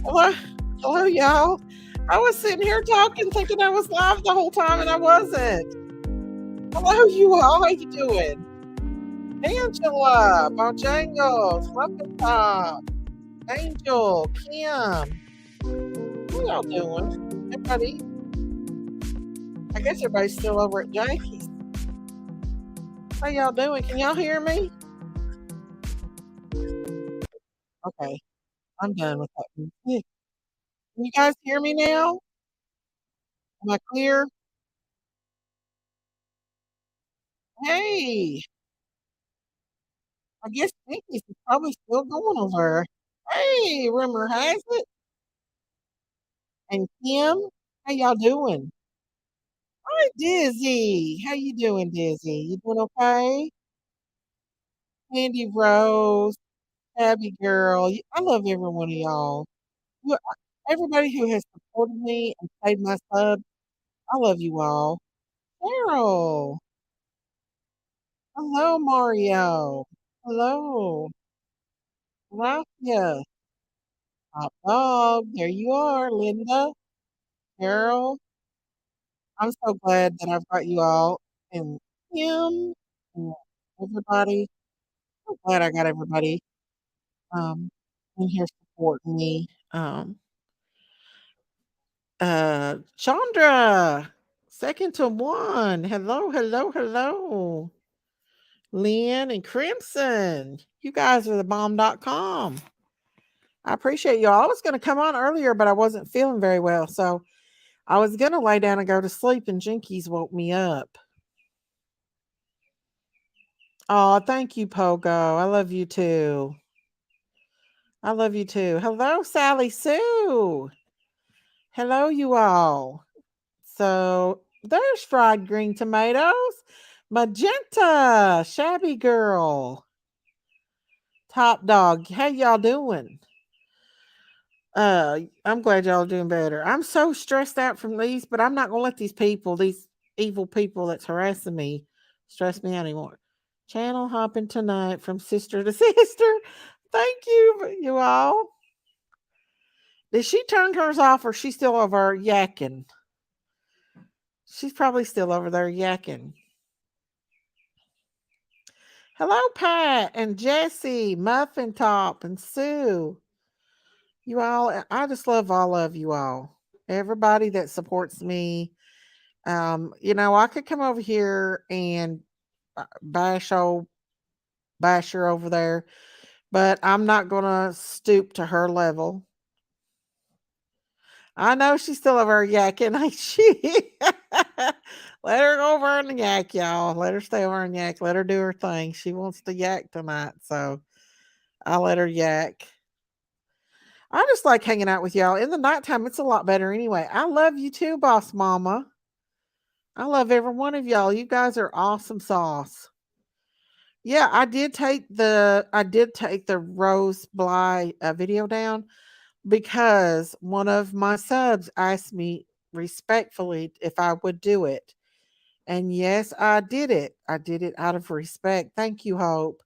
Hello, hello, y'all. I was sitting here talking, thinking I was live the whole time, and I wasn't. Hello, you all. How you doing? Angela, Bojangles, Muppet Top, Angel, Kim. How y'all doing? Everybody? I guess everybody's still over at Jackie's. How y'all doing? Can y'all hear me? Okay, I'm done with that. Can you guys hear me now? Am I clear? Hey, I guess Jackie's is probably still going over. Hey, rumor has it. And Kim, how y'all doing? Hi, Dizzy. How you doing, Dizzy? You doing okay? Candy Rose, Abby Girl. I love every one of y'all. Everybody who has supported me and paid my sub, I love you all. Carol. Hello, Mario. Hello. Raffia. Hot dog. There you are, Linda. Carol. I'm so glad that I've got you all. And Kim. And everybody. So glad I got everybody um in here supporting me. Chandra, second to one. Hello, hello, hello. Lynn and Crimson. You guys are the bomb.com. I appreciate y'all. I was going to come on earlier, but I wasn't feeling very well. So I was going to lay down and go to sleep, and Jinkies woke me up. Oh, thank you, Pogo. I love you too. I love you too. Hello, Sally Sue. Hello, you all. So there's fried green tomatoes. Magenta, shabby girl, top dog. How y'all doing? I'm glad y'all are doing better. I'm so stressed out from these, but I'm not gonna let these evil people that's harassing me, stress me out anymore. Channel hopping tonight from sister to sister. Thank you, you all. Did she turn hers off or she still over yakking? She's probably still over there yakking. Hello, Pat and Jesse, Muffin Top and Sue. You all, I just love all of you all. Everybody that supports me. I could come over here and bash Basher over there, but I'm not gonna stoop to her level. I know she's still over there yakking, ain't she? Let her go over and yak, y'all. Let her stay over and yak. Let her do her thing. She wants to yak tonight, so I'll let her yak. I just like hanging out with y'all. In the nighttime, it's a lot better anyway. I love you too, boss mama. I love every one of y'all. You guys are awesome sauce. Yeah, I did take the Rose Bly video down because one of my subs asked me respectfully if I would do it. And yes, I did it. I did it out of respect. Thank you, Hope.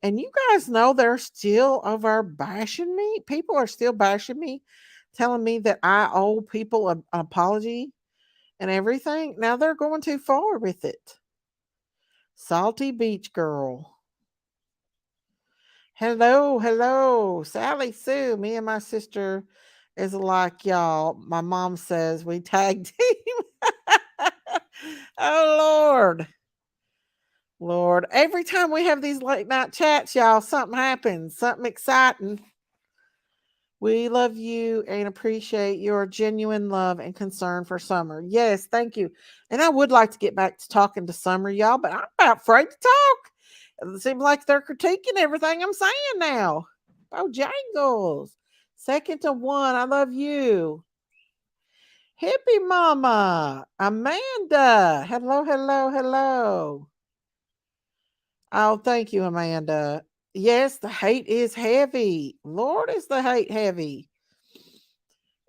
And you guys know they're still over bashing me. People are still bashing me, telling me that I owe people an apology and everything. Now they're going too far with it. Salty Beach Girl. Hello, hello. Sally Sue. Me and my sister is like y'all. My mom says we tag team. Oh Lord. Lord. Every time we have these late night chats, y'all, something happens, something exciting. We love you and appreciate your genuine love and concern for Summer. Yes, thank you. And I would like to get back to talking to Summer, y'all, but I'm about afraid to talk. It seems like they're critiquing everything I'm saying now. Oh, Jangles. Second to one. I love you. Hippie Mama. Amanda. Hello, hello, hello. Oh, thank you, Amanda. Yes, the hate is heavy. Lord, is the hate heavy.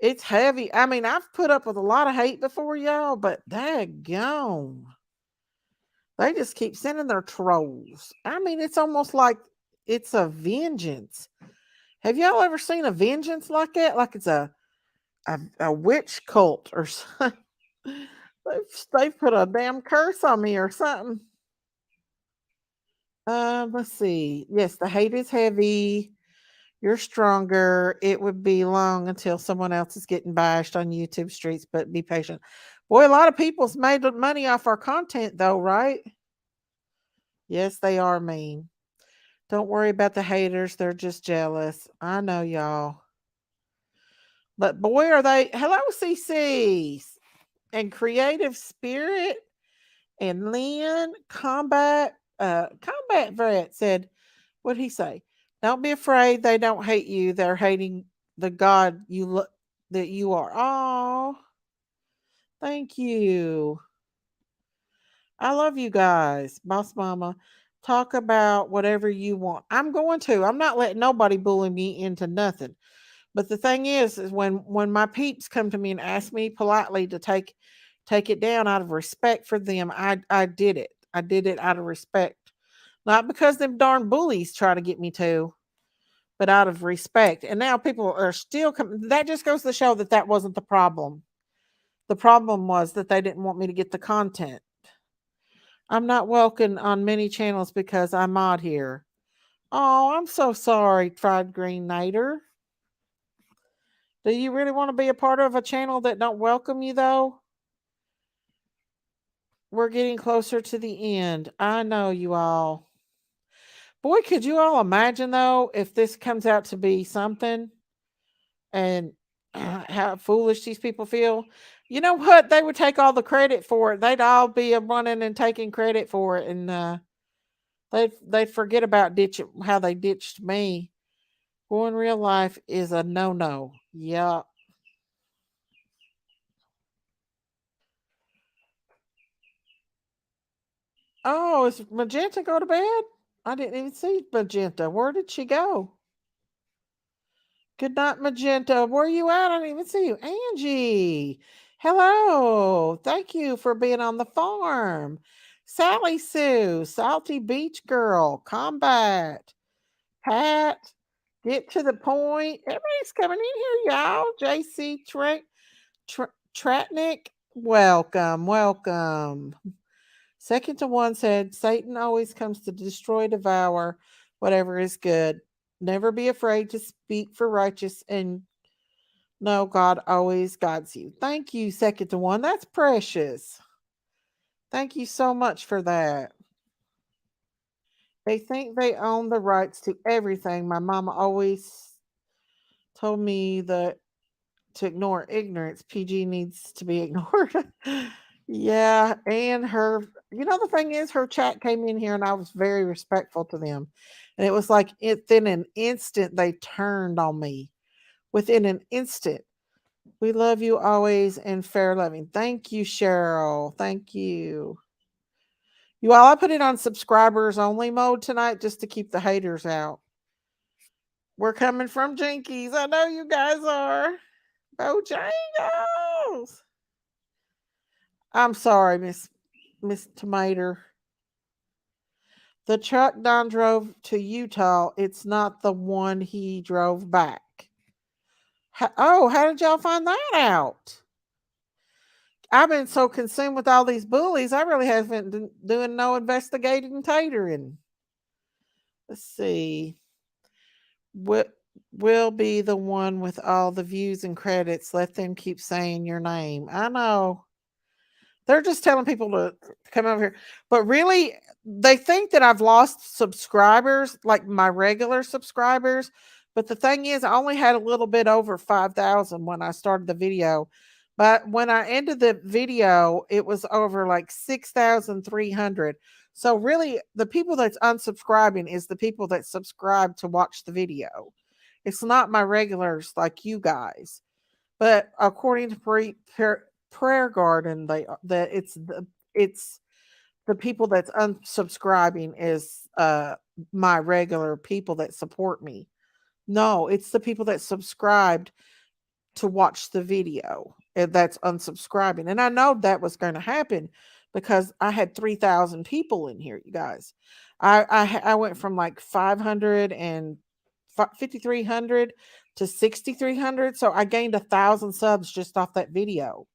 It's heavy. I mean, I've put up with a lot of hate before, y'all, but daggone. They just keep sending their trolls. I mean, it's almost like it's a vengeance. Have y'all ever seen a vengeance like that? Like it's a witch cult or something. They've put a damn curse on me or something. Let's see. Yes, the hate is heavy. You're stronger. It would be long until someone else is getting bashed on YouTube streets, but be patient. Boy, a lot of people's made money off our content, though, right? Yes, they are mean. Don't worry about the haters. They're just jealous. I know, y'all. But boy, are they. Hello, CCs and Creative Spirit and Lynn Combat Vet said, what'd he say? Don't be afraid. They don't hate you. They're hating the God you look that you are. Oh, thank you. I love you guys. Boss Mama, talk about whatever you want. I'm going to. I'm not letting nobody bully me into nothing. But the thing is when my peeps come to me and ask me politely to take it down out of respect for them, I did it. I did it out of respect. Not because them darn bullies try to get me to, but out of respect. And now people are still coming. That just goes to show that that wasn't the problem. The problem was that they didn't want me to get the content. I'm not welcome on many channels because I mod here. Oh, I'm so sorry, Fried Green Nighter. Do you really want to be a part of a channel that don't welcome you though? We're getting closer to the end. I know you all. Boy, could you all imagine though if this comes out to be something and how foolish these people feel? You know what? They would take all the credit for it. They'd all be running and taking credit for it, and they'd forget about how they ditched me. Boy, in real life is a no. Yeah. Oh, is Magenta go to bed? I didn't even see Magenta. Where did she go? Good night, Magenta. Where are you at? I didn't even see you. Angie. Hello. Thank you for being on the farm. Sally Sue, Salty Beach Girl, Combat, Pat, get to the point. Everybody's coming in here, y'all. JC Tratnik, welcome. Second to one said, Satan always comes to destroy, devour whatever is good. Never be afraid to speak for righteous and no, God always guides you. Thank you, second to one. That's precious. Thank you so much for that. They think they own the rights to everything. My mama always told me that to ignore ignorance, PG needs to be ignored. Yeah, and the thing is, her chat came in here and I was very respectful to them. And it was like within an instant, they turned on me. Within an instant. We love you always and fair loving. Thank you, Cheryl. Thank you. You all, I put it on subscribers only mode tonight just to keep the haters out. We're coming from Jinkies. I know you guys are. Bojangles. I'm sorry, Miss Tomato. The truck Don drove to Utah, it's not the one he drove back. How did y'all find that out? I've been so consumed with all these bullies, I really haven't been doing no investigating and tatering. Let's see. What will be the one with all the views and credits? Let them keep saying your name. I know. They're just telling people to come over here. But really, they think that I've lost subscribers, like my regular subscribers. But the thing is, I only had a little bit over 5,000 when I started the video. But when I ended the video, it was over like 6,300. So really, the people that's unsubscribing is the people that subscribe to watch the video. It's not my regulars like you guys. But according to Prayer Garden, it's the people that's unsubscribing is my regular people that support me. No, it's the people that subscribed to watch the video and that's unsubscribing. And I know that was going to happen because I had 3,000 people in here, you guys. I went from like 550 5,300 to 6,300. So I gained 1,000 subs just off that video.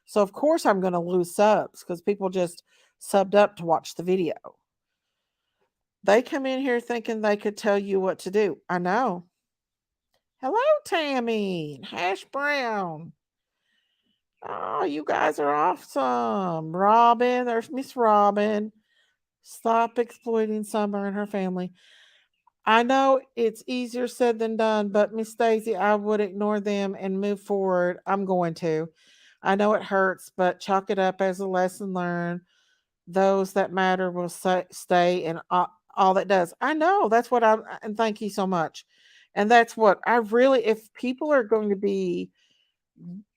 So of course I'm going to lose subs because people just subbed up to watch the video. They come in here thinking they could tell you what to do. I know. Hello, Tammy. Hash Brown. Oh, you guys are awesome. Robin, there's Miss Robin. Stop exploiting Summer and her family. I know it's easier said than done, but Miss Daisy, I would ignore them and move forward. I'm going to. I know it hurts, but chalk it up as a lesson learned. Those that matter will stay, and all that does. I know that's what and thank you so much. And that's what I really, if people are going to be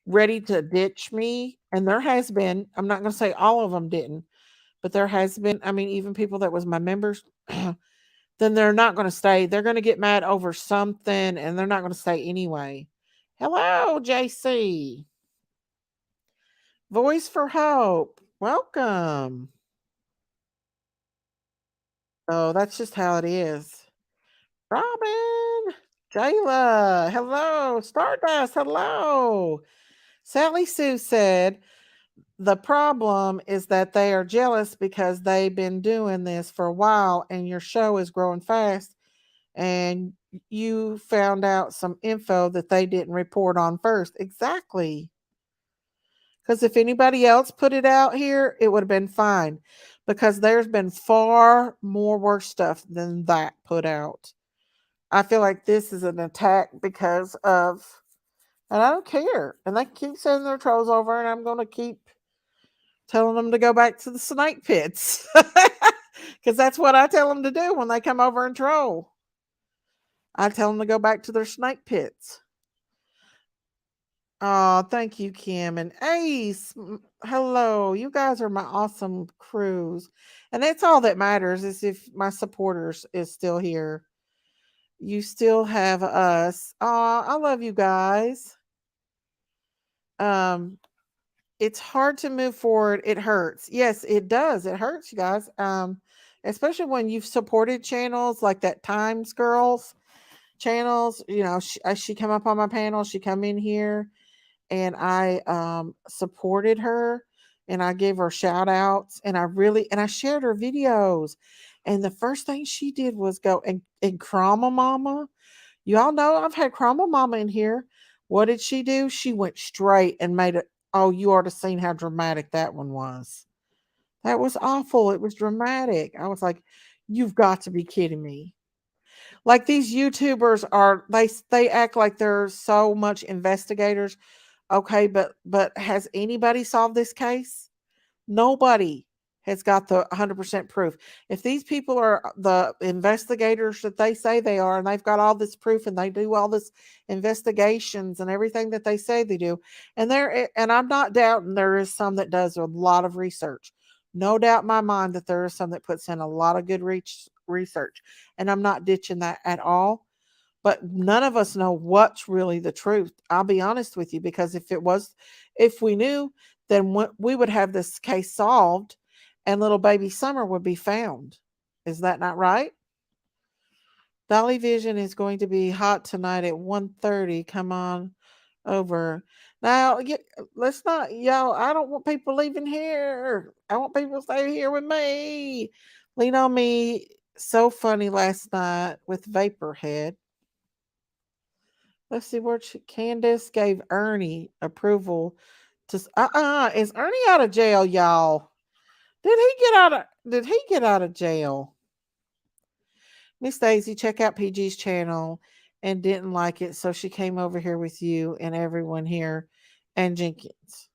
ready to ditch me, and there has been, I'm not going to say all of them didn't, but there has been, I mean, even people that was my members, then they're not going to stay. They're going to get mad over something and they're not going to stay anyway. Hello, JC. Voice for Hope. Welcome. Oh, that's just how it is. Robin. Jayla. Hello. Stardust. Hello. Sally Sue said, the problem is that they are jealous because they've been doing this for a while and your show is growing fast and you found out some info that they didn't report on first. Exactly. Because if anybody else put it out here, it would have been fine. Because there's been far more worse stuff than that put out. I feel like this is an attack because of, and I don't care. And they keep sending their trolls over, and I'm going to keep telling them to go back to the snake pits. Because that's what I tell them to do when they come over and troll. I tell them to go back to their snake pits. Oh, thank you, Kim and Ace. Hello, you guys are my awesome crews, and that's all that matters. Is if my supporters is still here. You still have us. Oh, I love you guys. Um, it's hard to move forward. It hurts. Yes, it does. It hurts, you guys. Especially when you've supported channels like that Times Girls channels. You know, she come up on my panel. She come in here and I supported her and I gave her shout outs and I shared her videos. And the first thing she did was go and Krama Mama. You all know I've had Krama Mama in here. What did she do? She went straight and made it. Oh, you ought to seen how dramatic that one was. That was awful. It was dramatic. I was like, you've got to be kidding me. Like these YouTubers are they act like they're so much investigators. Okay, but has anybody solved this case? Nobody has got the 100% proof. If these people are the investigators that they say they are, and they've got all this proof, and they do all this investigations and everything that they say they do, and I'm not doubting there is some that does a lot of research. No doubt in my mind that there is some that puts in a lot of good research, and I'm not ditching that at all, but none of us know what's really the truth. I'll be honest with you, because if we knew, then we would have this case solved and little baby Summer would be found. Is that not right? Dolly Vision is going to be hot tonight at 1:30. Come on over. Now, let's not, y'all. I don't want people leaving here. I want people to stay here with me. Lean on me. So funny last night with Vaporhead. Let's see where Candace gave Ernie approval to. Is Ernie out of jail, y'all? Did he get out of jail? Miss Daisy, check out PG's channel and didn't like it, so she came over here with you and everyone here and Jenkins.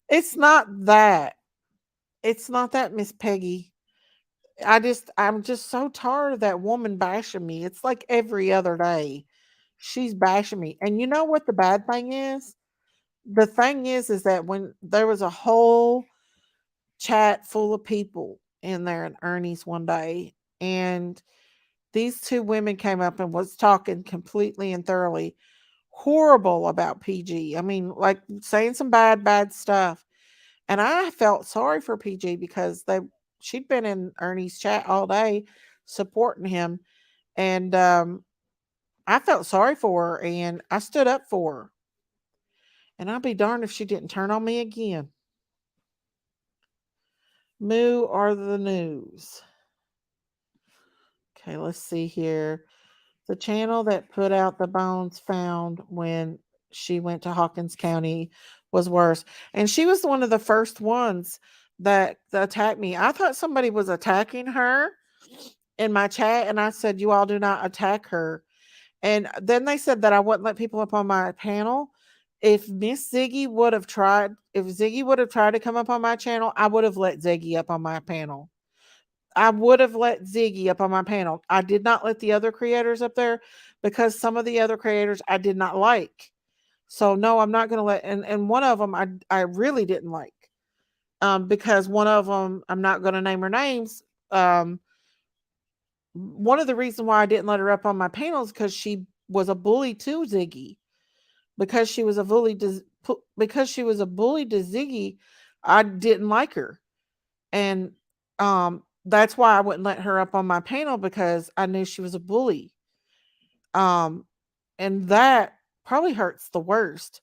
It's not that. It's not that, Miss Peggy. I'm just so tired of that woman bashing me. It's like every other day. She's bashing me. And you know what the bad thing is? The thing is that when there was a whole chat full of people in there in Ernie's one day, and these two women came up and was talking completely and thoroughly horrible about PG. I mean, like saying some bad stuff. And I felt sorry for PG because she'd been in Ernie's chat all day supporting him. And I felt sorry for her and I stood up for her. And I'll be darned if she didn't turn on me again. Moo are the news. Okay, let's see here. The channel that put out the bones found when she went to Hawkins County was worse. And she was one of the first ones that attacked me. I thought somebody was attacking her in my chat, and I said, "You all do not attack her." And then they said that I wouldn't let people up on my panel. If Ziggy would have tried to come up on my channel, I would have let Ziggy up on my panel. I would have let Ziggy up on my panel. I did not let the other creators up there because some of the other creators I did not like. So no, I'm not going to let. And one of them I really didn't like. Because one of them, I'm not going to name her names. One of the reasons why I didn't let her up on my panel is because she was a bully to Ziggy. Because she was a bully to Ziggy, I didn't like her. And that's why I wouldn't let her up on my panel because I knew she was a bully. Um and that probably hurts the worst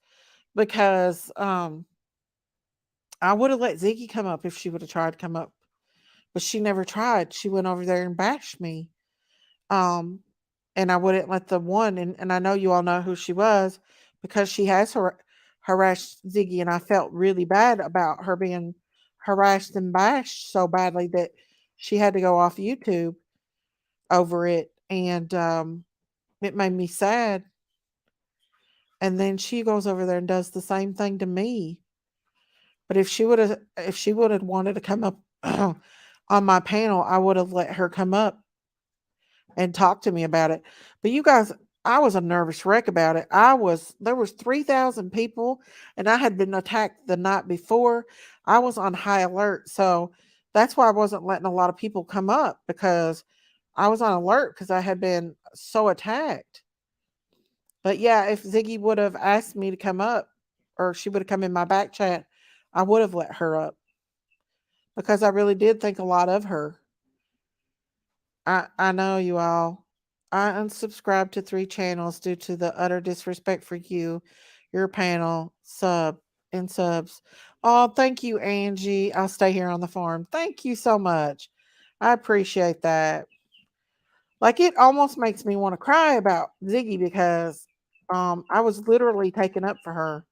because I would have let Ziggy come up if she would have tried to come up, but she never tried. She went over there and bashed me. Um and I wouldn't let the one, and I know you all know who she was because she has harassed Ziggy, and I felt really bad about her being harassed and bashed so badly that she had to go off YouTube over it, and it made me sad. And then she goes over there and does the same thing to me. But if she would have wanted to come up on my panel, I would have let her come up and talk to me about it. But you guys, I was a nervous wreck about it. There was 3,000 people and I had been attacked the night before. I was on high alert. So that's why I wasn't letting a lot of people come up because I was on alert because I had been so attacked. But yeah, if Ziggy would have asked me to come up or she would have come in my back chat, I would have let her up because I really did think a lot of her. I know you all. I unsubscribed to 3 channels due to the utter disrespect for you, your panel, and subs. Oh, thank you, Angie. I'll stay here on the farm. Thank you so much. I appreciate that. Like it almost makes me want to cry about Ziggy because I was literally taken up for her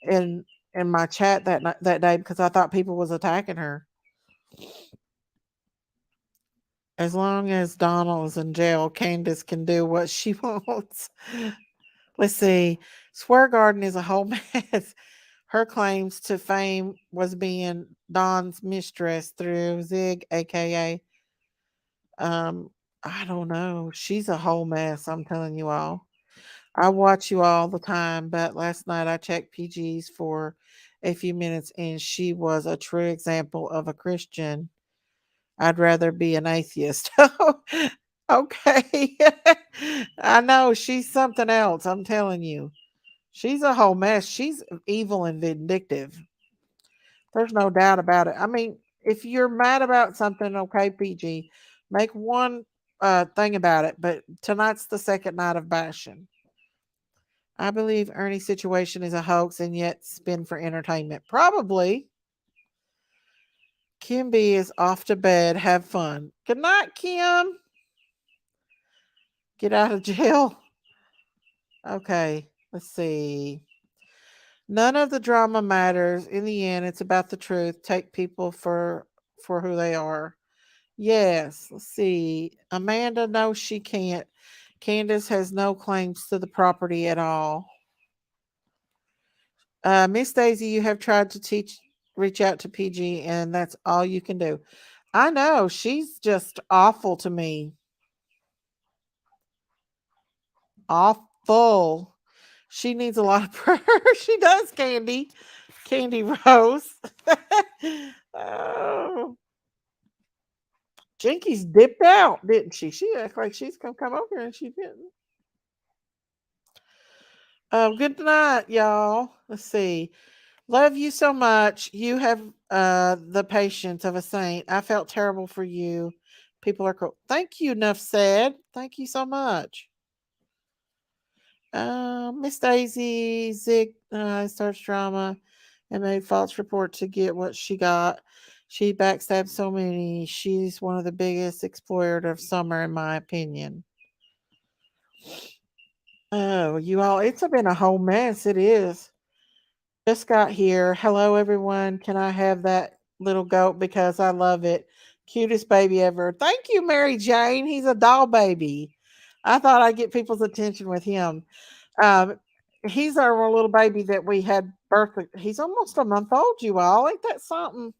in my chat that day because I thought people was attacking her. As long as Donald is in jail, Candace can do what she wants. Let's see. Swear Garden is a whole mess. Her claims to fame was being Don's mistress through Zig, aka I don't know. She's a whole mess, I'm telling you all. I watch you all the time, but last night I checked PG's for a few minutes and she was a true example of a Christian. I'd rather be an atheist. Okay. I know she's something else. I'm telling you. She's a whole mess. She's evil and vindictive. There's no doubt about it. I mean, if you're mad about something, okay, PG, make one thing about it. But tonight's the second night of bashing. I believe Ernie's situation is a hoax and yet spin for entertainment. Probably. Kim B is off to bed. Have fun. Good night, Kim. Get out of jail. Okay, let's see. None of the drama matters. In the end, it's about the truth. Take people for who they are. Yes, let's see. Amanda, no, she can't. Candace has no claims to the property at all. Miss Daisy, you have tried to reach out to PG, and that's all you can do. I know, she's just awful to me. Awful. She needs a lot of prayer. She does, Candy. Candy Rose. Oh. Jinkies dipped out, didn't she? She acted like she's gonna come over and she didn't. Good night, y'all. Let's see. Love you so much. You have the patience of a saint. I felt terrible for you. People are cool. Thank you, enough said. Thank you so much. Miss Daisy Zig starts drama and made false report to get what she got. She backstabbed so many. She's one of the biggest exploiter of summer, in my opinion. Oh, you all, it's been a whole mess. It is. Just got here. Hello, everyone. Can I have that little goat because I love it? Cutest baby ever. Thank you, Mary Jane. He's a doll baby. I thought I'd get people's attention with him. Um, he's our little baby that we had birth. He's almost a month old, you all. Ain't that something?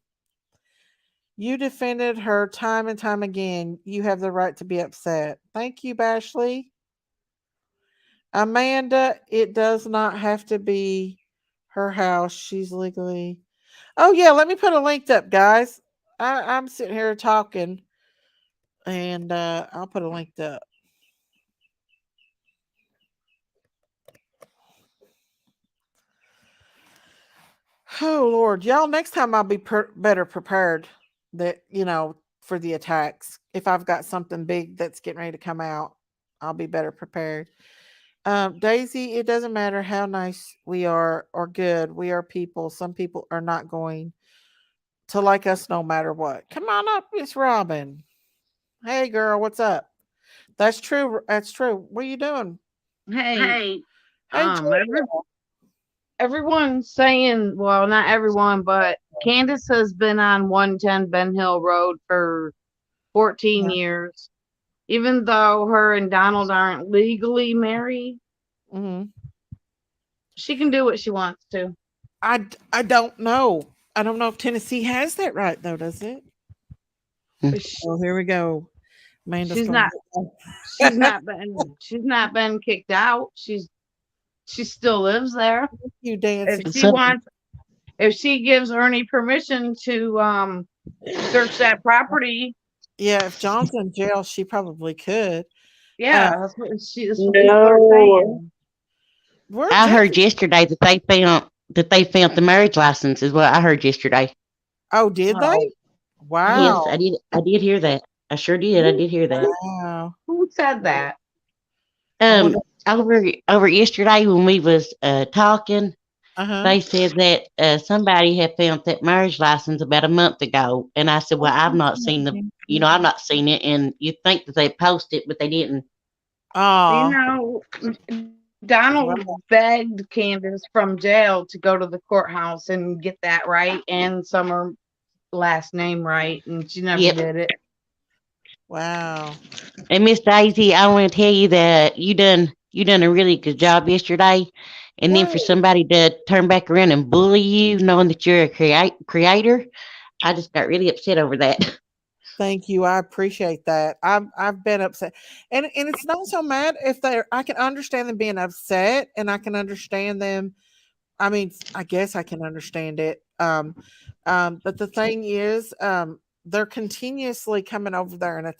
You defended her time and time again. You have the right to be upset. Thank you, Bashley. Amanda, it does not have to be her house. She's legally. Oh, yeah. Let me put a link up, guys. I'm sitting here talking and I'll put a link up. Oh Lord, y'all! Next time I'll be better prepared. That for the attacks. If I've got something big that's getting ready to come out, I'll be better prepared. Daisy, it doesn't matter how nice we are or good. We are people. Some people are not going to like us no matter what. Come on up, Miss Robin. Hey, girl, what's up? That's true. That's true. What are you doing? Hey, Hey, hey, Julia. everyone's saying, well, not everyone, but Candace has been on 110 Ben Hill Road for 14 Yeah. years. Even though her and Donald aren't legally married, Mm-hmm. she can do what she wants to. I don't know. I don't know if Tennessee has that right though, does it? But sh Oh, here we go. Amanda's she's gonna not. get She's not been kicked out. She still lives there. you If dancing. she wants, if she gives Ernie permission to search that property, Yeah, if John's in jail, she probably could. Uh, yeah, that's what people are No. saying. where I Jeff? heard yesterday that they found the marriage license is what I heard yesterday. Oh, did they? Oh, who Yes, Wow. I did hear that. I sure did. I who did hear that. Wow. who said that? I wonder. Over yesterday when we was talking, Uh huh. they said that somebody had found that marriage license about a month ago, and I said, "Well, I've not seen it, and you'd think that they posted, but they didn't." You Oh, know, Donald well, begged Candace from jail to go to the courthouse and get that right and Summer last name right, and she never Yep. did it. wow. And Miss Daisy, I want to tell you that you done a really good job yesterday. And then for Whoa. somebody to turn back around and bully you, knowing that you're a creator, I just got really upset over that. Thank you. I appreciate that. I've been upset, and it's not so mad if they're. I can understand them being upset, and I can understand them. I mean, I guess I can understand it. But the thing is, they're continuously coming over there, and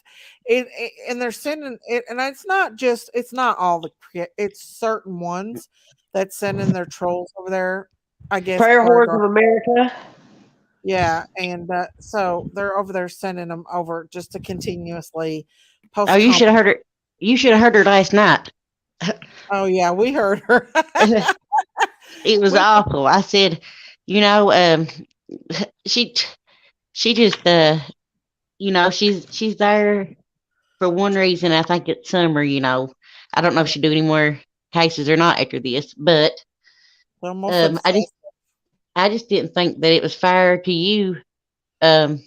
and they're sending it, and it's not all it's certain ones that's sending their trolls over there. I guess Prayer part of Horse our of America. yeah, and so they're over there sending them over just to continuously Oh, post you com. should have heard her. You should have heard her last night. Oh yeah, we heard her. It was we awful. I said, you know, she she just she's there for one reason. I think it's summer. I don't know if yeah, she'll do any more cases or not after this, but they're almost um, I just obsessed. I just didn't think that it was fair to you, um,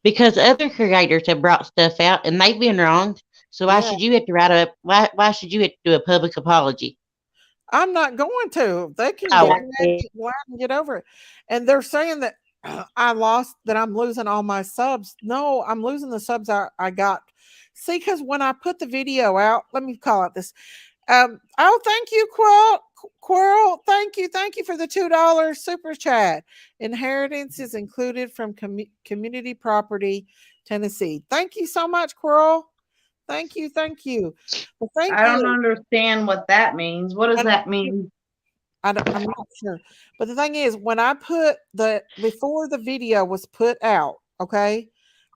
because other creators have brought stuff out and they've been wrong. So why Yeah. should you have to write a why should you have to do a public apology? I'm not going to. They can get Oh, mad, get loud, and get over it. And they're saying that that I'm losing all my subs. No, I'm losing the subs I got. See, because when I put the video out, let me call it this. Oh, thank you, Quirrell. Thank you for the $2 super chat. Inheritance is included from community property, Tennessee. Thank you so much, Quirrell. Thank you, thank you. The thing I don't is, understand what that means. What does and that mean? I'm not sure. But the thing is, when I put before the video was put out, okay,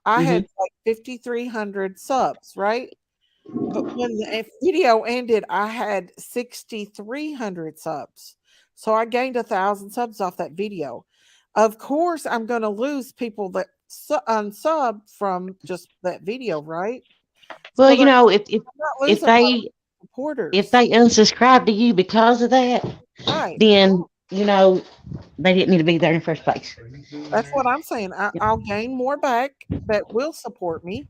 I had hmm like 5,300 subs, right? But when the video ended, I had 6,300 subs. So I gained 1,000 subs off that video. Of course, I'm going to lose people that unsub from just that video, right? Well, So that I'm not if losing my they if supporters, they unsubscribe to you because of that, right? then they didn't need to be there in the first place. That's what I'm saying. I'll gain more back that will support me.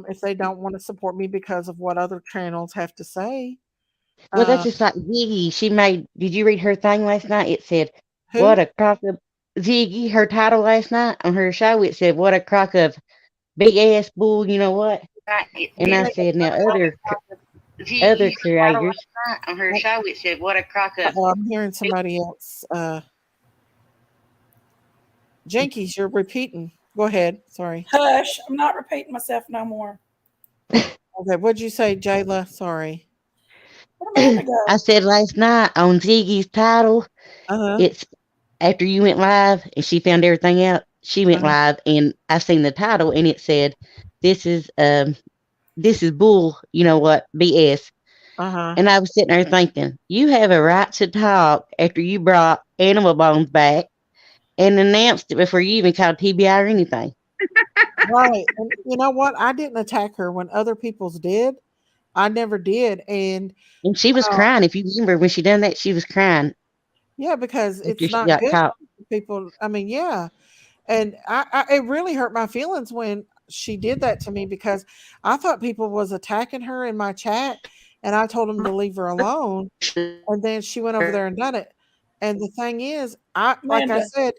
If they don't want to support me because of what other channels have to say. Well, that's Uh, just like Ziggy. She made. Did you read her thing last night? It said, "What who? a crock of Ziggy." Her title last night on her show. It said, "What a crock of big ass bull." You know what? And I said, now other creators. On her show, it said, "What a crock of." I'm hearing somebody else. Jinkies, you're repeating. Go ahead. Sorry. Hush. I'm not repeating myself no more. Okay, what'd you say, Jayla? Sorry. Where'd Amanda I go? said last night on Ziggy's title, Uh-huh. it's after you went live and she found everything out. She went Uh-huh. live and I seen the title and it said, "This is bull. You know what? BS." Uh-huh. And I was sitting there thinking, you have a right to talk after you brought Animal Bones back and announced it before you even called TBI or anything. Right. And you know what? I didn't attack her when other people's did. I never did. And And she was uh, crying. If you remember when she done that, she was crying yeah, because after it's she not got good caught. for people. I mean, yeah. And it really hurt my feelings when she did that to me because I thought people was attacking her in my chat and I told them to leave her alone. And then she went over there and done it. And the thing is, like I Amanda. said,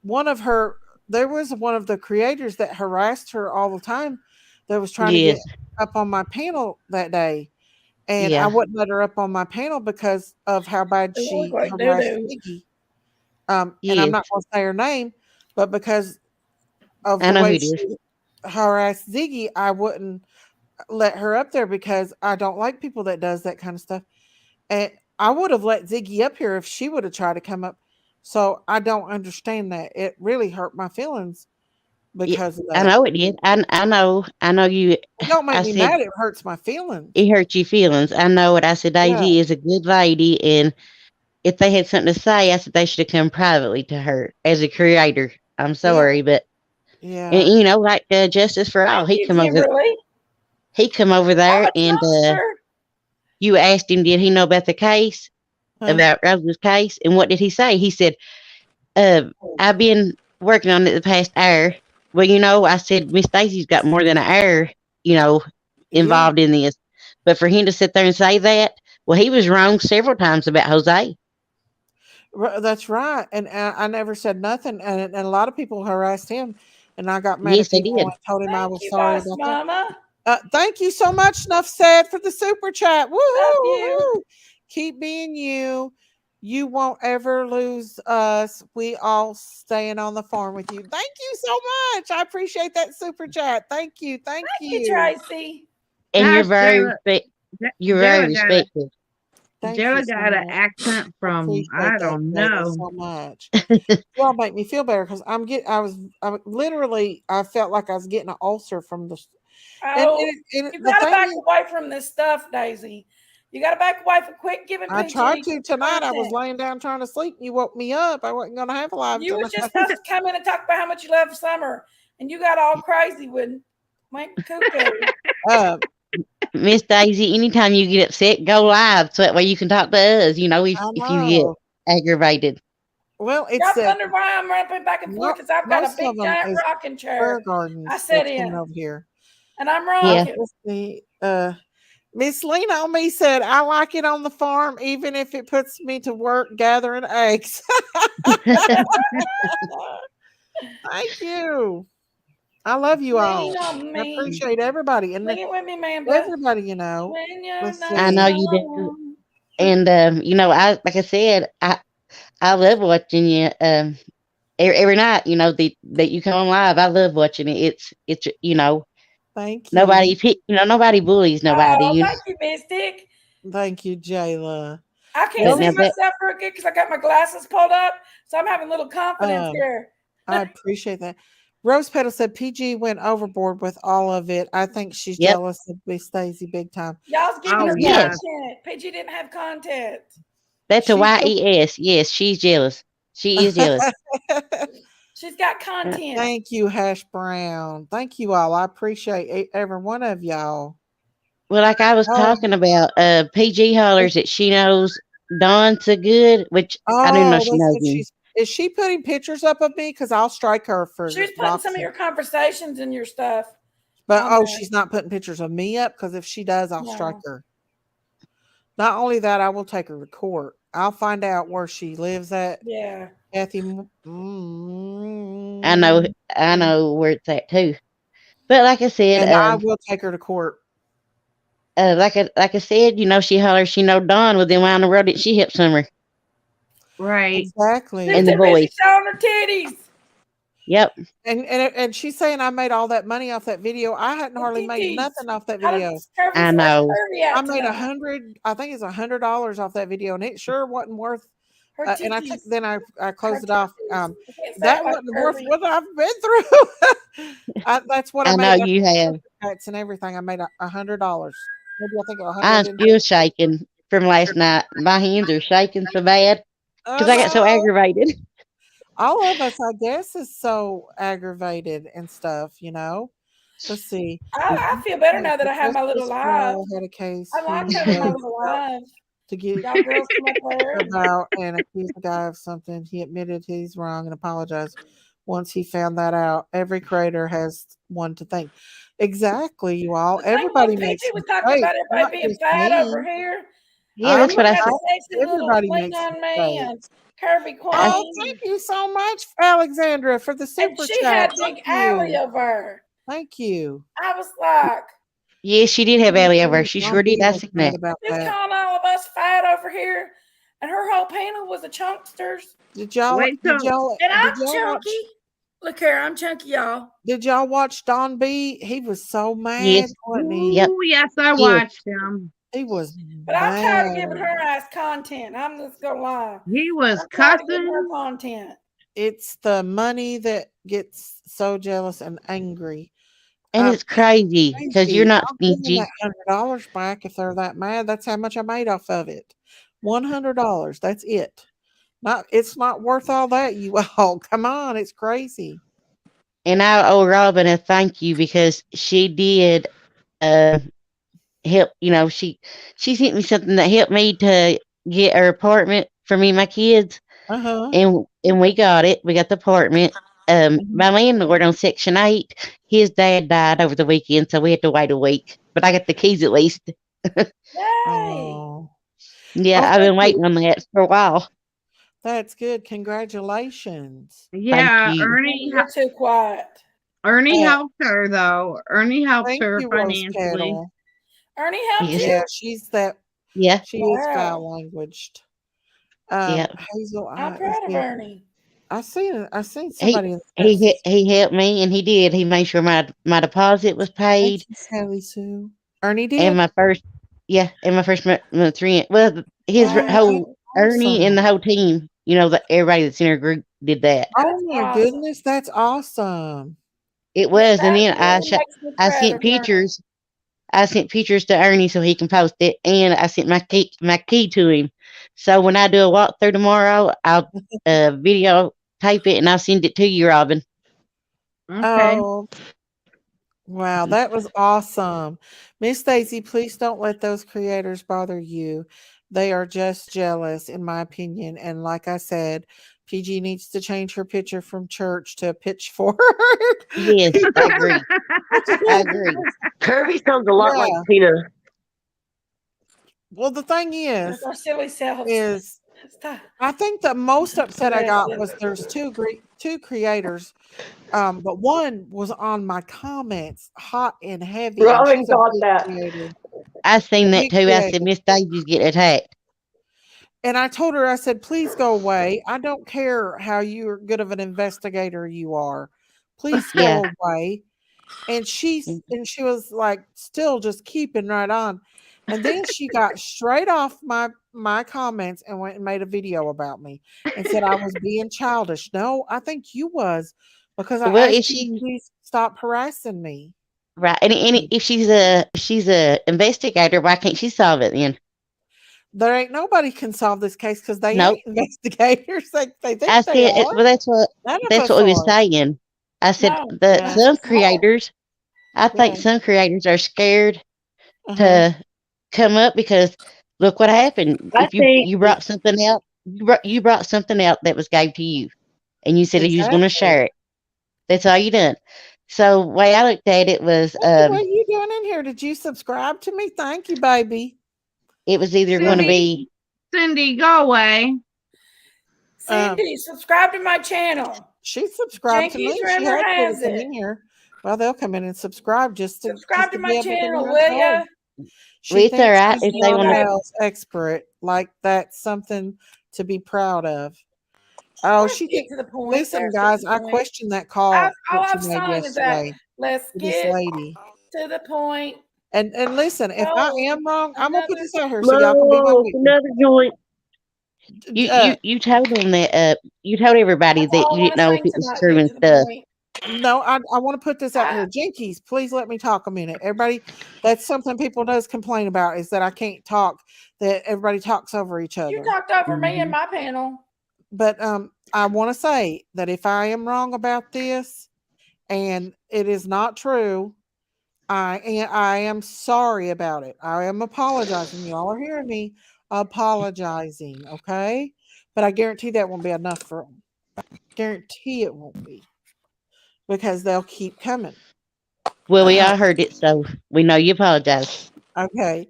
one of her there was one of the creators that harassed her all the time that was trying to get Yes. up on my panel that day. And I Yeah. wouldn't let her up on my panel because of how bad They look she like doo harassed doo. Ziggy. And I'm Yes. not going to say her name, but because of I the know who way it is. she harassed Ziggy, I wouldn't let her up there because I don't like people that does that kind of stuff. And I would have let Ziggy up here if she would have tried to come up. So I don't understand that. It really hurt my feelings Yeah, because of I that. know it did. I know you. It don't make I me said mad. It hurts my feelings. it hurt your feelings. I know it. I said Yeah, Daisy is a good lady, and if they had something to say, I said they should have come privately to her as a creator. I'm yeah, sorry, but and yeah. like Justice for All, Thank you, Kimberly. he come over I'm there a and Trumpster. you asked him, did he know about the case, Huh? about Rose's case, and what did he say? He said, I've been working on it the past hour. Well, I said Miss Stacy's got more than an hour, you know, Yeah, involved in this. But for him to sit there and say that, well, he was wrong several times about Jose. that's right. And I never said nothing. And a lot of people harassed him, and I got mad Yes, at they people did. and told him I Thank was you, sorry boss about that. mama. Thank you so much, Snuff said, for the super chat. Love Woohoo! you. Woohoo! Keep being you. You won't ever lose us. We all staying on the farm with you. Thank you so much. I appreciate that super chat. Thank you. Thank Thank you, you. Tracy. And Gosh, Jayla, you're very Jayla got a respected. Thank you Jayla so got an much. accent I from appreciate I that, don't Jada, know. so much. Y'all make me feel better because I literally, I felt like I was getting an ulcer from the, Oh, and you the got to thing back is, away from this stuff, Daisy. You got to back away from quit giving I tried PG to tonight. I was content. laying down trying to sleep. And you woke me up. I wasn't going to have a live You was tonight. just supposed to come in and talk about how much you love summer, and you got all crazy when went cuckoo. uh, Miss Daisy, anytime you get upset, go live so that way you can talk to us, I if you get know. aggravated. Well, Y'all it's that wonder why I'm rapping back and forth? no, Because I've got a most of big them giant is rocking prayer chair I gardens sit that's coming in, over here. and I'm Yeah. rocking. Let's see. Miss Lena on me said, I like it on the farm, even if it puts me to work gathering eggs. Thank you. I love you all. Lean on I me. appreciate everybody and Sing it with me, Amanda. everybody, When you're let's not I see. know you do. alone. And I like I said, I love watching you every night, that you come on live. I love watching it. It's Thank you. nobody nobody bullies nobody, Oh, thank you, Mystic. Thank you, Jayla. I can't but Well, see now that myself real good because I got my glasses pulled up, so I'm having a little confidence um, here. I appreciate that. Rose Petal said PG went overboard with all of it. I think she's Yep. jealous of Miss Stacey big time. Y'all's giving Oh her yeah. Yes. content. PG didn't have content. That's a She's YES. Yes, she's jealous. She is jealous. She's got Uh, content. Thank you, Hash Brown. Thank you all. I appreciate every one of y'all. well, like I was Oh, talking about, PG hollers that she knows Don so good, which I do know oh, she they knows said him. is she putting pictures up of me? Because I'll strike her She for was putting some of doxing. your conversations and your stuff But on oh, there. she's not putting pictures of me up because if she does, I'll strike No. her. Not only that, I will take her to court. I'll find out where she lives at. Yeah. Kathy. I know, Mm, I know where it's at too. But like I said, and I will take her to court. like I said, she hollers she know Don. Well, then why on the road did she help Summer Right. She was and Exactly. the too busy boys? showing her titties. Yep, And she's saying I made all that money off that video. I hadn't Her hardly made titties. nothing off that How did video. I Where's know. Curvy I at made tonight? I think it's $100 off that video, and it sure wasn't worth. Her And I took titties. then I Her closed it off. titties. I can't say That it like wasn't worth Curvy. what I've been through. That's what I I know made. That's you have. tax and everything. I made $100. Maybe I think a I'm hundred and still shaking from last night. My hands are shaking so bad I because I got so know. aggravated. All of us, I guess, is so aggravated and stuff. Let's see. I feel better now that The I have my little Justice live. Bureau had a case I like he having my was little about live. to get Y'all girls come up there. about and accused the guy of something. He admitted he's wrong and apologized once he found that out. Every creator has one to thank. Exactly, you all. The thing was, Everybody makes PG was talking mistakes, about not everybody being just fat over me. here. Yeah, I'm that's what Everybody I got said. a not. sexy little Everybody makes Klingon man. mistakes. Curvy I, Oh, thank Queen. you so much, Alexandra, for the And super she chat. had Thank Big Allie you. over her. Thank you. I was like, yeah, she did have Allie over. She John sure did. B I was seen mad that. about she's that. calling all of us fat over here. And her whole panel was a chunksters. Did y'all Wait did till y'all And did I'm y'all watch chunky. Look here, I'm chunky, y'all. did y'all watch Don B? He was so mad, Yes. wasn't he? Yep. ooh, yes, I Yes. watched him. He was But I'm tired of giving mad. her ass content. I'm just gonna lie. He was I'm tired of giving her cussing. content. It's the money that gets so jealous and angry. And it's It's crazy because you're crazy. not I'll give them that stingy. $100 back if they're that mad. That's how much I made off of it. $100. That's it. Not it's not worth all that, you all. Come on, it's crazy. And I owe Robin a thank you because she did uh help. She sent me something that helped me to get our apartment for me and my kids, Uh-huh. and we got it. We got the apartment. My landlord on Section 8, his dad died over the weekend, so we had to wait a week. But I got the keys at least. Yay. Oh. Yeah, Oh, I've thank been you. waiting on that for a while. That's good. Congratulations. Thank Yeah, you. You're too quiet. Ernie Uh, helped her though. Ernie helps thank her you, Rose financially. Petal. Ernie helped Yes. Yeah, you? Yeah. she is Wow. foul languaged. Yeah. Hazel, I'm let's proud of see. Ernie. I seen He somebody in the chat. he helped me, and he did. He made sure my deposit was Thank paid, you, Sally Sue. Ernie and did? my first and my first month's rent. Well, his Oh, that's whole Ernie and awesome. the whole team. That everybody that's in our group did that. Oh That's my awesome. goodness, that's awesome. It Yeah, was, and that then really makes me I proud sent of Ernie. pictures. I sent pictures to Ernie so he can post it, and I sent my key to him. So when I do a walkthrough tomorrow, I'll video tape it and I'll send it to you, Robin. Okay. Oh, wow, that was awesome. Miss Stacy, please don't let those creators bother you. They are just jealous, in my opinion. And like I said, PG needs to change her picture from church to a pitchfork. Yes, I agree. I agree. Kirby sounds a lot like Yeah. Tina. Well, the thing That's our silly selves. is Stop. I think the most upset I Yes, got yes. was there's two creators, but one was on my comments hot and heavy, and Robin she's a got big that. creator, I a seen that big too. I said creator. Miss Daisy's getting attacked. And I told her, I said, please go away. I don't care how you're good of an investigator you are. Please Yeah. go away. And she was like still just keeping right on. And then she got straight off my comments and went and made a video about me and said I was being childish. No, I think you was because I Well, if asked you to she please stop harassing me. right, and if she's a investigator, why can't she solve it then? There ain't nobody can solve this case because they Nope. ain't investigators. They think I they said, are. well, None of that's us what we were are. saying. I said No, the Yeah. some no. creators, I Yeah. think some creators are scared Uh-huh. to come up because look what happened. I If you think you brought something out, you brought something out that was gave to you, and you said you was going to Exactly. share it. That's all you done. So way I looked at it was, Hey, what are you doing in here? Did you subscribe to me? Thank you, baby. it was either going to be Cindy, go away. Cindy, subscribe to my channel. She subscribed to Jinkies me. She Rumor had to has come it. in here. Well, they'll come in and subscribe just Subscribe to to be my able to be channel, on will told. ya? She it's all thinks right she's if they not want to. else expert. Like that's something to be proud of. Oh, Let's she get think. to the point. Listen, There's the guys, I point. questioned that call All that she I've made sung is that. yesterday Let's to this get lady. to the point. And listen, if I Oh, am wrong, I'm gonna put another. this out here so y'all can be my smoke witness. another joint. You told them that you told everybody That's that all you I want didn't to know if sing it was tonight. true Get and to the stuff. point. No, I want to put this out I, here. Jinkies, please let me talk a minute. Everybody, that's something people does complain about is that I can't talk, that everybody talks over each you other. talked over me in Mhm. my panel. But I want to say that if I am wrong about this and it is not true, I am sorry about it. I am apologizing. You all are hearing me apologizing, okay? But I guarantee that won't be enough for them. Guarantee it won't be because they'll keep coming. Well, we all heard it, so we know you apologize. Okay.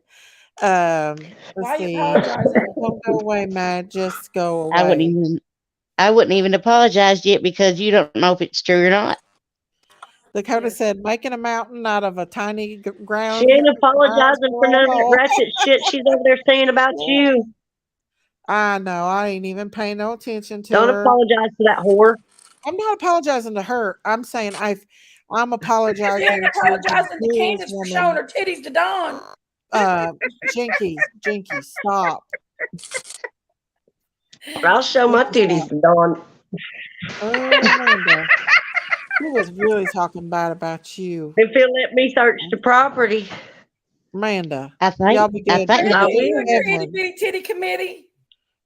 Why Let's are you see. apologizing? Don't go away, Matt. Just go I wouldn't away. even I wouldn't even apologize yet because you don't know if it's true or not. Dakota Yes. said, making a mountain out of a tiny She ground. ain't Might as apologizing for well none of that hole. ratchet shit she's over there saying about you. I know. I ain't even paying no attention to Don't her. apologize to that whore. I'm not apologizing to her. I'm saying I'm You ain't apologizing to the apologizing to news Candace for showing woman. her titties to Dawn. Jinky, stop. I'll show my Jinky, titties stop. to Dawn. Oh, Amanda. He was really talking bad about you. If he'll let me search the property, Amanda. I think Y'all be I good. think Good the I for good you will. and your itty Evelyn. bitty titty committee.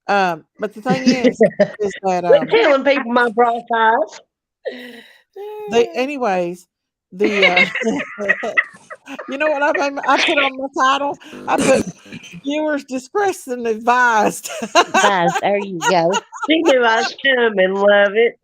But the thing is that Quit telling people my profiles. anyways, the you know what I put on my title? I put viewers discretion advised. advice. There you go. She knew I was coming, love it.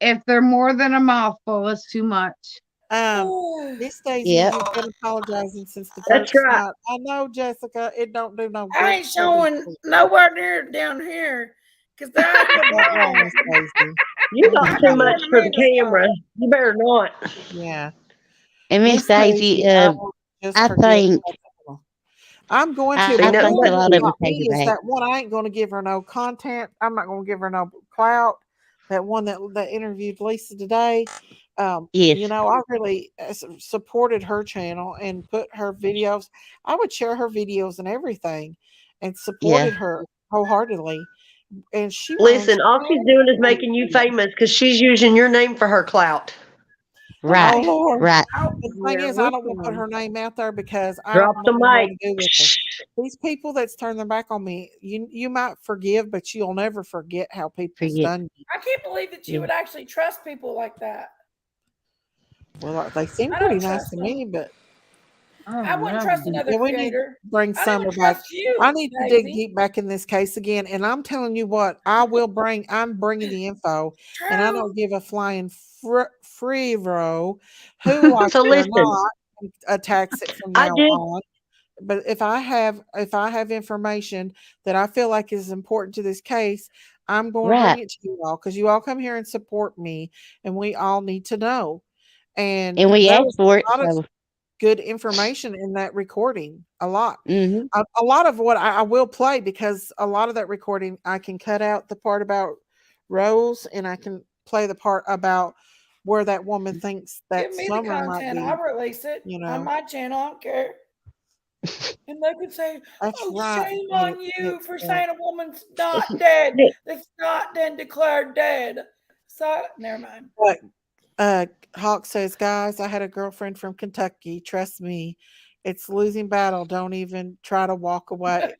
If they're more than a mouthful, it's too much. um Miss Daisy, Yep. you've been apologizing since the That's first right. night. I know, Jessica, it don't do no I good ain't to tell these showing people. nowhere near down here because there ain't You no got wrong, wrong. Miss Daisy. You Oh got my I too know God. where much for the Amanda's camera. going. You better not. Yeah. And Miss Miss Daisy, Daisy, I will just I forget. think I'm going to, I Ain't but nothing think a but what lot of you. it got take it me is back. that one, I ain't going to give her no content. I'm not going to give her no clout. That one that interviewed Lisa today. Yes. I really supported her channel and put her videos. I would share her videos and everything, and Yeah. supported her wholeheartedly. And she went on Listen, to all she's doing is making you famous because she's using your name for her clout. Right. oh Lord. Right. Out The thing here. is, I don't want to put Listen. her name out there because I don't Drop the want no more mic. to do with her. These people that's turned their back on me, you might forgive, but you'll never forget how people's Forget. done you. I can't believe that you Yeah. would actually trust people like that. Well, they seem I pretty don't nice trust to them. me, but Oh I wouldn't no. trust another yeah, we need to creator. bring I don't Summer even back. trust I you, need to dig Daisy. deep back in this case again, and I'm telling you what, I'm bringing the info, and I True. don't give a flying free row who likes So it or listen, not attacks it from I now did. on. But if I have information that I feel like is important to this case, I'm going to Right. bring it to you all because you all come here and support me, and we all need to know. And And we there asked was for it, a lot of so good information in that recording. A lot. mhm. A lot of what I will play because a lot of that recording I can cut out the part about Rose and I can play the part about where that woman thinks Give that me the Summer might content. I'll be. release it You on know, my channel. I don't care. And they could say, that's "Oh, right. shame It, on it, you for uh, saying a woman's not dead. Nick, That's not then declared dead." So never mind. But Hawk says, guys, I had a girlfriend from Kentucky. Trust me, it's losing battle. Don't even try to walk away.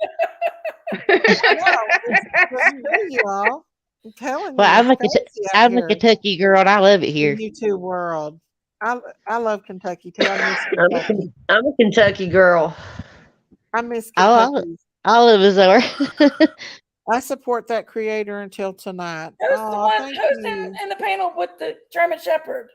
I know. It's crazy, y'all. I'm telling Well, you, it's crazy out I'm a here Kentucky girl, and I love it in here. YouTube world. I love Kentucky too. I miss I'm Kentucky. I'm a Kentucky girl. I miss All, Kentucky. all of us are. I support that creator until tonight. Who's the Oh, one? thank Who's you. in the panel with the German Shepherd?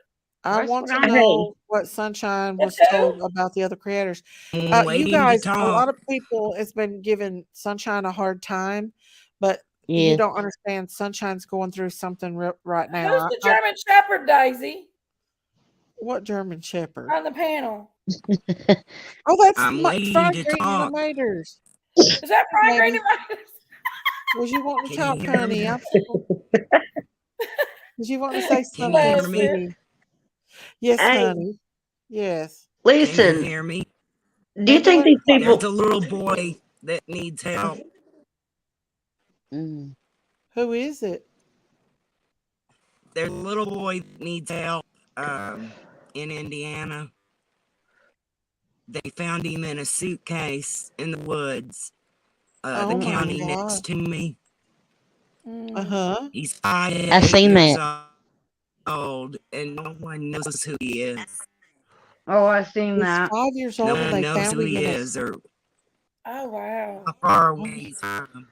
I That's want what to I'm. Hey, know what Sunshine That's was who? told about the other creators. You Waiting to guys, a lot talk. of people has been giving Sunshine a hard time, but you Yes. don't understand. Sunshine's going through something right Who's now. the German Shepherd, Daisy, What German Shepherd? on the panel? Oh, that's I'm waiting Fried to Green and talk. Tomatoes. Is that Hey, Brian baby, Green? was you wanting to Can you talk, hear honey? me? Was you wanting to say Can you something, hear me? sweetie? Yes, hey, honey. Yes. Can you listen. hear me? Do you Baby, think let these her talk. There's a people? little boy that needs help. Mm. Who is it? There's a little boy that needs help in Indiana. They found him in a suitcase in the woods, the Oh my county Mm-mm. God. next to me. Uh-huh. He's 5, I 8 seen years that. old, and no one knows who he is. Oh, I seen He's that. 5 years No old and one they knows found who him he in a is or Oh wow! how far oh, away he's from.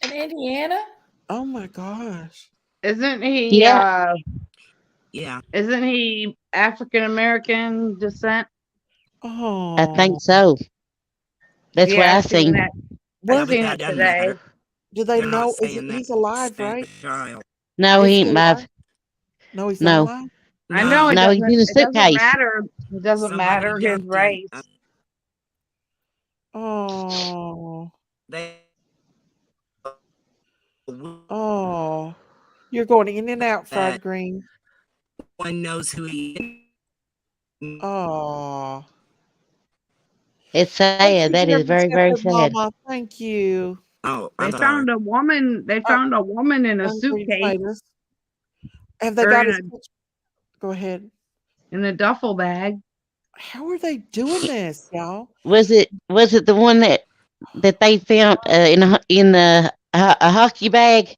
In Indiana? oh my gosh. Isn't he? Yeah, Yeah, Isn't he African American descent? I Oh. think so. That's what Yeah, I I seen seen. that. I yeah, Where but seen did that it doesn't today. matter. do they They're not know saying that he's alive, it's right? a child. No, Is he he ain't live. alive? No, he's not No, alive? I know it No, no, he's doesn't. in a It doesn't suitcase. matter. It doesn't somebody matter his dumped him. race. Oh. They Oh. You're going in and out, that Fried Green. one knows who he is. Oh. It's Thank sad. you, That is German very, very Shepherd sad. Mama. Thank you. Oh, They I'm sorry. found a woman. They Oh, found a woman in a and green suitcase tomatoes. Have they or got his picture? Go ahead. in a duffel bag. How are they doing this, y'all? Was it the one that they found in a hockey bag?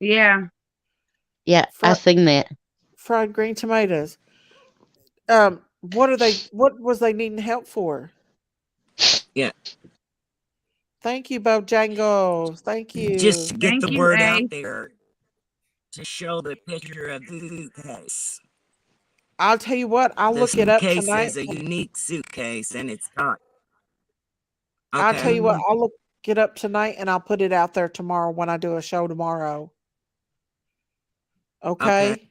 Yeah. Yeah, I Fri seen that. fried green tomatoes. What was they needing help for? Yeah, Thank you, Bojangles. Thank just you. to get Thank the you, word A. out there to show the picture of the suitcase. I'll tell you what, I'll The look it up suitcase tonight. is a unique suitcase, and it's got I'll tell okay. you what, Mm. I'll look it up tonight and I'll put it out there tomorrow when I do a show tomorrow. Okay, Okay?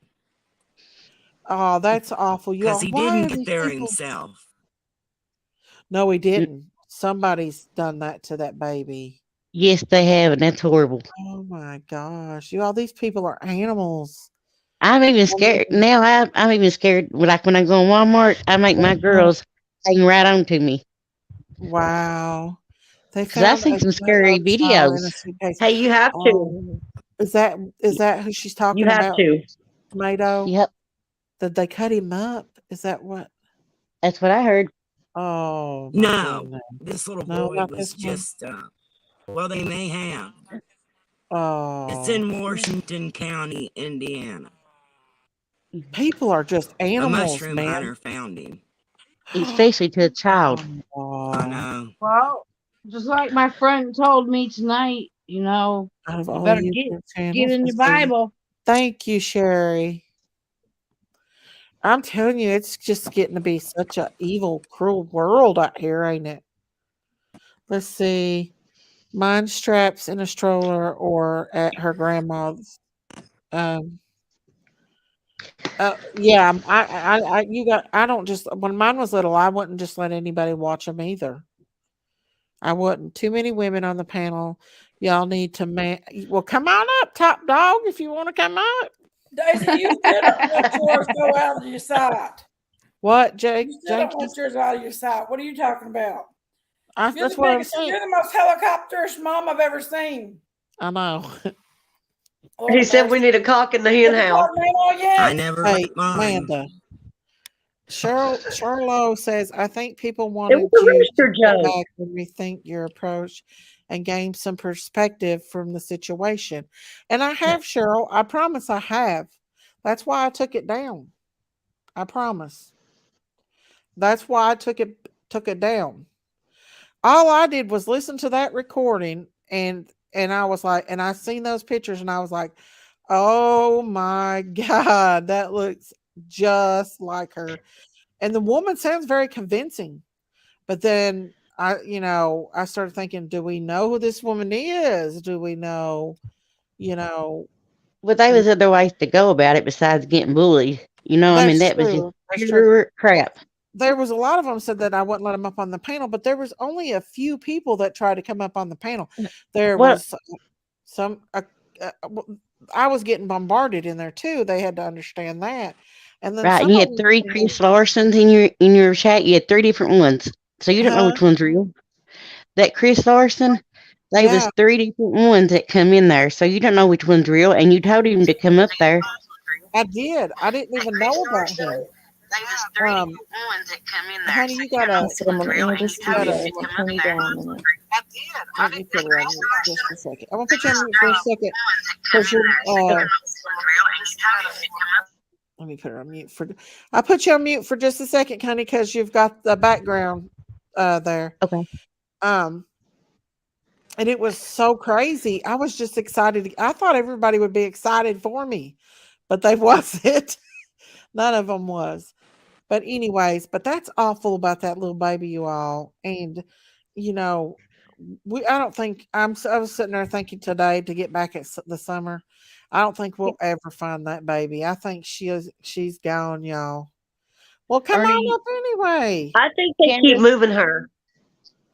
Oh, that's awful. You because all, he why didn't are get these there people? himself. No, he N- didn't. Somebody's done that to that baby. Yes, they have, and that's horrible. Oh my gosh. You all, these people are animals. I'm even I scared mean, now. I'm even scared. Like when I go in Walmart, I make my uh-huh. girls hang right on to me Wow. They because I found seen some a scary child in a videos. suitcase. Hey, you have to. Oh, is that who she's You talking have about? to. Tomato? Yep, Did they cut him up? Is that what? that's what I heard. Oh my No, goodness. this little No, boy not was this one. just well, they may have. It's Oh, in Washington County, Indiana. people are just A animals, mushroom man. hunter found him. Especially to a child. I Oh, know. Well, just like my friend told me tonight, out of you all better YouTube get channels, in let's your see. Bible. Thank you, Sherry. I'm telling you, it's just getting to be such a evil, cruel world out here, ain't it? Let's see. Mine straps in a stroller or at her grandma's. Um, yeah, you got. I don't just when mine was little, I wouldn't just let anybody watch them either. I wouldn't. Too many women on the panel. Y'all need to man. Well, come on up, top dog, if you want to come up. Daisy, you still don't want yours go out of your sight. What, Jake? You still don't Janky? want yours out of your sight. What are you talking about? You're That's the what I'm biggest. saying. You're the most helicopterish mom I've ever seen. I know. Lord He have said we mercy. need a cock in the hen Did the house. dog name all I yet? never Hey, wrote mine. Amanda. Charlo says, I think people It wanted was a you to rooster step joke. back and rethink your approach and gain some perspective from the situation. And I have, Cheryl. I promise I have. That's why I took it down. I promise. That's why I took it down. All I did was listen to that recording and I was like, and I seen those pictures and I was like, oh my God, that looks just like her. And the woman sounds very convincing. But then I started thinking, do we know who this woman is? Do we know, you know, Well, there was other ways to go about it besides getting bullied. I mean, that's that was just true. That's true. pure crap. There was a lot of them said that I wouldn't let them up on the panel, but there was only a few people that tried to come up on the panel. There Well, was some, I was getting bombarded in there too. They had to understand that. And then right, some and you of had them, three Chris Larsons in your chat. You had three different ones, so you don't know huh? which one's real. That Chris Larson, they Yeah, was three different ones that come in there, so you don't know which one's real. And you told him to come up there. I did. I didn't even know about him. Um, honey, you I gotta, said I'm gonna end this you video. gotta. I'm gonna turn you down a minute. Let me put her on mute just a second. I'm gonna put you on mute for a second because you're. Okay. Let me put her on mute for. I put you on mute for just a second, honey, because you've got the background there. Okay. Um, and it was so crazy. I was just excited. I thought everybody would be excited for me, but they wasn't. None of them was. But anyways, but that's awful about that little baby, you all. And you know, I don't think I was sitting there thinking today to get back at the summer. I don't think we'll ever find that baby. I think she's gone, y'all. Well, come on Ernie, up anyway. I think they keep Candace, moving her.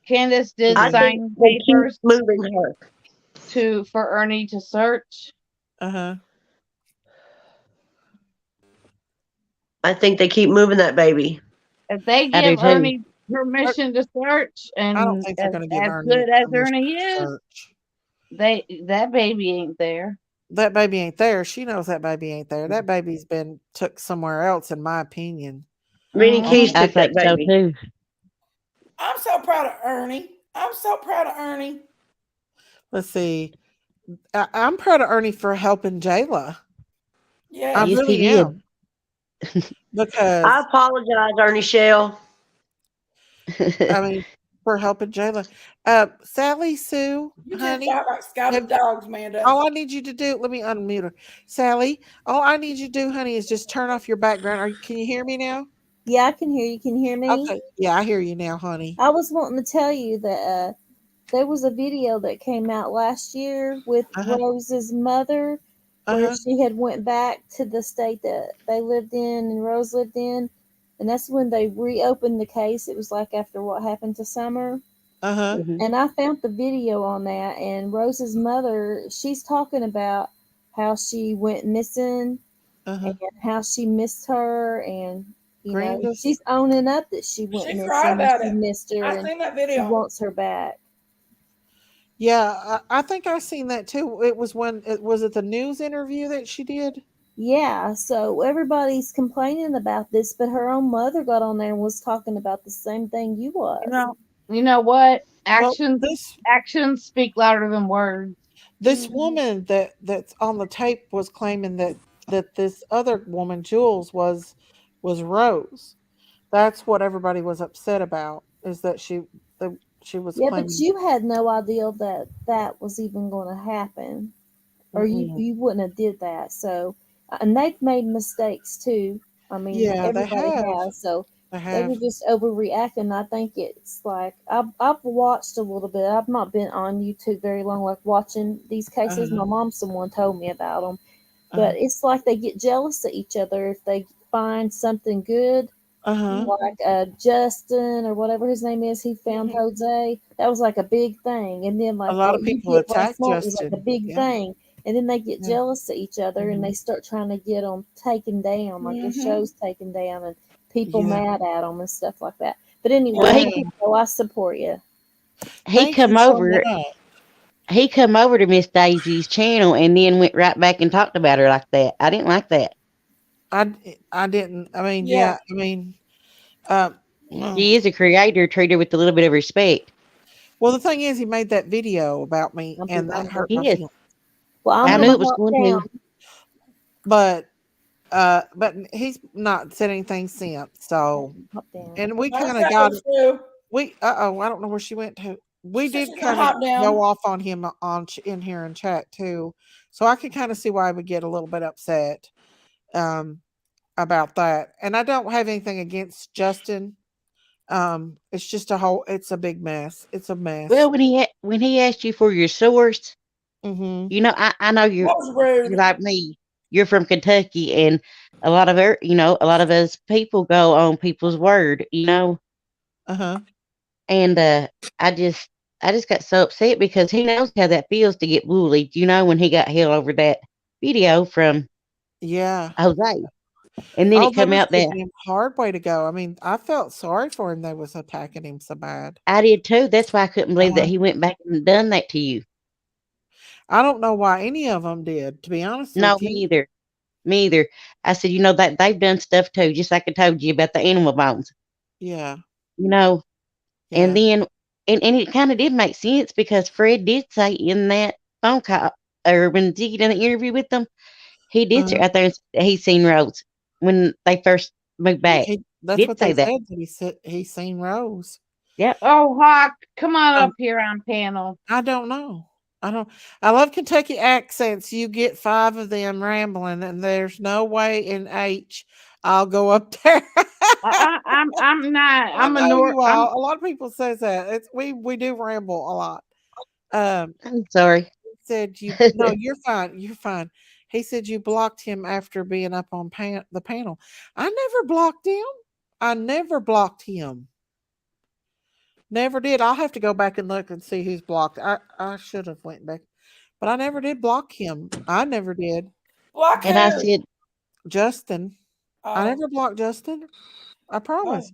Candace did I think sign they keep papers moving her. for Ernie to search. Uh-huh. I think they keep moving that baby. If they I do give too. Ernie permission to search, I don't and think they're going to give as Ernie good as permission Ernie to is, search. that baby ain't there. That baby ain't there. She knows that baby ain't there. That baby's been took somewhere else, in my opinion. Rennie I, Keys Mhm. I took that think so baby. too. I'm so proud of Ernie. I'm so proud of Ernie. Let's see. I'm proud of Ernie for helping Jayla. I Yes. Yes, he really did. am I because apologize, Ernie Shell. I mean for helping Jayla. Sally Sue, You just honey, got like scouted have, dogs, Amanda. all I need you to do. Let me unmute her. Sally, all I need you to do, honey, is just turn off your background. Can you hear me now? Yeah, I can hear you. Can you hear me? Okay, yeah, I hear you now, honey. I was wanting to tell you that there was a video that came out last year with Uh huh. Rose's mother, Uh where huh. she had went back to the state that they lived in and Rose lived in, and that's when they reopened the case. It was like after what happened to Summer. Uh huh. Mhm. And I found the video on that, and Rose's mother, she's talking about how she went missing Uh huh. and how she missed her, and Grandest. she's owning up that she went She cried missing and about she it. missed her I and seen that she video. wants her back. Yeah, I think I seen that too. It was when it was it the news interview that she did. Yeah, so everybody's complaining about this, but her own mother got on there and was talking about the same thing you You was. know, You know what? well, Actions speak louder than words. this Mhm. woman that's on the tape was claiming that this other woman, Jules, was Rose. That's what everybody was upset about. Is that she was Yeah, but claiming. you had no idea that that was even going to happen, or you Mm-mm. you wouldn't have did that. So, and they've made mistakes too. I mean, Yeah, they everybody have. has. So They they were have. just overreacting. I think it's like I've watched a little bit. I've not been on YouTube very long, like watching these Uh cases. huh. My mom, someone told me about them, Uh but it's like they get jealous of each other if they find something good, huh. like Justin or whatever his name is. He found Mhm. Jose. That was like a big thing, and then A like lot what of you people did last attack month was like a Justin. big Yeah. thing, and then they get Yeah. jealous of each other and they start trying to get them taken down, like their Mhm. shows taken down, and people Yeah. mad at them and stuff like that. But Well, anyway, Yeah. I, I support you. he Thank you come so over. much. he come over to Miss Daisy's channel and then went right back and talked about her like that. I didn't like that. I didn't. I mean, Yeah. yeah. I mean, um, She is a creator. Treat her with a little bit of respect. well, the thing is, he made that video about me, I'll be and right that back. hurt my Yes, feelings. Well, I'm I Um, knew gonna it was hop going down. to. but he's not said anything since. So, Hop down. and we My kind of got second too. I don't know where she went to. We did Sister's gonna kind of hop down. go off on him in here in chat too, so I could kind of see why I would get a little bit upset um about that. And I don't have anything against Justin. It's just it's a big mess. It's a mess. Well, when he asked you for your source, Mm-hmm. you know, I know That was rude. you're like me. You're from Kentucky, and a lot of a lot of us people go on people's word, Uh-huh. and I just got so upset because he knows how that feels to get bullied. When he got held over that video from Yeah. Jose, and then Oh, it that come was out a that damn hard way to go. I mean, I felt sorry for him. They was attacking him so bad. I did too. That's why I couldn't believe Uh-huh. that he went back and done that to you. I don't know why any of them did, to be honest No, with me you. either. Me either. I said, that they've done stuff too, just like I told you about the animal bones. Yeah. You know, and Yeah. then and it kind of did make sense because Fred did say in that phone call or when Ziggy done the interview with them, he did say Uh-huh. out there and said he's seen Rose when they first moved back. That's Did what say they that. said, that he's seen Rose. Yep. Oh, Hawk, come on Um, up here on panel. I don't know. I love Kentucky accents. You get 5 of them rambling, and there's no way in H I'll go up there. I'm not. I I'm a know North. you all. A lot of people says that. We do ramble a lot. Um, I'm sorry. he said you're fine. You're fine. He said you blocked him after being up on the panel. I never blocked him. I never blocked him. Never did. I'll have to go back and look and see who's blocked. I should have went back, but I never did block him. I never did. Block And I who? said Justin. I Oh, never blocked Justin. I promise.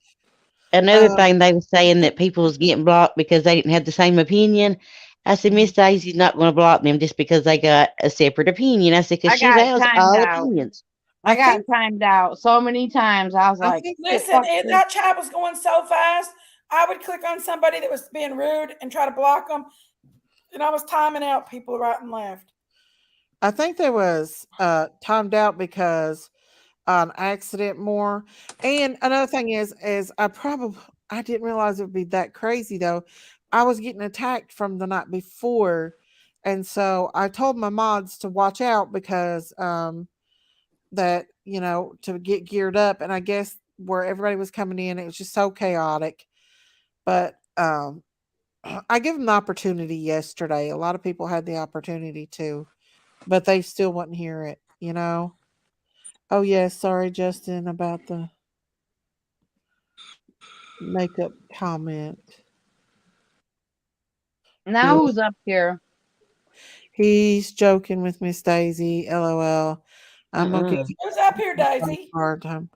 oh. another Um, thing they were saying that people was getting blocked because they didn't have the same opinion. I said, Miss Daisy's not going to block them just because they got a separate opinion. I said, because I she got allows timed all out. opinions. I I got think timed out so many times. I was I like, think that Listen, fuck if this. that chat was going so fast, I would click on somebody that was being rude and try to block them. And I was timing out people right and left. I think there was timed out because accident more. And another thing is I didn't realize it would be that crazy though. I was getting attacked from the night before. And so I told my mods to watch out because that, to get geared up. And I guess where everybody was coming in, it was just so chaotic. But I give them the opportunity yesterday. A lot of people had the opportunity to, but they still wouldn't hear it. Oh yes, sorry, Justin, about the makeup comment. Now Yeah. who's up here? He's joking with Miss Daisy. LOL. I'm gonna give Uh-uh. Who's up here, you a Daisy? hard time.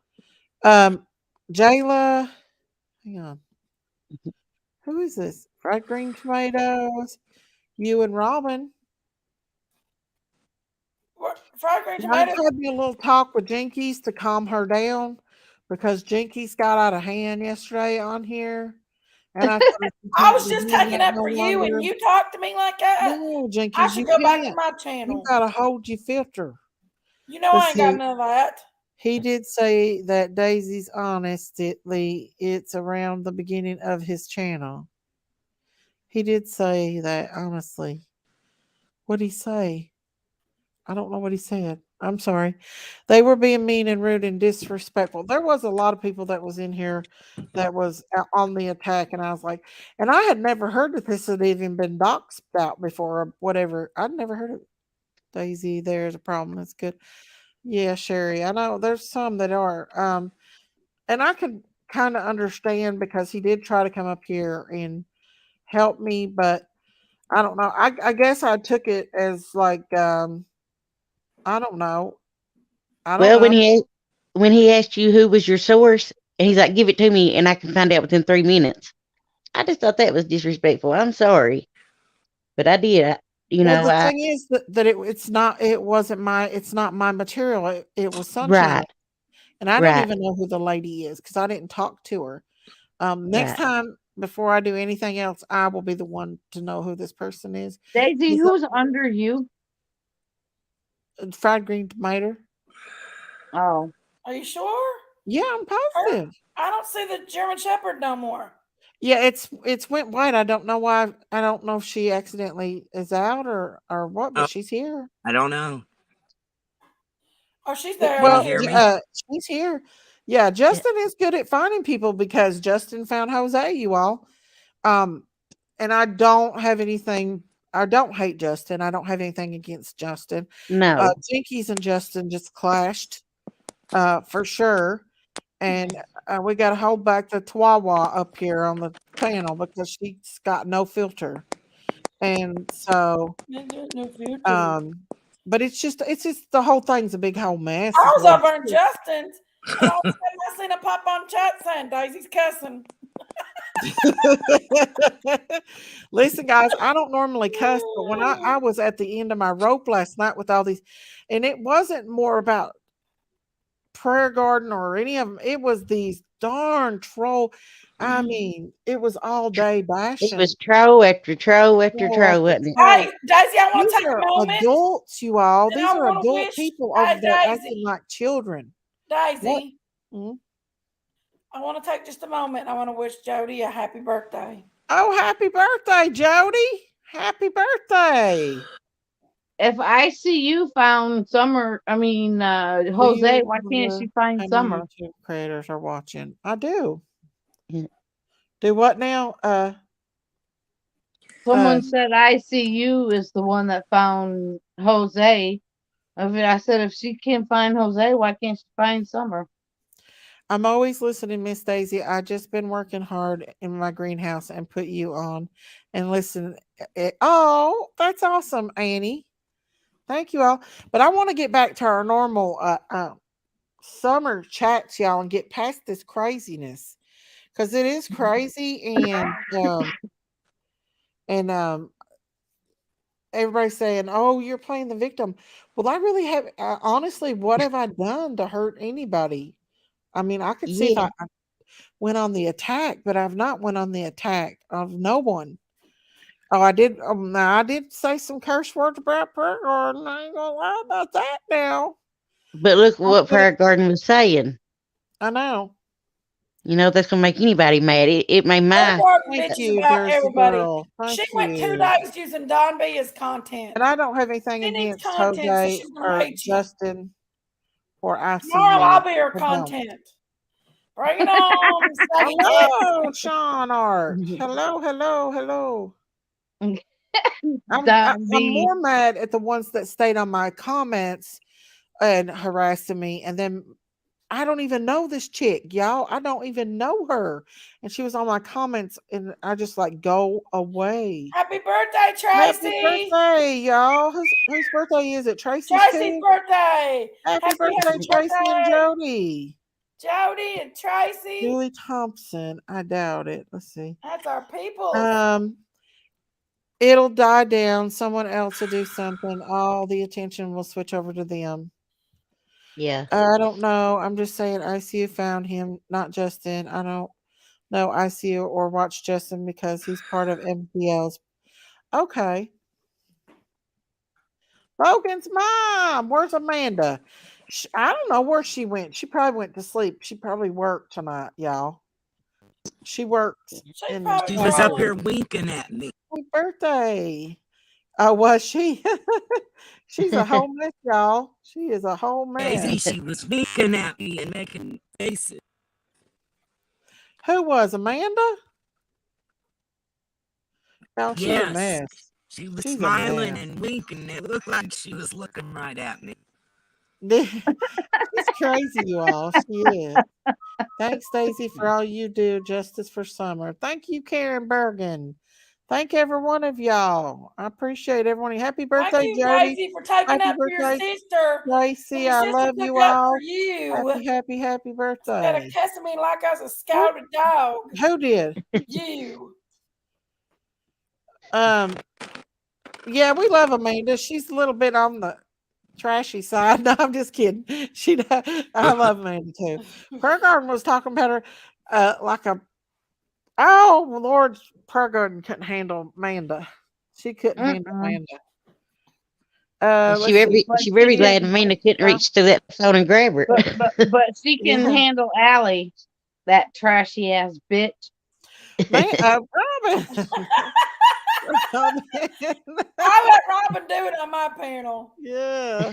Um, Jayla, hang on. Who is this? Fried green tomatoes. You and Robin. Fried green I tomatoes. had me a little talk with Jinkies to calm her down because Jinkies got out of hand yesterday on here. And I told her she I can't was be just doing taking that up no for you, and longer. you talk to me like that. No, I Jinkies, should you go back to can't. my You channel. gotta hold your filter. You know But I ain't got see, none of that. he did say that Daisy's honestly, it's around the beginning of his channel. He did say that honestly. What'd he say? I don't know what he said. I'm sorry. They were being mean and rude and disrespectful. There was a lot of people that was in here that was on the attack, and I was like, and I had never heard that this had even been doxed out before or whatever. I'd never heard of Daisy. There's a problem. That's good. Yeah, Sherry. I know there's some that are. And I could kind of understand because he did try to come up here and help me, but I don't know. I guess I took it as like I don't know. I don't Well, know. when he asked you who was your source, and he's like, give it to me, and I can find out within 3 minutes. I just thought that was disrespectful. I'm sorry, but I did. you Well, know, the thing is that it's not my material. It was Sunshine, right, and I don't right, even know who the lady is because I didn't talk to her. Next right. time before I do anything else, I will be the one to know who this person is. Daisy, He's who's under you? a fried green tomato. Oh, Are you sure? Yeah, I'm Her? positive. I don't see the German Shepherd no more. Yeah, it's went white. I don't know why. I don't know if she accidentally is out or what, but Oh, she's here. I don't know. Oh, she's Yeah, there. Can you I well, hear hear me? her. she's here. Yeah, Justin is good at finding people because Justin found Jose. You all, um, and I don't have anything. I don't hate Justin. I don't have anything against Justin. No, Jinkies and Justin just clashed, for sure. And we got to hold back the Twawa up here on the panel because she's got no filter. And so, No future. but it's just the whole thing's a big whole mess. I Is was what over in Justin's, and all of a sudden I seen a pop on chat saying Daisy's cussing. Listen, guys, I don't normally cuss, but when I was at the end of my rope last night with all these, and it wasn't more about Prayer Garden or any of them, it was these darn troll. I mean, it was all day it bashing. was troll after troll after Troll troll, after wasn't it? troll. Hey, Daisy, I want to These take a are moment, adults, you all. and These I are want to adult wish, people hey, over there acting Daisy, like children. What? Daisy, Mhm. I want to take just a moment. I want to wish Jody a happy birthday. Oh, happy birthday, Jody. Happy birthday. if ICU found Summer, Do you Jose, why can't wonder she find how many Summer? YouTube creators are watching? I do. Yeah. Do what now? Someone said ICU is the one that found Jose. I said, if she can't find Jose, why can't she find Summer? I'm always listening, Miss Daisy. I just been working hard in my greenhouse and put you on and listen. Oh, that's awesome, Annie. Thank you all. But I want to get back to our normal summer chats, y'all, and get past this craziness because it is crazy and everybody's saying, "Oh, you're playing the victim." Well, I really have. Honestly, what have I done to hurt anybody? I mean, I could see if Yeah, I went on the attack, but I've not went on the attack of no one. Oh, I did. Now I did say some curse words about prayer garden. I ain't gonna lie about that. Now but look I what put it. Prayer Garden was saying. I know. You know, that's gonna make anybody mad. It made my Everybody Thank bitches you. about There's the everybody. girl. She Thank went 2 you. days using Don B as content. And I don't have anything She needs against content, so Jose she's gonna or hate you. Justin or Tomorrow I'll ICU. be her I don't. content. Bring it on, saggy tits. Hello, Sean Art. Hello, hello, hello. Don I'm B. more mad at the ones that stayed on my comments and harassing me, and then I don't even know this chick, y'all. I don't even know her, and she was on my comments, and I just like go away. Happy birthday, Happy Tracy. birthday, y'all! Whose birthday is it? Tracy's Tracy's too. birthday. Happy Happy birthday, Tracy and birthday, Jody. Jody and Tracy. Julie Thompson. I doubt it. Let's see. That's our people. Um, it'll die down. Someone else will do something. All the attention will switch over to them. yeah. I don't know. I'm just saying ICU found him, not Justin. I don't know ICU or watch Justin because he's part of MPL's. Okay. Logan's mom. Where's Amanda? I don't know where she went. She probably went to sleep. She probably worked tonight, y'all. She works She's in the probably She was up trolling. here winking at me. Happy birthday. Oh, was she? She's a whole mess, y'all. She is a whole Daisy, mess. she was winking at me and making faces. Who was Amanda? Oh, she a Yes. mess. She was She's a smiling mess. and winking. It looked like she was looking right at me. She's crazy, you all. She is. Thanks, Daisy, for all you do. Justice for Summer. Thank you, Karen Bergen. Thank every one of y'all. I appreciate everyone. Happy Thank birthday, you, Jody. Daisy, for taking Happy up for your birthday, sister. Tracy. Your I sister love took you up for all. you Happy instead of birthday. cussing me like I was a Who, scouted dog. who did? You. Um, Yeah, we love Amanda. She's a little bit on the trashy side. No, I'm just kidding. I love Amanda too. Prayer Garden was talking about her like a oh Lord, Prayer Garden couldn't handle Amanda. She couldn't handle Mm-mm. Amanda. She Let's see. very But she she very can, glad Amanda couldn't Uh, reach through that phone and grab her. but she can yeah, handle Allie, that trashy ass bitch. man, Robin. Robin. I let Robin do it on my panel. Yeah.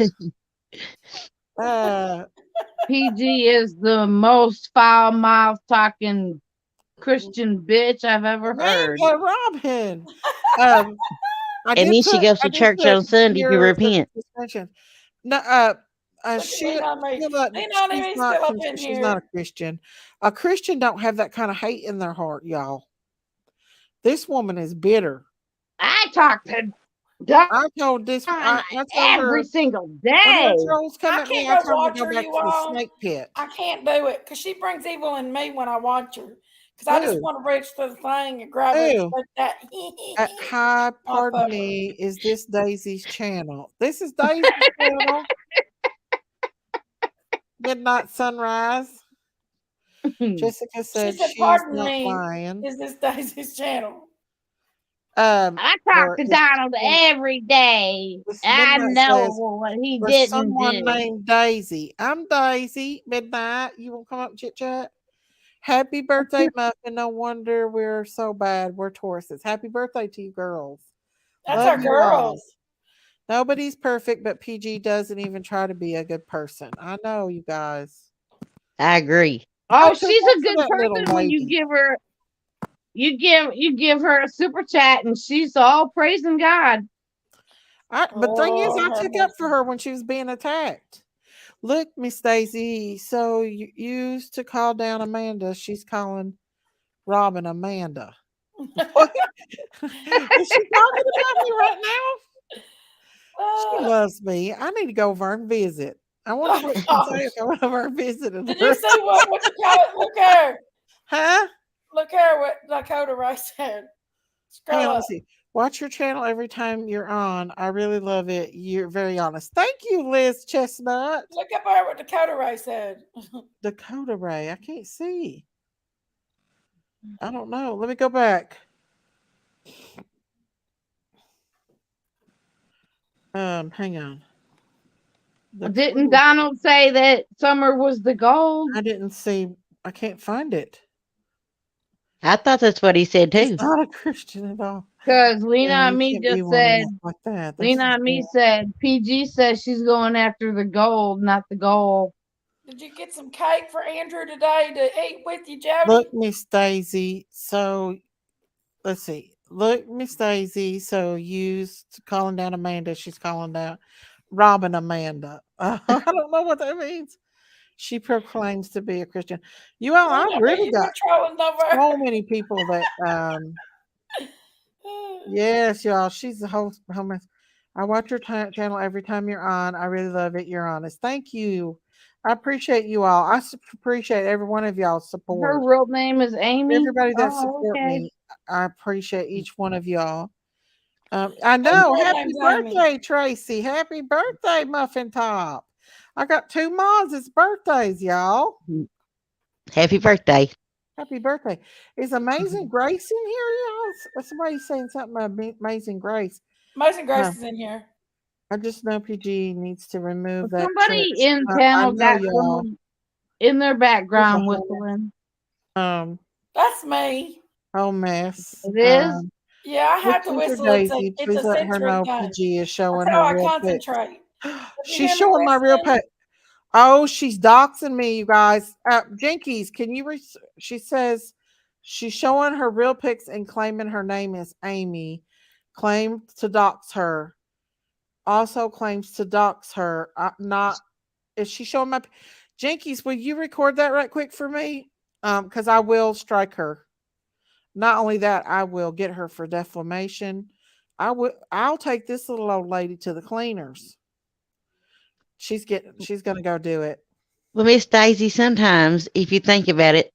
Uh, PG is the most foul mouth talking Christian bitch I've ever heard. Amanda Robin. Um, And then she goes I to did church put on Sunday to years of repent. suspension. No, Look at Lean on me. Lean on him. He's still up in She's not a here. Christian. A Christian don't have that kind of hate in their heart, y'all. This woman is bitter. I talk to I told Don I told her every single when her day. trolls come I at me, can't I go told her to watch go her, back you to the all. snake pit. I can't do it because she brings evil in me when I watch her. Because I just Who? want to reach to the thing and grab her and Who? stick that Hi, off pardon of her. me. Is this Daisy's channel? This is Daisy's channel. Midnight Sunrise. Jessica She said said, she's "Pardon not me, lying. is this Daisy's channel?" I talk Or to Donald every day. this I Midnight know says, what he for didn't someone do. named Daisy. I'm Daisy. Midnight. You want to come up and chit chat? Happy birthday, Muffin. No wonder we're so bad. We're Tauruses. Happy birthday to you girls. That's Love our you all. girls. Nobody's perfect, but PG doesn't even try to be a good person. I know, you guys. I agree. I Oh, took she's up a for good that little person when you lady. give her you give her a super chat and she's all praising God. But thing is, Oh, I have took up for mercy. her when she was being attacked. Look, Miss Daisy. So you used to call down Amanda. She's calling Robin Amanda. What? Is she talking about me right now? She loves me. I need to go over and visit. I wonder Oh what she'd say if gosh. I went over and visited Did you her. see what you call it? Look here. Huh? Look here what Dakota Rice said. Hang Scroll on, up. let's see. Watch your channel every time you're on. I really love it. You're very honest. Thank you, Liz Chestnut. Look up there what Dakota Rice said. Dakota Ray. I can't see. I don't know. Let me go back. Hang on. Didn't Dakota. Donald say that summer was the gold? I didn't see. I can't find it. I thought that's what he said He's too. not a Christian at all. Because Lena Yeah, and you me can't be just one and said act like that. That's Lena just and me said PG says she's going after the gold, not the gold. Did you get some cake for Andrew today to eat with you, Jody? look, Miss Daisy. So let's see. Look, Miss Daisy. So used calling down Amanda. She's calling down Robin Amanda. I don't know what that means. She proclaims to be a Christian. You all, I've Remember, really you've been got trolling over. so many people that yes, y'all. She's the host. I watch your channel every time you're on. I really love it. You're honest. Thank you. I appreciate you all. Appreciate every one of y'all's Her support. real name is Amy. Everybody that Oh, support okay. me, I appreciate each one of y'all. I Whose know. real Happy name's Amy? birthday, Tracy. Happy birthday, Muffin Top. I got two moms. It's birthdays, y'all. Happy birthday. Happy birthday. Is Amazing Grace in here, y'all? Somebody's saying something about Amazing Grace. Amazing Grace Huh. is in here. I just know PG needs to remove that Somebody church. in I panel know got y'all. someone in their It's a background whole, whistling. That's me. whole mess. It is. Yeah, I have to Sister whistle. Daisy, It's please a let her sensory know thing. PG is That's showing how her I real pics. concentrate. If you She's hear me showing my real whistling, pic. Oh, she's doxing me, you guys. Jinkies, can you? She says she's showing her real pics and claiming her name is Amy. Claimed to dox her. Also claims to dox her. Not is she showing my Jinkies? Will you record that right quick for me? Because I will strike her. Not only that, I will get her for defamation. I'll take this little old lady to the cleaners. She's gonna go do it. Well, Miss Daisy, sometimes if you think about it,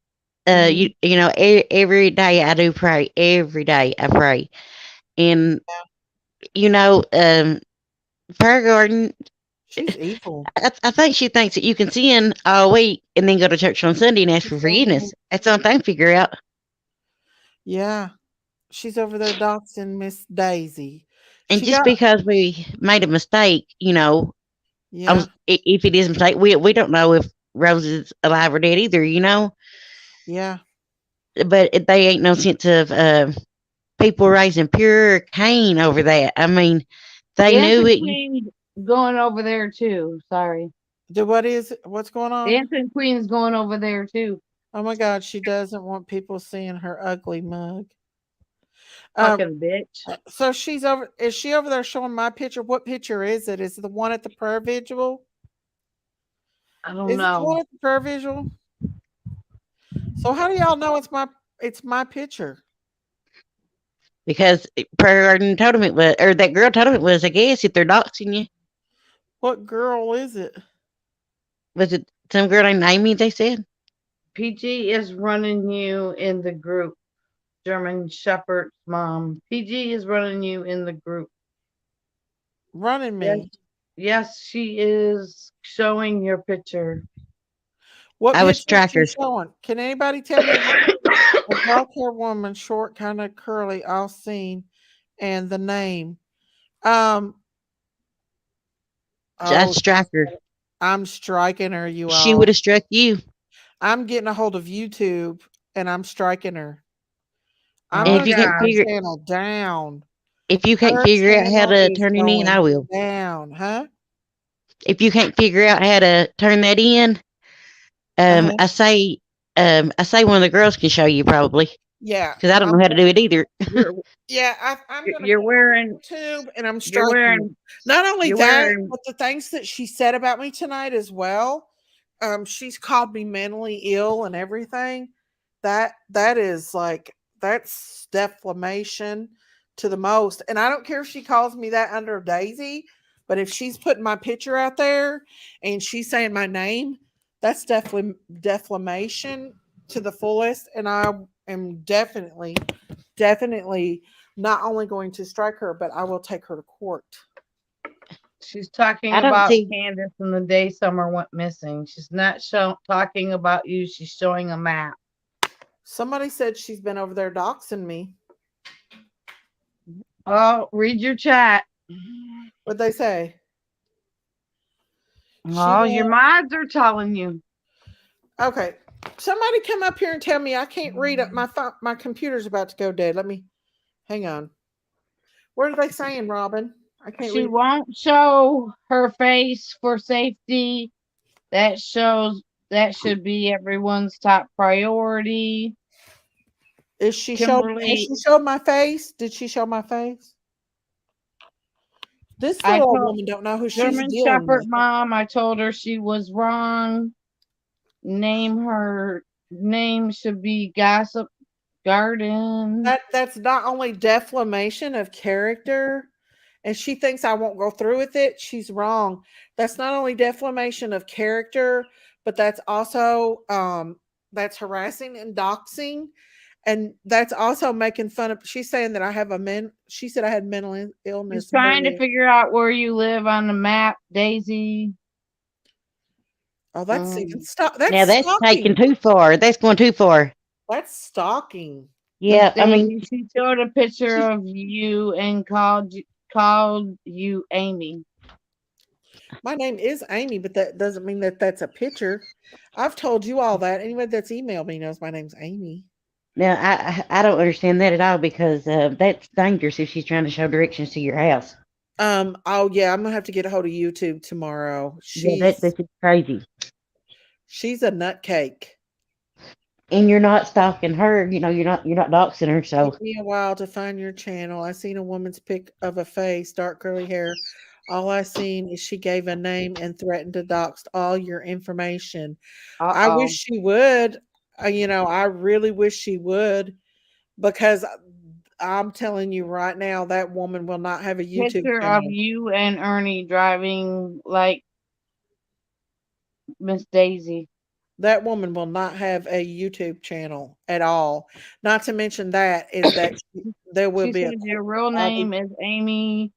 Mhm. you know, every day I do pray. Every day I pray, and you know, Prayer Garden, She's evil. I think she thinks that you can sin all week and then go to church on Sunday and ask for forgiveness. That's the only thing to figure out. Yeah. She's over there doxing Miss Daisy. And She just got because we made a mistake, yeah, if it is a mistake, we don't know if Rose is alive or dead either, yeah. But they ain't no sense of people raising pure Cain over that. I mean, they knew Dancing it. Queen's going over there too. Sorry. What's going on? Dancing Queen's going over there too. Oh my God, she doesn't want people seeing her ugly mug. Um, Fucking bitch. so is she over there showing my picture? What picture is it? Is it the one at the prayer vigil? I don't Is it the one know. at the prayer vigil? So how do y'all know it's my picture? Because Prayer Garden told him it was, or that girl told him it was, I guess, if they're doxing you. What girl is it? Was it some girl named Amy, they said? PG is running you in the group. German Shepherd's mom. PG is running you in the group. Running Yes, me. yes, she is showing your picture. What I was picture is she trackers. showing? Can anybody tell me a dark hair woman, short, kind of curly, all seen, and the name? Um. I Oh, struck her. I'm striking her, you She would all. have struck you. I'm getting a hold of YouTube and I'm striking her. I'm And Oh if gonna you take can't God. her figure channel down. if you can't Her figure out how channel to is turn it in, I going will. down, huh? If you can't figure out how to turn that in, Uh-huh. I say one of the girls can show you probably Yeah. because I don't I'm know how to do it either. You're yeah, I'm gonna you're get wearing on YouTube and I'm you're striking her. wearing Not only you're that, wearing but the things that she said about me tonight as well. She's called me mentally ill and everything. That is like that's defamation to the most. And I don't care if she calls me that under Daisy, but if she's putting my picture out there and she's saying my name, that's definitely defamation to the fullest. And I am definitely not only going to strike her, but I will take her to court. she's talking I don't about see. Candace and the day Summer went missing. She's not talking about you. She's showing a map. Somebody said she's been over there doxing me. Oh, read your chat. What'd they say? She Oh, your went, mods are telling you. okay. Somebody come up here and tell me I can't read it. My computer's about to go dead. Let me hang on. What are they saying, Robin? I can't She read. won't show her face for safety. That should be everyone's top priority. Has she Kimberly, showed my face? Did she show my face? This I little old told woman don't know who she's German dealing Shepherd with. mom, I told her she was wrong. Her name should be Gossip Garden. That's not only defamation of character, and she thinks I won't go through with it. She's wrong. That's not only defamation of character, but that's also that's harassing and doxing, and that's also making fun of. She's saying that I have she said I had mental She's illness. trying to figure out where you live on the map, Daisy. Oh, that's even Now that's that's taking stalking. too far. That's going too far. That's stalking. Miss Yeah, I mean, Daisy, she showed a picture of you and called you Amy. My name is Amy, but that doesn't mean that that's a picture. I've told you all that. Anybody that's emailed me knows my name's Amy. now I don't understand that at all because that's dangerous if she's trying to show directions to your house. Oh yeah, I'm gonna have to get a hold of YouTube tomorrow. Yeah, that's just crazy. She's a nutcake. And you're not stalking her. You're not doxing her. So Took me a while to find your channel. I seen a woman's pic of a face, dark curly hair. All I seen is she gave a name and threatened to dox all your information. I wish Uh-oh. she would. I really wish she would because I'm telling you right now, that woman will not have a YouTube Picture of channel. you and Ernie driving like Miss Daisy. That woman will not have a YouTube channel at all. Not to mention that is that there will She be a said your real I'll be- name is Amy.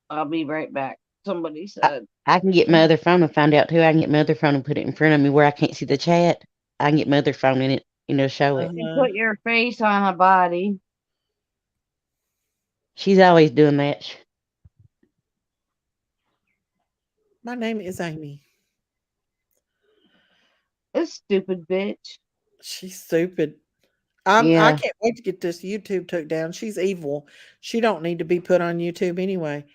I'll be right back. Somebody I, said. I can get my other phone and find out too. I can get my other phone and put it in front of me where I can't see the chat. I can get my other phone in it, show it. You put your face on a body. She's always doing that. My name is Amy. This stupid bitch. She's stupid. I Yeah. can't wait to get this YouTube took down. She's evil. She don't need to be put on YouTube anyway.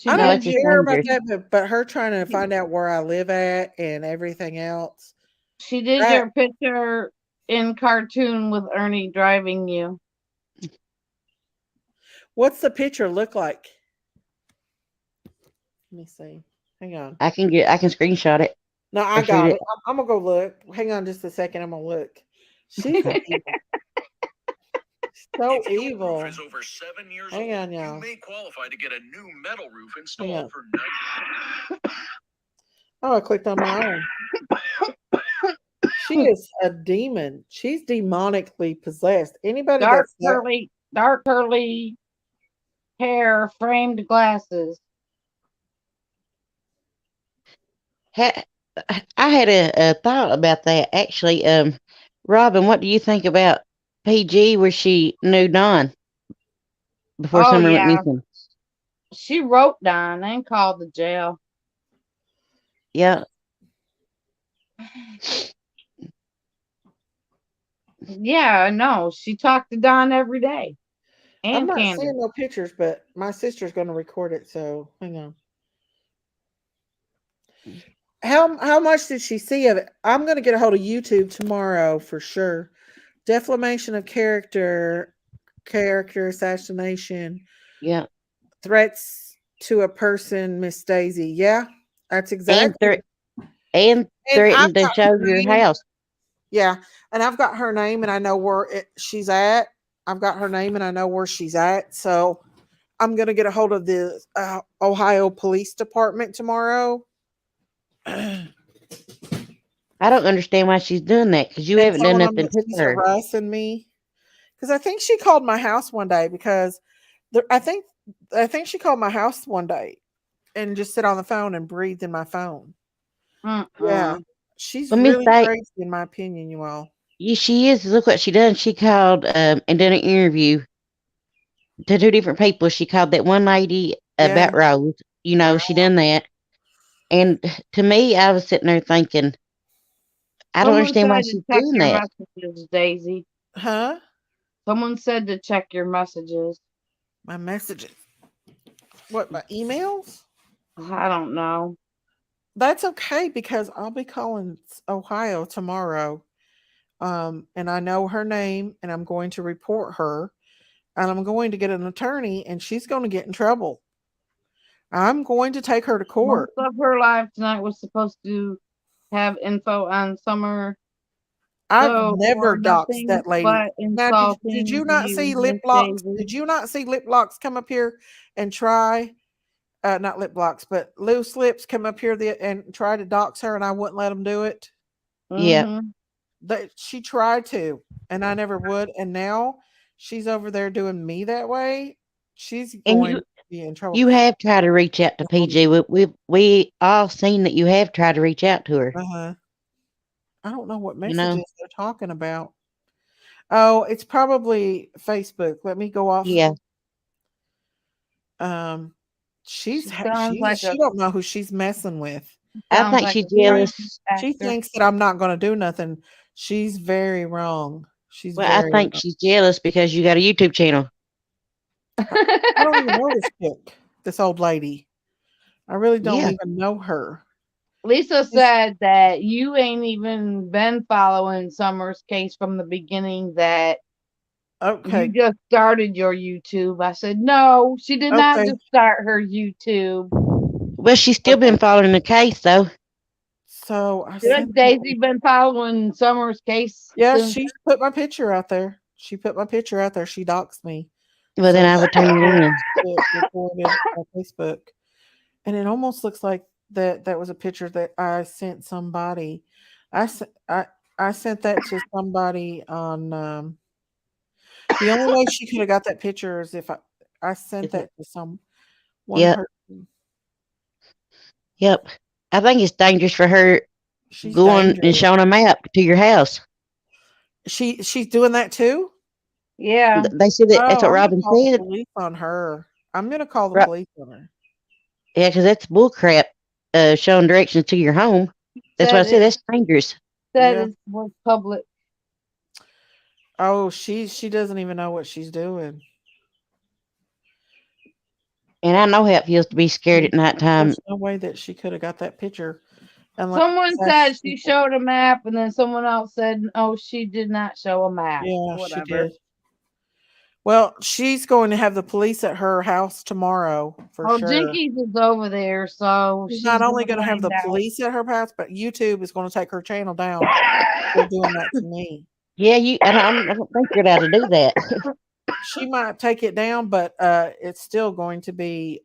She I No, don't it's just care about dangerous. that, but her trying to find out where I live at and everything else. She did That your picture in cartoon with Ernie driving you. what's the picture look like? Let me see. Hang on. I can screenshot it. No, I Or shoot got it. it. I'm gonna go look. Hang on just a second. I'm gonna look. She's Okay. evil. So If your evil. roof is over 7 years Hang old, on, y'all. you may qualify to get a new metal roof Hang installed on. for Oh, I clicked on my own. She is a demon. She's demonically possessed. Anybody Dark that's curly hair, framed glasses. I had a thought about that actually. Robin, what do you think about PG where she knew Don before Oh Summer went yeah. missing? She wrote Don and called the jail. Yeah. Yeah, no. She talked to Don every day. I'm And not Candace. seeing no pictures, but my sister's gonna record it, so hang on. How much did she see of it? I'm gonna get a hold of YouTube tomorrow for sure. Defamation of character assassination, Yeah. threats to a person, Miss Daisy. Yeah, that's And exactly. and And I've threatened to got show her your name. house. Yeah, and I've got her name, and I know where she's at. I've got her name, and I know where she's at. So I'm gonna get a hold of the Ohio Police Department tomorrow. I don't understand why she's doing that because you And haven't done telling them nothing that to she's her. harassing me. Because I think she called my house one day because I think she called my house one day and just sit on the phone and breathed in my phone. Yeah. She's Let me really say, crazy in my opinion, you all. she is. Look what she done. She called and did an interview to 2 different people. She called that one lady Yeah. about Rose. She done that. And to me, I was sitting there thinking, I don't Someone understand why said to she's check doing your that. messages, Daisy. Huh? Someone said to check your messages. My messages. What, my emails? I don't know. That's okay because I'll be calling Ohio tomorrow. And I know her name and I'm going to report her and I'm going to get an attorney and she's going to get in trouble. I'm going to take her to court. Most of her live tonight was supposed to have info on Summer. I've So never for doxed nothing that lady. but Now, did insulting you not you, see Lip Miss Locks? Daisy. Did you not see Lip Locks come up here and try? Not Lip Locks, but Loose Lips come up here and try to dox her, and I wouldn't let them do it. Yeah. Mhm. That she tried to, and I never would. And now she's over there doing me that way. She's And going to be in trouble. you have tried to reach out to PG. We all seen that you have tried to reach out to her. Uh-huh. I don't know what You know? messages they're talking about. Oh, it's probably Facebook. Let me go off. Yeah. She sounds like she don't know who she's messing with. I Sounds think like she's a great jealous. She actor. thinks that I'm not going to do nothing. She's very wrong. She's Well, I very think wrong. she's jealous because you got a YouTube channel. I don't even know this chick, this old lady. I really don't Yeah. even know her. Lisa said that you ain't even been following Summer's case from the beginning, that Okay. you just started your YouTube. I said, no, she did not Okay. just start her YouTube. Well, she's still been following the case though. So I Good. sent Daisy been following Summer's case. Yeah, since- she put my picture out there. She put my picture out there. She doxed me. Well, then I would turn it in. It recorded on Facebook. And it almost looks like that was a picture that I sent somebody. I s- I sent that to somebody on. The only way she could have got that picture is if I sent Is it? that to some one Yep. person. Yep. I think it's dangerous for her She's going and dangerous. showing a map to your house. She's doing that too. Yeah. They said that that's Oh, what I'm gonna Robin call the said. police on her. I'm gonna call the Right. police on her. Yeah, because that's bullcrap. Showing directions to your home. That's what I Said said. it That's dangerous. said Yeah. it was public. Oh, she doesn't even know what she's doing. And I know how it feels to be scared at nighttime. There's no way that she could have got that picture. And like Someone said that's she showed a map, and then someone else said, "Oh, she did not show a map." yeah, she Whatever. did. Well, she's going to have the police at her house tomorrow for Oh, sure. Jinkies is over there, so She's she's not only gonna going to have find the out. police at her house, but YouTube is going to take her channel down for doing that to me. Yeah, I don't think you're allowed to do that. She might take it down, but it's still going to be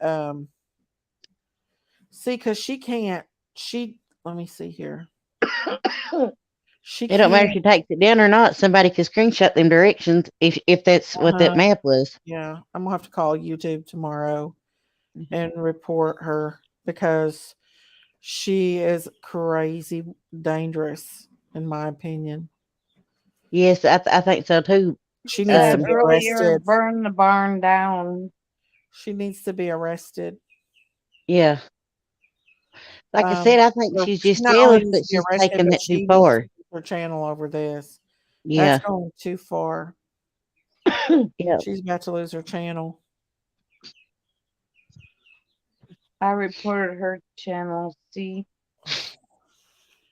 see because she can't. She let me see here. She It don't matter if can't. she takes it down or not. Somebody could screenshot them directions if that's what that Uh, map was. yeah, I'm gonna have to call YouTube tomorrow and report her because she is crazy dangerous, in my opinion. Yes, I think so too. She needs to Said be earlier, arrested. burn the barn down. She needs to be arrested. Yeah. Like I said, I think Or she's she just not only jealous, needs but to be she's arrested, taking but that too she needs to far. lose her channel over this. That's Yeah. going too far. Yeah. She's about to lose her channel. I reported her channel, see,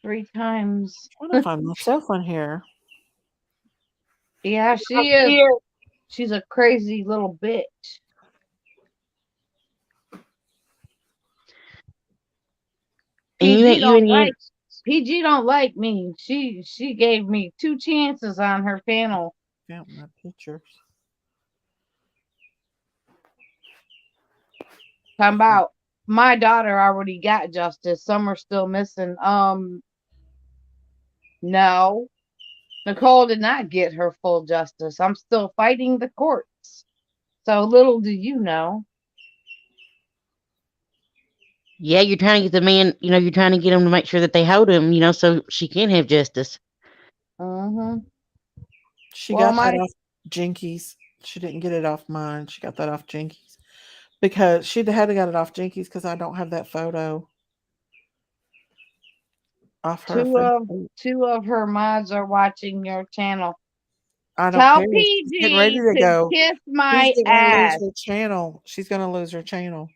3 times. I'm trying to find myself on here. Yeah, she is. She's a crazy little bitch. And PG you don't and you like PG don't like me. She gave me 2 chances on her channel. Found my pictures. Talking about my daughter already got justice. Some are still missing. No. Nicole did not get her full justice. I'm still fighting the courts. So little do you know. yeah, you're trying to get the man, you're trying to get him to make sure that they hold him, so she can have justice. Mm-hmm. She Well, got that my off Jinkies. She didn't get it off mine. She got that off Jinkies because she'd had to got it off Jinkies because I don't have that photo off her Facebook. two of her mods are watching your channel. I don't Tell care. She's getting ready PG to to go. kiss She's my getting ready to lose ass. her channel. She's gonna lose her channel.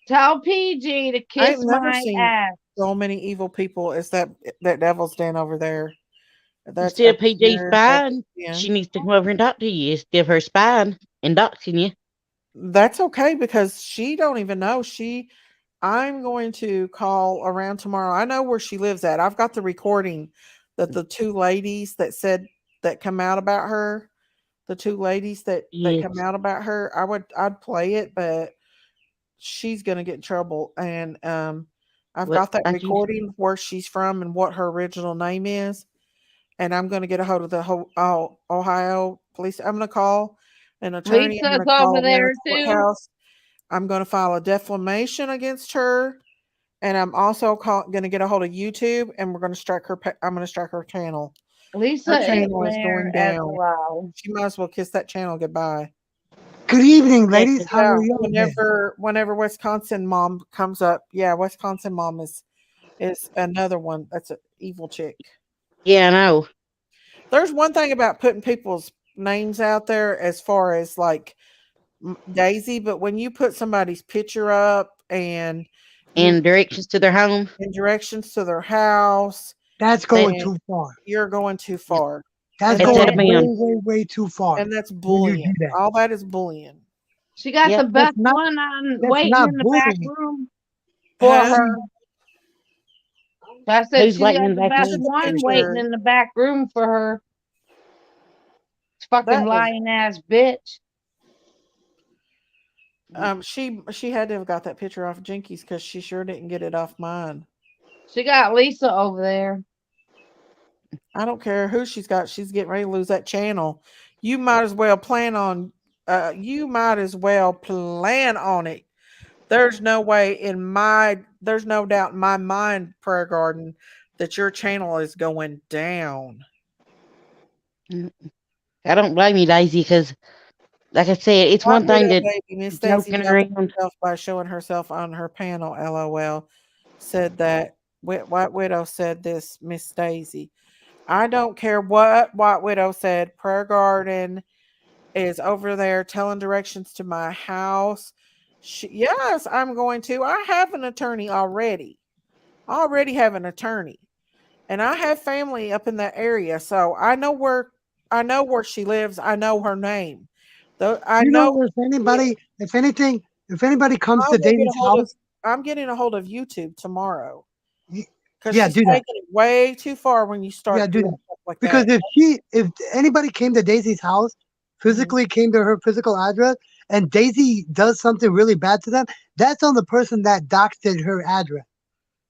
Tell PG to I kiss ain't never my seen ass. so many evil people as that devil's den over there. That's Instead a of PG pure devil's spying, she den. needs to come over and talk to you instead of her spying and doxing you. That's okay because she don't even know. I'm going to call around tomorrow. I know where she lives at. I've got the recording that the 2 ladies that said that come out about her, the 2 ladies that come Yes. out about her, I'd play it, but she's gonna get in trouble. And I've What got that like you recording where she's from and what her original name is. And I'm gonna get a hold of the whole Ohio police. I'm gonna call an attorney. I'm Lisa's gonna over call around the there too. courthouse. I'm gonna file a defamation against her. And I'm also going to get a hold of YouTube, and we're going to strike her. I'm going to strike her channel. Lisa Her is channel is there going as down. well. She might as well kiss that channel goodbye. Good evening, Yeah, ladies. How are you today? Whenever Wisconsin mom comes up, yeah, Wisconsin mom is another one. That's an evil chick. yeah, I know. There's one thing about putting people's names out there as far as like Daisy, but when you put somebody's picture up and you And directions to their home. and directions to their house, That's going too far. you're going too Yep. far. That's And Instead going of way, being way, way too far And that's when you bullying. do that. All that is bullying. She got Yep. the best not- one on That's waiting not in the back bullying. room for Huh? her. I said Who's she waiting had in the the back best Look room? at the one waiting picture. in the back room for her. Fucking That is lying ass bitch. She had to have got that picture off Jinkies because she sure didn't get it off mine. She got Lisa over there. I don't care who she's got. She's getting ready to lose that channel. You might as well plan on. You might as well plan on it. There's no way in my. There's no doubt in my mind, Prayer Garden, that your channel is going down. I don't blame you, Daisy, because, like I said, it's White one thing Widow to baby, Miss Daisy joking doubted around. herself by showing herself on her panel. LOL. Said that White Widow said this. Miss Daisy. I don't care what White Widow said. Prayer Garden is over there telling directions to my house. Yes, I'm going to. I have an attorney already. I already have an attorney. And I have family up in that area. So I know where she lives. I know her name. Though I You know know, if anybody comes to Daisy's house, I'm getting a hold of YouTube tomorrow. Because yeah, she's do taking that. it way too far when you Yeah, start do doing that. stuff like Because that. if anybody came to Daisy's house, physically came to her physical address, and Daisy does something really bad to them, that's on the person that doxed her address.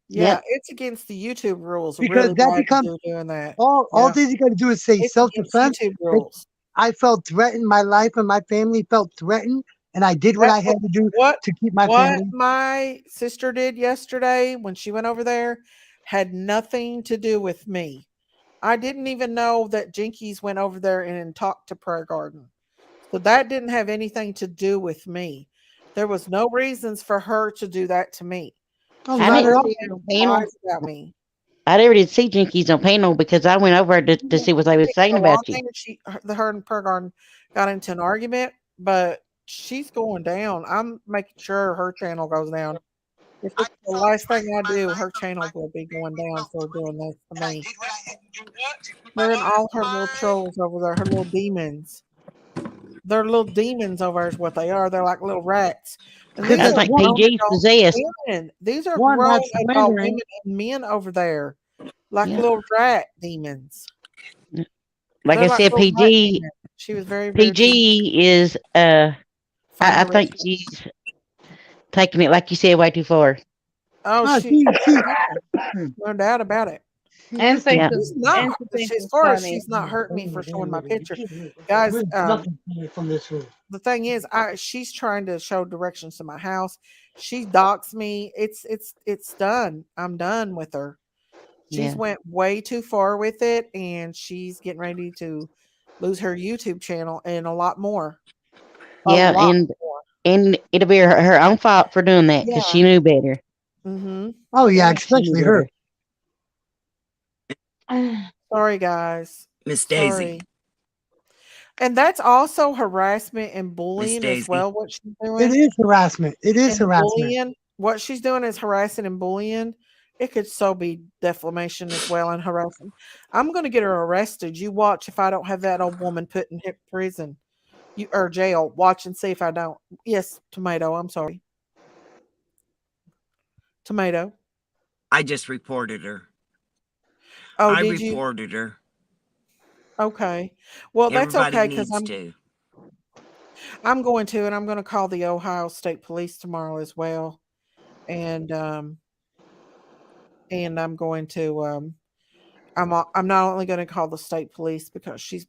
Yeah, Yep. it's against the YouTube rules. Because Really that bad to becomes do doing that. all Yeah, Daisy got to do is say it's self against defense. YouTube rules. I felt threatened. My life and my family felt threatened, and I did what That I had to do what to keep my what family. my sister did yesterday when she went over there had nothing to do with me. I didn't even know that Jinkies went over there and talked to Prayer Garden. So that didn't have anything to do with me. There was no reasons for her to do that to me. Oh, She's I not didn't at already all. see her had on panel. lies about me. I never did see Jinkies on panel because I went over to see what they was saying Go on about you. there. Her and Prayer Garden got into an argument, but she's going down. I'm making sure her channel goes down. If it's the last thing I do, her channel will be going down for doing this to me. Her and all her little trolls over there, her little demons. They're little demons over there is what they are. They're like little rats. And Because these I that's are think one, grown PG's adult possessed. women. These are one grown that's adult slithering. women and men over there. Like Yeah. little rat demons. Like They're I like said, little rat demons. She was very rude to me. PG is Find I the think rest. she's taking it, like you said, way too far. Oh, No, no doubt about it. And Yeah. thinks She's not. and she thinks As it's far as funny. she's not hurting me for showing my picture, guys. nothing from this room. The thing is, she's trying to show directions to my house. She doxed me. It's done. I'm done with her. She's Yeah. went way too far with it, and she's getting ready to lose her YouTube channel and a lot more. A Yeah, lot more. and it'll be her own fault for doing that because Yeah. she knew better. Mm-hmm. Oh yeah, Yeah, she knew especially her. better. Sorry, guys. Miss Daisy. Sorry. And that's also harassment and Miss bullying as Daisy. well. What she's It doing is harassment. It is and harassment. bullying. What she's doing is harassing and bullying. It could so be defamation as well and harassing. I'm going to get her arrested. You watch if I don't have that old woman put in prison. You or jail. Watch and see if I don't. Yes, tomato. I'm sorry. Tomato. I just reported her. Oh, I did you? reported her. Okay. Well, that's Everybody okay because needs to. I'm going to, and I'm going to call the Ohio State Police tomorrow as well, and I'm going to I'm not only going to call the state police because she's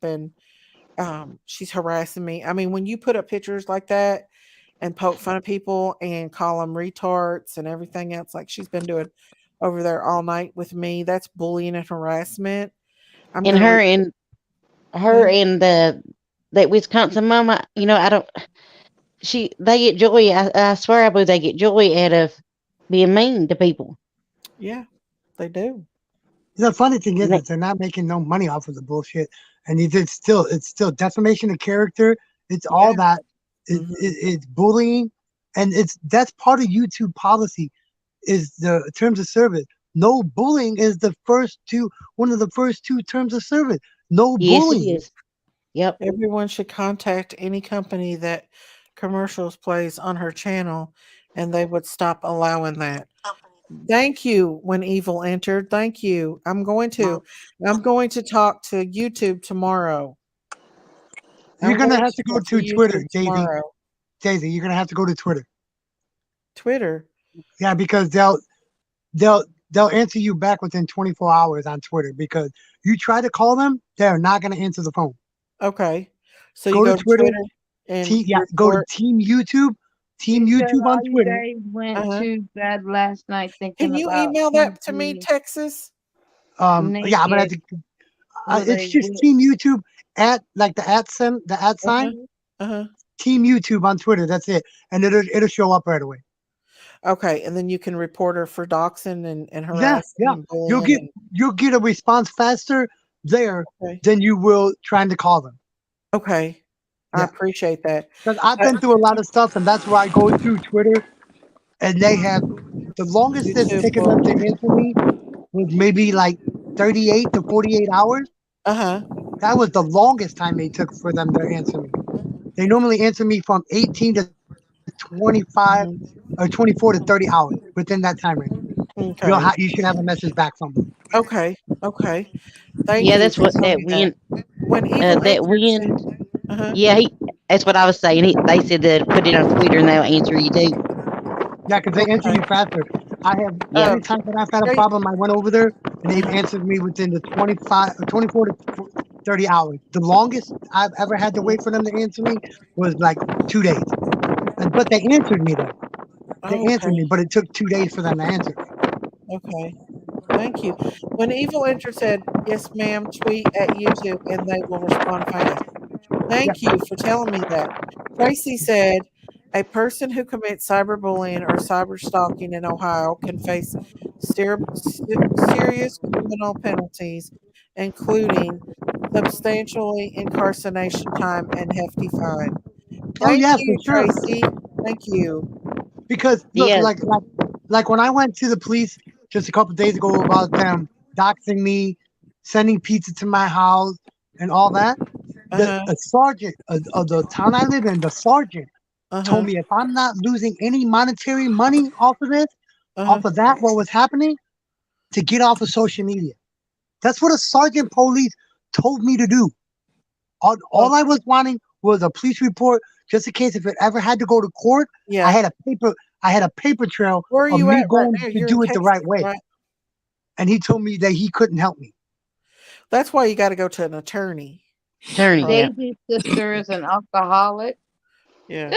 harassing me. I mean, when you put up pictures like that and poke fun of people and call them retards and everything else, like she's been doing over there all night with me, that's bullying and harassment. I'm And going to her and that Wisconsin mama, I don't. They get joy. I swear, I believe they get joy out of being mean to people. yeah, they do. The funny thing is And they- that they're not making no money off of the bullshit, and it's still defamation of character. It's all Yeah. that. Mhm. It's bullying, and that's part of YouTube policy. Is the terms of service. No bullying is one of the first two terms of service. No Yes, it bullying. is. Yep. Everyone should contact any company that commercials plays on her channel and they would stop allowing that. Thank you when evil entered. Thank you. I'm going to talk to YouTube tomorrow. You're I'm gonna going have to go talk to Twitter, YouTube Daisy. tomorrow. Daisy, you're gonna have to go to Twitter. Twitter. Yeah, because they'll answer you back within 24 hours on Twitter. Because you try to call them, they're not gonna answer the phone. Okay. So you Go to go to Twitter. Twitter and Go to report. Team YouTube. Team You said YouTube all on you Twitter. guys went Uh-huh. to bed last night thinking Can you about email that to me, PG Texas? Yeah, I'm gonna have naked. to. Were It's they just with? Team YouTube at like the at sign. Uh-huh. Uh-huh. Team YouTube on Twitter. That's it, and it'll show up right away. Okay, and then you can report her for doxing and Yeah, harassing yeah. and bullying. And, You'll get a response faster there okay. than you will trying to call them. Okay. I Yeah, appreciate that. because I've been through a lot of stuff, and that's why I go through Twitter, and they have the longest that's YouTube taken will. them to answer me was maybe like 38 to 48 hours. Uh-huh. That was the longest time they took for them to answer me. They normally answer me from 18 to 25 Mhm. or 24 to 30 hours within that time range. Okay. You should have a message back from them. Okay. Okay. Thank Yeah, you that's for what telling that me that. wind. When Evil That entered said, wind. uh-huh. Yeah, that's what I was saying. They said to put it on Twitter and they'll answer you too. Yeah, because they answer Okay. you faster. I have Yeah. every time that I've had a Tracy, problem, I went over there and they've uh-huh. answered me within the 24 to 30 hours. The longest I've ever had to wait for them to answer me was like 2 days. But they answered me though. They answered Okay. me, but it took 2 days for them to answer me. Okay. Thank you. When Evil entered said, yes, ma'am, tweet at YouTube and they will respond fast. Yeah. Thank you for telling me that. Tracy said, a person who commits cyberbullying or cyberstalking in Ohio can face serious criminal penalties, including substantially incarceration time and hefty fine. Oh Thank yeah, for you, sure. Tracy. Thank you. Because look, Yeah. like when I went to the police just a couple days ago about them doxing me, sending pizza to my house, and all that, the Uh-huh. a sergeant of the town I live in, the sergeant told Uh-huh. me if I'm not losing any monetary money off of this, Uh-huh. off of that, what was happening, to get off of social media. That's what a sergeant police told me to do. Well, All I was wanting was a police report, just in case if it ever had to go to court. I yeah. had a paper. I had a paper trail Where are of you me at right going now? to You're in do it the Texas, right way. right? And he told me that he couldn't help me. That's why you got to go to an attorney. Attorney. Yeah. Daisy's sister is an alcoholic. Yeah.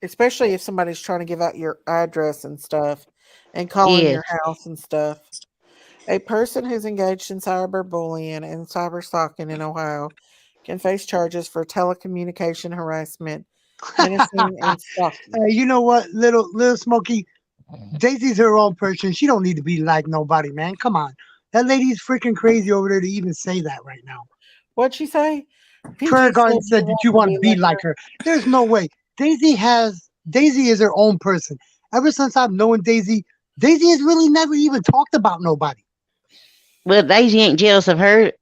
Especially if somebody's trying to give out your address and stuff and calling Yes. your house and stuff. A person who's engaged in cyberbullying and cyberstalking in Ohio can face charges for telecommunication harassment, menacing, and stalking. You know what, little Smokey, Daisy's her own person. She don't need to be like nobody, man. Come on, that lady's freaking crazy over there to even say that right now. What'd she say? Prayer PG said Garden you said that want you to want be to be like like her. her. There's no way. Daisy is her own person. Ever since I've known Daisy, Daisy has really never even talked about nobody. Well, Daisy ain't jealous of her.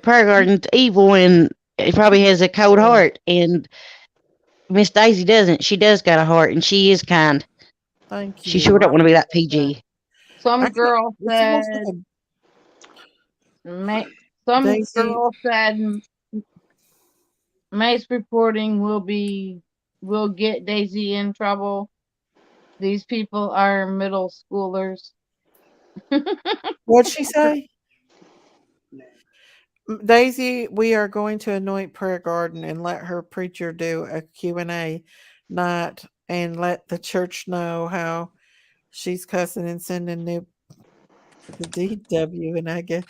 Prayer Garden's evil and he probably has a cold Yeah. heart. And Miss Daisy doesn't. She does got a heart and she is kind. Thank She you. sure don't I want to be like appreciate that. PG. Some I can't. girl It's almost said, like some Daisy. girl said Mace reporting will get Daisy in trouble. These people are middle schoolers. What'd she say? Daisy, we are going to anoint Prayer Garden and let her preacher do a Q&A night and let the church know how she's cussing and sending new the DW and I guess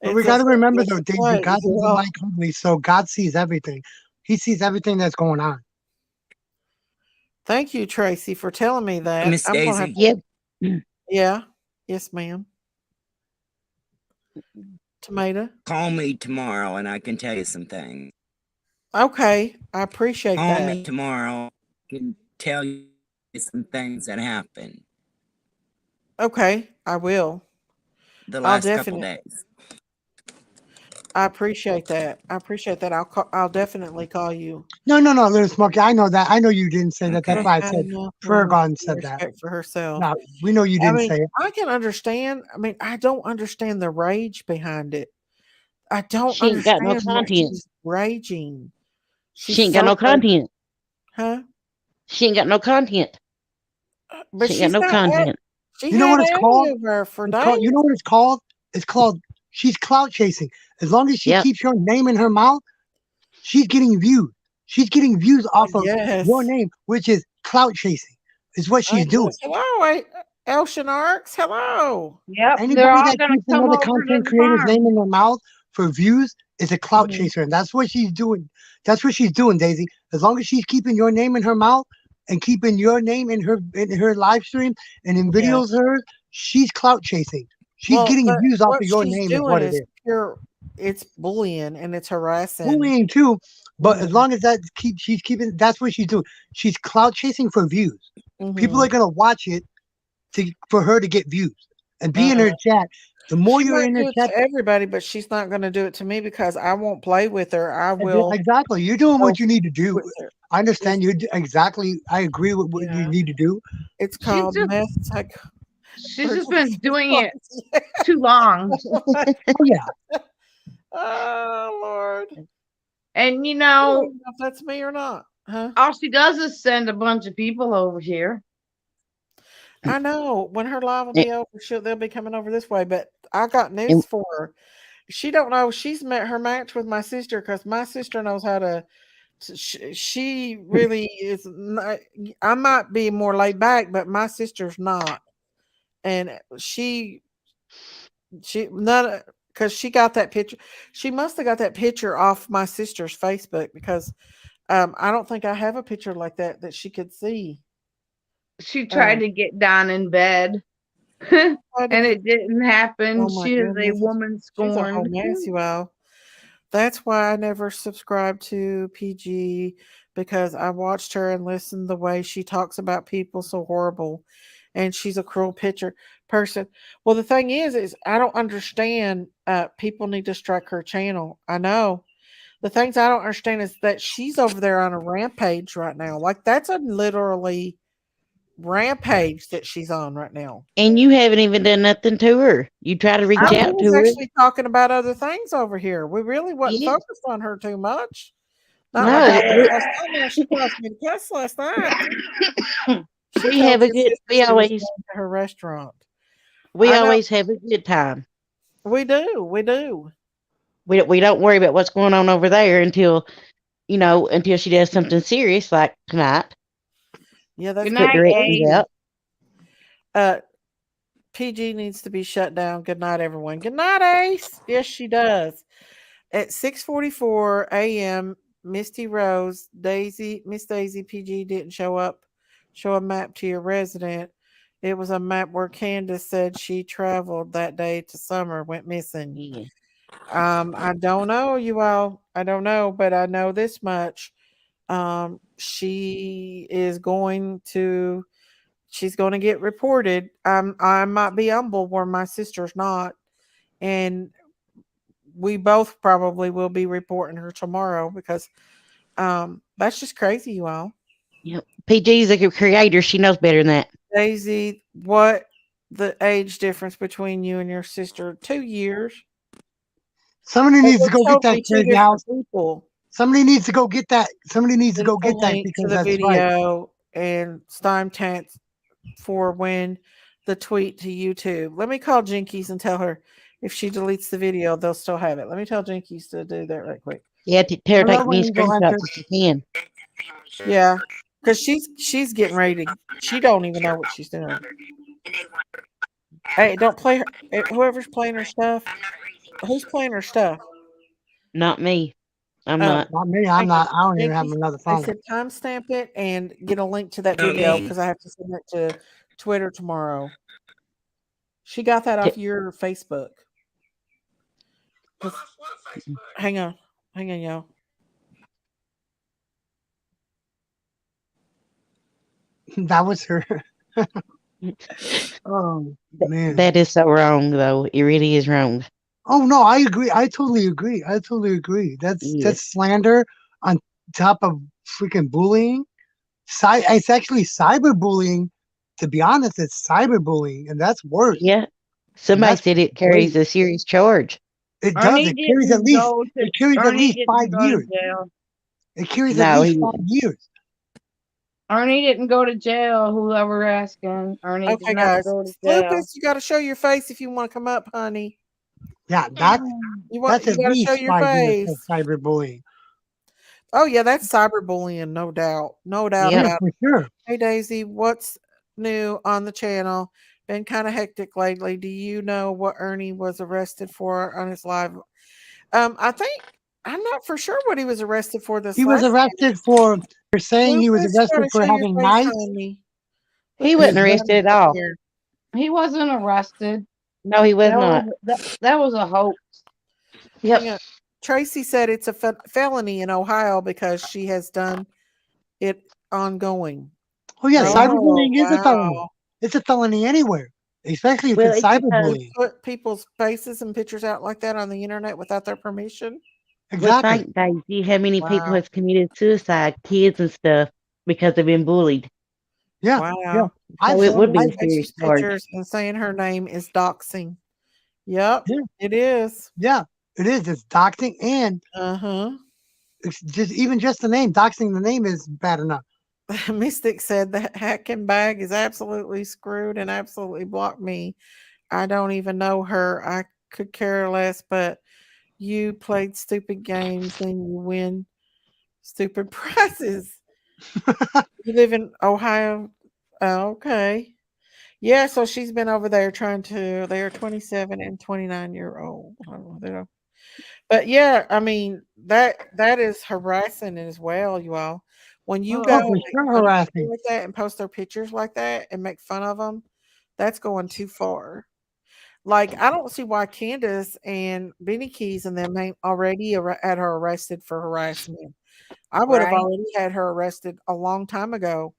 But we it's a got to remember though, fabulous Daisy, display. God doesn't Well, like ugly, so God sees everything. He sees everything that's going on. thank you, Tracy, for telling me that. Miss I'm gonna have Daisy, Yep. yeah. Yes, ma'am. Tomato. call me tomorrow and I can tell you some things. Okay. I appreciate Call that. me tomorrow. I can tell you some things that happened Okay, I will. the I'll last couple definitely days. I appreciate that. I appreciate that. I'll definitely call you. No, little Smokey. I know that. I know you didn't say that. That's Okay. why I Had said enough Prayer room Garden and said that. respect for herself. No, we know you I didn't mean, say it. I can understand. I mean, I don't understand the rage behind it. I don't She ain't got no understand why content. she's raging. She ain't got no content. Huh? She ain't got no content. But She ain't got she's no got content. she You know had what it's called? over for It's called, days. you know what it's called? It's called she's clout chasing. As long as she Yep. keeps your name in her mouth, she's getting views. She's getting views off of Yes. your name, which is clout chasing. Is what she's doing. Yes. Hello, Ocean Arcs. Hello. Yep, they're Anybody all that gonna keeps come another over to content the creator's name farm. in their mouth for views is a clout Mhm. chaser, and that's what she's doing. That's what she's doing, Daisy. As long as she's keeping your name in her mouth and keeping your name in her live stream and in Yeah. videos of hers, she's clout chasing. She's Well, getting but views off what of your she's name, is what doing it is is. pure. It's bullying and it's harassing. Bullying too, but as Mhm. long as she's keeping, that's what she's doing. She's clout chasing for views. People Mhm. are gonna watch it for her to get views and be in her Uh-huh. chat. The more She you're might in her do it chat, to everybody, but she's not going to do it to me because I won't play with her. I will exactly, you're doing go what you need to do. with her. I It's understand you exactly. I agree with what you yeah. need to do. It's She's called just meth psych. she's just been doing it too long. Oh yeah, Oh Lord. And you I don't know, even know if that's me or not. Huh? all she does is send a bunch of people over here. I know. When her live will And, be over, they'll be coming over this way. But I got and, news for her. She don't know she's met her match with my sister because my sister knows how to. She really is. Not, I might be more laid back, but my sister's not, and she none because she got that picture. She must have got that picture off my sister's Facebook because I don't think I have a picture like that she could see. She tried to get Don in bed, and it didn't happen. Oh my She is a goodness, woman she's a whole scorned. mess, you all. That's why I never subscribed to PG because I watched her and listened the way she talks about people so horrible, and she's a cruel person. Well, the thing is I don't understand. People need to strike her channel. I know. The things I don't understand is that she's over there on a rampage right now. Like that's a literally rampage that she's on right now. and you haven't even done nothing to her. You try to reach We out was to her. actually talking about other things over here. We really wasn't Yeah. focused on her too much. Not like I No, was last night. Now she caused me to cuss last night. She we told have a your good. sister We she was always going to her restaurant. we I know always have a good time. we do. We do. We don't worry about what's going on over there until until she does something serious like tonight. Yeah, that's Good Put night, directions Abe. out. uh PG needs to be shut down. Good night, everyone. Good night, Ace. Yes, she does. At 6:44 a.m., Misty Rose, Miss Daisy PG didn't show up. Show a map to your resident. It was a map where Candace said she traveled that day to Summer, went missing. Yeah. I don't know, you all. I don't know, but I know this much. She is going to she's going to get reported. I might be humble where my sister's not, and we both probably will be reporting her tomorrow because that's just crazy, you all. Yep. PG's a creator. She knows better than that. Daisy, what the age difference between you and your sister? 2 years. somebody But needs to we're go get that totally two crazy different house. people. Somebody needs to go get that. Somebody needs to Send go the get that link to because the that's right. video and timestamp for when the tweet to YouTube. Let me call Jinkies and tell her if she deletes the video, they'll still have it. Let me tell Jinkies to do that right quick. Yeah, tell her Hello, take me Angel screenshots Hunter. if you can. Yeah, because she's getting ready to. She don't even know what she's doing. Hey, don't play her. Whoever's playing her stuff. Who's playing her stuff? Not me. I'm Oh, not. Not me. I'm hang on. not. I don't even have Jinkies, another I phone. said timestamp it and get a link to that video because I have to send it to Twitter tomorrow. She got that off your Facebook. Hang on, y'all. That was her. Oh man. That is so wrong, though. It really is wrong. Oh no, I agree. I totally agree. That's Yeah. slander on top of freaking bullying. It's actually cyberbullying. To be honest, it's cyberbullying, and that's worse. Yeah. Somebody That's said it carries a serious charge. It does. Ernie It carries at didn't least go to it carries at Ernie least didn't 5 go to years. jail. It carries at No, least he 5 years. Ernie didn't go to jail. Whoever asking, Ernie did Okay, not guys. go to jail. Lupus, you got to show your face if you want to come up, honey. Yeah, You that's you at got to show least your 5 years of face. cyberbullying. Oh yeah, that's cyberbullying, no doubt, no doubt Yep. Yeah, about for it. sure. Hey Daisy, what's new on the channel? Been kind of hectic lately. Do you know what Ernie was arrested for on his live? I think I'm not for sure what he was arrested for this He was last arrested for, they're saying he was Lupus, you arrested gotta for show your having face, knives. honey. He Lupus, wasn't His, you arrested at gotta come all. here. He wasn't arrested. No, he was not. That was a hoax. Yep. Hang on. Tracy said it's a felony in Ohio because she has done it ongoing. oh yeah, Yeah. cyberbullying is a felony. Wow. It's a felony anywhere, especially if Well, it's it's because cyberbullying. Put people's faces and pictures out like that on the internet without their permission. well, Exactly. think, Daisy, how many people Wow. have committed suicide, kids and stuff, because they've been bullied. Yeah, Wow. yeah. I've So it seen, would be I, a serious charge. Pictures and saying her name is doxing. Yep, yeah, it is. yeah, it is. It's doxing, and Uh-huh. it's just the name. Doxing the name is bad enough. Mystic said that hacking bag is absolutely screwed and absolutely blocked me. I don't even know her. I could care less, but you played stupid games and you win stupid prizes. You live in Ohio? Oh, okay. Yeah, so she's been over there trying to, they are 27 and 29-year-old. I don't know, they don't- But yeah, I mean, that is harassing as well, you all. When you go Oh, and for make sure, fun of people harassing. like that and post their pictures like that and make fun of them, that's going too far. Like, I don't see why Candace and Benny Keys and them ain't already had her arrested for harassment. I would have Right. already had her arrested a long time ago.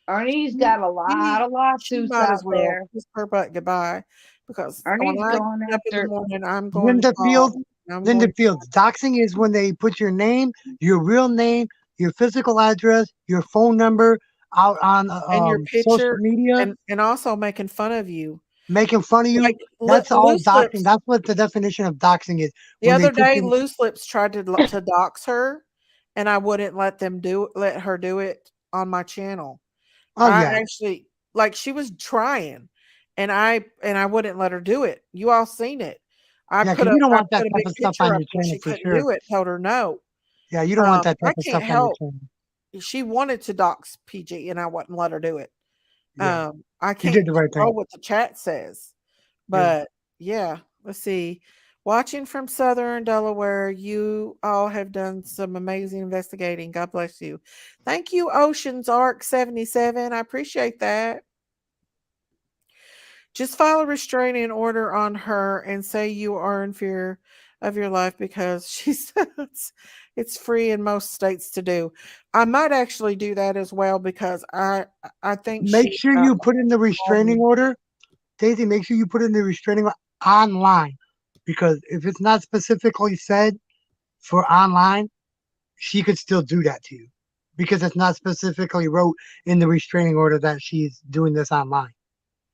Ernie's got a lot of She lawsuits might out as well there. kiss her butt goodbye because when Ernie's I going get up in the after. morning, I'm going to Linda call. Field, I'm Linda going to Fields. Doxing is when they put your name, your real name, your physical address, your phone number out on and your social picture media, and also making fun of you. making fun of you. Like That's all Loose doxing. Lips. That's what the definition of doxing is. The When they other put day, your, Loose Lips tried to dox her, and I wouldn't let her do it on my channel. oh I yeah, actually like she was trying, and I wouldn't let her do it. You all seen it. yeah, because you don't I want that put a type big of stuff picture on up your where channel she for couldn't sure. do it. Told her no. Yeah, you don't want that I type of can't stuff on your help. channel. She wanted to dox PG, and I wouldn't let her do it. Yeah, I you can't did the right thing. control what the chat says, Yeah. but yeah, let's see. Watching from Southern Delaware, you all have done some amazing investigating. God bless you. Thank you, Oceans Arc 77. I appreciate that. Just file a restraining order on her and say you are in fear of your life because she says it's free in most states to do. I might actually do that as well because I think Make she sure you put in the restraining order, Daisy. Make sure you put in the restraining order online, because if it's not specifically said for online, she could still do that to you, because it's not specifically wrote in the restraining order that she's doing this online.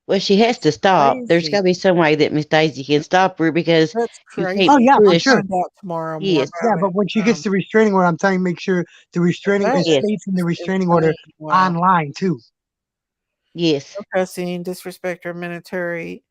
Well, she has to stop. There's got crazy. to be some way that Miss Daisy can stop her because That's you crazy. can't Oh yeah, for push. sure. Find out tomorrow more Yes. Yeah, about but it. when she gets the restraining order, I'm telling you, make sure the restraining That it Yes. states in the is restraining order insane. Wow. online too. Yes. Cussing, disrespect or military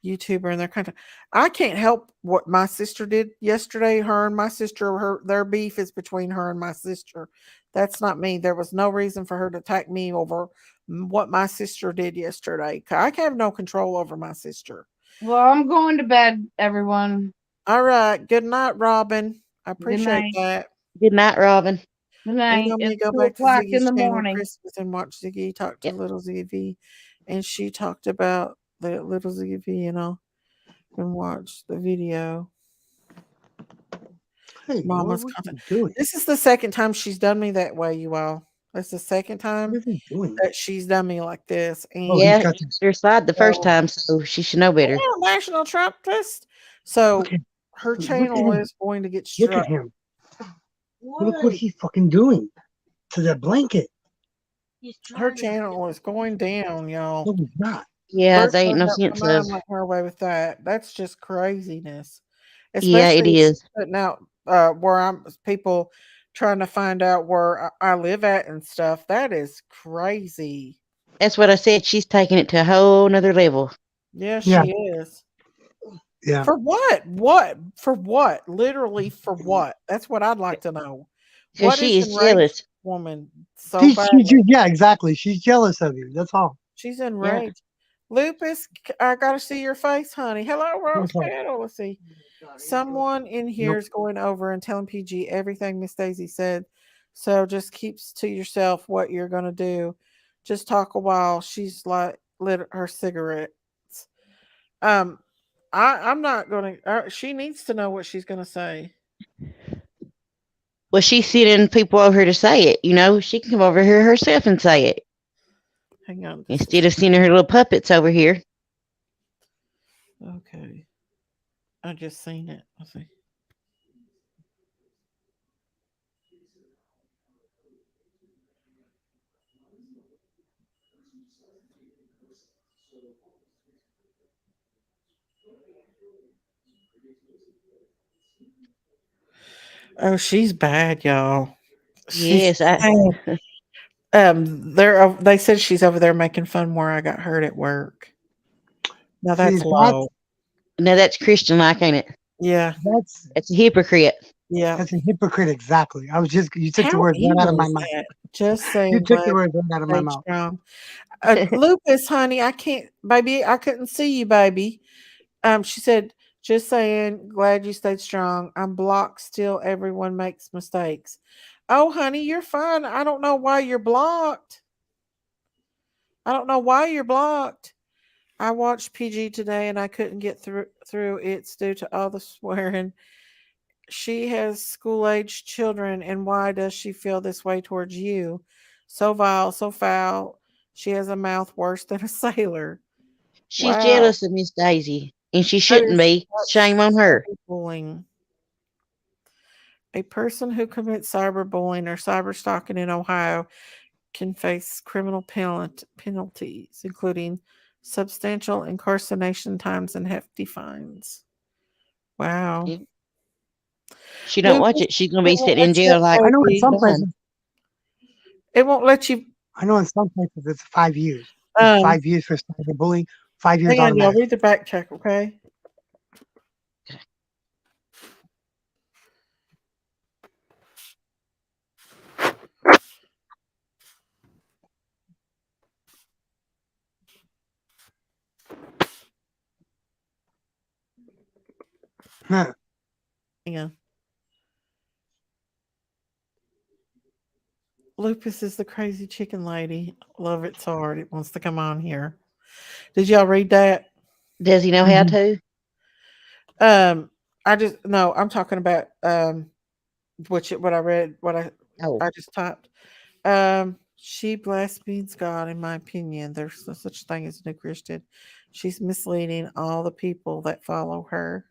YouTuber in their country. I can't help what my sister did yesterday. Her and my sister, their beef is between her and my sister. That's not me. There was no reason for her to attack me over what my sister did yesterday. I have no control over my sister. Well, I'm going to bed, everyone. All right. Good night, Robin. I Good appreciate night. that. Good night, Robin. Good You night. know me, It's go 2 back to o'clock in Ziggy's the channel morning. Christmas and watch Ziggy talk to Yep. little Ziggy. And she talked about the little Ziggy, and watch the video. Hey, Mama's what are content. you doing? This is the second time she's done me that way, you all. That's the second time What is he doing? that she's done me like this. And Oh, he's Yeah, got she this. her side the first so, time, so she should know better. National Trumpist. So Look at, her look at channel him. is going to get Look struck. at him. Look what he's fucking doing to that blanket. Her channel is going down, y'all. No, he's not. Yeah, First, there ain't I no got sense my of. mind letting her away with that. That's just craziness. Yeah, it Especially if she's is. putting out where I'm people trying to find out where I live at and stuff. That is crazy. That's what I said. She's taking it to a whole nother level. Yeah, Yeah, she is. yeah. For what? What? For what? Literally for what? That's what I'd like to know. Because What is she is enraged jealous. woman so badly? Yeah, exactly. She's jealous of you. That's all. She's Yeah. enraged. Lupus, I gotta see your face, honey. Hello, Rose Okay. Petal. Let's see. Someone in here Nope. is going over and telling PG everything Miss Daisy said. So just keeps to yourself what you're gonna do. Just talk a while. She's like lit her cigarettes. Um, I'm not gonna. She needs to know what she's gonna say. Well, she's sending people over here to say it. She can come over here herself and say it Hang on. instead of sending her little puppets over here. Okay. I just seen it. Let's see. Oh, she's bad, y'all. She's Yes, I. bad. They said she's over there making fun where I got hurt at work. Now See, that's low. Now that's Christian like, ain't it? Yeah, that's That's a hypocrite. yeah. that's a hypocrite. Exactly. You took the How words right out of evil my is mouth. that? Just You saying, took the glad words right out of my stay mouth. strong. Lupus, honey, I can't, baby. I couldn't see you, baby. She said, just saying, glad you stayed strong. I'm blocked still. Everyone makes mistakes. Oh, honey, you're fine. I don't know why you're blocked. I don't know why you're blocked. I watched PG today and I couldn't get through. It's due to all the swearing. She has school aged children, and why does she feel this way towards you? So vile, so foul. She has a mouth worse than a sailor. She's Wow. jealous of Miss Daisy, and she That shouldn't is be. such Shame on her. cyberbullying. A person who commits cyberbullying or cyberstalking in Ohio can face criminal penalties, including substantial incarceration times and hefty fines. Wow. If she don't watch Lucas, it, she's gonna it be won't sitting in let you jail like I know in baby. some Don. places. It won't let you. I know in some places it's 5 years. It's Um, 5 years for cyberbullying. 5 years hang on, y'all. automatic. Read the back check, okay? Huh. Hang on. Lupus is the crazy chicken lady. Love it so hard. It wants to come on here. Did y'all read that? Does he know how Mhm. to? I just no. I'm talking about what I read. Oh, I just typed. She blasphemes God. In my opinion, there's no such thing as a new Christian. She's misleading all the people that follow her.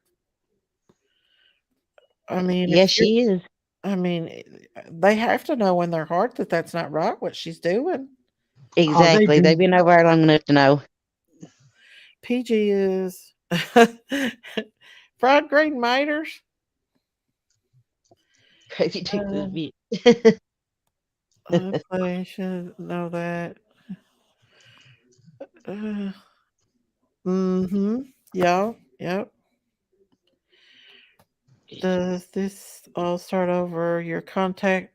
I mean, yes, if you, she is. I mean, they have to know in their heart that that's not right what she's doing. Oh, they Exactly. They've do. been over there long enough to know. PG is fried green miters. Crazy too Uh, bit. I should know that. Uh, mm-hmm. Yeah. Yep. Does this all start over your contact?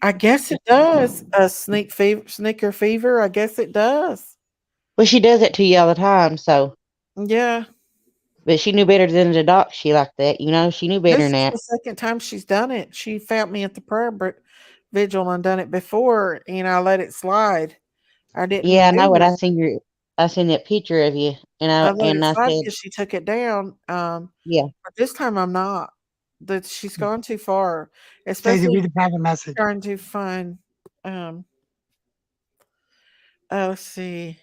I guess it does. A sneaker fever. I guess it does. Well, she does it to you all the time, so. Yeah. But she knew better than to dox she like that. She knew better This than is that. the second time she's done it. She found me at the prayer vigil and done it before, and I let it slide. I didn't Yeah, I know move what her. I seen that picture of you, and I let it I slide said, because she took it down. yeah, But this time I'm not. That she's gone too far, Daisy, especially read the private message. trying to find. Um. Let's see.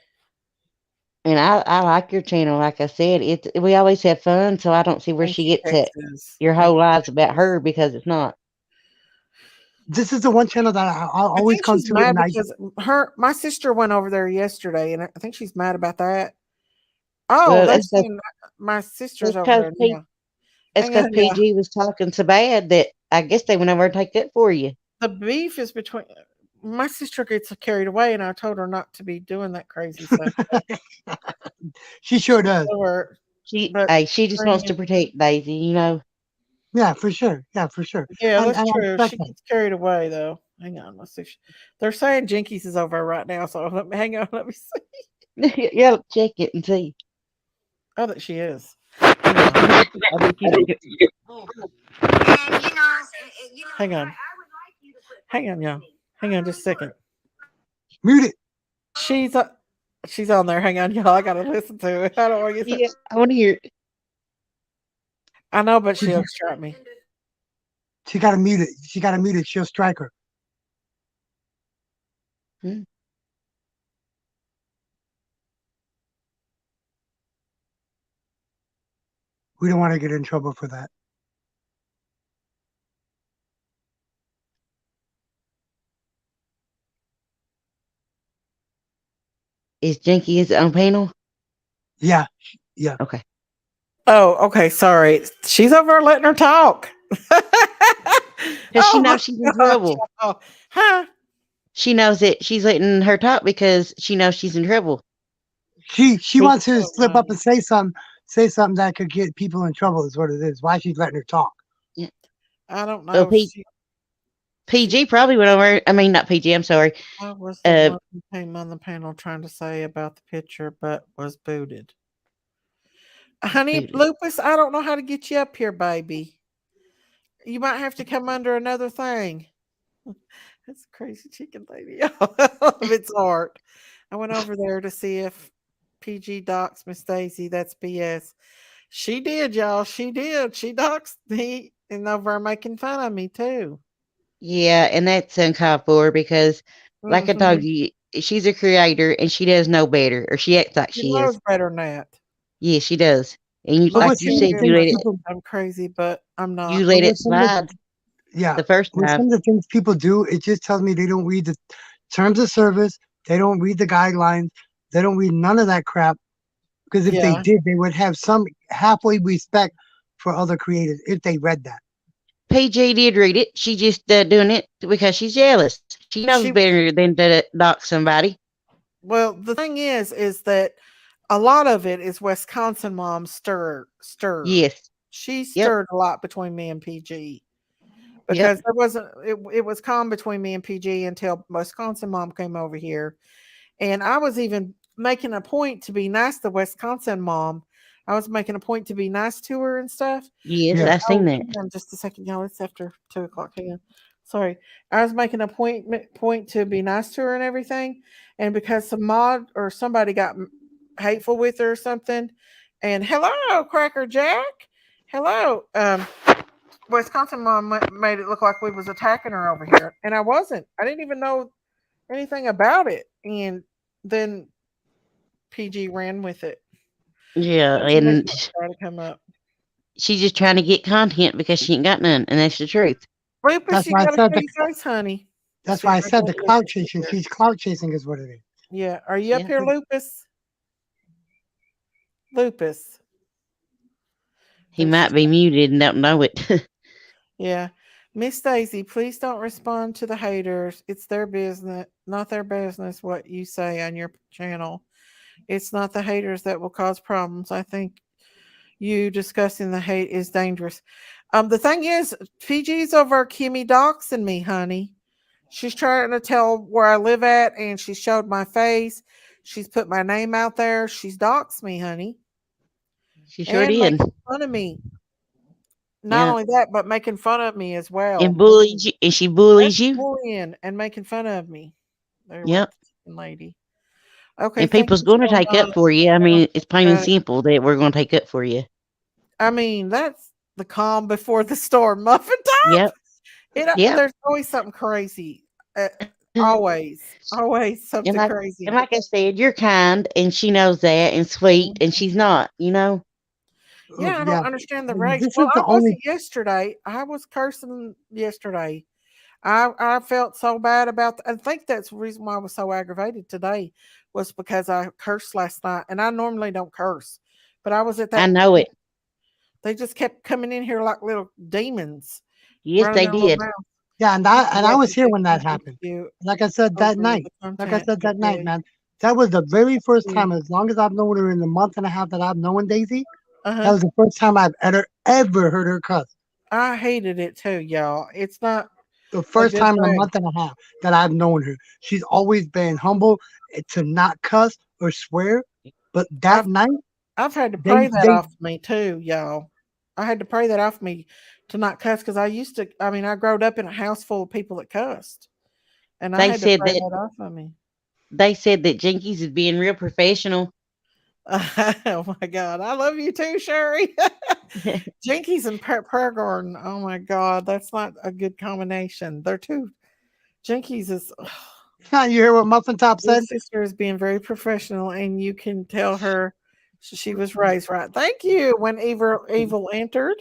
and I like your channel. Like I said, we always have fun, so I don't see where Thank she you, gets it. Texas. Your Thank whole life's about her because it's not. This is the one channel that I'll I always think come she's to, mad and because my sister went over there yesterday, and I think she's mad about that. Oh, Well, that's saying my sister's over there now. It's Hang because on, y'all. PG was talking so bad that I guess they went over to take that for you. The beef is between. My sister gets carried away, and I told her not to be doing that crazy stuff. She sure does. Or, She, but hey, she just wants bringing- to protect Daisy, you know. Yeah, for sure. Yeah, for sure. yeah, And that's I true. respect She that. gets carried away though. Hang on, let's see. They're saying Jinkies is over right now, so hang on. Let me see. Yeah, check it and see. Oh, that she is. Hang on. I bet you. Hang on. Hang on, y'all. Hang on just a second. Mute it. She's she's on there. Hang on, y'all. I gotta listen to it. I don't want to get. Yeah, I want to hear it. I know, but she'll distract me. She got to mute it. She got to mute it. She'll strike her. Hmm. We don't want to get in trouble for that. Is Jenkins on panel? Yeah. Yeah. Okay. Oh, okay. Sorry. She's over there letting her talk. Because she Oh my knows she's in gosh, trouble. y'all. Huh? She knows that she's letting her talk because she knows she's in trouble. She See? wants her to Oh, slip up no. and say something that could get people in trouble is what it is. Why she's letting her talk. I don't Well, know. PG probably went over. I mean, not PG. I'm sorry. I was the one who came on the panel trying to say about the picture, but was booted. Honey, Booted. Lupus, I don't know how to get you up here, baby. You might have to come under another thing. That's a crazy chicken lady. It's art. I went over there to see if PG docs Miss Daisy. That's BS. She did, y'all. She did. She doxed me and over there making fun of me too. Yeah, and that's uncalled for because, like I told Mhm. you, she's a creator and she does know better, or she acts like She she is. knows better than that. Yeah, she does. And you, But Like like with you some she of said, the did you things let when it. people, I'm crazy, but I'm You not. let but it with some of slide yeah, the first with time. some of the things people do, it just tells me they don't read the terms of service. They don't read the guidelines. They don't read none of that crap. Because if they Yeah. did, they would have some halfway respect for other creators if they read that. PG did read it. She just doing it because she's jealous. She knows She better than to dock somebody. well, the thing is that a lot of it is Wisconsin mom stirred. Yes. She Yep. stirred a lot between me and PG. Yep. Because there wasn't it was calm between me and PG until Wisconsin mom came over here. And I was even making a point to be nice to Wisconsin mom. I was making a point to be nice to her and stuff. Yes, Yeah. I seen Oh, that. hang on just a second, y'all. It's after 2 o'clock. Hang on. Sorry. I was making a point to be nice to her and everything. And because some mod or somebody got hateful with her or something. And hello, Cracker Jack. Hello. Wisconsin mom made it look like we was attacking her over here, and I wasn't. I didn't even know anything about it, and then PG ran with it. Yeah, She may and try to come up. she's just trying to get content because she ain't got none, and that's the truth. Lupus, That's you why I gotta said show your face, honey. that's See, why I I said got the clout Lupus up chasing. here. She's clout chasing is what it is. Yeah, are you up Yeah. here, Lupus? Lupus. He There she. might be muted and don't know it. Yeah. Miss Daisy, please don't respond to the haters. It's their business, not their business what you say on your channel. It's not the haters that will cause problems. I think you discussing the hate is dangerous. The thing is, PG's over Kimmy doxing me, honey. She's trying to tell where I live at, and she showed my face. She's put my name out there. She's doxed me, honey, She sure and did. making fun of me. Not Yeah. only that, but making fun of me as And well. bullies you, and she That's bullies you. bullying and making fun of me. There went Yep. the chicken lady. Okay, And thank people's you going to so take up much. for you. I mean, it's plain and Uh, simple that we're going to take up for you. I mean, that's the calm before the storm. Muffin top. Yep. Yep. There's always something crazy. Always And something like crazy. and like I said, you're kind, and she knows that, and sweet, and Mhm. she's not. You know. Yeah, I Yeah. don't understand the rage. This Well, is I the only wasn't yesterday. I was cursing yesterday. I felt so bad about. I think that's the reason why I was so aggravated today was because I cursed last night, and I normally don't curse, but I was at I that. know it. They just kept coming in here like little demons, Yes, running they their little did. mouth. Yeah, and People I like was to here think when they're that so happened. cute Like I said that over night. the Like I content. said They that night, do. man. That was the very first Mm. time, as long as I've known her in the month and a half that I've known Daisy, that Uh-huh. was the first time I've ever heard her cuss. I hated it too, y'all. It's not The a first good time in a thing. month and a half that I've known her. She's always been humble to not cuss or swear. But that I've night, I've had to pray they that they off me too, y'all. I had to pray that off me to not cuss because I used to. I mean, I growed up in a house full of people that cussed, and I They had to said pray that that off of me. Jinkies is being real professional. Oh my God, I love you too, Sherry. Jinkies and Prayer Garden. Oh my God, that's not a good combination. They're two. Jinkies is. you hear what Muffin Top Your said? sister is being very professional, and you can tell her she was raised right. Thank you. When evil entered,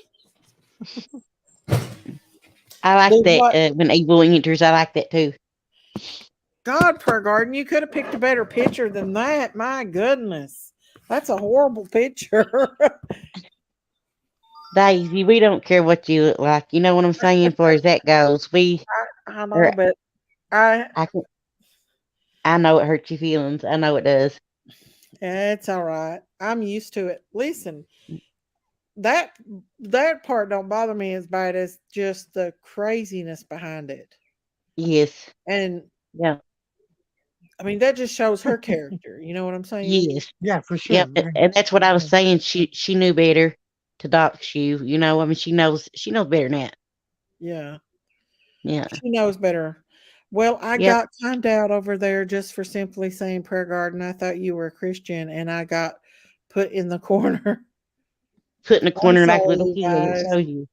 I like did that what? when evil enters. I like that too. God, Prayer Garden, you could have picked a better picture than that. My goodness, that's a horrible picture. Daisy, we don't care what you look like. You know what I'm saying? For as that goes, I know, or but I I can, I know it hurts your feelings. I know it does. it's all right. I'm used to it. Listen, that that part don't bother me as bad as just the craziness behind it. Yes. And Yeah. I mean that just shows her character. You know what I'm saying? Yes. Yeah, for Yep. sure. And that's what I was saying. She knew better to dox you. You know. I mean, she knows better than that. Yeah. Yeah. She knows better. Well, I Yep. got timed out over there just for simply saying prayer garden. I thought you were a Christian and I got put in the corner. Put in the I'm corner like a sorry, little you kid. It guys. shows you.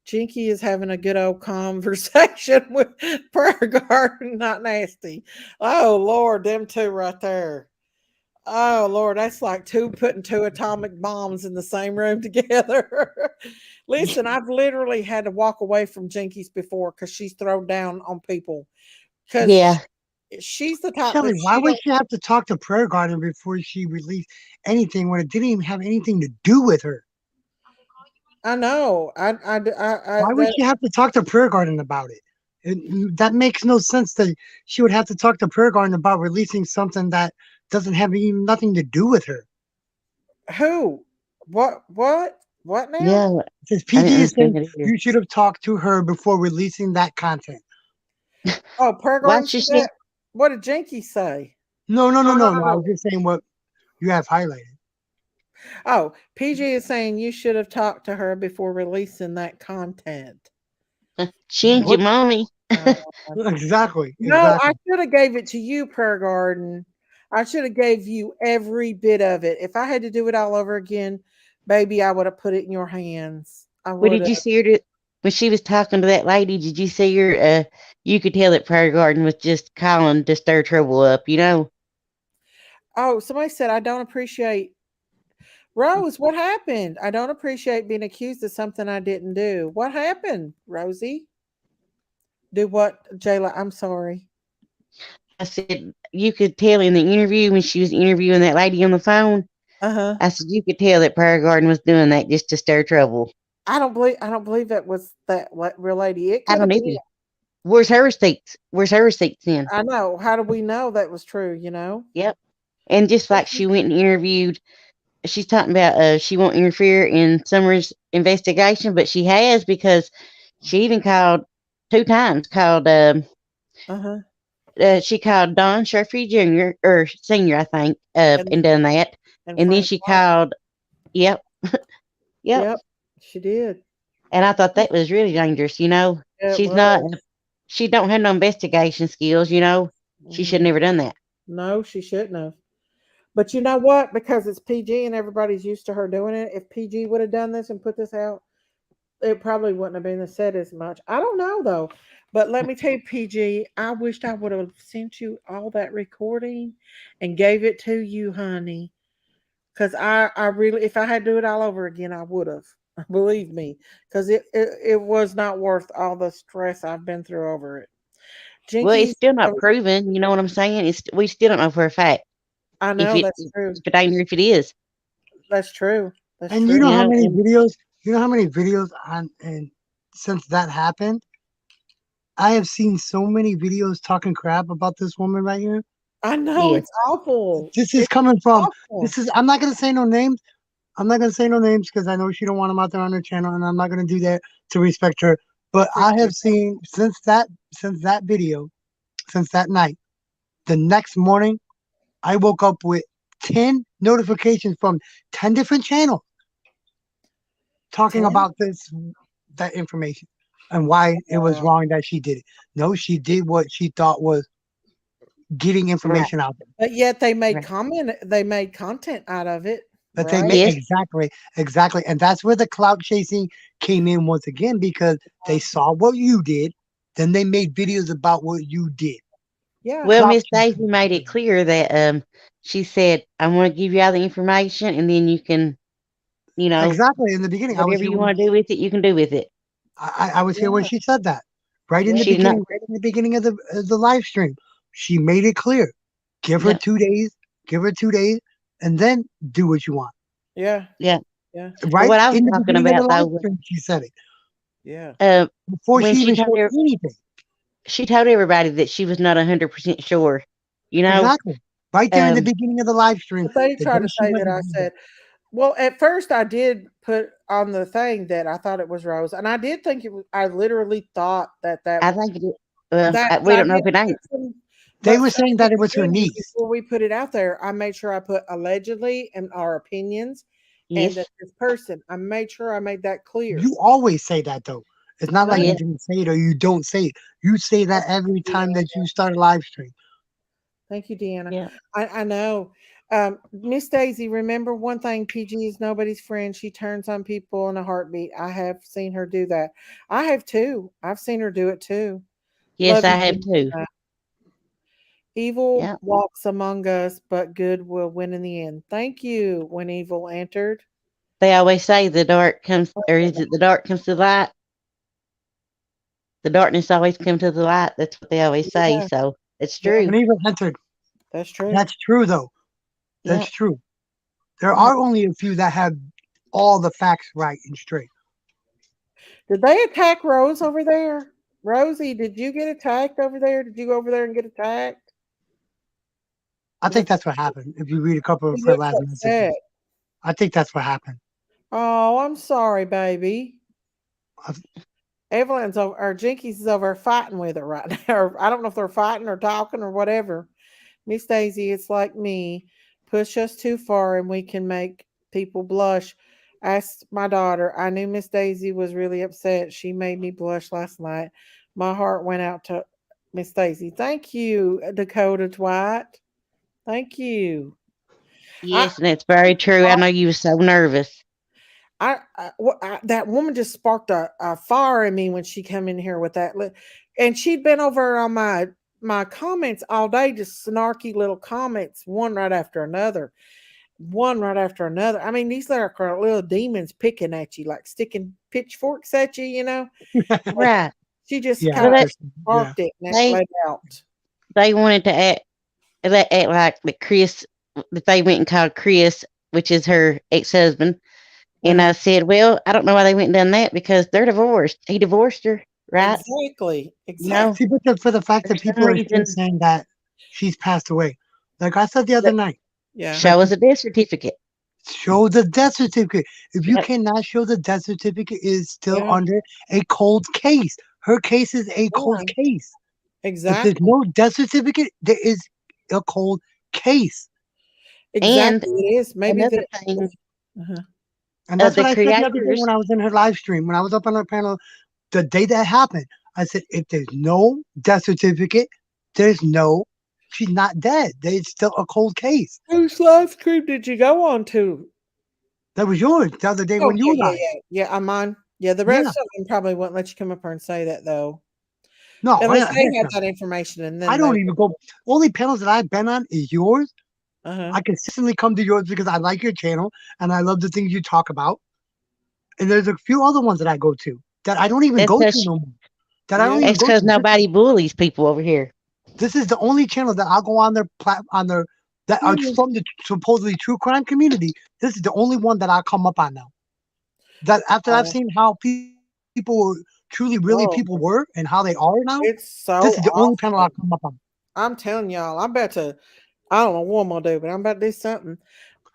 Jinky is having a good old conversation with prayer garden, not nasty. Oh Lord, them two right there. Oh Lord, that's like putting two atomic bombs in the same room together. Listen, I've literally had to walk away from Jinkies before because she's thrown down on people. Because Yeah. she's the type Shelly, that why she would don't. she have to talk to Prayer Garden before she released anything when it didn't even have anything to do with her? I know. Why would That she have to talk to Prayer Garden about it? That makes no sense that she would have to talk to Prayer Garden about releasing something that doesn't have even nothing to do with her. who? What now? Yeah. Since I didn't PG is understand saying that either. you should have talked to her before releasing that content. Oh, prayer Why garden she said said that. What did Jinky say? No, no, no, no, no. I was just saying what you have highlighted. Oh, PG is saying you should have talked to her before releasing that content. change your What? mommy. Uh, Exactly, no, I exactly. should have gave it to you, prayer garden. I should have gave you every bit of it. If I had to do it all over again, baby, I would have put it in your hands. I What would did have. you see her when she was talking to that lady? Did you see her? You could tell that Prayer Garden was just calling to stir trouble up. You know. Oh, somebody said I don't appreciate Rose. What happened? I don't appreciate being accused of something I didn't do. What happened, Rosie? Do what, Jayla? I'm sorry. I said you could tell in the interview when she was interviewing that lady on the phone. Uh huh. I said you could tell that Prayer Garden was doing that just to stir trouble. I don't believe that was that real lady. It I could have don't been. either. Where's her receipts? Where's her receipts in? I know. How do we know that was true? You know. Yep. And just like she went and interviewed, she's talking about she won't interfere in Summer's investigation, but she has because she even called 2 times. Uh huh. She called Don Sherfy Jr. or Senior, I think, And and done that. and And then Frank she White. called, yep, yep. Yep, she did. And I thought that was really dangerous. You know, Yeah, it she's not. was. She don't have no investigation skills. You know, she should Mhm. never done that. No, she shouldn't have. But you know what? Because it's PG and everybody's used to her doing it. If PG would have done this and put this out, it probably wouldn't have been said as much. I don't know though. But let me tell you, PG, I wished I would have sent you all that recording and gave it to you, honey. Because I really, if I had to do it all over again, I would have. Believe me, because it was not worth all the stress I've been through over it. Well, it's Jinkies, still not proven. You know what I'm saying? It's we still don't know for a fact I if know it that's if true. it ain't or if it is. That's true. That's And you true. know You how know, many and videos? You know how many videos on and that happened, I have seen so many videos talking crap about this woman right here. I know Yes. it's awful. This is It's coming from. awful. This is. I'm not gonna say no names. I'm not gonna say no names because I know she don't want them out there on her channel, and I'm not gonna do that to respect her. But I have seen since that video, since that night, the next morning, I woke up with 10 notifications from 10 different channels talking 10? about that information and why it was Wow. wrong that she did it. No, she did what she thought was getting Right. information out there. But yet they made Right. content out of it, But they right? made Yes. exactly, and that's where the clout chasing came in once again because they saw what you did, then they made videos about what you did. Yeah. Well, Clout Miss Daisy chasing. made it clear that she said, "I want to give you all the information, and then you can, you know, Exactly. In the beginning, I was whatever here you when want to do with it, you can do with it." I was here when Yeah. she said that. Right in Yeah. the She did not. beginning, right in the beginning of the live stream, she made it clear. Give her Yeah. 2 days. Give her 2 days, and then do what you want. Yeah. Yeah. Yeah. But Right what I was in the talking beginning of the about live though was stream, she said it Yeah. before when she even showed anything. she told everybody that she was not 100% sure. You know, Exactly. Right there in the um, beginning of the live stream, But they the tried day to she say went that to I do that. said, well, at first I did put on the thing that I thought it was Rose, and I did think it was. I literally thought I think it. Well, that we I don't know did if it put ain't. some. They But were from saying the that it was her beginning, niece. before we put it out there, I made sure I put allegedly and our opinions, and that Yes. this person. I made sure I made that clear. You always say that though. It's not like Right? you Yes. didn't say it or you don't say it. You say that every Yeah. time that you start a live stream. Thank you, Deanna. Yeah. I know. Miss Daisy, remember one thing, PG is nobody's friend. She turns on people in a heartbeat. I have seen her do that. I have too. I've seen her do it too. Yes, Love I you, have too. Deanna. Evil Yeah. walks among us, but good will win in the end. Thank you. When evil entered. They always say the dark comes, or is it the dark comes to the light? The darkness always comes to the light. That's what they always say. Yeah, So it's yeah, true. When even entered, that's true. that's true though. Yeah. That's true. There Yeah. are only a few that have all the facts right and straight. Did they attack Rose over there? Rosie, did you get attacked over there? Did you go over there and get attacked? I think Because that's what happened. If you read a couple of she her looks last upset. messages, I think that's what happened. Oh, I'm sorry, baby. I've- Evelyn's over, or Jinkies is over fighting with her right now. Or I don't know if they're fighting or talking or whatever. Miss Daisy, it's like me. Push us too far and we can make people blush. Asked my daughter. I knew Miss Daisy was really upset. She made me blush last night. My heart went out to Miss Daisy. Thank you, Dakota Dwight. Thank you. I, Yes, and it's very true. I know you were so nervous. that woman just sparked a fire in me when she come in here with that, and she'd been over on my comments all day, just snarky little comments, one right after another, one right after another. I mean, these are little demons picking at you, like sticking pitchforks at you, you know. Right. She just yeah, kind Well, of that yeah. sparked it and it they let out. they wanted to act like that Chris, that they went and called Chris, which is her ex-husband. And I Uh-huh. said, well, I don't know why they went and done that because they're divorced. He divorced her, right? Exactly, You know, See, but for the fact for that some people are still reason, saying that she's passed away, like I said the other look, night, yeah. like show us a death certificate. show the death certificate. If you Yep. cannot show the death certificate, it is still Yeah, under a cold case. Her case is a cold yeah, case. If there's exactly, no death certificate, there is a cold case. And exactly. It is maybe another the. thing, Uh-huh. And that's the what I said the other day creators, when I was in her live stream, when I was up on her panel, the day that happened. I said, if there's no death certificate, there's no, she's not dead. There's still a cold case. Whose live stream did you go on to? That was yours the other day Oh, when you yeah, were yeah, live. yeah. Yeah, I'm on. Yeah, the Yeah. rest of them probably won't let you come up here and say that, though. No, Unless they heck had no. that information and I then they don't even go. Only panels that I've been on is yours. Uh-huh. I consistently come to yours because I like your channel and I love the things you talk about. And there's a few other ones that I go to that I don't even that's go to because no more. That I don't Yeah. even it's go because to. nobody bullies people over here. This is the only channel that I'll go on on their that are Mhm. from the supposedly true crime community. This is the only one that I come up on now. That after I've Oh, seen how people were trying to truly really Oh, people were and how they are now, it's so this is the only panel I'll awful. come up on. I'm telling y'all, I'm about to. I don't know what I'm gonna do, but I'm about to do something.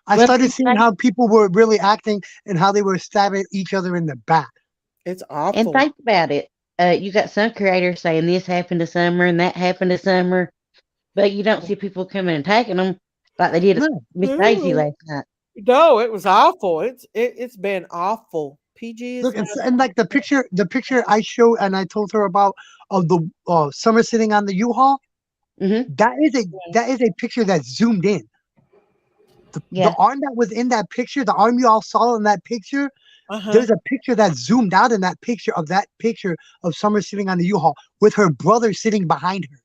I Well, started seeing how people were really acting and how they were stabbing each other in the back. It's and awful. think about it. You got some creators saying this happened to Summer and that happened to Summer, but you don't see people coming and attacking them like they did No, Miss Daisy No, last night. no, it was awful. It's been awful. PG is look, not. and like the picture I showed and I told her about of the Summer sitting on the U-Haul. Hmm. That is a picture that's zoomed in. The Yeah. arm that was in that picture, the arm you all saw in that picture, Uh-huh. there's a picture that's zoomed out in that picture of Summer sitting on the U-Haul with her brother sitting behind her.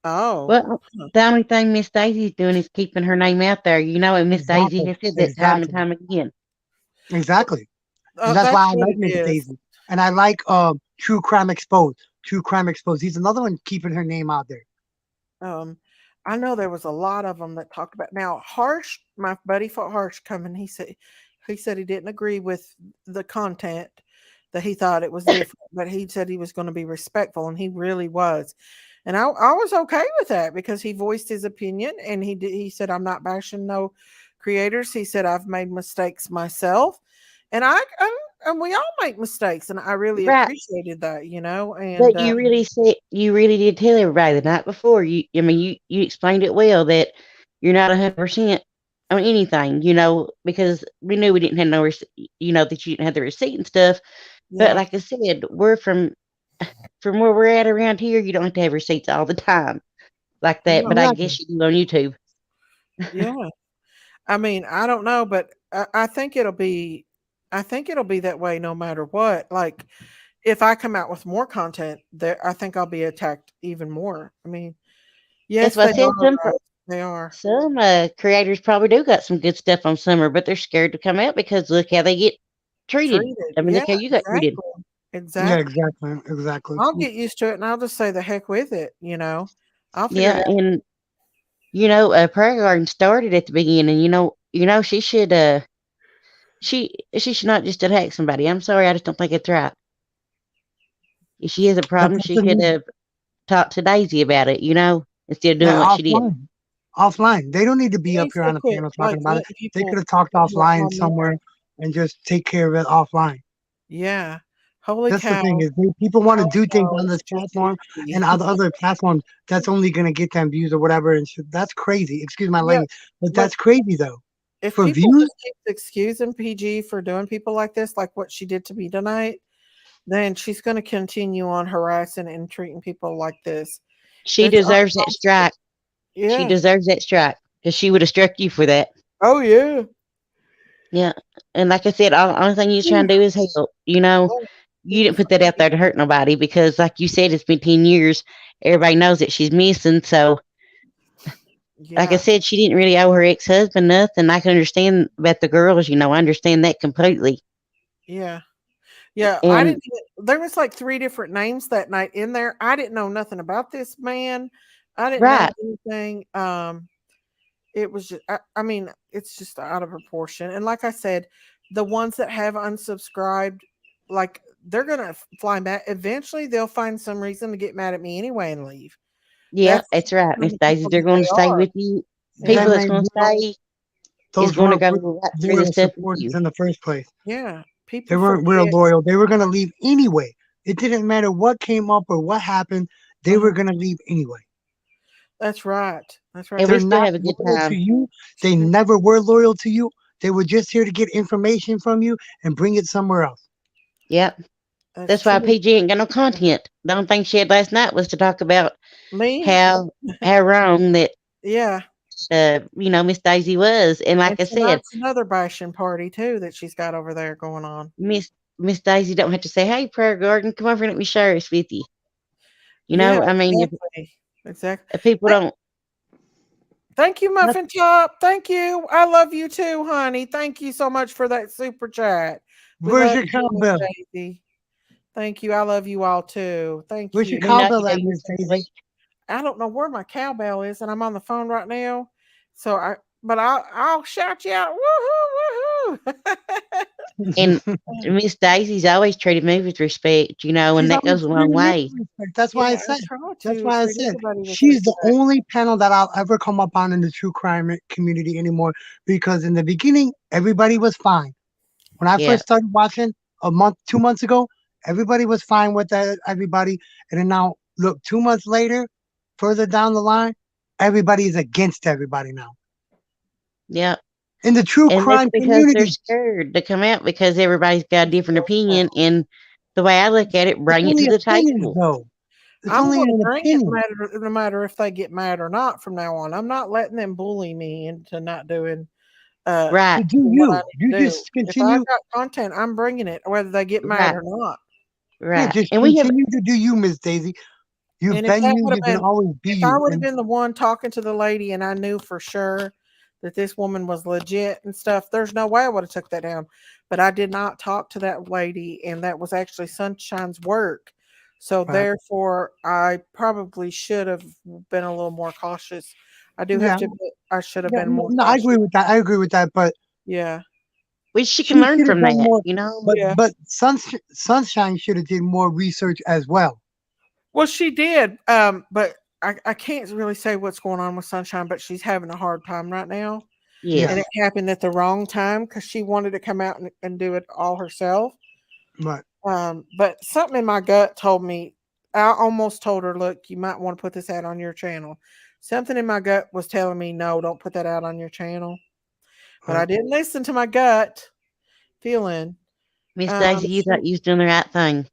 Oh. Well, the only thing Miss Daisy's doing is keeping her name out there. You know, and Miss Daisy Exactly. has said that time and Exactly. time again. Exactly. And that's That's why I what like it Miss is. Daisy. And I like True Crime Exposed. True Crime Exposed. He's another one keeping her name out there. Um, I know there was a lot of them that talked about now. Harsh, my buddy fought Harsh coming. He said he didn't agree with the content, that he thought it was different, but he said he was going to be respectful, and he really was. And I was okay with that because he voiced his opinion, and he said, I'm not bashing no creators. He said, I've made mistakes myself, and and we all make mistakes, and I really Right. appreciated that, and But you really did tell everybody the night before. I mean, you explained it well that you're not 100% on anything, because we knew we didn't have no, that you didn't have the receipt and stuff. But yeah. like I said, we're from where we're at around here. You don't have to have receipts all the time like that. But No. I Exactly. guess you do on YouTube. Yeah. I mean, I don't know, but I think it'll be that way no matter what. Like if I come out with more content, there I think I'll be attacked even more. I mean, That's yes, what I they said. are, right? They are. Some creators probably do got some good stuff on Summer, but they're scared to come out because look how they get treated. Treated. I mean, Yeah, look how you got treated. exactly. Yeah, Exactly. exactly. Exactly. I'll get used to it and I'll just say the heck with it. I'll figure it Yeah, out. and Prayer Garden started at the beginning. She should not just attack somebody. I'm sorry, I just don't think it's right. If she has a That's problem, up she to could me. have talked to Daisy about it. Instead of doing Yeah, what she did. offline. Offline. They don't need to She be up needs here to on the quit panel talking like about it. letting They could people have talked know what's offline on there. somewhere and just take care of it offline. Yeah. Holy That's the thing cow. is people want to do things Cow on is this just platform and nasty. on the other platforms that's only gonna get them views or whatever and shit. That's crazy. Excuse my Yeah. language, but But that's crazy though. if For people views, just keep excusing PG for doing people like this, like what she did to me tonight, then she's going to continue on harassing and treating people like this. She That's deserves that unconscionable. strike. She Yeah. deserves that strike because she would have struck you for that. Oh yeah. Yeah, and like I said, all only thing you're trying to do is help. Oh, You people didn't put that out forget. there to hurt nobody because, like you said, it's been 10 years. Everybody knows that she's missing. So, like I Yeah. said, she didn't really owe her ex husband nothing. I can understand about the girls. I understand that completely. Yeah. Yeah. I And didn't there was like three different names that night in there. I didn't know nothing about this man. I didn't know right, anything. It was just, I mean, it's just out of proportion. And like I said, the ones that have unsubscribed, like they're gonna fly back. Eventually, they'll find some reason to get mad at me anyway and leave. yeah, That's that's just right, the kind Miss of Daisy. people They're that going they to stay are. with you. that People Yeah, that's man, going to stay is those going to weren't go right through the loyal stuff with supporters you. in the first place. yeah. They People weren't real forget. loyal. They were gonna leave anyway. It didn't matter what came up or what happened. They Uh-huh. were gonna leave anyway. That's right. That's right. And we They're still not have a good loyal to time. you. They never were loyal to you. They were just here to get information from you and bring it somewhere else. Yep. That's That's why true. PG ain't got no content. The only thing she had last night was to talk about Me, how wrong that yeah. Miss Daisy was. And And like I said, tonight's another bashing party too that she's got over there going on. Miss Daisy don't have to say, "Hey, Prayer Garden, come over and let me share this with you." Yeah, I mean, exactly. Exactly. if people don't, Thank you, no, Muffin Top. Thank you. I love you too, honey. Thank you so much for that super chat. We Where's love your you, Miss cowbell? Daisy. Thank you. I love you all too. Thank Where's your we know you. you cowbell do at, your Miss Daisy? I don't know where my cowbell is, and I'm on the phone right now. So but I'll shout you out. Woohoo, woohoo. And Miss Daisy's always treated me with respect, and She's that always goes a long treated me way. with respect. That's why Yeah, I I said. try That's to why I treat said everybody with she's the respect. only panel that I'll ever come up on in the true crime community anymore. Because in the beginning, everybody was fine. When I Yeah, first started watching 2 months ago, everybody was fine with that. Everybody, and then now look, 2 months later, further down the line, everybody is against everybody now yeah. in the true And that's crime because they're community. scared to come out because everybody's got a It's different real opinion. sad. And the way I look at it, It's bring it to only the opinions, table. though. It's I'm only going to an bring it opinion. no matter if they get mad or not from now on. I'm not letting them bully me into not doing Right, To do what I you, you need to do. just If I continue. got content, I'm bringing it, whether they get mad right, or not. Yeah, right. just And we have, continue to do you, Miss Daisy. You've And if been that you. would have You're gonna been, always be if I you. would have And been the one talking to the lady, and I knew for sure that this woman was legit and stuff, there's no way I would have took that down. But I did not talk to that lady, and that was actually Sunshine's work. So uh, therefore, I probably should have been a little more cautious. I do have yeah, to admit, I should have yeah, been no, more no, I cautious. agree with that. I agree with that. But Yeah, she can she learn should have from done that, more. But yeah. but Sunshine should have did more research as well. Well, she did, but I can't really say what's going on with Sunshine, but she's having a hard time right now. Yeah, And Yes. it happened at the wrong time because she wanted to come out and do it all herself. but But something in my gut told me, I almost told her, look, you might want to put this out on your channel. Something in my gut was telling me, no, don't put that out on your channel. But I uh, didn't listen to my gut feeling. Miss Daisy, you She, thought you was doing the right thing.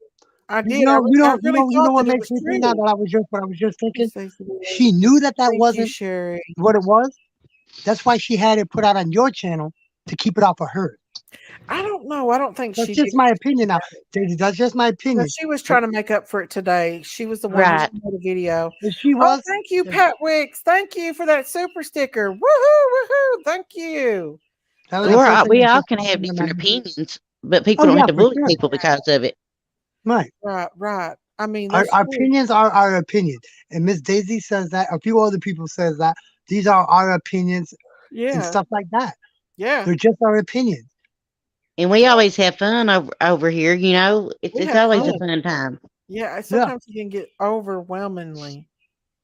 I you did. know, you I know, you really know, you know thought what that it makes was me think now true. that what I was just thinking. Miss Stacey did. She knew that that Thank you, wasn't Sherry. what it was. That's why she had it put out on your channel to keep it off of hers. I don't know. I don't think That's she did. just my opinion now, Daisy. That's just my No, opinion. she was But trying to make up for it today. She was the one who Right. made a video. if she Oh, was, thank you, then Pat Wicks. Thank you for that super sticker. Woohoo, woohoo. Thank you. that was the Thank first thing We I all said. can have And different opinions, but oh people don't yeah, have to for bully sure. people because of it. Right. right, right. I mean, Our, that's our true. opinions are our opinions. And Miss Daisy says that, a few other people says that. These are our opinions and Yeah, stuff like that. yeah. They're just our opinions. And we always have fun over here. We It's have always a fun. fun time. Yeah, Yeah. sometimes you can get overwhelmingly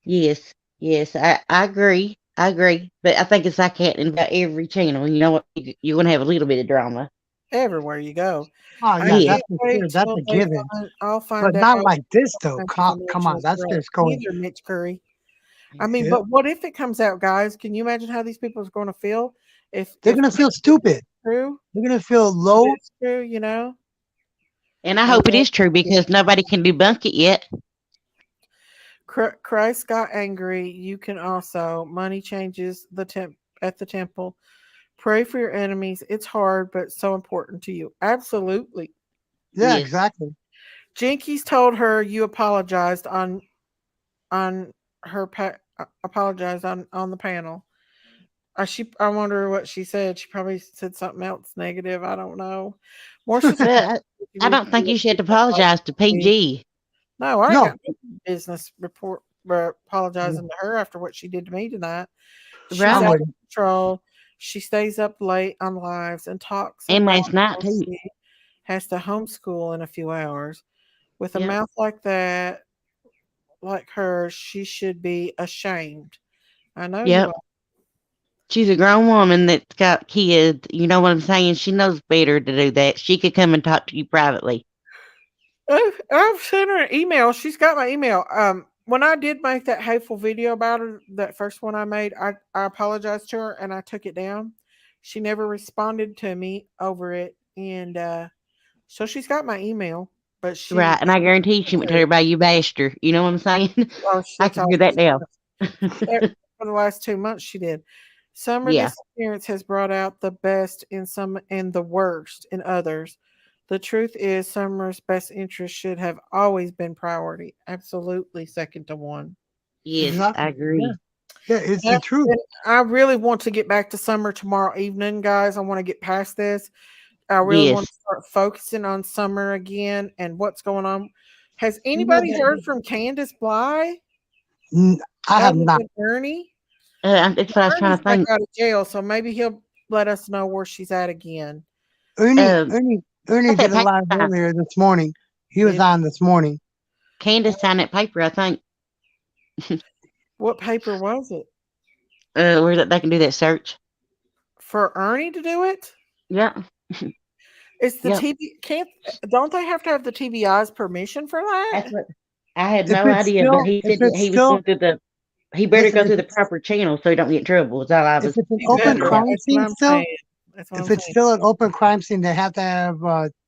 Yes, yes, I agree. I agree. But I think it's like that in about every channel. You know what? You're going to have a little bit of drama. everywhere you go. Oh I yeah, Yes. that's can't for wait sure. That's till a they given. I'll But find out not like this what though. kind of Come information on, is that's correct. just going. Either Mitch Curry. I mean, Yeah. but what if it comes out, guys? Can you imagine how these people are going to feel They're if gonna feel it's stupid. true? They're gonna feel If low. it's true, you know. And I I hope it know. is true because nobody can debunk it yet. Christ got angry. You can also money changes the temp at the temple. Pray for your enemies. It's hard, but so important to you. Absolutely. Yeah, Yes. exactly. Jinkies told her you apologized on her apologized on the panel. I wonder what she said. She probably said something else negative. I don't know. More But I don't think you should apologize to PG. No, I ain't No. got no business apologizing to her after what she did to me tonight. She's I'm Right. out with of you. control. She stays up late on lives and talks And about last night, how too. she has to homeschool in a few hours. With a Yep. mouth like that, like hers, she should be ashamed. I know you Yep. are. She's a grown woman that's got kids. You know what I'm saying? She knows better to do that. She could come and talk to you privately. I've sent her an email. She's got my email. When I did make that hateful video about her, that first one I made, I apologized to her and I took it down. She never responded to me over it, and so she's got my email. But Right. And I guarantee she went to everybody you bashed her. You know what I'm saying? oh, I that's can all hear that she now. does. For the last 2 months, she did. Summer Yeah. disappearance has brought out the best in some and the worst in others. The truth is, Summer's best interest should have always been priority. Absolutely, second to one. Yes, I Exactly. Yeah. agree. Yeah, it's the And truth. and I really want to get back to Summer tomorrow evening, guys. I want to get past this. I really want Yes. to start focusing on Summer again and what's going on. Has You know anybody heard from Candace Bly I have other not. than Ernie? That's what I was trying Ernie's to back think. out of jail, so maybe he'll let us know where she's at again. Ernie, Um, Ernie, Ernie got did that a paper live signed. earlier this morning. He was Did on this morning. Candace signed that paper, I think. what paper was it? Where that they can do that search. For Ernie to do it? Yeah. It's the Yep. TB. Don't they have to have the TBI's permission for That's that? what I had If no it's idea, but still, he if said that it's he was still, going through the. He better listen, go through the proper channel so he don't get in trouble. Is all I if was it's an He open concerned better. about. crime That's what scene I'm still, saying. That's what if I'm it's saying. still an open crime scene, they have to have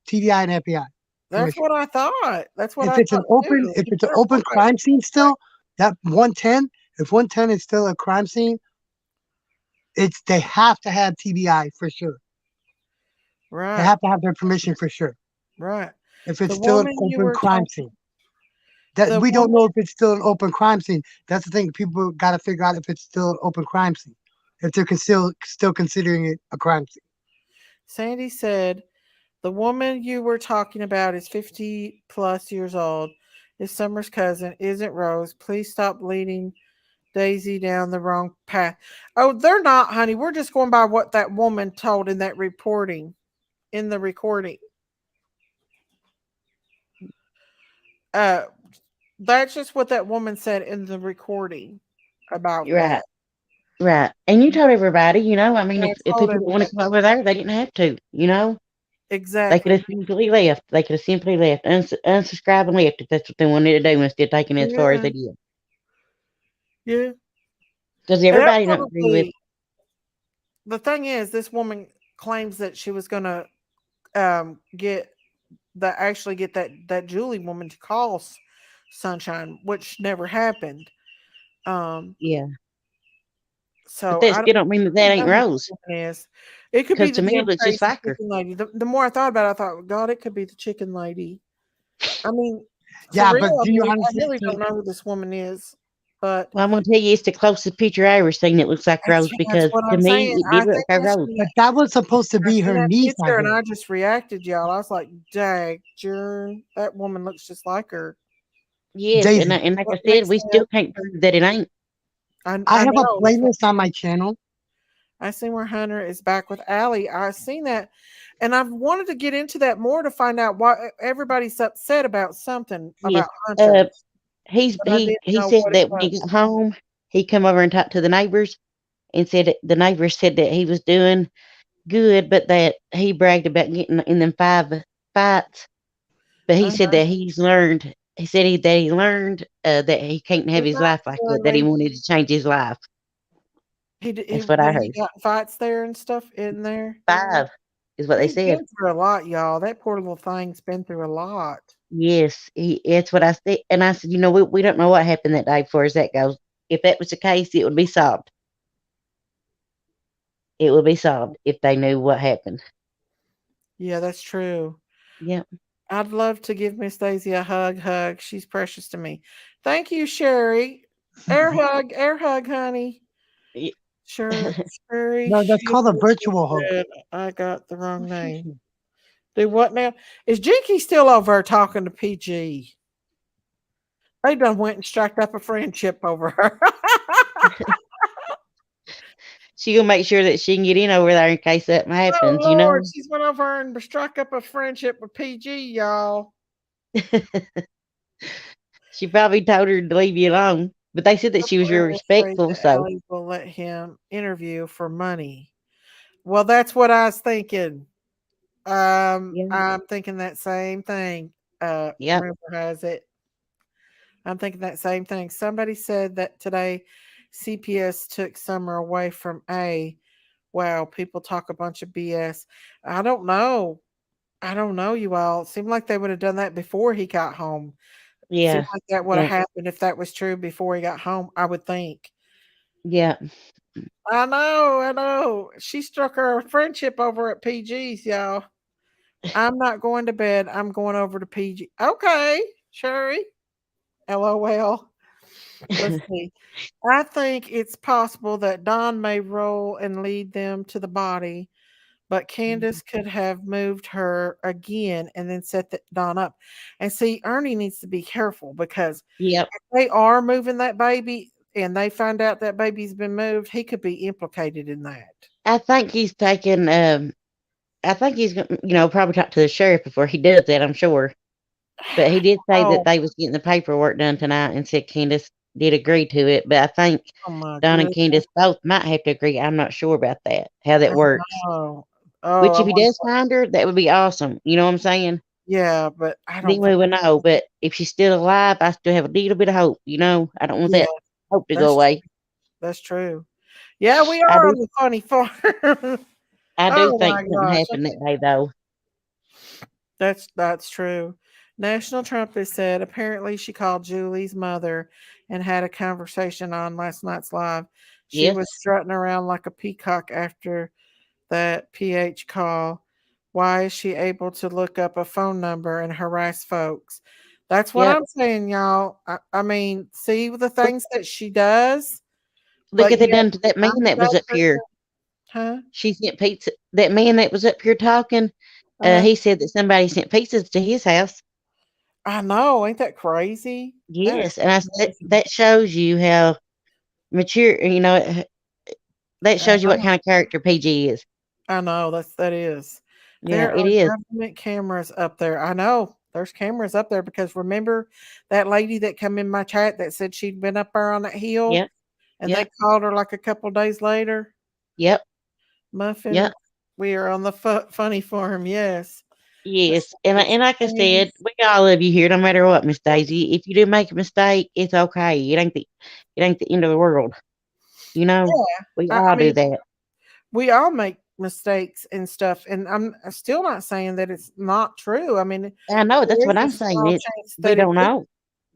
TBI and FBI That's permission. what I thought. That's what If I it's an thought open, too. if He it's an better open put that. crime scene still, that 110, if 110 is still a crime scene, they have to have TBI for sure. They Right. have to have their permission for sure. Right. If The it's still an woman you open were crime talking. scene, that The we don't woman. know if it's still an open crime scene. That's the thing. People got to figure out if it's still an open crime scene, if they're still considering it a crime scene. Sandy said, the woman you were talking about is 50 plus years old. Is Summer's cousin. Isn't Rose. Please stop leading Daisy down the wrong path. Oh, they're not, honey. We're just going by what that woman told in that reporting, in the recording. Uh, that's just what that woman said in the recording about Right. that. Right. And you told everybody, I mean, And I if told people want to everybody. come over there, they didn't have to, They could Exactly. have simply left. They could have simply left, unsubscribe and left if that's what they wanted to do instead of taking it as far as Yeah. they did. Yeah. Because And that everybody don't agree with. probably, the thing is, this woman claims that she was going to get get that Julie woman to call Sunshine, which never happened. Um, Yeah. But so that I still don't mean that that don't ain't know who Rose. this woman is. It could be Because the to me, damn it looks just crazy like her. chicken lady. The more I thought about it, I thought, God, it could be the chicken lady. I mean, for Yeah, real, but do you I honestly? really don't know who this woman is, but Well, I'm going to tell you, it's the closest picture I ever seen that looks like Rose that's because what to I'm me, saying. it I did look think like I Rose. seen But that was supposed to I be seen her that niece, I picture and heard. I just reacted, y'all. I was like, "Dag, Jern, that woman looks just like her." Yes, and, Daisy. and like I What said, makes we sense? still can't prove that it ain't. I I have a know. That's what playlist on my channel. I seen where Hunter is back with Allie. I seen that, and I've wanted to get into that more to find out why everybody's upset about something Yes. about Hunter, He's but I he didn't he know said what it that when was. he got home, he come over and talked to the neighbors and said that the neighbors said that he was doing good, but that he bragged about getting in them 5 fights. But he said Uh-huh. that he's learned. He said that he learned that he can't have Did his not life like that. learn That he they wanted to change his life. That's what I he heard. got in fights there and stuff in there. 5 is what they He's said. been through a lot, y'all. That poor little thing's been through a lot. Yes, it's what I said. And I said, we don't know what happened that day, as far as that goes. If that was the case, it would be solved. It would be solved if they knew what happened. Yeah, that's true. Yep. I'd love to give Miss Daisy a hug. She's precious to me. Thank you, Sherry. Air hug, honey. Y- Sure, Sherry. No, that's called a She virtual hug. said I got the wrong name. Do what now? Is Jinky still over there talking to PG? They done went and struck up a friendship over her. She gonna make sure that she can get in over there in case something Oh happens, Lord, she's went over and struck up a friendship with PG, y'all. She probably told her to leave you alone. But they said that she was real We're afraid respectful, that so Ellie will let him interview for money. Well, that's what I was thinking. yeah. I'm thinking that same thing. Yep. Rumor has it. I'm thinking that same thing. Somebody said that today CPS took Summer away from A. Wow, people talk a bunch of BS. I don't know. I don't know, you all. It seemed like they would have done that before he got home. Seemed Yeah. like that would have Yeah. happened if that was true before he got home, I would think. Yeah. I know. She struck her friendship over at PG's, y'all. I'm not going to bed. I'm going over to PG. Okay, Sherry. LOL. Let's see. I think it's possible that Don may roll and lead them to the body, but Candace could have moved her again and then set Don up. And see, Ernie needs to be careful because Yep. if they are moving that baby and they find out that baby's been moved, he could be implicated in that. I think he's taking I think he's gonna, probably talk to the sheriff before he does that. I'm sure. But he did say that Oh, they was getting the paperwork done tonight, and said Candace did agree to it. But I think oh my Don and goodness. Candace both might have to agree. I'm not sure about that, how I that works. know. Which, Oh, I if he wonder. does find her, that would be awesome. You know what I'm saying? Yeah, but I Then don't think. we would know. But if she's still alive, I still have a little bit of hope. I don't want Yeah, that hope to go that's away. that's true. Yeah, we I are do. on the funny farm. I do Oh my think something gosh, happened that day, though. that's true. National Trumpet said apparently she called Julie's mother and had a conversation on last night's live. She was Yes. strutting around like a peacock after that PH call. Why is she able to look up a phone number and harass folks? That's what Yep. I'm saying, y'all. I mean, see the things that she does, Look but at that yet done to that man I'm a that was bad up here. person, huh? She sent pizza. That man that was up here talking, Uh, he said that somebody sent pizzas to his house. I know, ain't that crazy? That is Yes, and I said crazy. that shows you how mature. That I shows you what know. kind of character PG is. I know that is. Yeah, There it are is. government cameras up there. I know there's cameras up there because remember that lady that come in my chat that said she'd been up there on that hill Yep. and they Yep. called her like a couple days later. Yep. Muffin, Yep. we are on the funny farm. Yes. Let's Yes, see, and it's like I said, James. we all love you here, no matter what, Miss Daisy. If you do make a mistake, it's okay. It ain't the end of the world. You know, Yeah. we I all do mean, that. we all make mistakes and stuff, and I'm still not saying that it's not true. I mean, I know that's there what is a I'm saying. small chance We that it don't could know.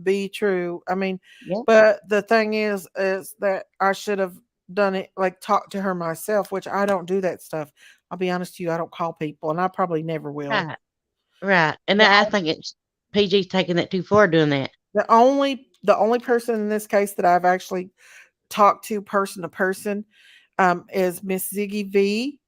be true. I mean, Yep. but the thing is that I should have done it like talk to her myself, which I don't do that stuff. I'll be honest with you, I don't call people, and I probably never will. Right. Right. And The, I think it's PG's taking that too far doing that. the only person in this case that I've actually talked to person is Miss Ziggy V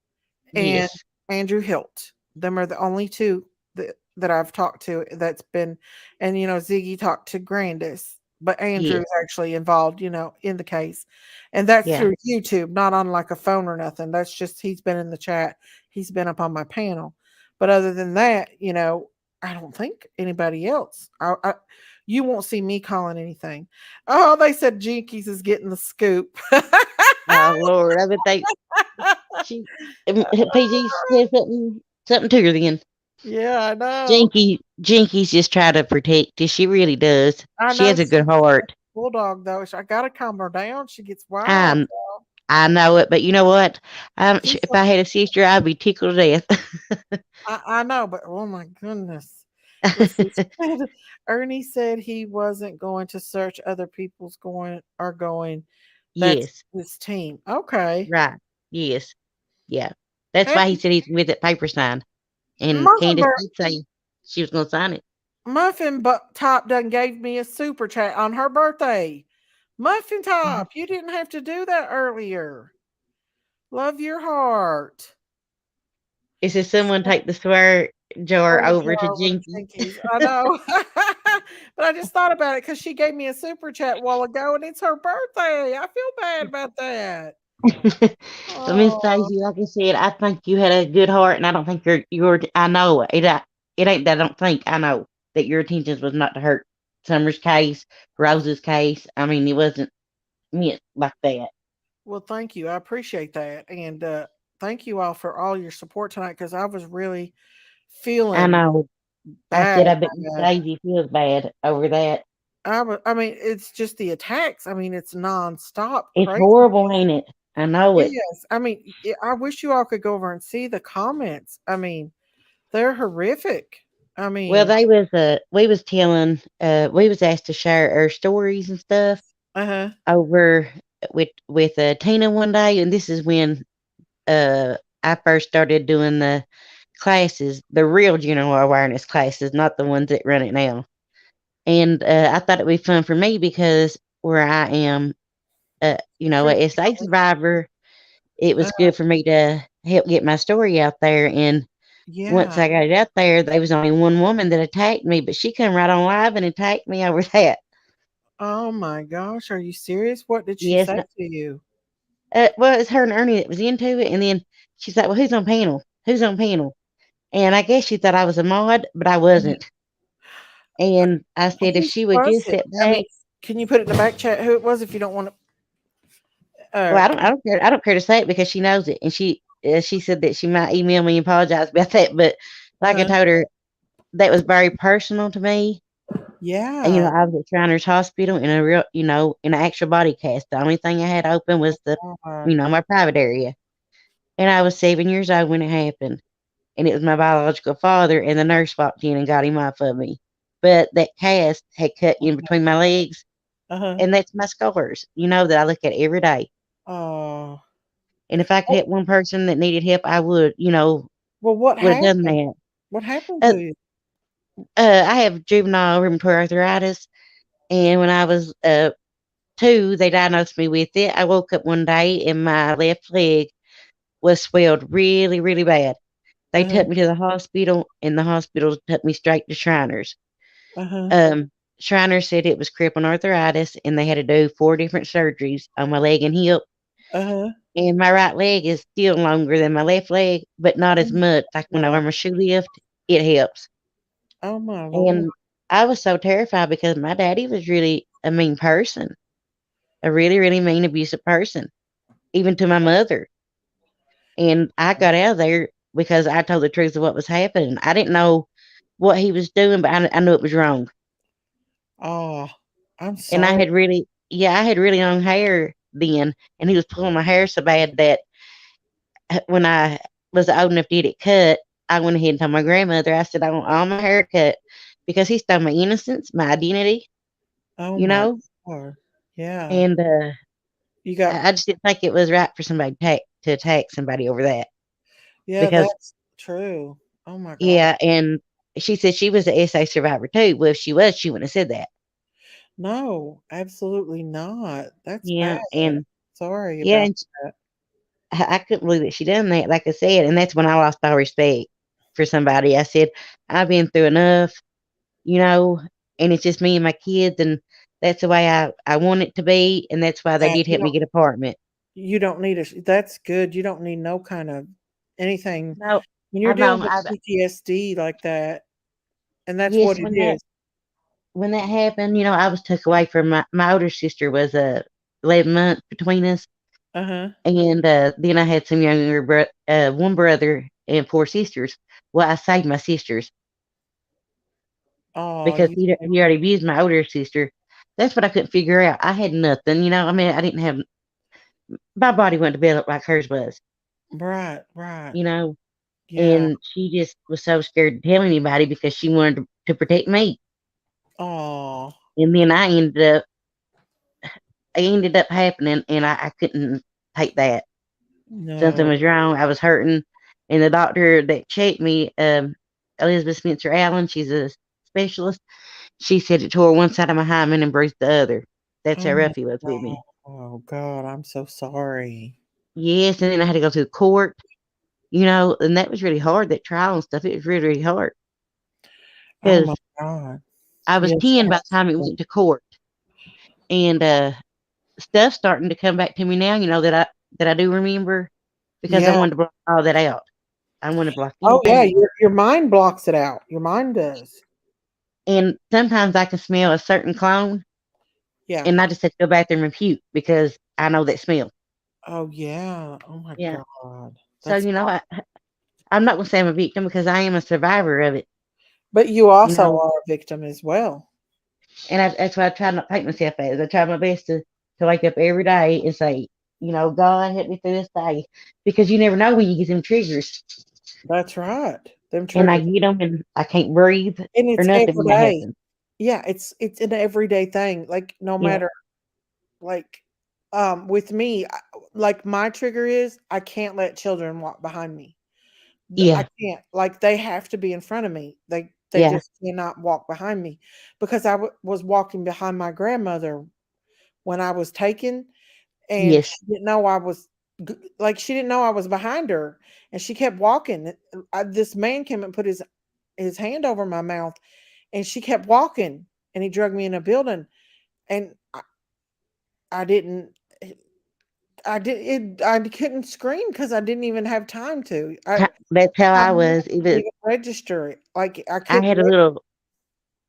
and Yes. Andrew Hilt. Them are the only two that I've talked to that's been, and Ziggy talked to Grandis, but Yes. Andrew's actually involved, in the case. And that's Yeah. through YouTube, not on like a phone or nothing. That's just he's been in the chat, he's been up on my panel. But other than that, I don't think anybody else. You won't see me calling anything. Oh, they said Jinkies is getting the scoop. Oh Lord, I bet she PG said something to her then. Yeah, I know. Jinky's just try to protect you. She really does. I She know has a good heart. bulldog though. I gotta calm her down. She gets wild. Um, I know it, but you know what? She's If like, I had a sister, I'd be tickled to death. I know, but oh my goodness. Let's see. Ernie said he wasn't going to search other people's going. That's Yes, his team. Okay. right. Yes, yeah. That's Hey, why he said he's with that paper sign. And Muffin Candace Bear, did say she was going to sign it. Muffin Top done gave me a super chat on her birthday. Muffin Top, you didn't have to do that earlier. Love your heart. It says someone take the swear jar Oh, over to yeah, with Jinky. Jinkies. I know. But I just thought about it because she gave me a super chat a while ago and it's her birthday. I feel bad about that. So Miss Oh, Daisy, like I said, I think you had a good heart, and I don't think you're. I know it. It ain't that I don't think. I know that your intentions was not to hurt Summer's case, Rose's case. I mean, it wasn't meant like that. well, thank you. I appreciate that. And thank you all for all your support tonight because I was really I feeling know. I bad said I bet about Miss that. Daisy feels bad over that. I mean, it's just the attacks. I mean, it's nonstop It's crazy. horrible, ain't it? I know it. Yes. I mean, I wish you all could go over and see the comments. I mean, they're horrific. I Well, mean, we was telling we was asked to share our stories and stuff uh-huh. over with Tina one day, and this is when I first started doing the classes, the real general awareness classes, not the ones that run it now. And I thought it'd be fun for me because where I am, Pretty a SA solid. survivor, it was Uh, good for me to help get my story out there. And once yeah. I got it out there, there was only one woman that attacked me, but she come right on live and attacked me over that. Oh my gosh, are you serious? What did she Yes. say to you? Well, it's her and Ernie that was into it. And then she's like, well, who's on panel? who's on panel? And I guess she thought I was a mod, but I wasn't. And I said if Who she would was just it? sit I back. mean, can you put it in the back chat who it was if you don't want to? Well, I don't care. I don't care to say it because she knows it, and she said that she might email me and apologize about that. But like I told her, that was very personal to me. And, Yeah. I was at Shriners Hospital in a real, in an actual body cast. The only thing I had open was my private area. And I was 7 years old when it happened. And it was my biological father, and the nurse walked in and got him off of me. But that cast had cut in between my legs, and that's my scars, that I look at every day. Oh. And if I could help one person that needed help, I would, Well, what would have done happened? that. What happened to you? I have juvenile rheumatoid arthritis, and when I was 2, they diagnosed me with it. I woke up one day and my left leg was swelled really, really bad. They took me to the hospital, and the hospital took me straight to Shriners. Shriners said it was crippling arthritis, and they had to do 4 different surgeries on my leg and hip. And my right leg is still longer than my left leg, but not as much. Like when I wear my shoe lift, it helps. Oh my Lord. And I was so terrified because my daddy was really a mean person, a really, really mean, abusive person, even to my mother. And I got out of there because I told the truth of what was happening. I didn't know what he was doing, but I knew it was wrong. Oh, I'm And I sorry. had really long hair then, and he was pulling my hair so bad that when I was old enough to get it cut, I went ahead and told my grandmother, I said, I want all my hair cut because he stole my innocence, my identity, Oh you my know? Lord. Yeah. And You got I just didn't think it was right for somebody to attack somebody over that. Yeah, Because, that's true. Oh my God. yeah, and she said she was a SA survivor too. Well, if she was, she wouldn't have said that. No, absolutely not. That's bad. Yeah, and Sorry yeah, about and that. I couldn't believe that she done that, like I said, and that's when I lost all respect for somebody. I said, I've been through enough, you know, and it's just me and my kids, and that's the way I want it to be, and that's why they That did help me get an apartment. you don't need that's good. You don't need no kind of anything No, when I you're dealing know. with PTSD like that, and that's Yes, what it is. when that happened, I was took away from my older sister was 11 months between us, and then I had some younger one brother and 4 sisters. Well, I saved my sisters Oh, because he already abused my older sister. That's what I couldn't figure out. I had nothing, I mean, I didn't have my body wasn't developed like hers was, right, right. you know, Yeah. and she just was so scared to tell anybody because she wanted to protect me. Oh, And then I ended up happening, and I couldn't take that. Something no. was wrong. I was hurting, and the doctor that checked me, Elizabeth Spencer Allen, she's a specialist. She said it tore one side of my hymen and bruised the other. That's Oh how my rough he was with God. me. Oh God, I'm so sorry. Yes, and then I had to go to court, and that was really hard. That trial and stuff, it was really, really hard Oh my because God. I was Yes, 10 by the time it went to court, and stuff starting to come back to me now. That I do remember because I yeah. wanted to block all that out. I want to block Oh yeah, anything. your mind blocks it out. Your mind does. And sometimes I can smell a certain cologne, Yeah. and I just have to go back there and puke because I know that smell. Oh yeah. Oh my Yeah. God. So, That's I'm not going to say I'm a victim because I am a survivor of it, but you you also know. are a victim as well. And that's why I try not to take myself as. I try my best to wake up every day and say, God, help me through this day. Because you never know when you get them triggers. That's right. Them And I triggers. get them and I can't breathe And or it's nothing every when that day. happens. Yeah, it's an everyday thing. Like no Yeah. matter like with me, like my trigger is I can't let children walk behind me. I Yeah. can't. Like they have to be in front of me. They Yeah. just cannot walk behind me because was walking behind my grandmother when I was taken, and Yes. she didn't know I was like she didn't know I was behind her, and she kept walking. This man came and put his hand over my mouth, and she kept walking, and he dragged me in a building, and I didn't. I couldn't scream because I didn't even have time to. That's how I I was. didn't even register it. Like I I couldn't. had a little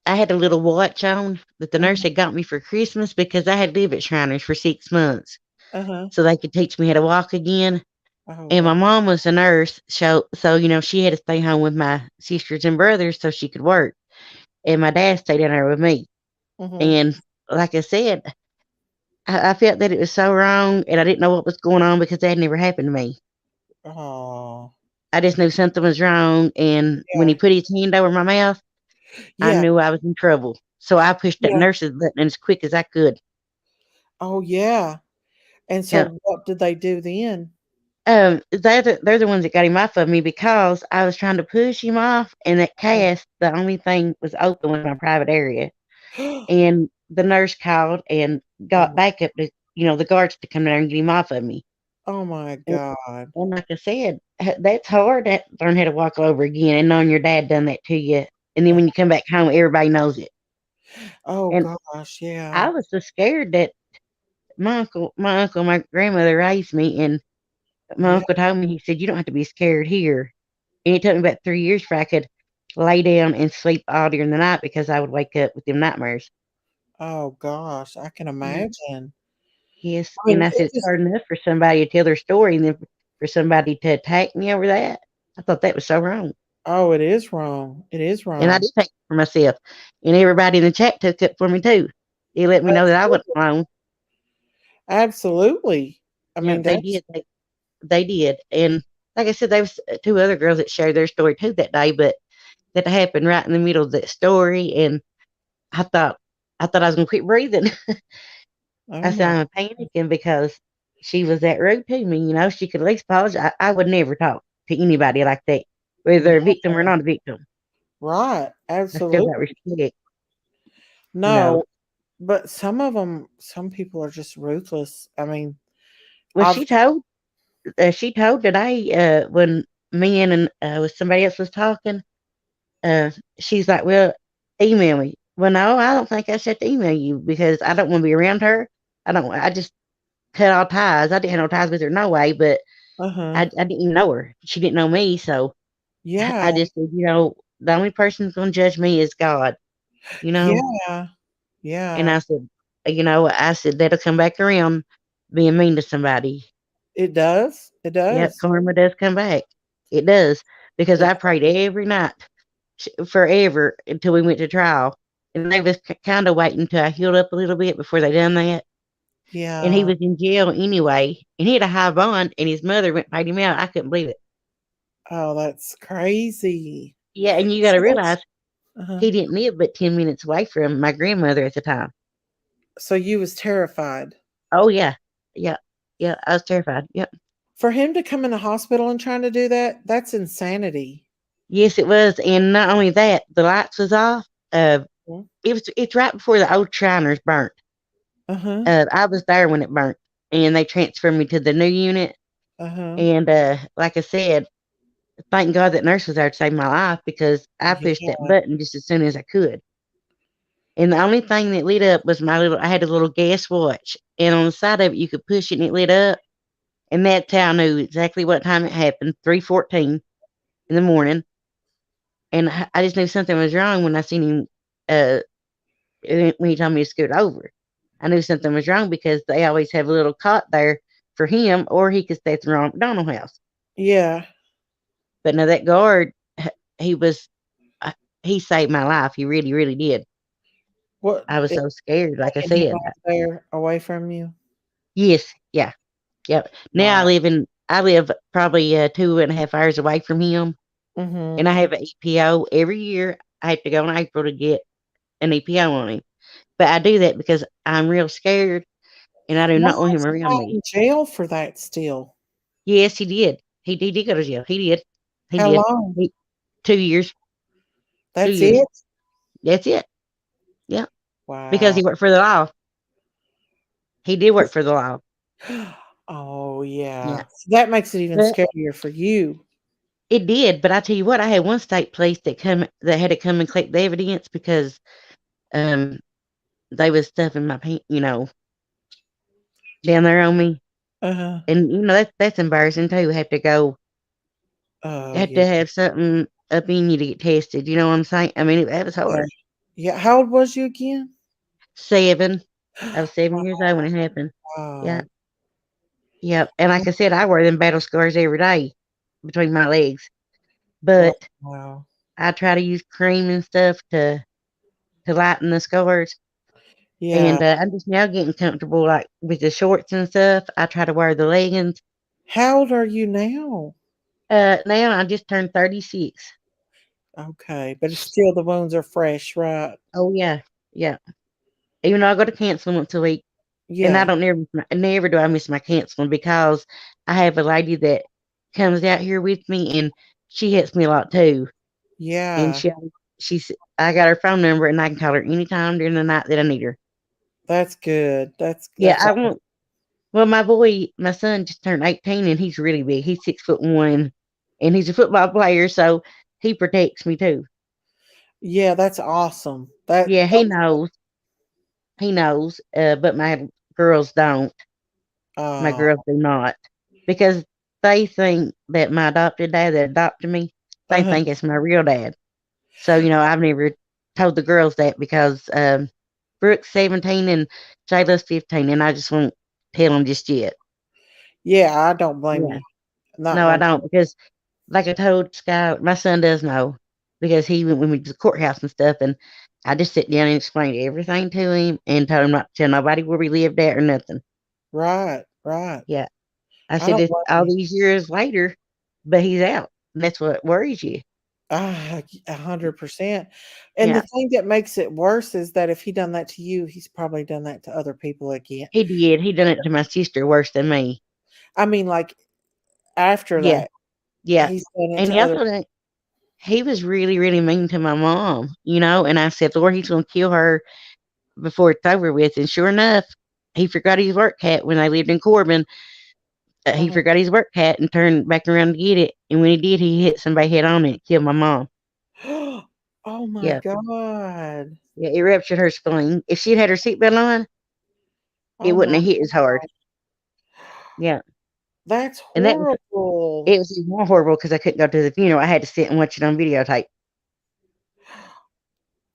I had a little watch on that the nurse had got me for Christmas because I had lived at Shriners for 6 months, Uh-huh. so they could teach me how to walk again. Oh And God. my mom was a nurse, so she had to stay home with my sisters and brothers so she could work. And my dad stayed in there with me. Mm-hmm. And like I said, I felt that it was so wrong, and I didn't know what was going on because that had never happened to me. Oh. I just knew something was wrong, and when he Yeah. put his hand over my mouth, I Yeah. knew I was in trouble. So I pushed that Yeah. nurse's button as quick as I could. Oh yeah. And Yeah. so what did they do then? They're the ones that got him off of me because I was trying to push him off, and that cast, the only thing was open was my private area. And the nurse called and got Oh, backup to, the guards to come there and get him off of me. oh my And, God. and like I said, that's hard to learn how to walk over again and knowing your dad done that to you. And then when you come back home, everybody knows it. Oh And gosh, yeah. I was so scared that my grandmother raised me, and my Yeah. uncle told me, he said, "You don't have to be scared here." And it took me about 3 years before I could lay down and sleep all during the night because I would wake up with them nightmares. Oh gosh, I can Yeah. imagine. Yes, I and mean, I it said, it's just hard enough for somebody to tell their story and then for somebody to attack me over that. I thought that was so wrong. oh, it is wrong. It is And I wrong. did take it for myself. And everybody in the chat took it for me too. They let me know that I wasn't Absolutely. alone. Absolutely. I Yeah, mean, they that's did. They did. And like I said, there was two other girls that shared their story too that day, but that happened right in the middle of that story. And I thought I was gonna quit breathing. oh I said, my I'm panicking because she was that rude to me. She could at least apologize. I would never talk to anybody like that, whether yeah, they're a victim or not a victim. right. I still got Absolutely. respect, you know. No, but some people are just ruthless. I mean, Well, I've she told today when me and with somebody else was talking. Uh, she's like, "Well, email me." Well, no, I don't think I should email you because I don't want to be around her. I don't. I just cut all ties. I didn't have no ties with her no way, but uh-huh. I didn't even know her. She didn't know me, so Yeah. I just said, the only person who's gonna judge me is God, you know. Yeah. And Yeah. I said that'll come back around being mean to somebody. It does. It Yep, does. karma does come back. It does because It I prayed every night forever until we went to trial, and they was kind of waiting until I healed up a little bit before they done that. And he yeah. was in jail anyway, and he had a high bond, and his mother went and paid him out. I couldn't believe it. Oh, that's crazy. Yeah, and you got See, to that's realize uh-huh. he didn't live but 10 minutes away from my grandmother at the time. So you was terrified. Oh yeah, yeah, yeah. I was terrified. Yep. For him to come in the hospital and trying to do that, that's insanity. Yes, it was, and not only that, the lights was off. Mhm. It's right before the old Shriners burnt. Uh-huh. I was there when it burnt, and they transferred me to the new unit. Uh-huh. And like I said, thank God that nurse was there to save my life because I pushed that Yeah. button just as soon as I could. And the only thing that lit up was I had a little gas watch, and on the side of it you could push it and it lit up. And that's how I knew exactly what time it happened, 3:14 in the morning. And I just knew something was wrong when I seen him uh when he told me to scoot over. I knew something was wrong because they always have a little cot there for him, or he could stay at the Ronald McDonald House. Yeah. But now that guard, he was, uh, he saved my life. He really, really did. What I was so scared, like I taking him said. off there away from you? Yes, yeah, yep. Now Wow. I live probably 2.5 hours away from him, Mm-hmm. and I have an EPO every year. I have to go in April to get an EPO on him. But I do that because I'm real scared, and I do Why not want is him he around not me. in jail for that still? Yes, he did. He did go to jail. He did. He How did. long? He, 2 years. Two That's years. it? That's it. Yeah. Because Wow. he worked for the law. He did work for the law. Oh yeah. Yeah. So that makes it even But scarier for you. it did. But I tell you what, I had one state police that had to come and collect the evidence because um they was stuffing my pants, down there on me. Uh-huh. And that's embarrassing too. Have to go Oh, Had yeah. to have something up in you to get tested. You know what I'm saying? I mean, it was Yeah. hard. Yeah. How old was you again? 7. I was 7 years old when it happened. Yeah, Wow. yeah. And like I said, I wear them battle scars every day between my legs. But Wow. I try to use cream and stuff to lighten the scars. Yeah. And I'm just now getting comfortable, like with the shorts and stuff. I try to wear the leggings. How old are you now? Now I just turned 36. Okay, but it's still the wounds are fresh, right? Oh yeah, yeah. Even though I go to counseling once a week, and I Yeah. don't never do I miss my counseling because I have a lady that comes out here with me, and she helps me a lot too. And Yeah. she's I got her phone number, and I can call her anytime during the night that I need her. That's good. Yeah, That's I awesome. won't. Well, my son just turned 18, and he's really big. He's 6'1", and he's a football player, so he protects me too. Yeah, that's awesome. That Yeah, he that's knows. He knows. But my girls don't. My uh girls do not, because they think that my adopted dad that adopted me, they uh think it's my real dad. So, I've never told the girls that because Brooke's 17 and Shayla's 15, and I just won't tell them just yet. yeah, I don't blame Yeah. you. Not No, I one. don't, because like I told Sky, my son does know because he went with me to the courthouse and stuff, and I just sit down and explained everything to him and told him not to tell nobody where we lived at or nothing. Right, right. Yeah. I I said don't this blame all you. these years later, but he's out. That's what worries you. 100%. And the Yeah, thing that makes it worse is that if he done that to you, he's probably done that to other people again. he did. He done it to my sister worse than me. I mean, like after Yeah, that, yeah. he's done it And to he other. also he was really, really mean to my mom. And I said, Lord, he's gonna kill her before it's over with. And sure enough, he forgot his work hat when they lived in Corbin. He Uh-huh. forgot his work hat and turned back around to get it. And when he did, he hit somebody head on and killed my mom. Oh my Yeah, God. yeah. It ruptured her spleen. If she'd had her seatbelt on, it Oh wouldn't my have hit as hard. God. Yeah, That's and horrible. it was even more horrible because I couldn't go to the funeral. I had to sit and watch it on videotape.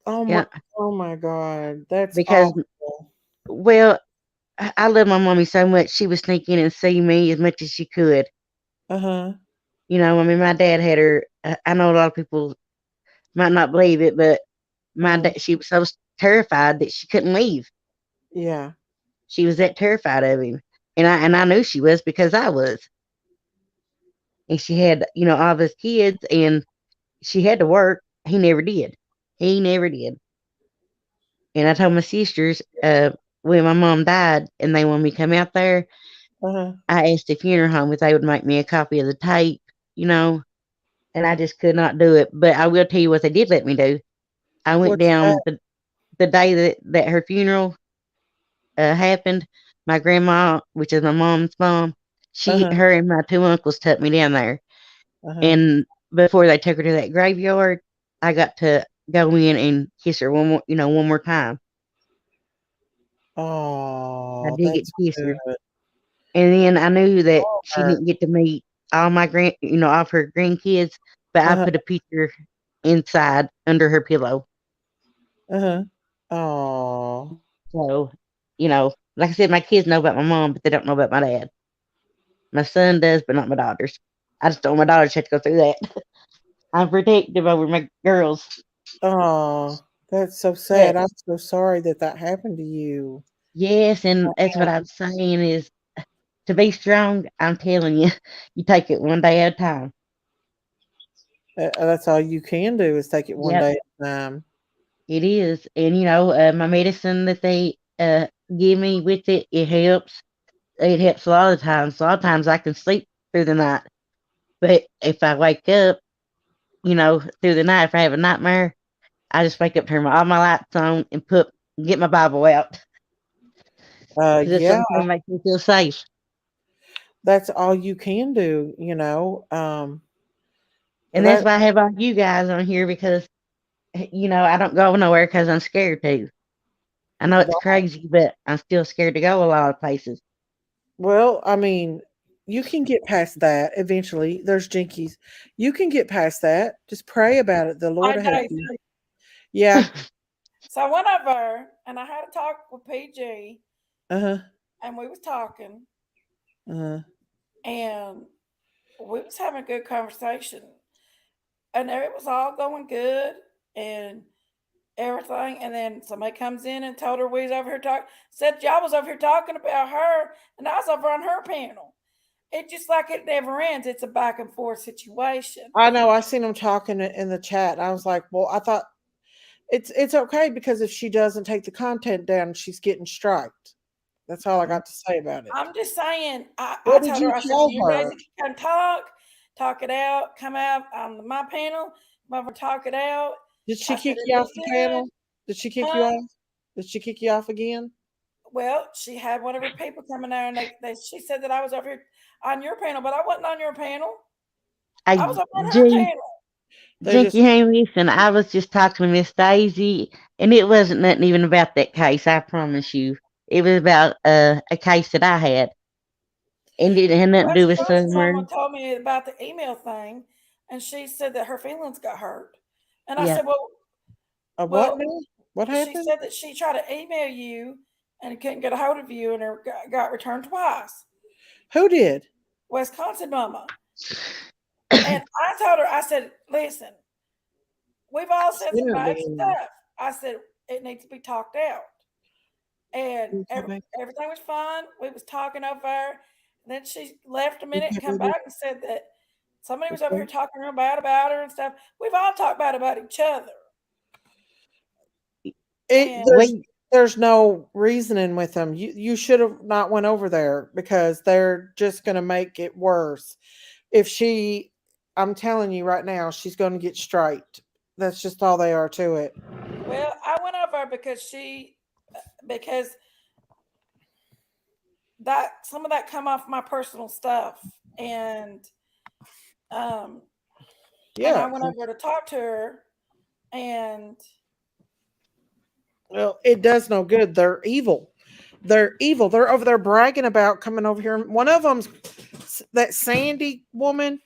Oh my Yeah, oh my God. That's because awful. well, I love my mommy so much. She would sneak in and see me as much as she could. Uh-huh. I mean, my dad had her. I know a lot of people might not believe it, but my Uh-huh. dad, she was so terrified that she couldn't leave. Yeah. She was that terrified of him, and I knew she was because I was. And she had, all of his kids, and she had to work. He never did. He never did. And I told my sisters, when my mom died, and they wanted me to come out there, Uh-huh. I asked the funeral home if they would make me a copy of the tape, you know, and I just could not do it. But I will tell you what they did let me do. I went What's that? down the day that her funeral happened. My grandma, which is my mom's mom, Uh-huh. her and my two uncles took me down there. Uh-huh. And before they took her to that graveyard, I got to go in and kiss her one more time. I Oh, did get that's to kiss her. good. And then I knew that she Heart. didn't get to meet all of her grandkids, but I Uh-huh. put a picture inside under her pillow. Uh-huh. Oh. So, like I said, my kids know about my mom, but they don't know about my dad. My son does, but not my daughters. I just don't want my daughters to have to go through that. I'm protective over my girls. Oh, that's so But sad. I'm so sorry that that happened to you. yes, and that's what I'm saying is to be strong. I'm telling you, you take it one day at a time. That's all you can do is take it one Yep, day at a time. it is. And my medicine that they give me with it, it helps. It helps a lot of times. A lot of times I can sleep through the night. But if I wake up, through the night, if I have a nightmare, I just wake up, turn all my lights on, and get my Bible out because it Yeah, sometimes makes me feel safe. that's all you can do, And that's that why I have all you guys on here because I don't go nowhere because I'm scared to. I know it's crazy, but I'm still scared to go a lot of places. well, I mean, You can get past that eventually. There's jinkies. You can get past that. Just pray about it. The Lord I will help do. you. Yeah. So I went over and I had a talk with PG, Uh-huh. and we was talking, Uh-huh. and we was having a good conversation, and it was all going good and everything. And then somebody comes in and told her we was over here talking, said y'all was over here talking about her, and I was over on her panel. It just like it never ends. It's a back and forth situation. I know. I seen them talking in the chat. I was like, well, I thought it's okay because if she doesn't take the content down, she's getting striked. That's all I got to say about it. I'm just saying, I What did told her, you I said, tell you her? guys can talk it out, come out on my panel, come over, talk it out. Did she I said, kick you it'll off be the good. panel? Did she kick you Huh? off? Did she kick you off again? Well, she had one of her people coming there, and she said that I was over here on your panel, but I wasn't on your panel. I was over on her panel. They Jinky, just hey, listen, I was just talking to Miss Daisy, and it wasn't nothing even about that case, I promise you. It was about a case that I had. And it had nothing to do with Wisconsin summer. mama told me about the email thing, and she said that her feelings got hurt. And I Yeah. said, what well, now? What she happened? said that she tried to email you and couldn't get a hold of you, and it got returned twice. Who did? Wisconsin mama. And I told her, I said, listen, we've all said some bad stuff. I said, it needs to be talked out. And everything was fine. We was talking over there. And then she left a minute and come back and said that somebody was over here talking real bad about her and stuff. We've all talked bad about each other. There's no reasoning with them. You should have not went over there because they're just going to make it worse. I'm telling you right now, she's going to get striked. That's just all they are to it. Well, I went over because that some of that come off my personal stuff, and and I went over to talk to her, and well, it does no good. They're evil. They're evil. They're over there bragging about coming over here. One of them's that Sandy woman.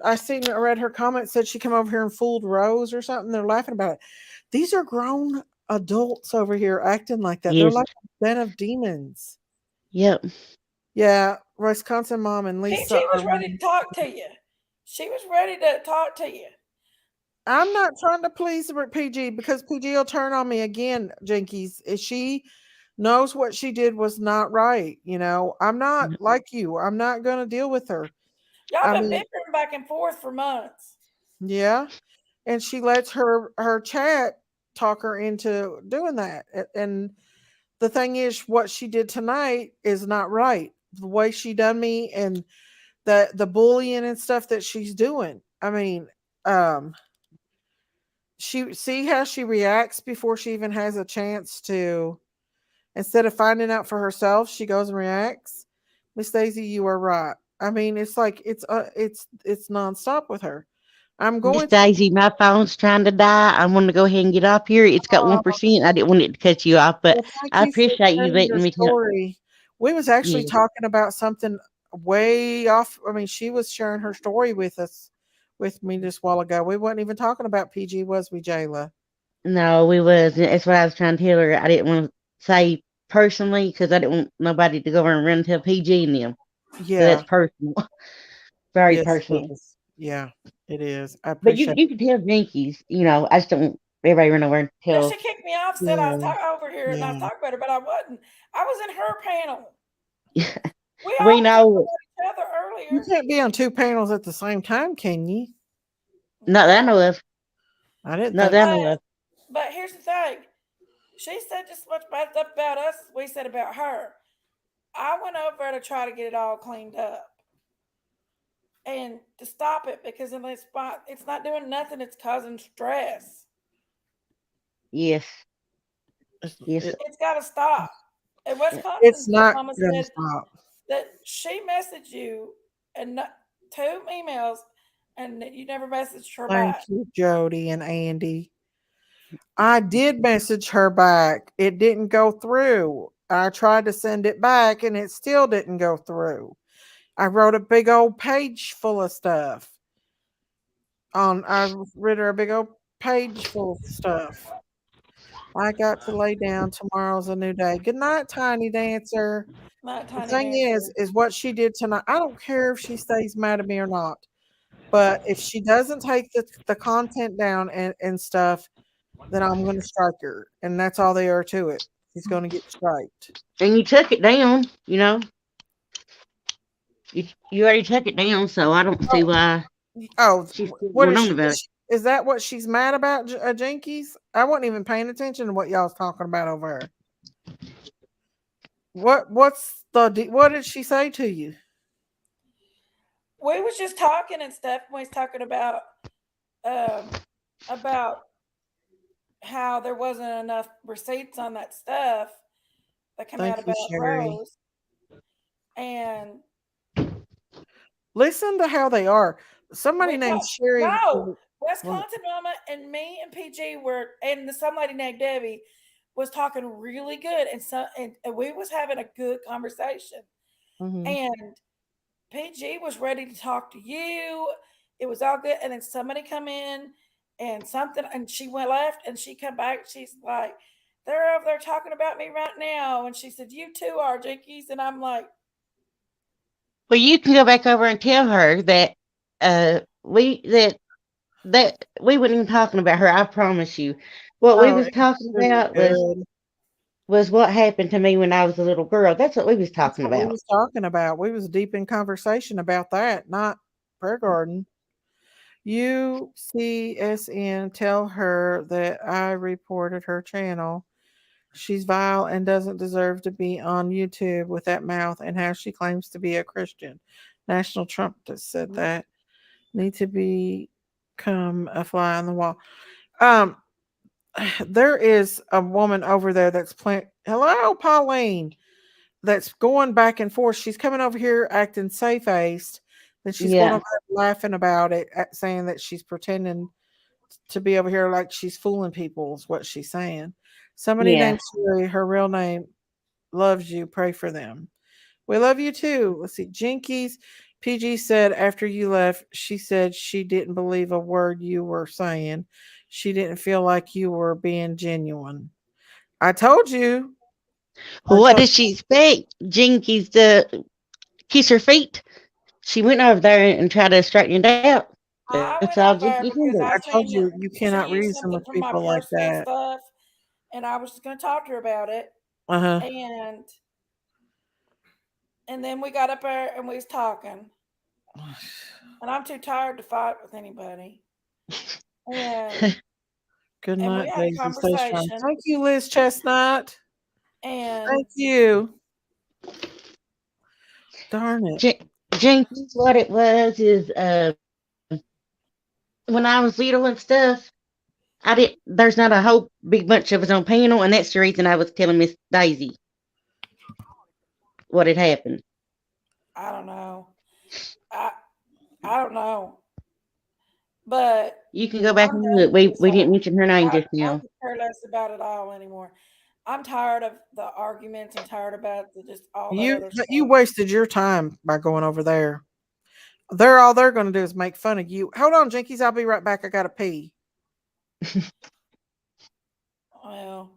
I read her comment, said she come over here and fooled Rose or something. They're laughing about it. These are grown adults over here acting like that. Yes. They're like a den of demons. Yep. Yeah, Wisconsin mom and Lisa. She was ready to talk to you. She was ready to talk to you. I'm not trying to please PG because PG will turn on me again, Jinkies. She knows what she did was not right. I'm not like you. I'm not going to deal with her. Y'all been bickering back and forth for months. Yeah. And she lets her chat talk her into doing that. And the thing is, what she did tonight is not right. The way she done me and the bullying and stuff that she's doing. I mean, she see how she reacts before she even has a chance to. Instead of finding out for herself, she goes and reacts. Miss Daisy, you are right. I mean, it's like it's nonstop with her. I'm going. Miss Daisy, my phone's trying to die. I want to go ahead and get off here. It's got 1%. I didn't want it to cut you off, but I appreciate you letting me know. We was actually talking about something way off. I mean, she was sharing her story with me just a while ago. We wasn't even talking about PG, was we, Jayla? No, we wasn't. That's what I was trying to tell her. I didn't want to say personally because I didn't want nobody to go over and run and tell PG and them. Yeah. So that's personal. Very personal. Yeah, it is. I appreciate appreciate you can tell Jinkies, I just don't want everybody run over and tell. Yeah, she kicked me off, said I was over here and I was talking about her, but I wasn't. I was in her panel. We know. Each other earlier. You can't be on two panels at the same time, can you? Not that I know of. I didn't. Not that I know of. But here's the thing. She said just as much bad stuff about us as we said about her. I went over to try to get it all cleaned up and to stop it because it's not doing nothing. It's causing stress. Yes. Yes. It's got to stop. And It's not going to stop. That she messaged you and 2 emails and you never messaged her back. Thank you, Jody and Andy. I did message her back. It didn't go through. I tried to send it back and it still didn't go through. I wrote a big old page full of stuff. I read her a big old page full of stuff. I got to lay down. Tomorrow's a new day. Good night, Tiny Dancer. Not The Tiny thing Dancer. is what she did tonight. I don't care if she stays mad at me or not. But if she doesn't take the content down and stuff, then I'm going to strike her. And that's all there are to it. She's going to get striked. And you took it down, you know. You already took it down, so I don't see why Oh, she's still what going is on she? about it. Is that what she's mad about, Jinkies? I wasn't even paying attention to what y'all was talking about over her. What did she say to you? We was just talking and stuff. We was talking about how there wasn't enough receipts on that stuff that came Thank out you, about Sherry. Rose. And Listen to how they are. Somebody we named talked. Sherry. No, What? Wisconsin Mama and me and PG were, and some lady named Debbie was talking really good, and we was having a good conversation. Mhm. And PG was ready to talk to you. It was all good, and then somebody come in and something, and she went left, and she come back. She's like, "They're over there talking about me right now," and she said, "You too are, Jinkies," and I'm like, Well, you can go back over and tell her that we we weren't even talking about her. I promise you. What we Oh, was talking you're about good. was what happened to me when I was a little girl. That's what we was That's talking what we about. was talking about. We was deep in conversation about that, not prayer garden. UCSN, tell her that I reported her channel. She's vile and doesn't deserve to be on YouTube with that mouth and how she claims to be a Christian. National Trump just said that. Need to become a fly on the wall. Um, there is a woman over there that's playing. Hello, Pauline. That's going back and forth. She's coming over here acting safe faced. Then she's going Yeah, over there laughing about it, saying that she's pretending to be over here like she's fooling people, is what she's saying. Somebody yeah. named Sherry, her real name, loves you. Pray for them. We love you too. Let's see. Jinkies, PG said after you left, she said she didn't believe a word you were saying. She didn't feel like you were being genuine. I told you. I Well, what told did she expect? Jinkies to kiss her feet? She went over there and tried to straighten it out. That's I all went over Jinky there can do. because I I told seen that you you she cannot used reason something with from my people like personal that. stuff, and I was just going to talk to her about it. Uh-huh. And then we got up there and we was talking, and I'm too tired to fight with anybody. And Good and we night, had a Daisy. Stay strong. conversation, Thank you, Liz Chestnut. and Thank you. Darn it. Jinkies, what it was is when I was little and stuff, I did. There's not a whole big bunch of us on panel, and that's the reason I was telling Miss Daisy what had happened. I don't know. I I don't know, but You can go back I'm and done look. with this We didn't whole. mention her name just I now. could care less about it all anymore. I'm tired of the arguments and tired about just all that other You stuff. wasted your time by going over there. They're gonna do is make fun of you. Hold on, Jinkies, I'll be right back. I gotta pee. Well,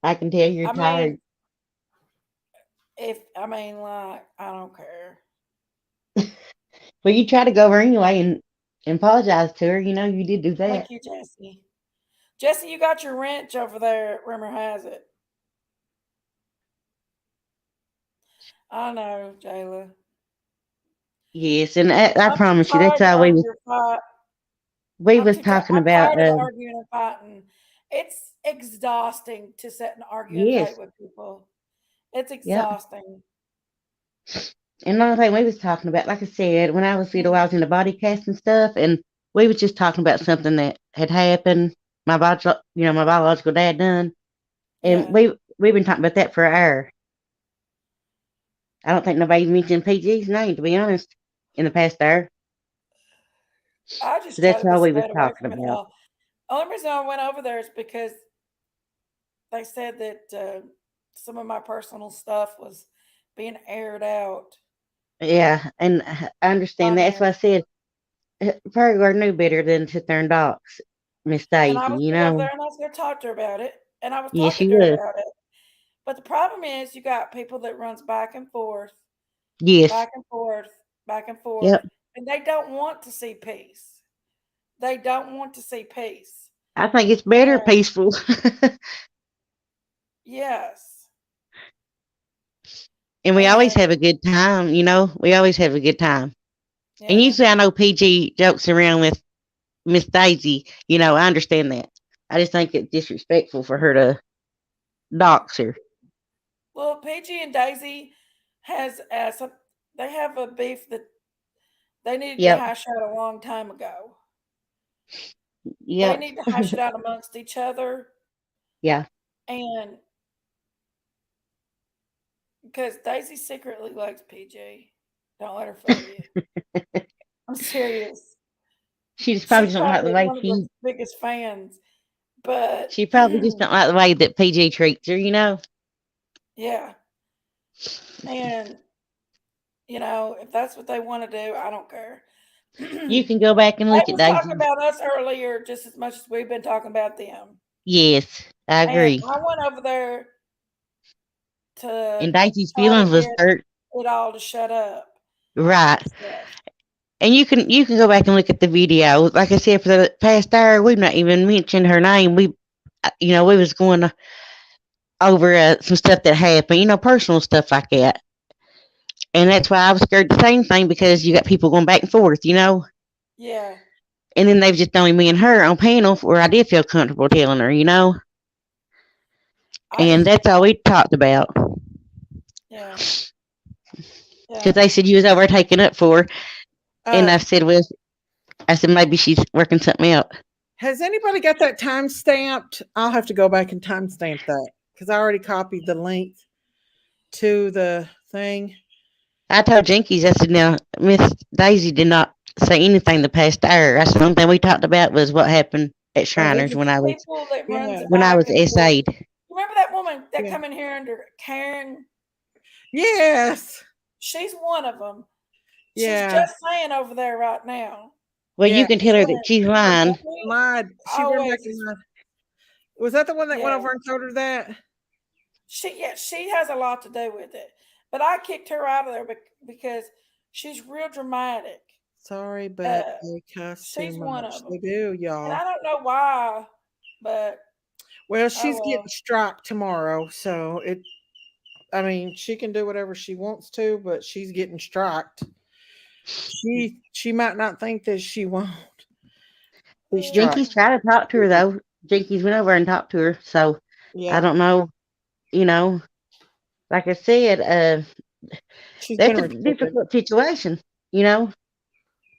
I can tell you're I tired. mean, like, I don't care. Well, you try to go over anyway and apologize to her. You know, you did do that. Thank you, Jesse. Jesse, you got your wrench over there. Rumor has it. I know, Jayla. Yes, and I I'm too promise you, that's tired to how argue or fight. we was talking I'm about. tired of arguing and fighting. It's exhausting to sit and argue and Yes, fight with people. It's yep. exhausting. And another thing we was talking about, like I said, when I was little, I was into body cast and stuff, and we was just talking about something that had happened. My biological dad done, and Yeah. we've been talking about that for an hour. I don't think nobody mentioned PG's name, to be honest, in the past hour. I So just try that's to be all we was stayed away talking from it about. all. Only reason I went over there is because they said that some of my personal stuff was being aired out. Yeah, and I understand that. That's why I said Ferguson knew better than to turn docs, Miss And I Daisy. was You going over know, there and I was going to talk to her about it. And I was yes, talking she to her was. about it. But the problem is you got people that runs back and forth, Yes. back and forth, back and forth. Yep. And they don't want to see peace. They don't want to see peace. I think it's better And peaceful. yes. And we always And have a good time, you know. We always have a good time. And yeah. usually I know PG jokes around with Miss Daisy. You know, I understand that. I just think it's disrespectful for her to dox her. Well, PG and Daisy has some, they have a beef that they needed to Yep. hash out a long time ago. They Yep. need to hash it out amongst each other. Yeah. And because Daisy secretly likes PG. Don't let her fool you. I'm serious. She just probably She's doesn't like the probably way one of the biggest fans. But she probably just don't like the way that PG treats her, you know. yeah. And if that's what they want to do, I don't care. You can go back and They look at was talking Daisy. about us earlier just as much as we've been talking about them. Yes, I And agree. I went over there to And Daisy's try to feelings was get hurt. it all to shut up. Right. Stuff. And you can go back and look at the video. Like I said, for the past hour, we've not even mentioned her name. We was going over some stuff that happened, personal stuff like that. And that's why I was scared to say anything because you got people going back and forth. Yeah. And then they've just only me and her on panel where I did feel comfortable telling her. And that's all we talked about. Yeah. Because they said you was over taking up for her. And I said, maybe she's working something out. Has anybody got that time stamped? I'll have to go back and timestamp that because I already copied the link to the thing. I told Jinkies, I said, now, Miss Daisy did not say anything the past hour. That's the only thing we talked about was what happened at Shriners when I was SA'd. Remember that woman that come in here under Karen? Yes. She's one of them. Yeah. She's just saying over there right now. Well, you can tell her that she's lying. Lied. She went back and lied. Was that the one that went over and told her that? She has a lot to do with it. But I kicked her out of there because she's real dramatic. Sorry, but they cuss she's too one much. of them. They do, y'all. And I don't know why, but well, she's getting struck tomorrow, so she can do whatever she wants to, but she's getting struck. She might not think that she won't. Jinkies tried to talk to her though. Jinkies went over and talked to her, so I don't know. Like I said, that's a difficult situation.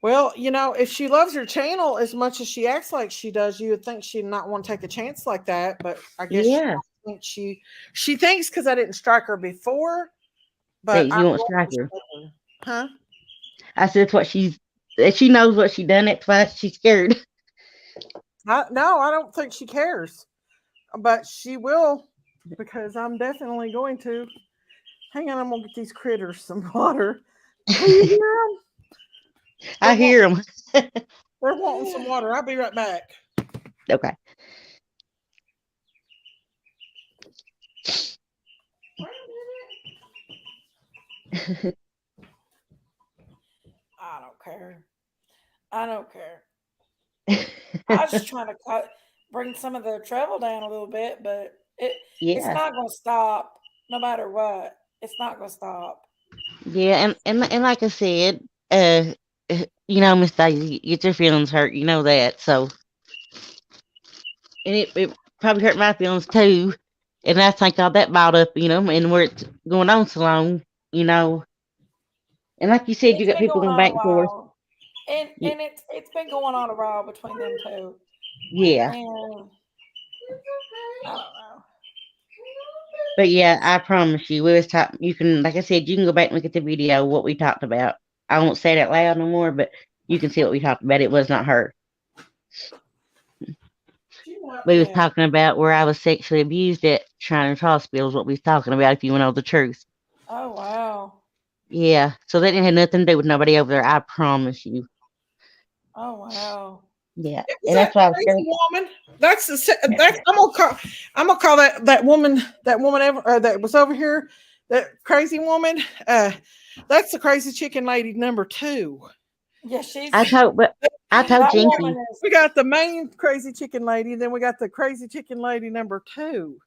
Well, if she loves her channel as much as she acts like she does, you would think she'd not want to take a chance like that. But I guess she thinks because I didn't strike her before. But you won't strike her, huh? I said that's what she knows what she done. That's why she's scared. No, I don't think she cares, but she will because I'm definitely going to. Hang on, I'm gonna get these critters some water. Do you hear them? I hear them. They're wanting some water. I'll be right back. Okay. I don't care. I was just trying to bring some of the trouble down a little bit, but it's not going to stop no matter what. It's not going to stop. Yeah, and like I said, Miss Daisy, get your feelings hurt. You know that, so. And it probably hurt my feelings too. And I think all that balled up, and where it's going on so long, And like you said, you got people going back and forth. And it's been going on a while between them two. Yeah. And I don't know. But yeah, I promise you, we was talking. You can, like I said, you can go back and look at the video what we talked about. I won't say it out loud no more, but you can see what we talked about. It was not her. We was talking about where I was sexually abused at Shriners Hospital is what we was talking about, if you want to know the truth. Oh wow. Yeah, so that didn't have nothing to do with nobody over there. I promise you. Oh wow. Yeah, It was and that's that why I was crazy saying. woman. That's I'm gonna call that woman that was over here, that crazy woman. That's the crazy chicken lady number 2. Yeah, she's I told that Jinky. woman is. We got the main crazy chicken lady, then we got the crazy chicken lady number 2.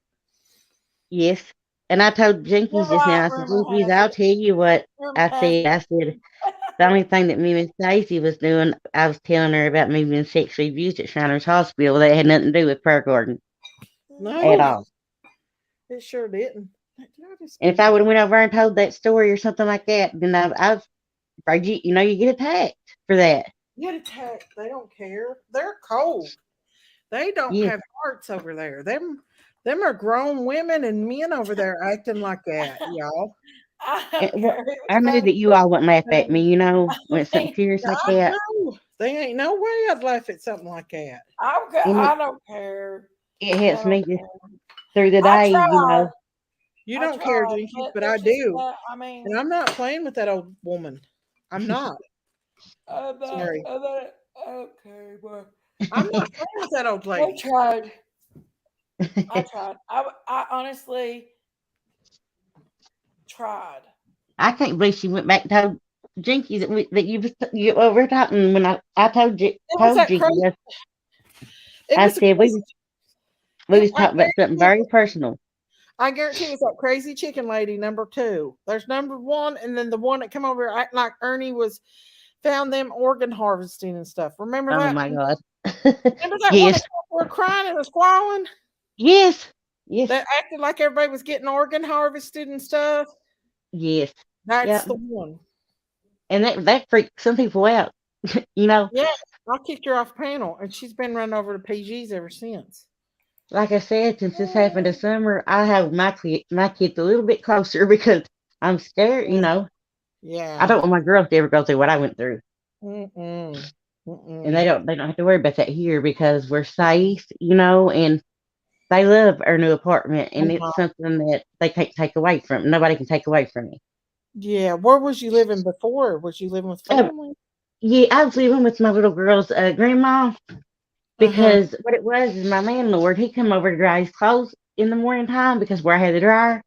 Yes, and I told You're Jinkies just right. now. I said, Rumor Jinkies, has I'll it. tell you what. Rumor I has said. I said the only thing that me and Stacy was doing, I was telling her about me being sexually abused at Shriners Hospital. That had nothing to do with prayer garden at No, all. it sure didn't. Did I just And if I would have went over and told that story or something like that, then I was afraid you get attacked for that. get attacked? They don't care. They're cold. They don't Yes, have hearts over there. Them are grown women and men over there acting like that, y'all. I and, don't well, care. It was I knew funny. that you all wouldn't laugh at me. I When it's something mean, serious like I that. know. They ain't no way I'd laugh at something like that. And I don't care. it I helps don't me just care. through the I day. tried. You I don't care, tried, Jinkies, but but they're I just do. that. I mean, And I'm not playing with that old woman. I'm not. Sorry. okay, but I'm not playing with that old I lady. tried. I tried. I honestly tried. I can't believe she went back and told Jinky that you over talking when I It was told that Jinky. crazy. It I was a said crazy. we was talking about something very personal. I guarantee it's that crazy chicken lady number 2. There's number 1, and then the one that come over acting like Ernie was found them organ harvesting and stuff. Remember Oh that? my God. Remember that one Yes, that were crying and was squalling? yes, yes, That acted like everybody was getting organ harvested and stuff. yes. That's Yeah, the one. and that freaked some people out. you know, Yeah, I kicked her off panel, and she's been run over to PG's ever since. like I said, since this happened this summer, I have my kids a little bit closer because I'm scared. I Yeah. don't want my girls to ever go through what I went through. Mm-mm. And Mm-mm. they don't have to worry about that here because we're safe, and they love our new apartment, and Uh-huh. it's something that they can't take away from. Nobody can take away from me. Yeah. Where was you living before? Was you living with Uh, family? yeah, I was living with my little girl's grandma Uh-huh. because what it was is my landlord he come over to dry his clothes in the morning time because where I had the dryer,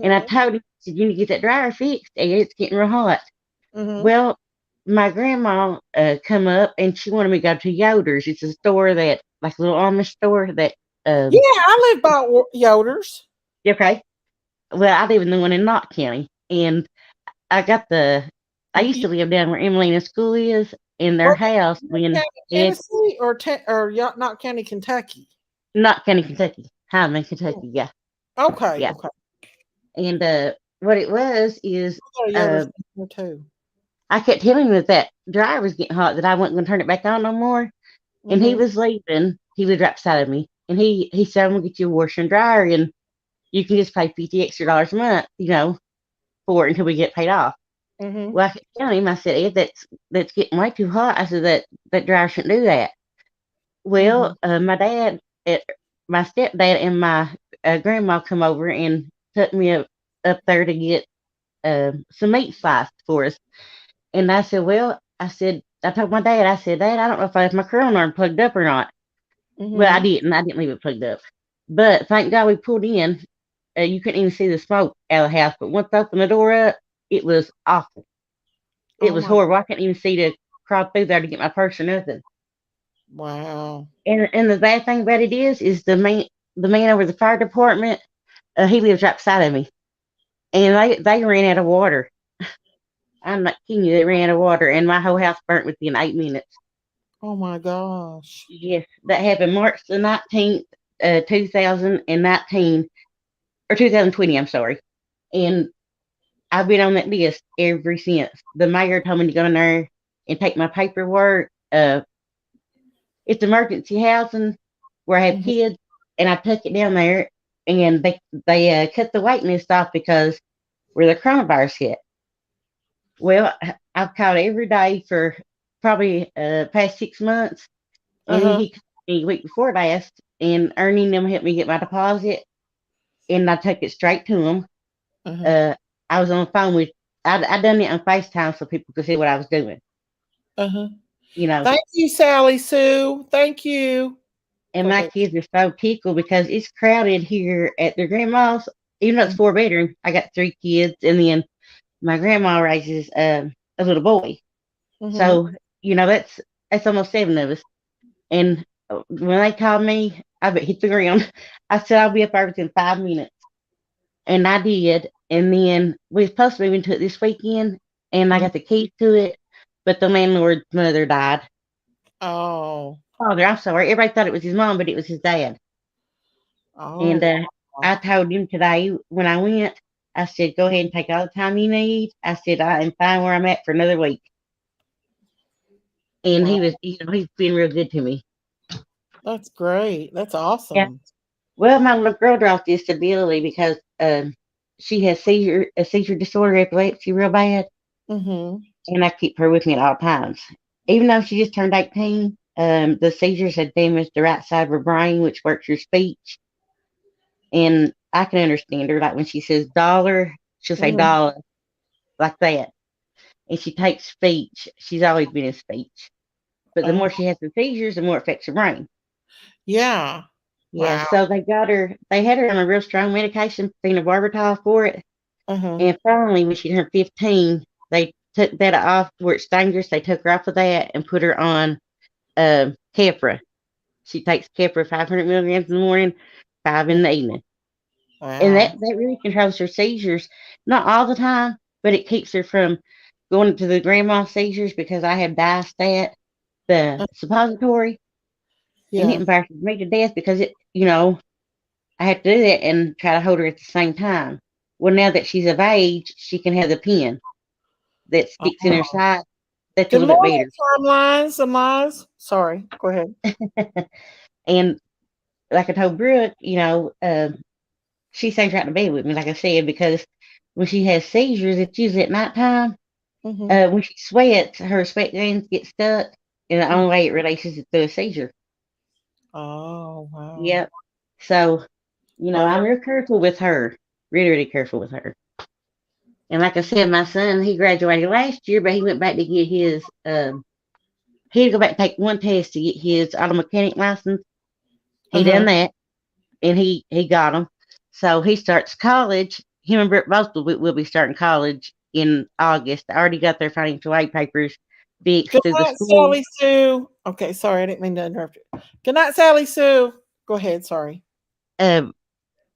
and I Mm-hmm. told him, I said, you need to get that dryer fixed. It's getting real hot. Mm-hmm. Well, my grandma come up and she wanted me to go to Yoder's. It's a store that like a little Amish store that Yeah, I live by Yoder's. okay. Well, I live in the one in Knott County, and I got I used to live down where Emelina's school is, in their What house when County, Ed, Tennessee, or not County, Kentucky? Knott County, Kentucky, Hyman, Kentucky, yeah, Okay. yeah. Okay. And what it was is I got a uh, Yoder's here too. I kept telling him that dryer was getting hot, that I wasn't going to turn it back on no more. And he Mm-hmm. was leaving. He lived right beside of me, and he said, "I'm gonna get you a washer and dryer, and you can just pay $50 extra a month, for it until we get paid off." Mm-hmm. Well, I kept telling him, I said, Ed, that's getting way too hot. I said that dryer shouldn't do that. Mm-hmm. Well, my stepdad and my grandma come over and took me up there to get some meat sliced for us. And I said, well, I told my dad, I said, Dad, I don't know if I left my curling iron plugged up or not. Well, I Mm-hmm. didn't. I didn't leave it plugged up. But thank God we pulled in. You couldn't even see the smoke out of the house. But once I opened the door up, it was awful. It Oh was my. horrible. I couldn't even see to crawl through there to get my purse or nothing. Wow. And the bad thing about it is the man over the fire department, he lives right beside of me, and they ran out of water. I'm not kidding you. They ran out of water, and my whole house burnt within 8 minutes. Oh my gosh. Yes, that happened March the 19th, 2019 or 2020. I'm sorry, and I've been on that list ever since. The mayor told me to go in there and take my paperwork. It's emergency housing where I have Mm-hmm. kids, and I took it down there, and they cut the waiting list off because where the coronavirus hit. Well, I've called every day for probably past 6 months, and Uh-huh. he called me week before last, and Ernie and them helped me get my deposit, and I took it straight to him. Uh-huh. Uh, I was on the phone with. I done it on FaceTime so people could see what I was doing. Uh-huh. You know, Thank you, Sally Sue. Thank you. and Go my ahead. kids are so tickled because it's crowded here at their grandma's. Even though it's 4 bedroom, I got 3 kids, and then my grandma raises a little boy. Mm-hmm. So that's almost 7 of us. And when they called me, I bet hit the ground. I said I'll be up there within 5 minutes, and I did. And then we were supposed to move into it this weekend, and I got the keys to it, but the landlord's mother died. Oh. Father, I'm sorry. Everybody thought it was his mom, but it was his dad. And Oh. I told him today when I went, I said, go ahead and take all the time you need. I said, I am fine where I'm at for another week. And Wow. he's been real good to me. That's great. That's Yeah. awesome. Well, my little girl dropped disability because she has a seizure disorder, epilepsy, real bad, Mm-hmm. and I keep her with me at all times. Even though she just turned 18, the seizures had damaged the right side of her brain, which works her speech. And I can understand her. Like when she says dollar, she'll say Mm-hmm. dollar like that. And she takes speech. She's always been in speech. But the Oh. more she has the seizures, the more it affects her brain. Yeah. Yeah, Wow. so they had her on a real strong medication, phenobarbital for it. Uh-huh. And finally, when she turned 15, they took that off where it's dangerous. They took her off of that and put her on Keppra. She takes Keppra 500 milligrams in the morning, 5 in the evening. And Wow. that really controls her seizures. Not all the time, but it keeps her from going to the grandma seizures because I have Diastat, the suppository, and it Yeah. embarrasses me to death because I have to do that and try to hold her at the same time. Well, now that she's of age, she can have the pen that sticks in her Oh. side. That's a Good little bit morning, better. Lies. Sorry. Go ahead. And like I told Brooke, she stays right in bed with me, like I said, because when she has seizures, it's usually at nighttime. Mm-hmm. When she sweats, her sweat glands get stuck, and the only way it releases is through a seizure. Oh, wow. Yep. So, I'm Well, real careful with her. Really, really careful with her. And like I said, my son, he graduated last year, but he went back to get his, he had to go back and take one test to get his auto mechanic license. He uh-huh. done that, and he got him. So he starts college. Him and Britt both will be starting college in August. I already got their financial aid papers fixed Good through the night, school. Sally Sue. Okay, sorry, I didn't mean to interrupt you. Good night, Sally Sue. Go ahead, sorry. Uh,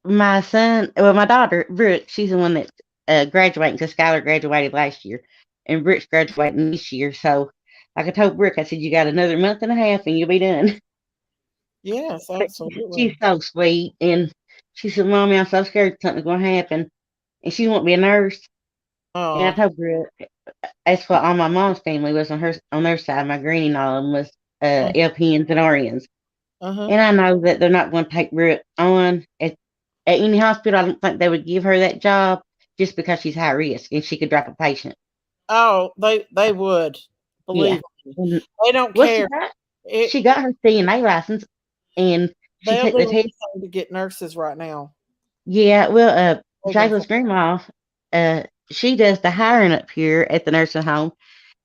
my daughter, Brooke, she's the one that's graduating because Skylar graduated last year, and Brooke's graduating this year. So, like I told Brooke, I said, you got another month and a half and you'll be done. Yes, But she's absolutely. so sweet. And she said, Mommy, I'm so scared something's going to happen. And she won't be a nurse. And I Oh. told Brooke, that's what all my mom's family was on their side. My granny and all of them was LPNs and RNs. Uh-huh. And I know that they're not going to take Brooke on at any hospital. I don't think they would give her that job just because she's high risk and she could drop a patient. Oh, they would. Yeah. Believe me. And, They don't well, care. It she got her CNA license and she they'll took do the test. anything to get nurses right now. Yeah, well, They've been Shayla's grandma, uh, she does the hiring up here at the nursing home,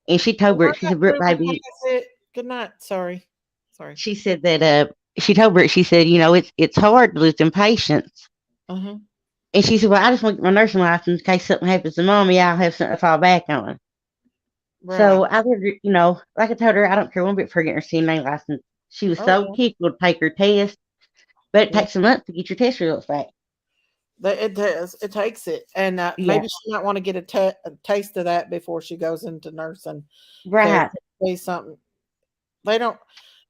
and she told Good Brooke, she night, said, Brooke, Ruby. baby, That's it. Good night. Sorry. Sorry. she said that she told Brooke, she said, it's hard to lose them patients. Uh-huh. And she said, well, I just want to get my nursing license in case something happens to mommy, I'll have something to fall back on. Right. So I would, like I told her, I don't care one bit for getting her CNA license. She was so Oh tickled to take her test, but it yeah. takes a month to get your test results back. It does. It takes it, and Yeah, maybe she might want to get a taste of that before she goes into nursing, because right. say something they don't.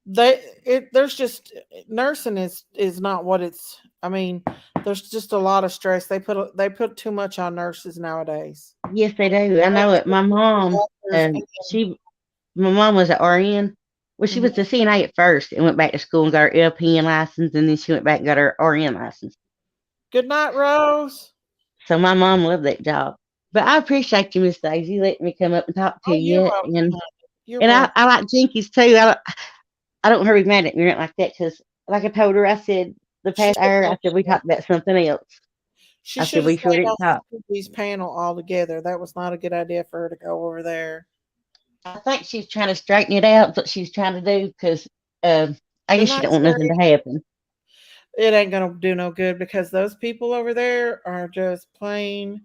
They it there's just nursing is not what it's. I mean, there's just a lot of stress. They put too much on nurses nowadays. Yes, they do. I know it. Doctors She, my mom was an RN. Well, she mhm. was a CNA at first and went back to school and got her LPN license, and then she went back and got her RN license. Good night, Rose. So my mom loved that job. But I appreciate you, Miss Daisy, letting me come up and talk to Oh, you're you. welcome. And Honey. You're and welcome. I like Jinkies too. I don't want her to be mad at me or anything like that because, like I told her, I said the She past hour, I said we yeah. talked about something else. She I should said, have we sure stayed didn't on talk. Suzy's panel altogether. That was not a good idea for her to go over there. I think she's trying to straighten it out, what she's trying to do, because I Good guess she night, don't want nothing Sherry. to happen. It ain't gonna do no good because those people over there are just plain.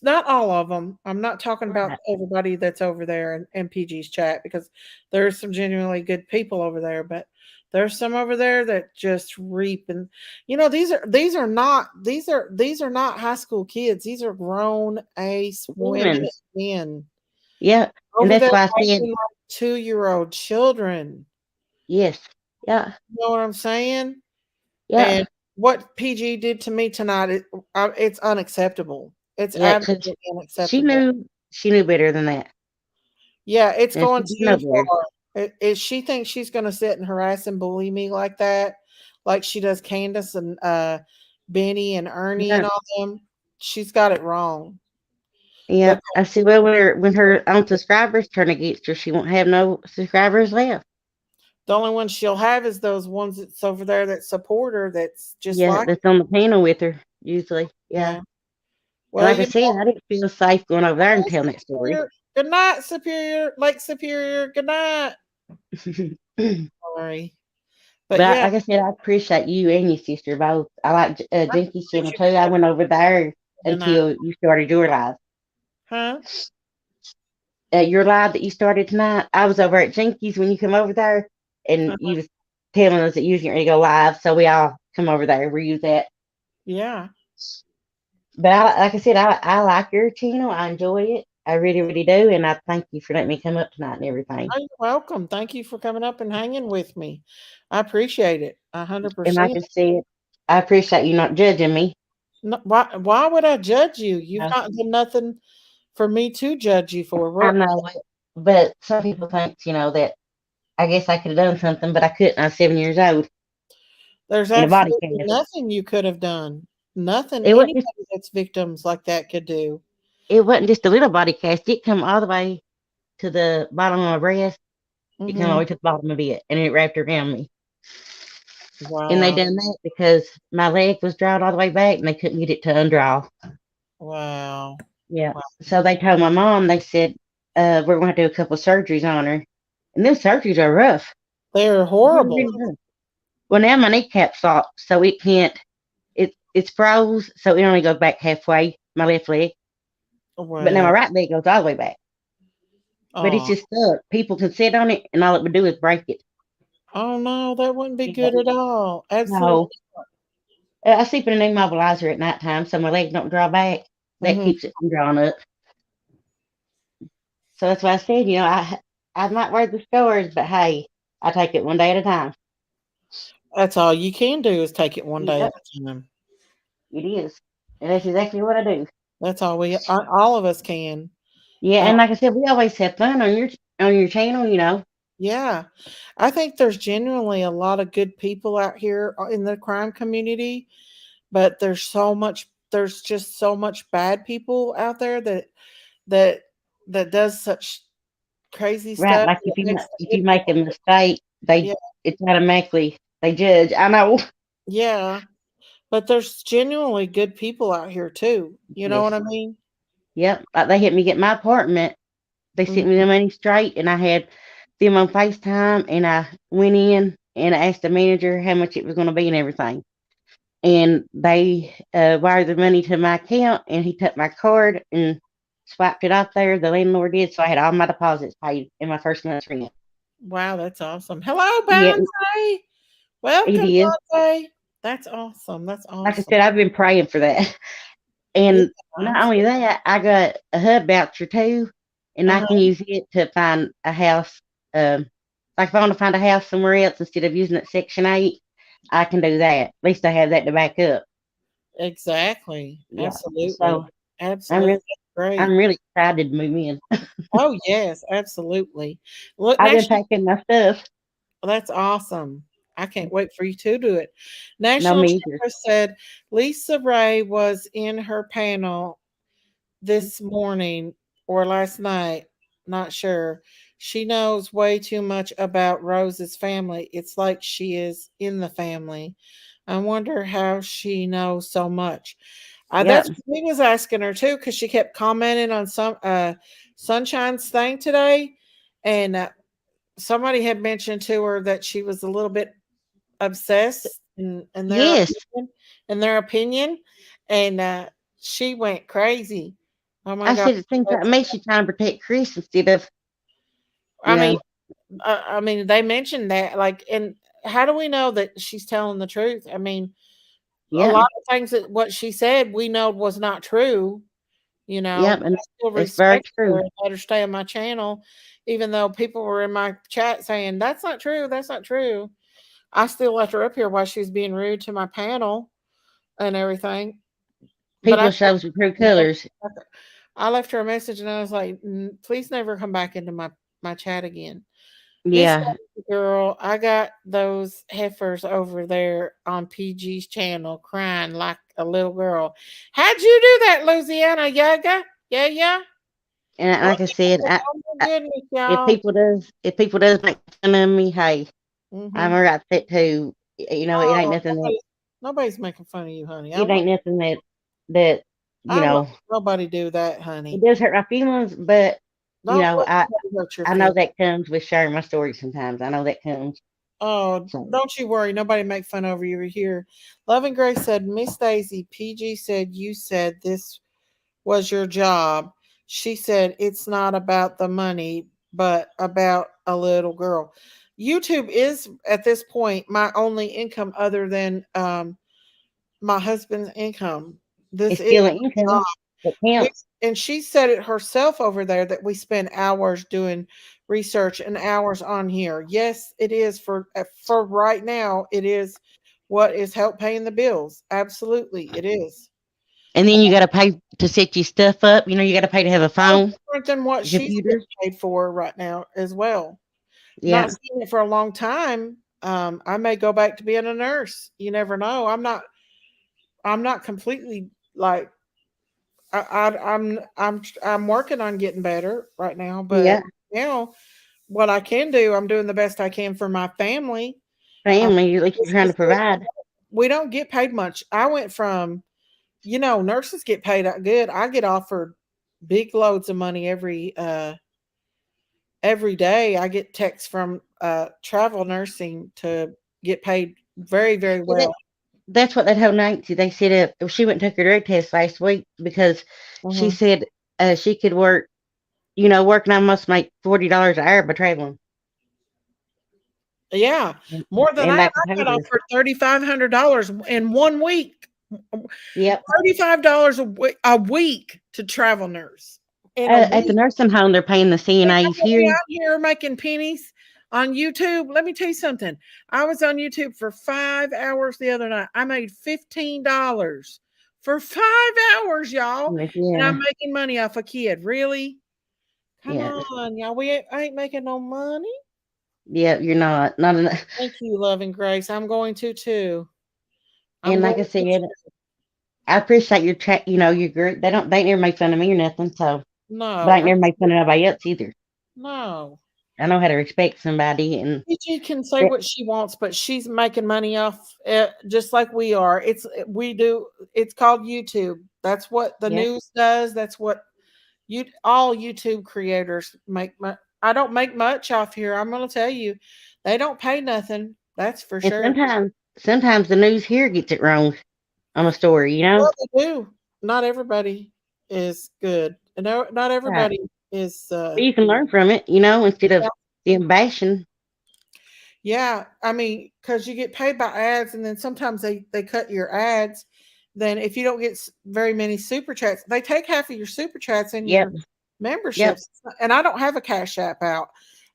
Not all of them. I'm not talking about Right. everybody that's over there in PG's chat because there's some genuinely good people over there, but there's some over there that just reap and these are not high school kids. These are grown ace women and Women's. men Yeah. And over that's there why I said, acting like 2-year-old children. yes. Yeah. You know what I'm saying? Yeah. And what PG did to me tonight, it's unacceptable. It's Yeah. Because absolutely she unacceptable. knew better than that. Yeah, it's And going she did know too better. far. She thinks she's going to sit and harass and bully me like that, like she does Candace and Benny and Ernie and Yeah. all them. She's got it wrong. Yeah. But I said, well, when her own subscribers turn against her, she won't have no subscribers left. the only one she'll have is those ones that's over there that support her. That's just Yeah. like, That's on the panel with her, usually. Yeah. yeah. And Well, like I said, I didn't feel safe going over there and telling that story. Superior. Good night, Superior. Lake Superior. Good night. Sorry. But But yeah, like I said, I appreciate you and your sister both. I like I Jinky's channel appreciate too. I went over there you. Good night. until you started your live. Huh? Your live that you started tonight, I was over at Jinky's when you come over there, and Uh-huh. you was telling us that you was getting ready to go live, so we all come over there where you was at. Yeah. But like I said, I like your channel. I enjoy it. I really, really do, and I thank you for letting me come up tonight and everything. Oh, you're welcome. Thank you for coming up and hanging with me. I appreciate it. And like 100%. I said, I appreciate you not judging me. No, why would I judge you? You've Uh, not done nothing for me to judge you for. I know it, but some people think, that I guess I could have done something, but I couldn't. I was 7 years old There's in a body absolutely cast. nothing you could have done. Nothing It wasn't anybody just that's victims like that could do. it wasn't just a little body cast. It come all the way to the bottom of my breast. It come all the Hmm. way to the bottom of it, and it wrapped around me. And they Wow. done that because my leg was drawn all the way back, and they couldn't get it to undraw. Wow. Yeah. Wow. So they told my mom. They said, "We're going to do a couple surgeries on her," and them surgeries are rough. They're Really, horrible. really rough. Well, now my kneecap's off, so it can't. It's froze, so it only goes back halfway. My left leg, but now my Wow. right leg goes all the way back. But it's Oh. just stuck. People can sit on it, and all it would do is break it. Oh no, that wouldn't be Yeah. good at all. Absolutely. No, I sleep in an immobilizer at nighttime, so my legs don't draw back. That Hmm. keeps it from drawing up. So that's why I said, I might wear the scars, but hey, I take it one day at a time. That's all you can do is take it one day at Yep, a time. it is, and that's exactly what I do. That's all of us can. Yeah, Uh, and like I said, we always have fun on your channel. yeah, I think there's genuinely a lot of good people out here in the crime community, but there's just so much bad people out there that that does such crazy Right? stuff Like that makes the if good you make a people. mistake, Yeah, it's automatically they judge. I know. yeah, but there's genuinely good people out here too. You know Yes. what I mean? Yep. Like they helped me get my apartment. They sent me Mhm. the money straight, and I had them on FaceTime, and I went in and I asked the manager how much it was going to be and everything. And they wired the money to my account, and he took my card and swiped it off there. The landlord did, so I had all my deposits paid in my first month's rent. Wow, that's awesome. Hello, Yeah, Beyonce. he Welcome, did. Beyonce. That's awesome. That's Like I awesome. said, I've been praying for that. Yeah, And not only absolutely. that, I got a hub voucher too, and I can Uh-huh. use it to find a house. Like if I want to find a house somewhere else instead of using it Section 8, I can do that. At least I have that to back up. Exactly. Yeah. Absolutely. So I'm Absolutely. really, That's great. I'm really excited to move in. Oh, yes, absolutely. Look, I've been National, packing my stuff. that's awesome. I can't wait for you to do it. No National measure. Trooper said Lisa Ray was in her panel this morning or last night, not sure. She knows way too much about Rose's family. It's like she is in the family. I wonder how she knows so much. That's Yep. what we was asking her too, because she kept commenting on some Sunshine's thing today, and somebody had mentioned to her that she was a little bit obsessed in Yes. their opinion, and she went crazy. Oh my I god! said it seems like me she trying to protect Chris instead of, I you mean, know, they mentioned that, like, and how do we know that she's telling the truth? I mean, a yep, lot of things that what she said we know was not true. yep, But and I still it's very respect her true. and let her stay on my channel, even though people were in my chat saying that's not true, that's not true. I still left her up here while she was being rude to my panel and everything. But People shows the true colors. I left her a message and I was like, please never come back into my chat again. Miss Yeah, girl, I got those heifers over there on PG's channel crying like a little girl. How'd you do that, Louisiana Yaga? Yeah, yeah. and Oh, like I said, oh my goodness, if y'all. people does make fun of me, hey, I'm Mm-hmm. alright with it too. It ain't Oh, nothing that nobody's making fun of you, honey. it ain't nothing that you I won't know nobody do that, it honey. does hurt my feelings, but Don't let I nobody hurt your I know feelings. that comes with sharing my story sometimes. I know that comes. Oh, So don't you worry. Nobody make fun over you here. Love and Grace said, Miss Daisy, PG said you said this was your job. She said it's not about the money, but about a little girl. YouTube is at this point my only income other than my husband's income. This it's is still an my job. income that We, counts. and she said it herself over there that we spend hours doing research and hours on here. Yes, it is for right now. It is what is help paying the bills. Absolutely, it is. And then you gotta pay to set your stuff up. You gotta pay to have a No phone, different than what a she's computer. getting paid for right now as well. Not Yeah. seeing it for a long time. I may go back to being a nurse. You never know. I'm not completely like I'm working on getting better right now, but Yeah. what I can do, I'm doing the best I can for my family. Uh, Family, like you're it's trying to just that provide. we don't get paid much. I went from, nurses get paid good. I get offered big loads of money every day. I get texts from travel nursing to get paid very, very See, well. that's what that whole night they said. She went and took her drug test last week because she Mhm. said she could work. Working almost make $40 an hour by traveling, Yeah, more than and that. back to I got Taylor. offered $3,500 in 1 week. Yep. $35 a week to travel nurse in a At the week. nursing home, they're paying the Think I'm CNAs gonna be here. out here making pennies on YouTube. Let me tell you something. I was on YouTube for 5 hours the other night. I made $15 for 5 hours, y'all, and Yeah. I'm making money off a kid. Really? Come Yeah. on, y'all. I ain't making no money. Yeah. You're not enough. Thank you, love and grace. I'm going to too. I'm And going like I to. said, I appreciate your chat. Your group. They ain't never make fun of me or nothing. So, but I No, ain't never make fun of nobody else either. no. I know how to respect somebody, and PG can say that, what she wants, but she's making money off just like we are. We do. It's called YouTube. That's what the yeah, news does. That's what all YouTube creators make. I don't make much off here. I'm going to tell you, they don't pay nothing. That's for and sure. sometimes the news here gets it wrong on a story. Well, they do. Not everybody is good. No, not Right. everybody is. But you can learn from it. Instead of them bashing. Yeah, I mean, because you get paid by ads, and then sometimes they cut your ads. Then if you don't get very many super chats, they take half of your super chats and Yep. your Yep. memberships. And I don't have a Cash App out,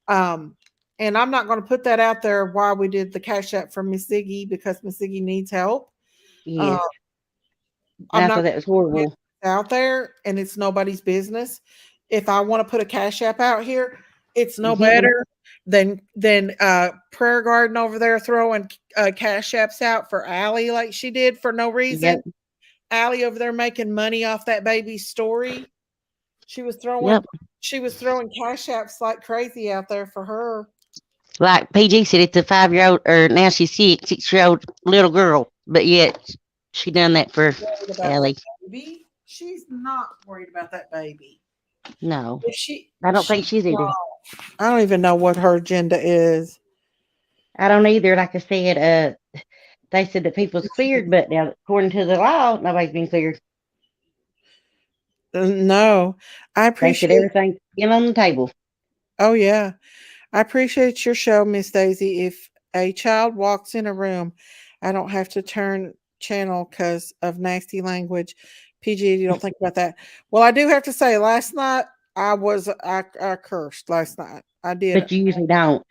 um, and I'm not going to put that out there while we did the Cash App for Miss Ziggy because Miss Ziggy needs help. Uh, Yes. And I'm I not thought that was horrible. out there, and it's nobody's business. If I want to put a Cash App out here, it's no You can. better than Prayer Garden over there throwing Cash Apps out for Allie like she did for no reason. Yep. Allie over there making money off that baby's story. She was throwing Yep. she was throwing Cash Apps like crazy out there for her. Like PG said, it's a 5-year-old, or now she's 6-year-old little girl, but yet she done that for Worried about that Ellie. baby. She's not worried about that baby. No, If she, I don't she think she's either. I don't even know what her agenda is. I don't either. Like I said, they said that people's cleared, but now according to the law, nobody's been cleared. No, I They said appreciate. everything's in on the table. Oh yeah, I appreciate your show, Miss Daisy. If a child walks in a room, I don't have to turn channel because of nasty language. PG, you don't think about that. Well, I do have to say, last night I cursed last night. I did. But you usually don't.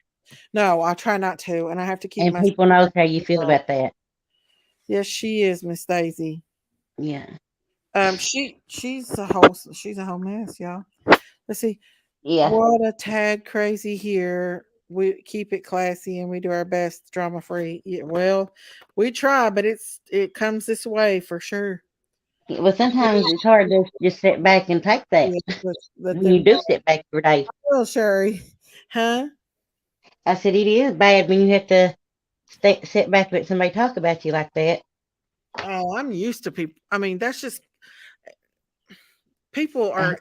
No, I try not to, and I have to keep And my. people knows how you feel about that. Yes, she is, Miss Daisy. Yeah. She's a whole mess, y'all. Let's see. Yeah. What a tad crazy here. We keep it classy and we do our best drama free. Yeah, well, we try, but it comes this way for sure. Well, sometimes it's hard to just sit back and take that Yeah, let when you them do sit back for a day. well, Sherry. Huh? I said it is bad when you have to sit back and let somebody talk about you like that. Oh, I'm used to people. I mean, that's just people are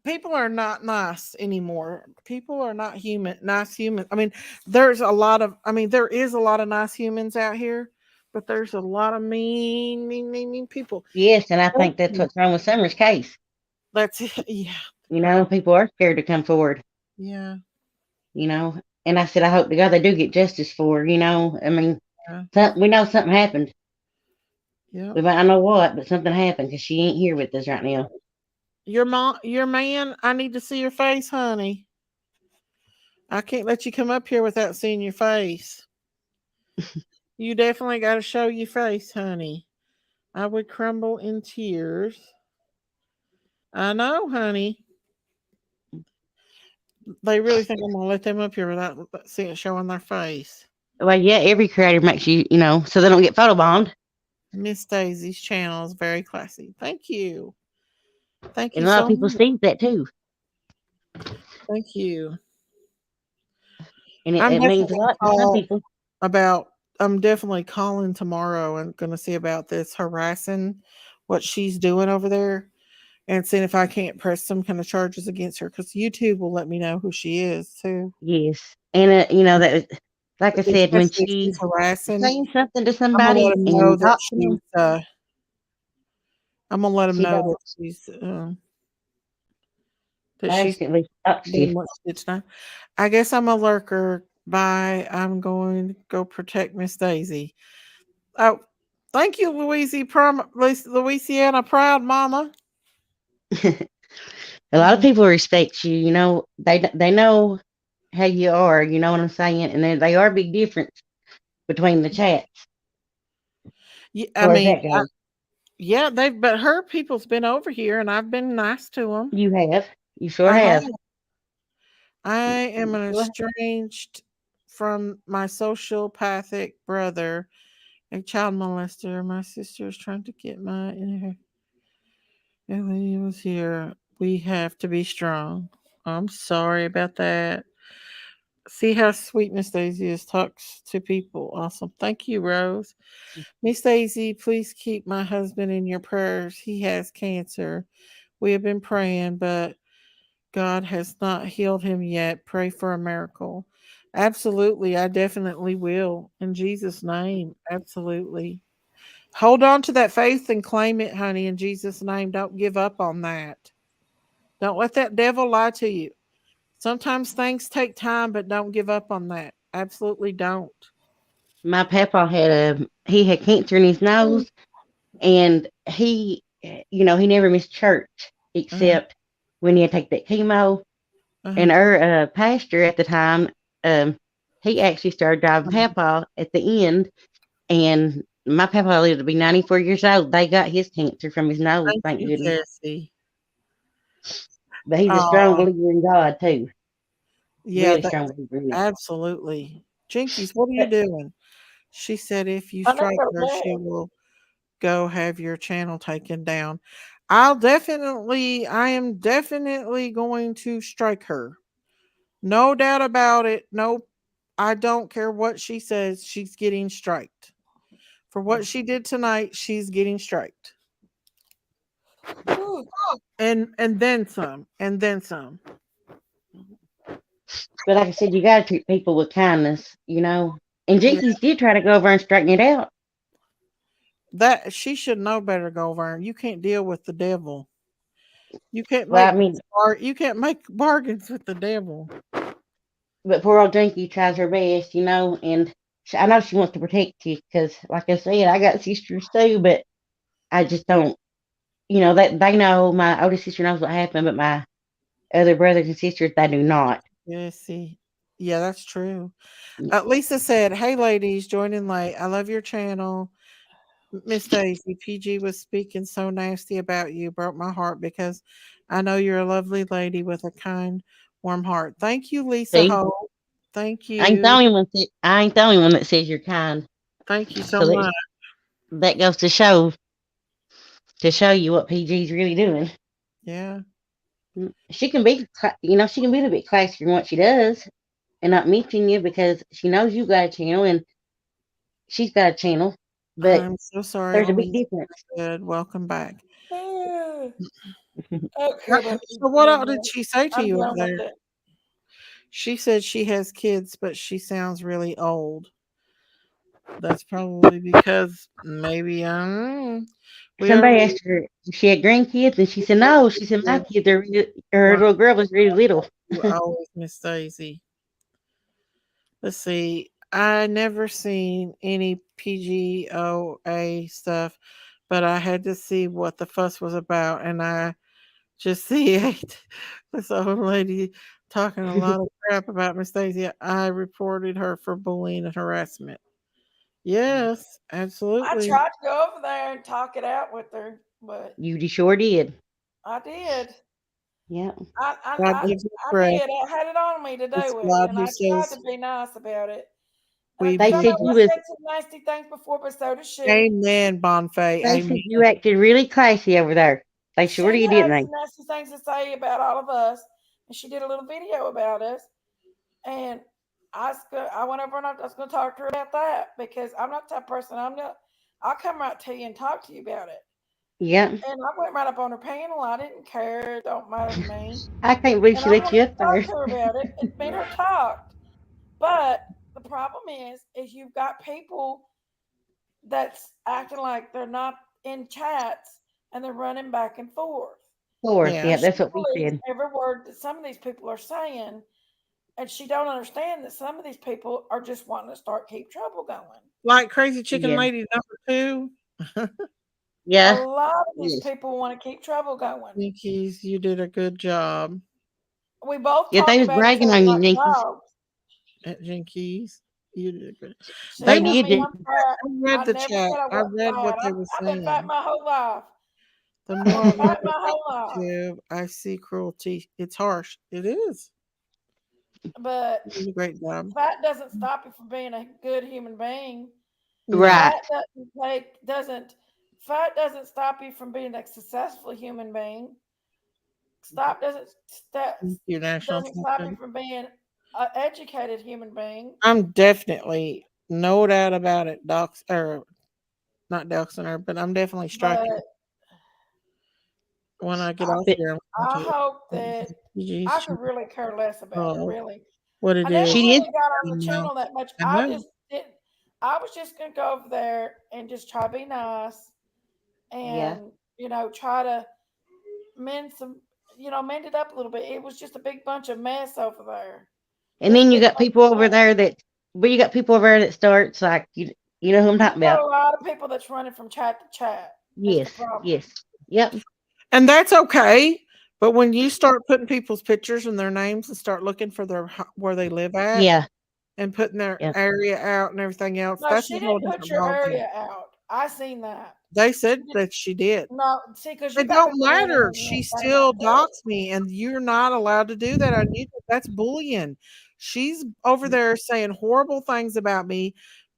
people are not nice anymore. People are not nice humans. I mean, there is a lot of nice humans out here, but there's a lot of mean people. Yes, and I think that's what's wrong with Summer's case. That's yeah. You know, people are scared to come forward. Yeah. You know, and I said, I hope to God they do get justice for her. You know, I mean, we know something happened. Yeah. We might not know what, but something happened because she ain't here with us right now. Your man, I need to see your face, honey. I can't let you come up here without seeing your face. You definitely got to show your face, honey. I would crumble in tears. I know, honey. They really think I'm gonna let them up here without seeing showing their face. Well, yeah, every creator makes you, so they don't get photobombed. Miss Daisy's channel is very classy. Thank you. Thank And you a lot of so people much. see that too. Thank you. And I'm it means a definitely lot to some people. I'm definitely calling tomorrow and gonna see about this harassing what she's doing over there and seeing if I can't press some kind of charges against her because YouTube will let me know who she is too. Yes. And, that, like I said, when Especially if she's she's harassing, saying something to I'm gonna let somebody them know and that talk to them, I'm gonna let them she know don't that she's basically talks to you. doing what she did tonight. I guess I'm a lurker. Bye. I'm going to go protect Miss Daisy. Oh, thank you, Louisiana Proud Mama. A lot of people respect you. They know how you are. You know what I'm saying? And they are a big difference between the chats. Yeah, As far as that goes, yeah, but her people's been over here, and I've been nice to them. you have. You sure I have. have. I am an Sure. estranged from my sociopathic brother, a child molester. My sister is trying to get my and he was here. We have to be strong. I'm sorry about that. See how sweet Miss Daisy is talks to people. Awesome. Thank you, Rose. Miss Daisy, please keep my husband in your prayers. He has cancer. We have been praying, but God has not healed him yet. Pray for a miracle. Absolutely. I definitely will. In Jesus' name. Absolutely. Hold on to that faith and claim it, honey, in Jesus' name. Don't give up on that. Don't let that devil lie to you. Sometimes things take time, but don't give up on that. Absolutely don't. My papa he had cancer in his nose, and he never missed church Uh-huh. except when he had to take that chemo. And Uh-huh. our pastor at the time, he actually started driving papa at the end, and my papa lived to be 94 years old. They got his cancer from his nose, Thank thank you, goodness. Jessie. But he's a strong Oh, believer in God too. yeah, Really that strong believer in it. absolutely. Jinkies, what are you But doing? She said if you I know strike they're her, she bad. will go have your channel taken down. I am definitely going to strike her. No doubt about it. No, I don't care what she says. She's getting striked. For what she did tonight, she's getting striked. Whew. and then some, and then some. But like I said, you got to treat people with kindness, you know. And Yeah, Jinkies did try to go over and straighten it out. that she should know better to go over. And you can't deal with the devil. You can't Well, make I mean, you can't make bargains with the devil. but poor old Jinky tries her best, you know. And I know she wants to protect you because, like I said, I got sisters too, but I just don't, you know, that they know my older sister knows what happened, but my other brothers and sisters, they do not. Yeah, see. Yeah, that's true. Lisa said, "Hey, ladies, joining late. I love your channel. Miss Daisy, PG was speaking so nasty about you, broke my heart because I know you're a lovely lady with a kind, warm heart. Thank you, Lisa See, Hope. Thank I ain't the you. only one. I ain't the only one that says you're kind. Thank you so So much. that goes to show you what PG's really doing. Yeah. She can be, you know, she can be a bit classier in what she does, and not mention you because she knows you got a channel and she's got a channel. But I'm so sorry. there's a Let big me difference. good. Welcome back. I don't care about So people what else did anymore. she say to I'm you over done with there? it. She said she has kids, but she sounds really old. That's probably because maybe I don't know. We are Somebody asked her if she had grandkids, and she said no. She said my kids are her little girl was really little. always Miss Daisy. Let's see. I never seen any PGOA stuff, but I had to see what the fuss was about, and I just see this old lady talking a lot of crap about Miss Daisy. I reported her for bullying and harassment. Yes, I absolutely. tried to go over there and talk it out with her, but You sure did. I did. Yeah. I, I, God I, gives you I breath. did. I had it on me to do It's it, God and who I tried says to be nice about it. we They Because I said know believe. you I was. said some nasty things before, but so does she. Amen, Bonfay. They Amen. said you acted really classy over there. They She sure did, didn't had they? some nasty things to say about all of us, and she did a little video about us. And I went over and I was going to talk to her about that because I'm not that person. I'm not. I'll come right to you and talk to you about it. Yeah. And I went right up on her panel. I didn't care. It don't matter to me. I can't believe And she I let you wanted to up talk there. to her about it. It made her talk. But the problem is you've got people that's acting like they're not in chats and they're running back and forth. Fourth, Yeah. yeah, And she that's what we believes said. every word that some of these people are saying, and she don't understand that some of these people are just wanting to keep trouble going. Like Crazy Chicken Yeah. Lady number 2. A Yeah. lot of these Yes. people want to keep trouble going. Jinkies, you did a good job We both Yeah, they talk was about each bragging other on you, like Jinkies. dogs. at Jinkies. You did a good. She They They were. told did. me I'm fat. I read I the never chat. said I I wasn't read what fat. they were I've been fat saying. my whole life. The I've more been I look fat at my whole life. YouTube, I see cruelty. It's harsh. It is. But You did a great job. fat doesn't stop you from being a good human being. No. Right. Fat doesn't fat doesn't stop you from being a successful human being. Stop Thank you, National doesn't stop you Champion. from being an educated human being. I'm definitely no doubt about it, docs or not doxing her, but I'm definitely striking But when I get I off But here. I'm going I to hope that I PG's could really care less about it. oh, Really, what I it never is. she did. really got on You the know, channel that much. I know. I was just gonna go over there and just try to be nice Yeah. and try to mend some, mend it up a little bit. It was just a big bunch of mess over there. It And was a then you big got bunch people of over mess. there that, well, you got people over there that starts like you know who I'm You talking got about. a lot of people that's running from chat to chat. Is the Yes. problem. Yes. Yep. And that's okay. But when you start putting people's pictures and their names and start looking for where they live at Yeah. and putting their Yeah. area out and everything else, No, that's she a whole didn't put different your ballgame. area out. I seen that. They She said did, that she did. no, see, because you It got don't people running matter. in She that about still too. doxed me, and you're not allowed to do that on YouTube. That's bullying. She's over there saying horrible things about me,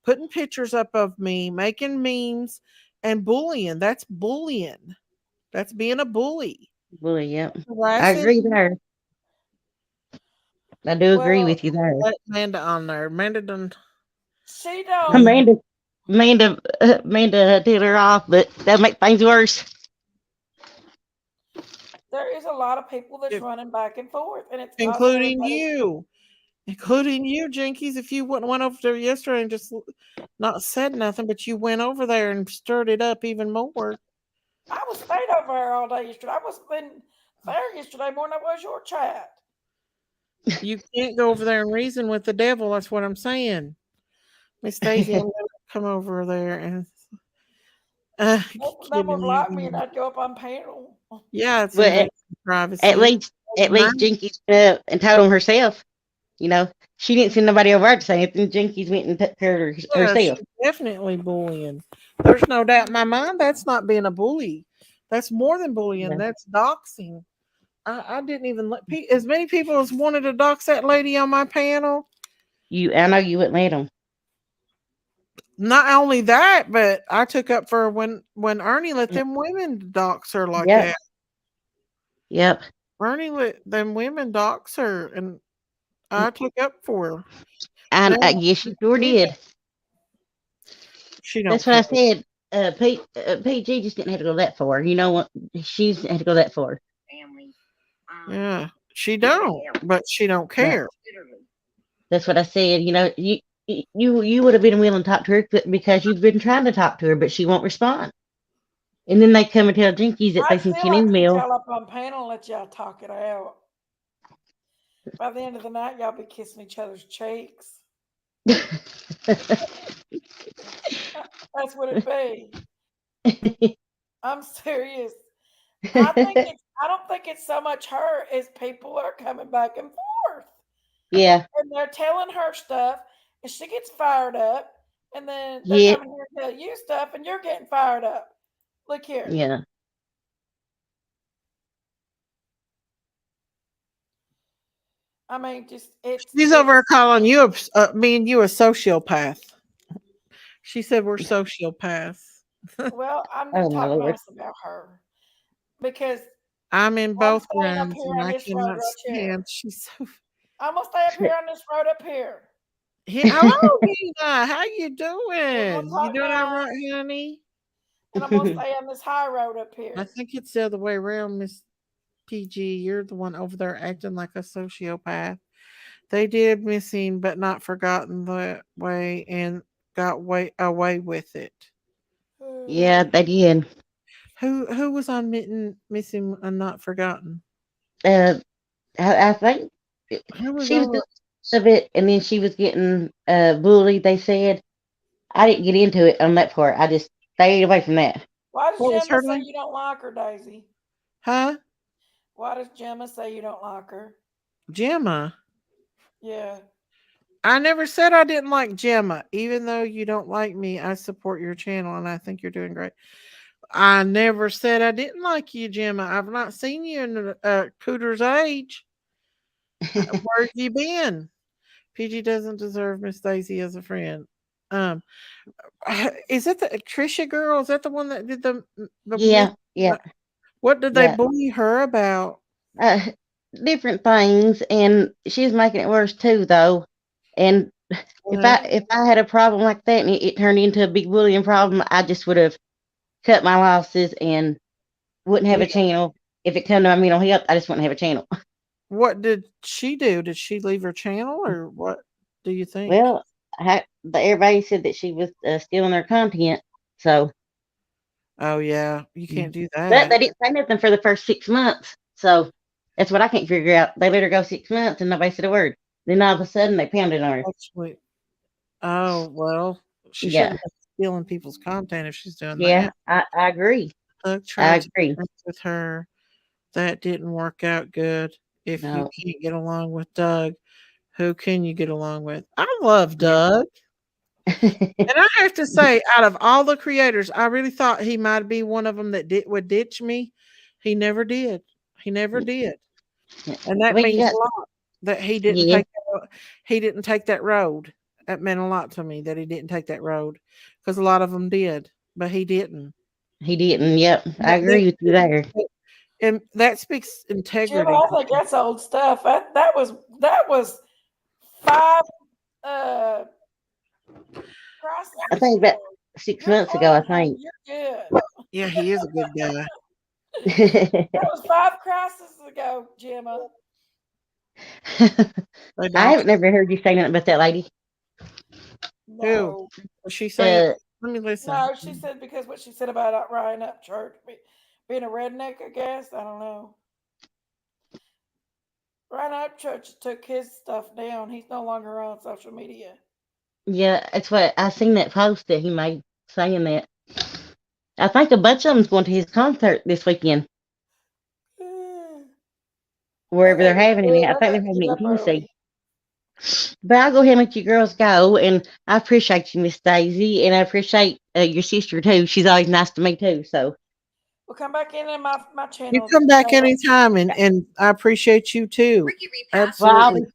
putting pictures up of me, making memes, and bullying. That's bullying. That's being a bully. Well, yep. I Harassing. agree there. I do agree Well, with you there. Let Amanda on there. Amanda done. she don't. Yeah. Amanda did her off, but that make things worse. There is a lot of people that's running back and forth, and it's not including everybody. you. Including you, Jinkies. If you went over there yesterday and just not said nothing, but you went over there and stirred it up even more. I was stayed over there all day yesterday. I was been there yesterday more than I was your chat. You can't go over there and reason with the devil. That's what I'm saying. Miss Daisy, I'm gonna come over there and Them kidding would block me, you. and I'd go up on panel. Yeah, it's But invasion of privacy. at least Jinkies went up and told him herself. You know, she didn't send nobody over to say anything. Jinkies went and took care of Yeah, herself. she's definitely bullying. There's no doubt in my mind that's not being a bully. That's more than bullying. Yeah. That's doxing. I didn't even let as many people as wanted to dox that lady on my panel. I know you wouldn't let them. Not only that, but I took up for when Ernie let them women dox her like Yep. that. Yep. Ernie let them women dox her, and I took up for her. I guess she sure did. She don't. That's what I said. PG just didn't have to go that far. You know what? She's had to go that far. Yeah, she don't, but she don't care. That's what I said. You know, you would have been willing to talk to her because you've been trying to talk to her, but she won't respond. And then they come and tell Jinkies that they I'd sent still you an like to get email. y'all up on panel and let y'all talk it out. By the end of the night, y'all be kissing each other's cheeks. That's what it be. I'm serious. I don't think it's so much her as people are coming back and forth. Yeah. And they're telling her stuff, and she gets fired up, and then they're Yeah. coming here to tell you stuff, and you're getting fired up. Look here. Yeah. I mean, She's over there calling you me and you a sociopath. She said we're sociopaths. Well, I'm going to talk nice about her because I'm in both staying up rooms here and on I this road cannot right here. stand. She's so. I'm gonna stay up here on this road up here. Hello, Nina. How you We're doing? gonna You talk doing all nice, right, honey? and I'm gonna stay on this high road up I here. think it's the other way around, Miss PG. You're the one over there acting like a sociopath. They did missing but not forgotten that way and got away with it. Yeah, they did. Who was on missing and not forgotten? I think Who was she was over? doing some of it, and then she was getting bullied. They said I didn't get into it on that part. I just stayed away from that. Why does What was Gemma her say name? you don't like her, Daisy? Huh? Why does Gemma say you don't like her? Gemma. Yeah. I never said I didn't like Gemma. Even though you don't like me, I support your channel and I think you're doing great. I never said I didn't like you, Gemma. I've not seen you in Cooter's age. Where have you been? PG doesn't deserve Miss Daisy as a friend. Um, is that the Trisha girl? Is that the one that did the Yeah, yeah, What did they yeah. bully her about? Uh, Different things, and she's making it worse too, though. And if I had a problem like that and it turned into a big bullying problem, I just would have cut my losses and wouldn't have a channel. If it come to my mental health, I just wouldn't have a channel. What did she do? Did she leave her channel, or what do you think? Well, everybody said that she was stealing their content, so. Oh yeah, you can't do But that. they didn't say nothing for the first 6 months, so that's what I can't figure out. They let her go 6 months and nobody said a word. Then all of a sudden they pounded on her. Actually, oh well, she Yeah. shouldn't be stealing people's content if she's doing Yeah, that. I agree. Doug I tried to agree. be friends with her. That didn't work out good. If you No. can't get along with Doug, who can you get along with? I love Yeah. Doug. And I have to say, out of all the creators, I really thought he might be one of them that would ditch me. He never did. He never did. And that Well, you means got a lot that he didn't yeah, take that road. That meant a lot to me that he didn't take that road, because a lot of them did, but he didn't. he didn't. Yep, I That, agree with you there. and that speaks Gemma, integrity. I think that's old stuff. That was 5 crises I think about ago. 6 You're months ago, I fine, honey. think. You're good. Yeah, he is a good guy. That was 5 crises ago, Gemma. They I don't. haven't never heard you say nothing about that lady. Who? No. Was she saying? Uh, Let me listen. No, she said because what she said about Ryan Up Church being a redneck, I guess. I don't know. Ryan Up Church took his stuff down. He's no longer on social media. yeah, that's what I seen that post that he made saying that. I think a bunch of them's going to his concert this weekend, I wherever they're think having we it did. at. I I think got they're to having get it in up Tennessee. early. But I'll go ahead and let you girls go, and I appreciate you, Miss Daisy, and I appreciate your sister too. She's always nice to me too. So, We'll come back in my You channel. come back anytime, and I appreciate you too. well, Absolutely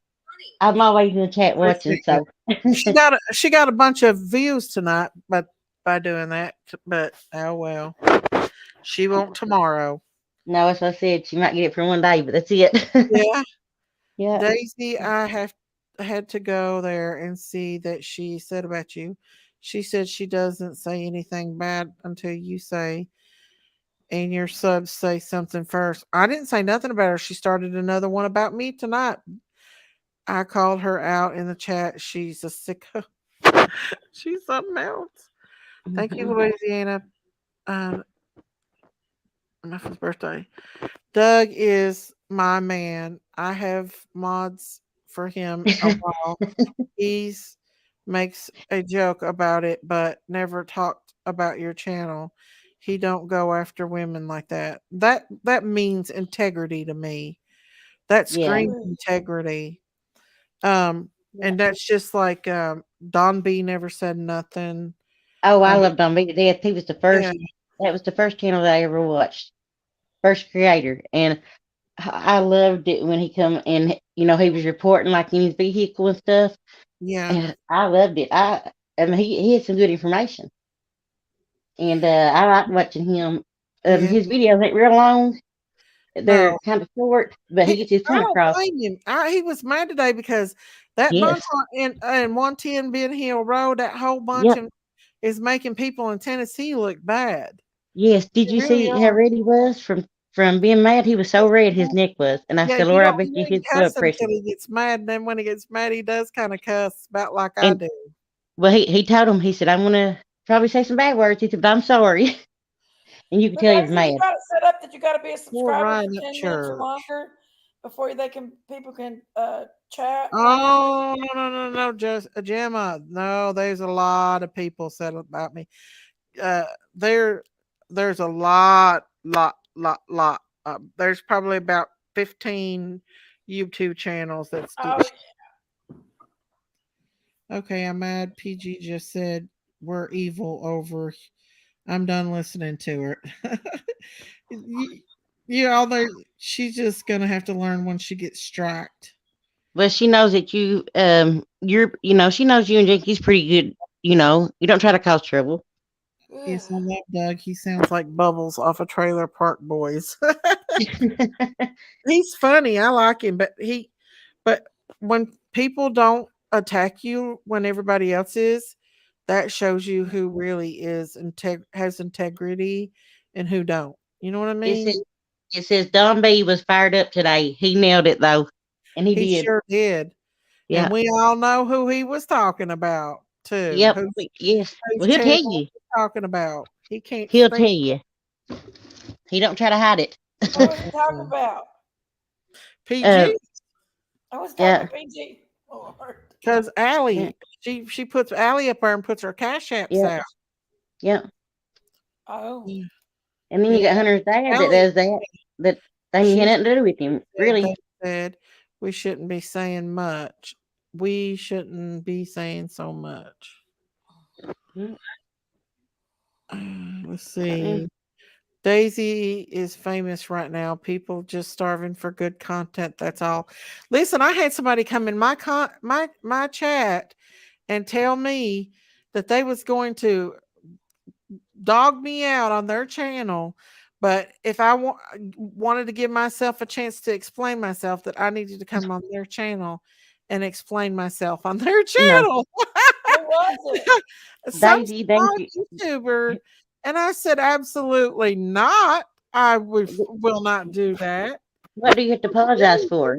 I'm always in the chat watching. appreciate it. So, She got a bunch of views tonight, but by doing that, but oh well, she won't tomorrow. no, as I said, she might get it for one day, but that's it. Yeah, Yeah. Daisy, I had to go there and see that she said about you. She said she doesn't say anything bad until you say and your subs say something first. I didn't say nothing about her. She started another one about me tonight. I called her out in the chat. She's a sicko. She's something else. Thank you, Louisiana. Um, Muffin's birthday. Doug is my man. I have mods for him a while. He's makes a joke about it, but never talked about your channel. He don't go after women like that. That means integrity to me. That Yeah. screams integrity. And that's just like Don B never said nothing. Oh, I Um, love Don Beat to death. He was the yeah, first. That was the first channel that I ever watched. First creator, and I loved it when he come and he was reporting like in his vehicle and stuff, yeah, and I loved it. I mean he had some good information, and I like watching him. yeah. His videos ain't real long; they're No, kind of short, but he gets his I point don't across. blame him. He was mad today because that bunch Yes, in 110 Ben Hill Road, that whole bunch yep, is making people in Tennessee look bad. yes. Did They you really see how are. red he was from being mad? He was so red his neck was, and I Yeah, said, Lord, I bet you you don't his cuss blood pressure. until he gets mad. And then when he gets mad, he does kind of cuss about like I And do. well, he told him, he said, I'm gonna probably say some bad words. He said, but I'm sorry. And you could But tell he was Daisy, you mad. got it set up that you got to be a Poor subscriber for Ryan up 10 minutes or church. longer before people can chat kind of thing. Oh no, just Gemma. No, there's a lot of people said about me. Uh, there, there's a lot. There's probably about 15 YouTube channels that's Oh, okay. I'm mad. PG just said we're evil over. I'm done listening to her. you, you all know she's just gonna have to learn when she gets striked. But she knows that she knows you and Jackie's pretty good. You don't try to cause trouble. Yes, I love Doug. He sounds like Bubbles off of Trailer Park Boys. He's funny. I like him, but when people don't attack you when everybody else is, that shows you who really has integrity and who don't. You know what I It mean? says it says Don B was fired up today. He nailed it though, and he He did. sure did. And Yeah. we all know who he was talking about too. Yep. Yes. Whose Well, he'll tell channel you. he's talking about. He can't He'll stand tell you. He don't try to hide it. what was he talking about? uh, PG I was talking yeah. about PG. Lord. because Yeah. Allie, she puts Allie up there and puts her cash apps Yeah. out. Yeah. Oh. Yeah. And then you Yeah. got Hunter's dad that Allie, does that. That thing had she nothing to do with him, they really. said we shouldn't be saying much. We shouldn't be saying so much. Mm, Let's mm-mm. see. Daisy is famous right now. People just starving for good content. That's all. Listen, I had somebody come in my chat and tell me that they was going to dog me out on their channel, but if I wanted to give myself a chance to explain myself, that I needed to come on their channel and explain myself on their No, channel. Who was it? Some Daisy, thank small you. YouTuber. And I said, absolutely not. I will not do that. What do you have to apologize for?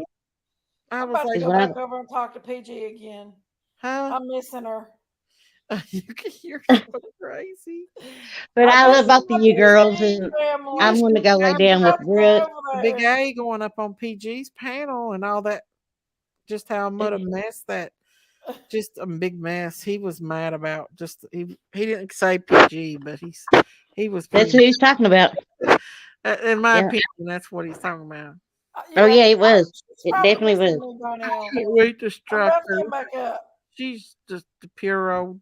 I I'm was about to like, Is go what back I, over and talk to PG again. huh? I'm missing her. You're so crazy. but I I miss love both of my you girls, PG and I'm family. going to go lay I'm down I'm with about to Brooke. go over Big there. A going up on PG's panel and all that. Just how much a mess that. Just a big mess. He was mad about. Just he didn't say PG, but he was That's pretty. who he's talking about. In my Yeah. opinion, that's what he's talking about. Oh Yeah, yeah, it was. she's It probably definitely missing was. me by now. Can't wait to I'm strike about to her. come back up. She's just the pure old.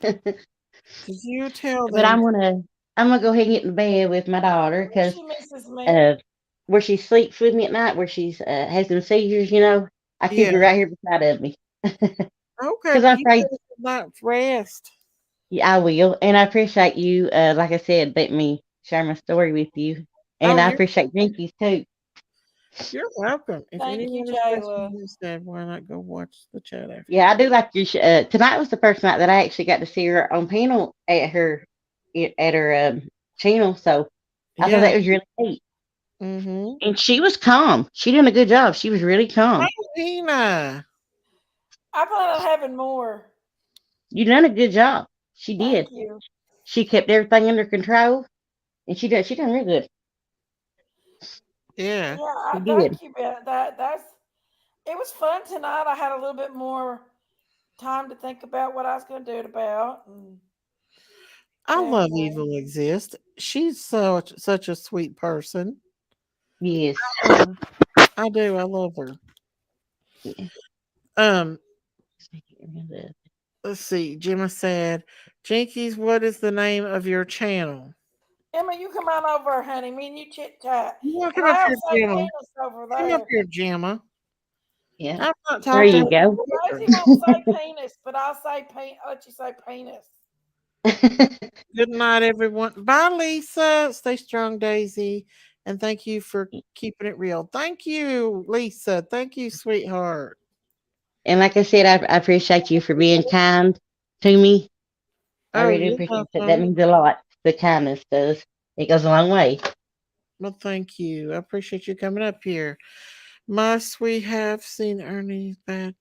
Did you tell But them? I'm gonna go ahead and get in bed with my daughter because She misses me. where she sleeps with me at night, where she's has them seizures, I keep Yeah. her right here beside of me Okay. because Well, I'm you afraid. better not rest. Yeah, I will, and I appreciate you. Like I said, let me share my story with you, Oh, and I appreciate Jinkies too. you're welcome. If Thank you, anyone has Jayla. questions instead, why not go watch the chat after? Yeah, I do like your. Tonight was the first night that I actually got to see her on panel at her channel, so I thought Yeah. that was really neat. Mm-hmm. And she was calm. She did a good job. She was really calm. Nina. I plan on having more. You done a good job. She Thank did. you. She kept everything under control, and she done real good. Yeah. Yeah, She did. thank you. That's it was fun tonight. I had a little bit more time to think about what I was going to do it about I and love Evil Exist. She's such a sweet person. Yes. I do. I love her. Yeah. Um, let's see. Gemma said, Jinkies, what is the name of your channel? Emma, you come on over, honey. Me and you chit chat. You want to And come up I here, also Gemma? penis over Come up there. here, Gemma. Yeah. I've not There talked to you go. her. Daisy won't say penis, but I'll say I'll let you say penis. Good night, everyone. Bye, Lisa. Stay strong, Daisy. And thank you for keeping it real. Thank you, Lisa. Thank you, sweetheart. And like I said, I appreciate you for being kind to me. I Oh, really you're appreciate that. That welcome. means a lot. The kindness does. It goes a long way. Well, thank you. I appreciate you coming up here. Must we have seen Ernie's bad?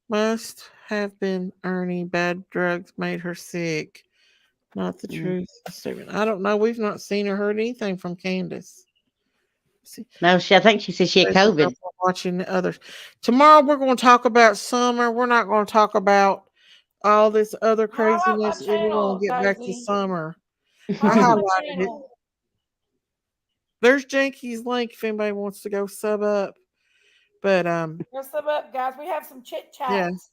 Must have been Ernie. Bad drugs made her sick. Not the truth statement. I don't know. We've not seen or heard anything from Candace. See, No, I think she said she had COVID. watching the others. Tomorrow we're going to talk about summer. We're not going to talk about all this other Highlight my craziness. And we're going channel, to get back to Daisy. summer. I Highlight my highlighted it. channel. There's Janky's link if anybody wants to go sub up. But Go sub up, guys. We have some chit yeah, chats.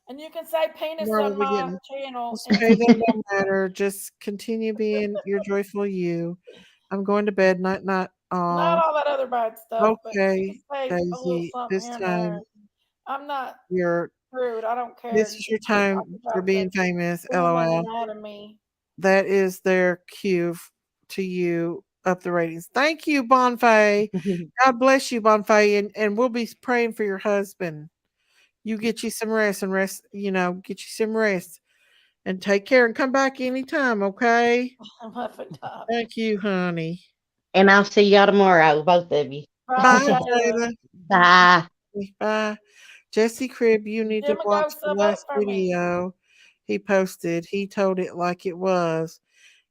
And you can say penis tomorrow we'll on be my getting. channel. Okay, that don't matter. Just continue being your joyful you. I'm going to bed. Night, night. Not All all that other bad stuff, but you can okay, say a little Daisy. something This here and there. time I'm not you're. rude. I don't care. This is your time I just for like to being famous. see anybody LOL. mad at me. That is their cue to you up the ratings. Thank you, Bonfay. God bless you, Bonfay, and we'll be praying for your husband. You get you some rest and rest. Get you some rest and take care and come back anytime. Okay. I'm huffing up. Thank you, honey. And I'll see y'all tomorrow, both of you. Bye, Bye, Jayla. Jayla. Bye. Bye. Jesse Cribb, you need to Jimmy, go watch the sub up last for me. video he posted. He told it like it was,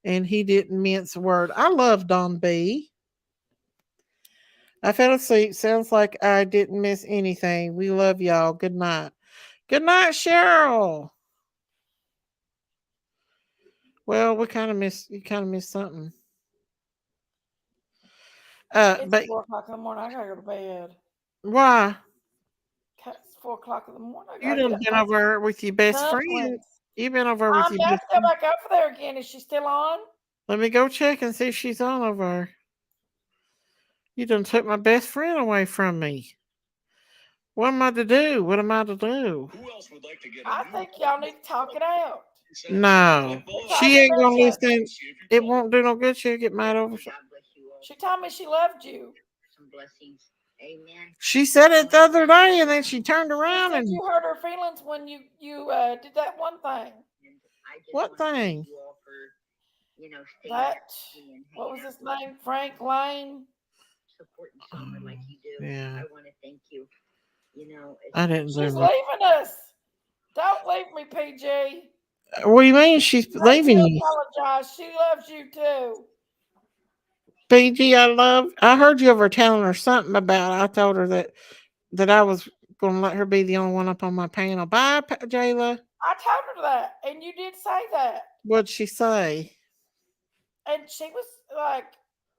and he didn't mince a word. I love Don B. I fell asleep. Sounds like I didn't miss anything. We love y'all. Good night. Good night, Cheryl. Well, we kind of missed. You kind of missed something. It's But 4 o'clock in the morning. I gotta go to bed. why? It's 4 o'clock in the morning. I You gotta done get been my over with your best friend. dumplings. You've been over with I'm your about best to go friend. back over there again. Is she still on? Let me go check and see if she's on over. You done took my best friend away from me. What am I to do? What am I to do? Who else would like to get I think y'all need to talk it out. No. We're She talking ain't about gonna you. listen. It won't do no good. She'll get mad over. She told me she loved you. She said it the other day, and then she turned She around said and you hurt her feelings when you did that one thing. what thing? That, what was his name? Frank Lane. Yeah. I didn't do She's much. leaving us. Don't leave me, PG. What do you mean she's Say leaving she you? apologize. She loves you too. PG, I heard you over telling her something about, I told her that I was going to let her be the only one up on my panel. Bye, Jayla. I told her that, and you did say that. What'd she say? And she was like,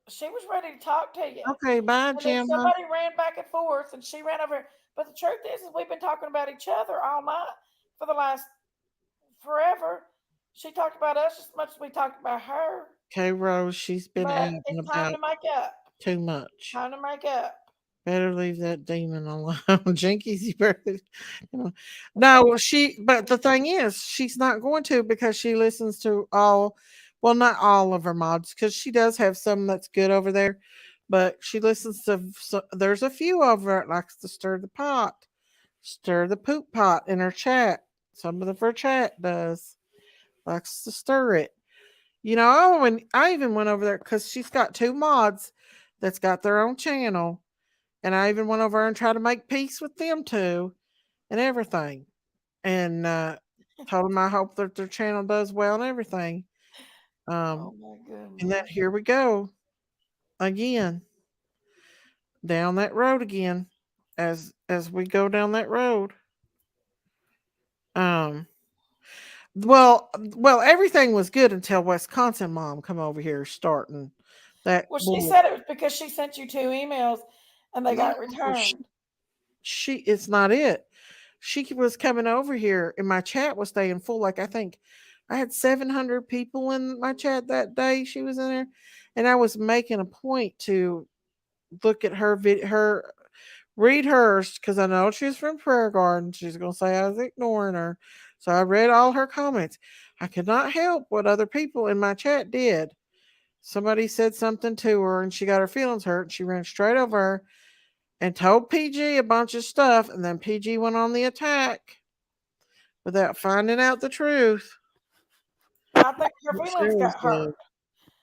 she was ready to talk to you. Okay, bye, And then Gemma. somebody ran back and forth, and she ran over. But the truth is we've been talking about each other all night for the last forever. She talked about us just as much as we talked about her. Okay, Rose, she's been But out and it's time about to make up. too much. Time to make up. Better leave that demon alone. Jinkies, you better. You know. No, but the thing is, she's not going to because she listens to well, not all of her mods, because she does have some that's good over there, but she listens to, there's a few over that likes to stir the poop pot in her chat. Some of her chat likes to stir it. I even went over there because she's got two mods that's got their own channel. And I even went over and tried to make peace with them too and everything. And told them I hope that their channel does well and everything. Oh my And then goodness. here we go again, down that road again, as we go down that road. Um, well, everything was good until Wisconsin mom come over here starting that. Well, she said it was because she sent you 2 emails and they got returned. It's not it. She was coming over here and my chat was staying full. Like, I think I had 700 people in my chat that day she was in there. And I was making a point to look at read hers, because I know she's from Prayer Garden. She's going to say I was ignoring her. So I read all her comments. I could not help what other people in my chat did. Somebody said something to her and she got her feelings hurt. And she ran straight over her and told PG a bunch of stuff. And then PG went on the attack without finding out the truth. I think her feelings got hurt.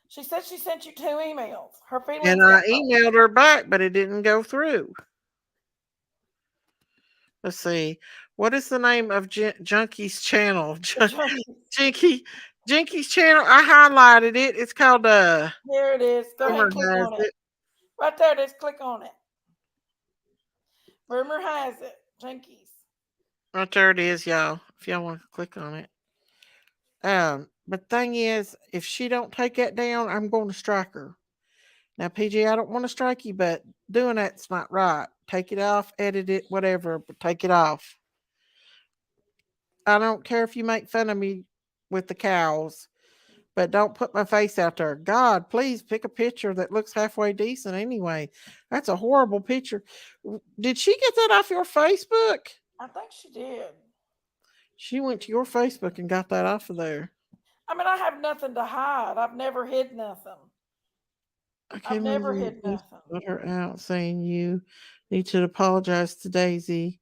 She said she sent you 2 emails. Her feelings and I emailed her back, but it didn't go through. Let's see. What is the name of Junkie's channel? Jinky's channel. I highlighted it. It's called Here it is. Go ahead and click on it. Right there, just click on it. Rumor has it. Jinkies. Right there it is, y'all. If y'all want to click on it. But thing is, if she don't take that down, I'm going to strike her. Now, PG, I don't want to strike you, but doing that's not right. Take it off, edit it, whatever, but take it off. I don't care if you make fun of me with the cows, but don't put my face out there. God, please pick a picture that looks halfway decent anyway. That's a horrible picture. Did she get that off your Facebook? I think she did. She went to your Facebook and got that off of there. I mean, I have nothing to hide. I've never hid nothing. I've never hid nothing. Let her out saying you need to apologize to Daisy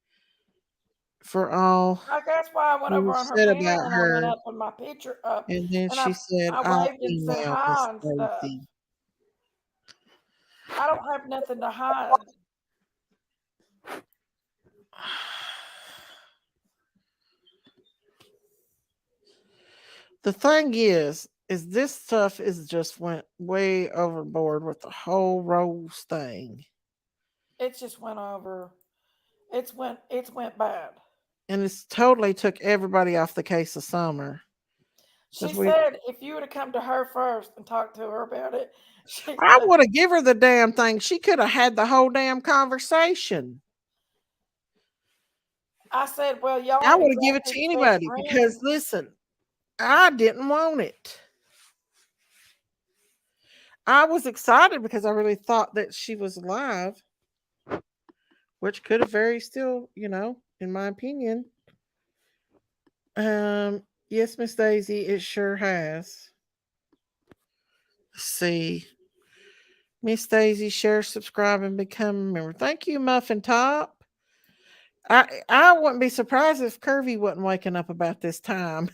for all. That's why I went over on her said panel about and her. I went up with my picture up. And then she said, I waved and said hi and stuff. I don't have nothing to hide. The thing is this stuff is just went way overboard with the whole Rose thing. It just went over. It's went bad. And it's totally took everybody off the case of Summer. She said if you would have come to her first and talked to her about it, I would have given her the damn thing. She could have had the whole damn conversation. I said, well, y'all. I would have given it to anybody because listen, I didn't want it. I was excited because I really thought that she was alive, which could have very still, in my opinion. Yes, Miss Daisy, it sure has. Let's see. Miss Daisy, share, subscribe, and become a member. Thank you, Muffin Top. I wouldn't be surprised if Curvy wasn't waking up about this time.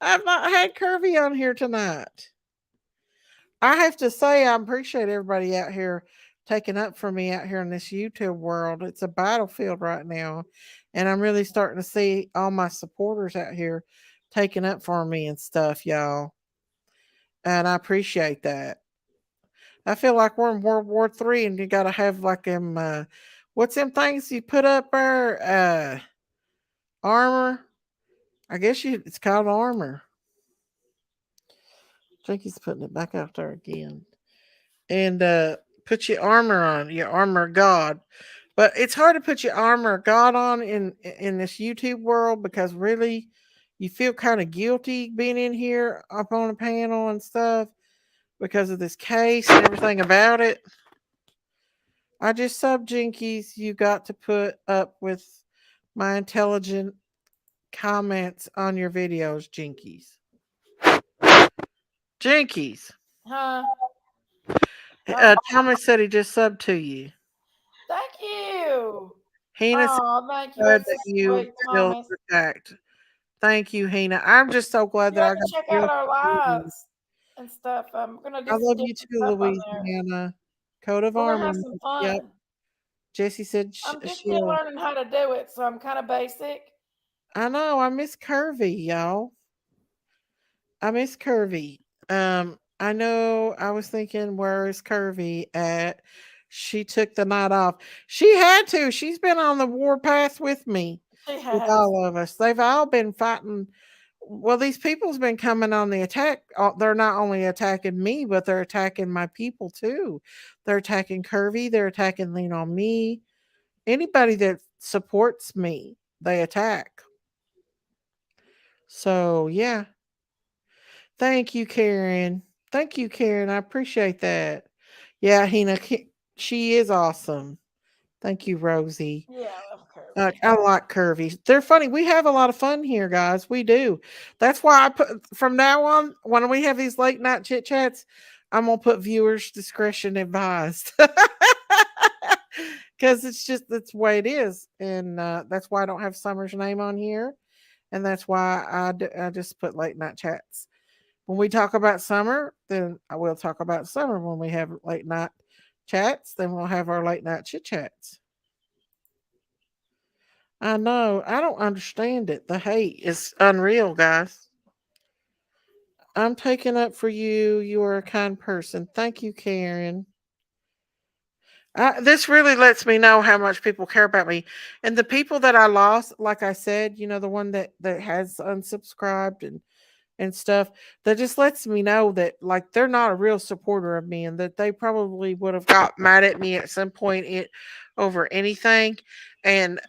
I've not had Curvy on here tonight. I have to say, I appreciate everybody out here taking up for me out here in this YouTube world. It's a battlefield right now. And I'm really starting to see all my supporters out here taking up for me and stuff, y'all. And I appreciate that. I feel like we're in World War III, and you gotta have like them what's them things you put up there? Armor. I guess it's called armor. I think he's putting it back out there again. And put your armor on, your armor of God. But it's hard to put your armor of God on in this YouTube world, because really you feel kind of guilty being in here up on a panel and stuff because of this case and everything about it. I just sub Jinkies. You got to put up with my intelligent comments on your videos, Jinkies. Jinkies. Huh? Thomas said he just subbed to you. Thank you. Hina said, Oh, thank you. glad That's that so you sweet, feel Thomas. attacked. Thank you, Hina. I'm just so glad You that I have got to check to out hear our from you. lives and stuff. I'm gonna do I some love you different too, stuff on there. Louisiana. Coat of We're gonna armor. have some Yep. fun. Jesse said I'm just still she'll. learning how to do it, so I'm kind of basic. I know. I miss Curvy, y'all. I miss Curvy. I know. I was thinking, where is Curvy at? She took the night off. She had to. She's been on the warpath with me, She with has. all of us. They've all been fighting. Well, these people's been coming on the attack. They're not only attacking me, but they're attacking my people too. They're attacking Curvy. They're attacking Lean on Me. Anybody that supports me, they attack. So yeah. Thank you, Karen. Thank you, Karen. I appreciate that. Yeah, Hina, she is awesome. Thank you, Rosie. Yeah, I love Kirby. I like curvies. They're funny. We have a lot of fun here, guys. We do. That's why I put from now on, when we have these late night chit chats, I'm gonna put viewers discretion advised. Because it's just that's the way it is, and that's why I don't have Summer's name on here, and that's why I just put late night chats. When we talk about summer, then I will talk about summer. When we have late night chats, then we'll have our late night chit chats. I know. I don't understand it. The hate is unreal, guys. I'm taking up for you. You are a kind person. Thank you, Karen. This really lets me know how much people care about me. And the people that I lost, like I said, the one that has unsubscribed and stuff, that just lets me know that like they're not a real supporter of me, and that they probably would have got mad at me at some point over anything, and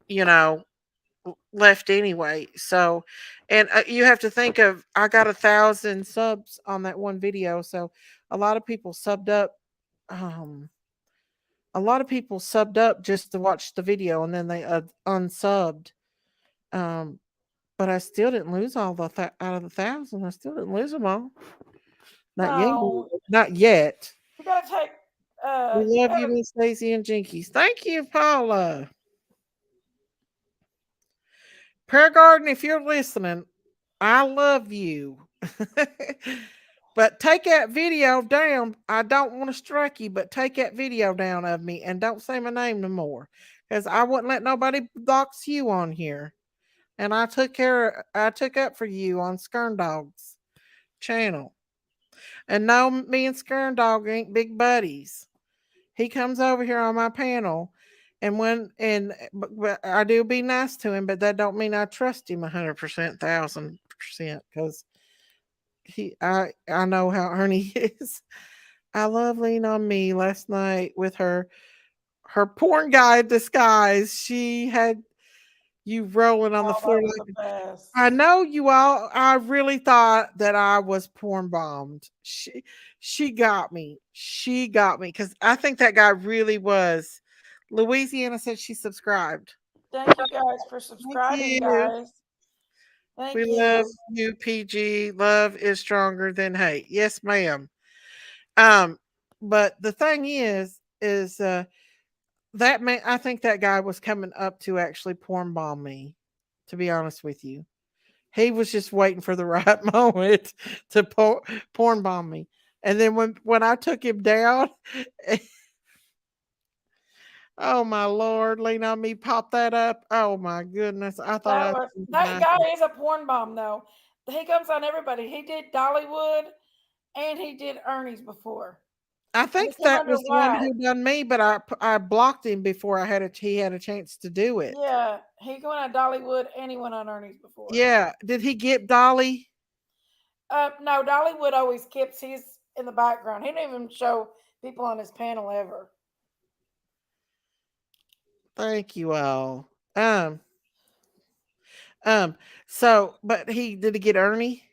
you know left anyway. So, and you have to think of, I got 1,000 subs on that one video, so a lot of people subbed up. Um, a lot of people subbed up just to watch the video, and then they unsubbed. Um, but I still didn't lose all out of 1,000. I still didn't lose them all. Not yet. No, Not yet. you gotta take. We You love you, gotta. Miss Daisy and Jinkies. Thank you, Paula. Prayer Garden, if you're listening, I love you. But take that video down. I don't want to strike you, but take that video down of me, and don't say my name no more, because I wouldn't let nobody dox you on here. And I took up for you on Skern Dog's channel. And no, me and Skern Dog ain't big buddies. He comes over here on my panel, and but I do be nice to him, but that don't mean I trust him 100%, 1,000%, because I know how Ernie is. I love Lean on Me last night with her porn guy disguise. She had you rolling on the Oh, floor that was like, the best. I know you all. I really thought that I was porn bombed. She got me. She got me, because I think that guy really was. Louisiana said she subscribed. Thank you guys for Thank subscribing, you. guys. Thank We love you. you, PG. Love is stronger than hate. Yes, ma'am. Um, but the thing is that man. I think that guy was coming up to actually porn bomb me. To be honest with you, He was just waiting for the right moment to porn bomb me. And then when I took him down, oh my lord, lean on me, pop that up. Oh my goodness, I thought I was That guy is a porn bomb though. He comes on everybody. He did Dollywood and he did Ernie's before. I I think just that wonder was the one why. who done me, but I blocked him before he had a chance to do it. Yeah, he went on Dollywood and he went on Ernie's before. Yeah, did he get Dolly? No, Dollywood always keeps. He's in the background. He didn't even show people on his panel ever. Thank you all. Um, so but he did he get Ernie?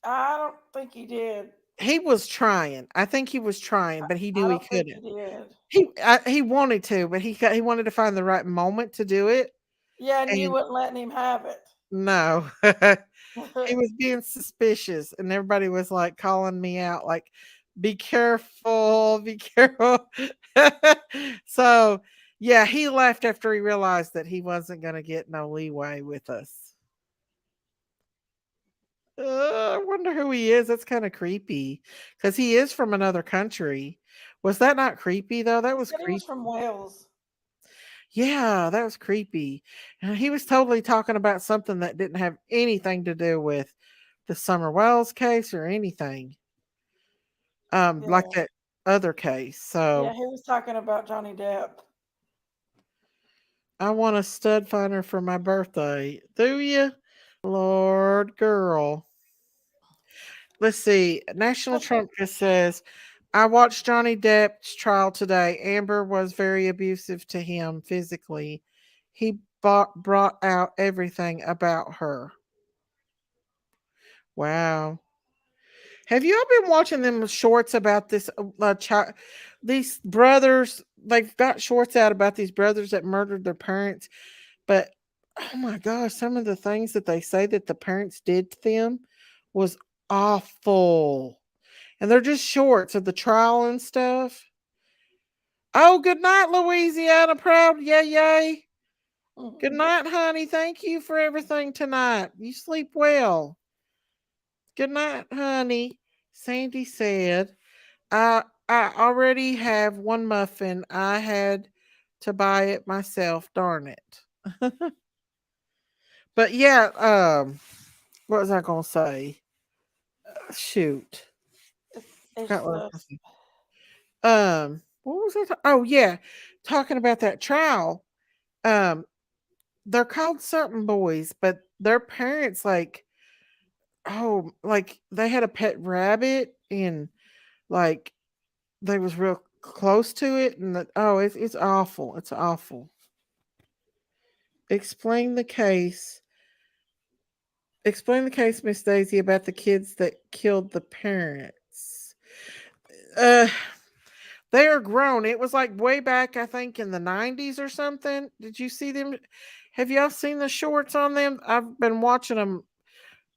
I don't think he did. He was trying. I think he was trying, but he knew I he don't think couldn't. he did. He wanted to, but he wanted to find the right moment to do it. Yeah, and you And wouldn't letting him have it. no, he was being suspicious, and everybody was like calling me out, like, "Be careful, be careful." So yeah, he left after he realized that he wasn't going to get no leeway with us. I wonder who he is. That's kind of creepy because he is from another country. Was that not creepy though? That He was said he was creepy. from Wales. Yeah, that was creepy. And he was totally talking about something that didn't have anything to do with the Summer Wells case or anything. Like Yeah, that other case. yeah, So he was talking about Johnny Depp. I want a stud finder for my birthday. Do you? Lord girl. Let's see. National Trump just says, I watched Johnny Depp's trial today. Amber was very abusive to him physically. He brought out everything about her. Wow. Have you all been watching them shorts about this these brothers? They've got shorts out about these brothers that murdered their parents. But oh my gosh, some of the things that they say that the parents did to them was awful. And they're just shorts of the trial and stuff. Oh, good night, Louisiana Proud. Yay, yay. Good night, honey. Thank you for everything tonight. You sleep well. Good night, honey. Sandy said, I already have one muffin. I had to buy it myself. Darn it. But yeah, what was I gonna say? Shoot. It's Forgot what I was gonna say. What was I? Oh yeah, talking about that trial. Um, they're called something boys, but their parents like they had a pet rabbit and like they was real close to it, and it's awful. It's awful. Explain the case. Explain the case, Miss Daisy, about the kids that killed the parents. Uh, they are grown. It was like way back, I think, in the 90s or something. Did you see them? Have y'all seen the shorts on them? I've been watching them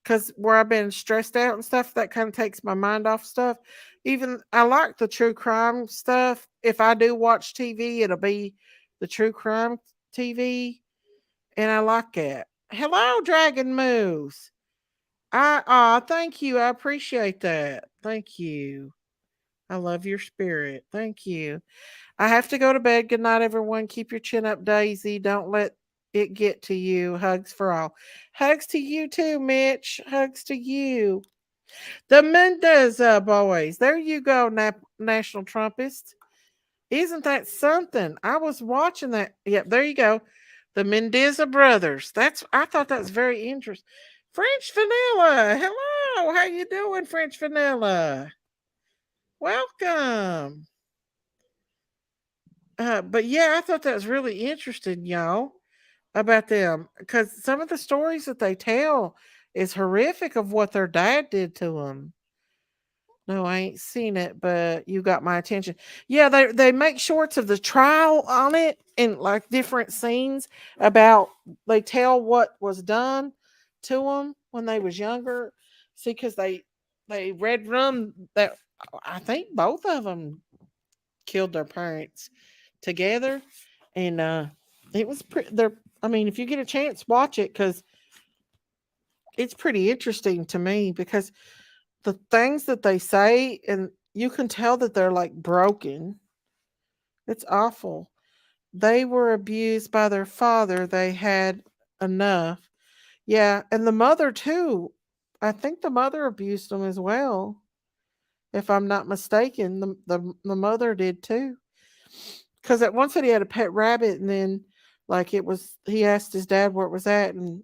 because where I've been stressed out and stuff, that kind of takes my mind off stuff. Even I like the true crime stuff. If I do watch TV, it'll be the true crime TV, and I like it. Hello, Dragon Moose. Thank you. I appreciate that. Thank you. I love your spirit. Thank you. I have to go to bed. Good night, everyone. Keep your chin up, Daisy. Don't let it get to you. Hugs for all. Hugs to you too, Mitch. Hugs to you. The Mendoza boys. There you go, National Trumpist. Isn't that something? I was watching that. Yep, there you go. The Mendoza brothers. I thought that was very interesting. French Vanilla. Hello. How you doing, French Vanilla? Welcome. But yeah, I thought that was really interesting, y'all, about them because some of the stories that they tell is horrific of what their dad did to them. No, I ain't seen it, but you got my attention. Yeah, they make shorts of the trial on it and like different scenes about they tell what was done to them when they was younger. See, because they read rum that I think both of them killed their parents together, and it was pretty. They're I mean, if you get a chance, watch it because it's pretty interesting to me because the things that they say, and you can tell that they're like broken. It's awful. They were abused by their father. They had enough. Yeah, and the mother too. I think the mother abused them as well. If I'm not mistaken, the mother did too. Because at one said he had a pet rabbit, and then like it was, he asked his dad where it was at, and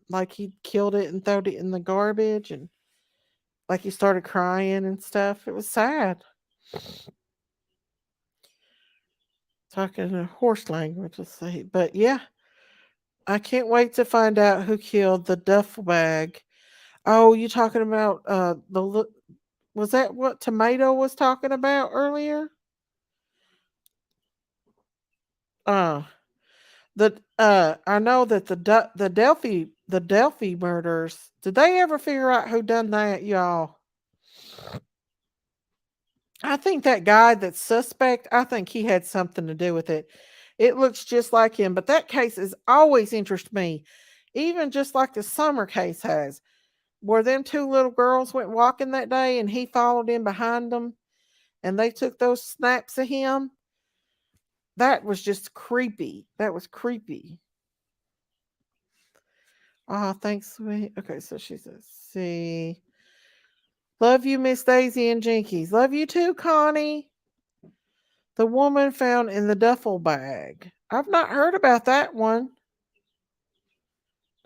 like he killed it and threw it in the garbage, and like he started crying and stuff. It was sad. Talking in horse language, let's see. But yeah, I can't wait to find out who killed the duffel bag. Oh, you talking about was that what Tomato was talking about earlier? Uh I know that the Delphi murders. Did they ever figure out who done that, y'all? I think that guy that's suspect, I think he had something to do with it. It looks just like him, but that case has always interested me, even just like the Summer case has, where them two little girls went walking that day and he followed in behind them and they took those snaps of him. That was just creepy. That was creepy. Oh, thanks, sweet. Okay, so she says, see. Love you, Miss Daisy and Jinkies. Love you too, Connie. The woman found in the duffel bag. I've not heard about that one.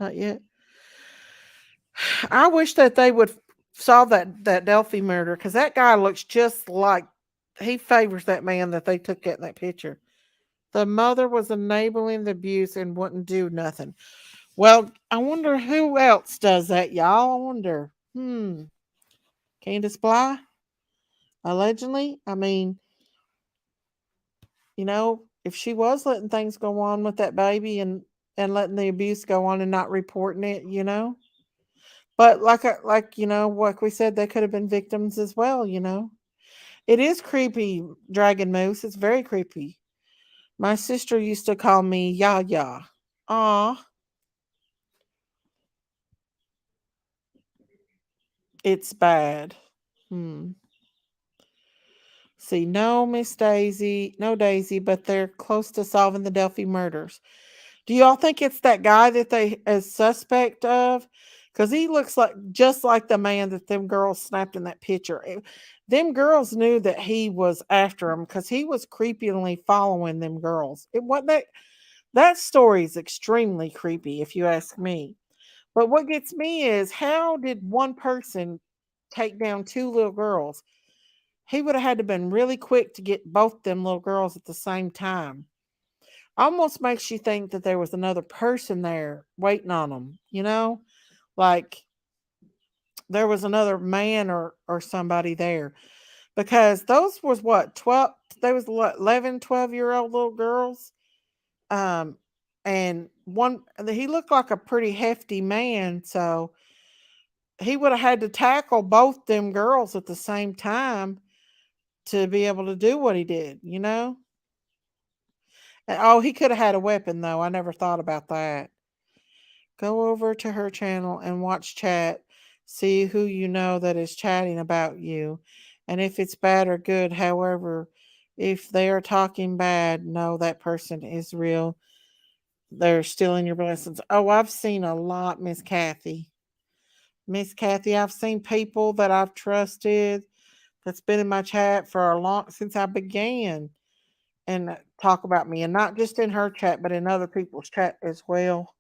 Not yet. I wish that they would solve that Delphi murder because that guy looks just like he favors that man that they took in that picture. The mother was enabling the abuse and wouldn't do nothing. Well, I wonder who else does that, y'all. I wonder. Candace Bly? Allegedly? I mean, if she was letting things go on with that baby and letting the abuse go on and not reporting it. But like we said, they could have been victims as well. It is creepy, Dragon Moose. It's very creepy. My sister used to call me Yaya. Aw, it's bad. Hmm. See, no, Miss Daisy, no Daisy, but they're close to solving the Delphi murders. Do y'all think it's that guy that they as suspect of? Because he looks like just like the man that them girls snapped in that picture. Them girls knew that he was after them because he was creepily following them girls. It what that story is extremely creepy, if you ask me. But what gets me is how did one person take down two little girls? He would have had to been really quick to get both them little girls at the same time. Almost makes you think that there was another person there waiting on them. Like there was another man or somebody there because those was what 12 they was what 11, 12-year-old little girls. um and one he looked like a pretty hefty man, so he would have had to tackle both them girls at the same time to be able to do what he did. Oh, he could have had a weapon though. I never thought about that. Go over to her channel and watch chat. See who you know that is chatting about you. And if it's bad or good, however, if they are talking bad, no, that person is real. They're stealing your blessings. Oh, I've seen a lot, Miss Kathy. Miss Kathy, I've seen people that I've trusted that's been in my chat for a long since I began and talk about me, and not just in her chat, but in other people's chat as well.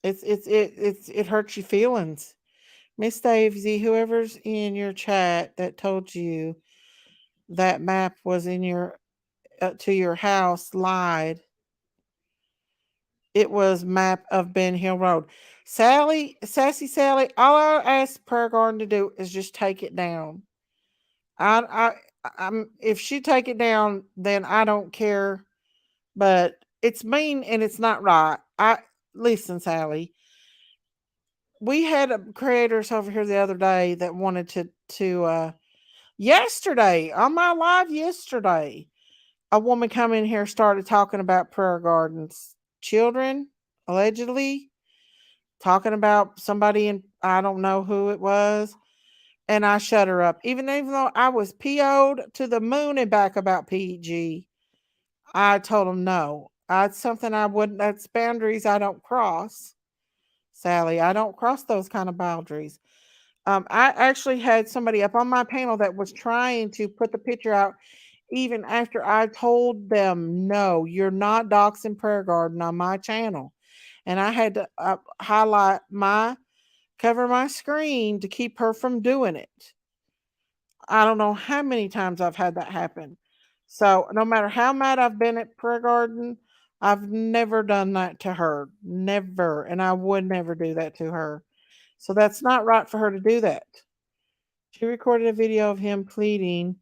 It hurts your feelings. Miss Daisy, whoever's in your chat that told you that map was in your to your house lied. It was map of Ben Hill Road. Sassy Sally, all I ask Prayer Garden to do is just take it down. I'm if she take it down, then I don't care. But it's mean and it's not right. I listen, Sally. We had creators over here the other day that wanted to yesterday on my live yesterday. A woman come in here started talking about prayer gardens, children allegedly talking about somebody, and I don't know who it was. And I shut her up. Even though I was PO'd to the moon and back about PG, I told him no. That's something I wouldn't, that's boundaries I don't cross, Sally. I don't cross those kind of boundaries. I actually had somebody up on my panel that was trying to put the picture out even after I told them, no, you're not doxing Prayer Garden on my channel. And I had to highlight cover my screen to keep her from doing it. I don't know how many times I've had that happen. So no matter how mad I've been at Prayer Garden, I've never done that to her. Never. And I would never do that to her. So that's not right for her to do that. She recorded a video of him pleading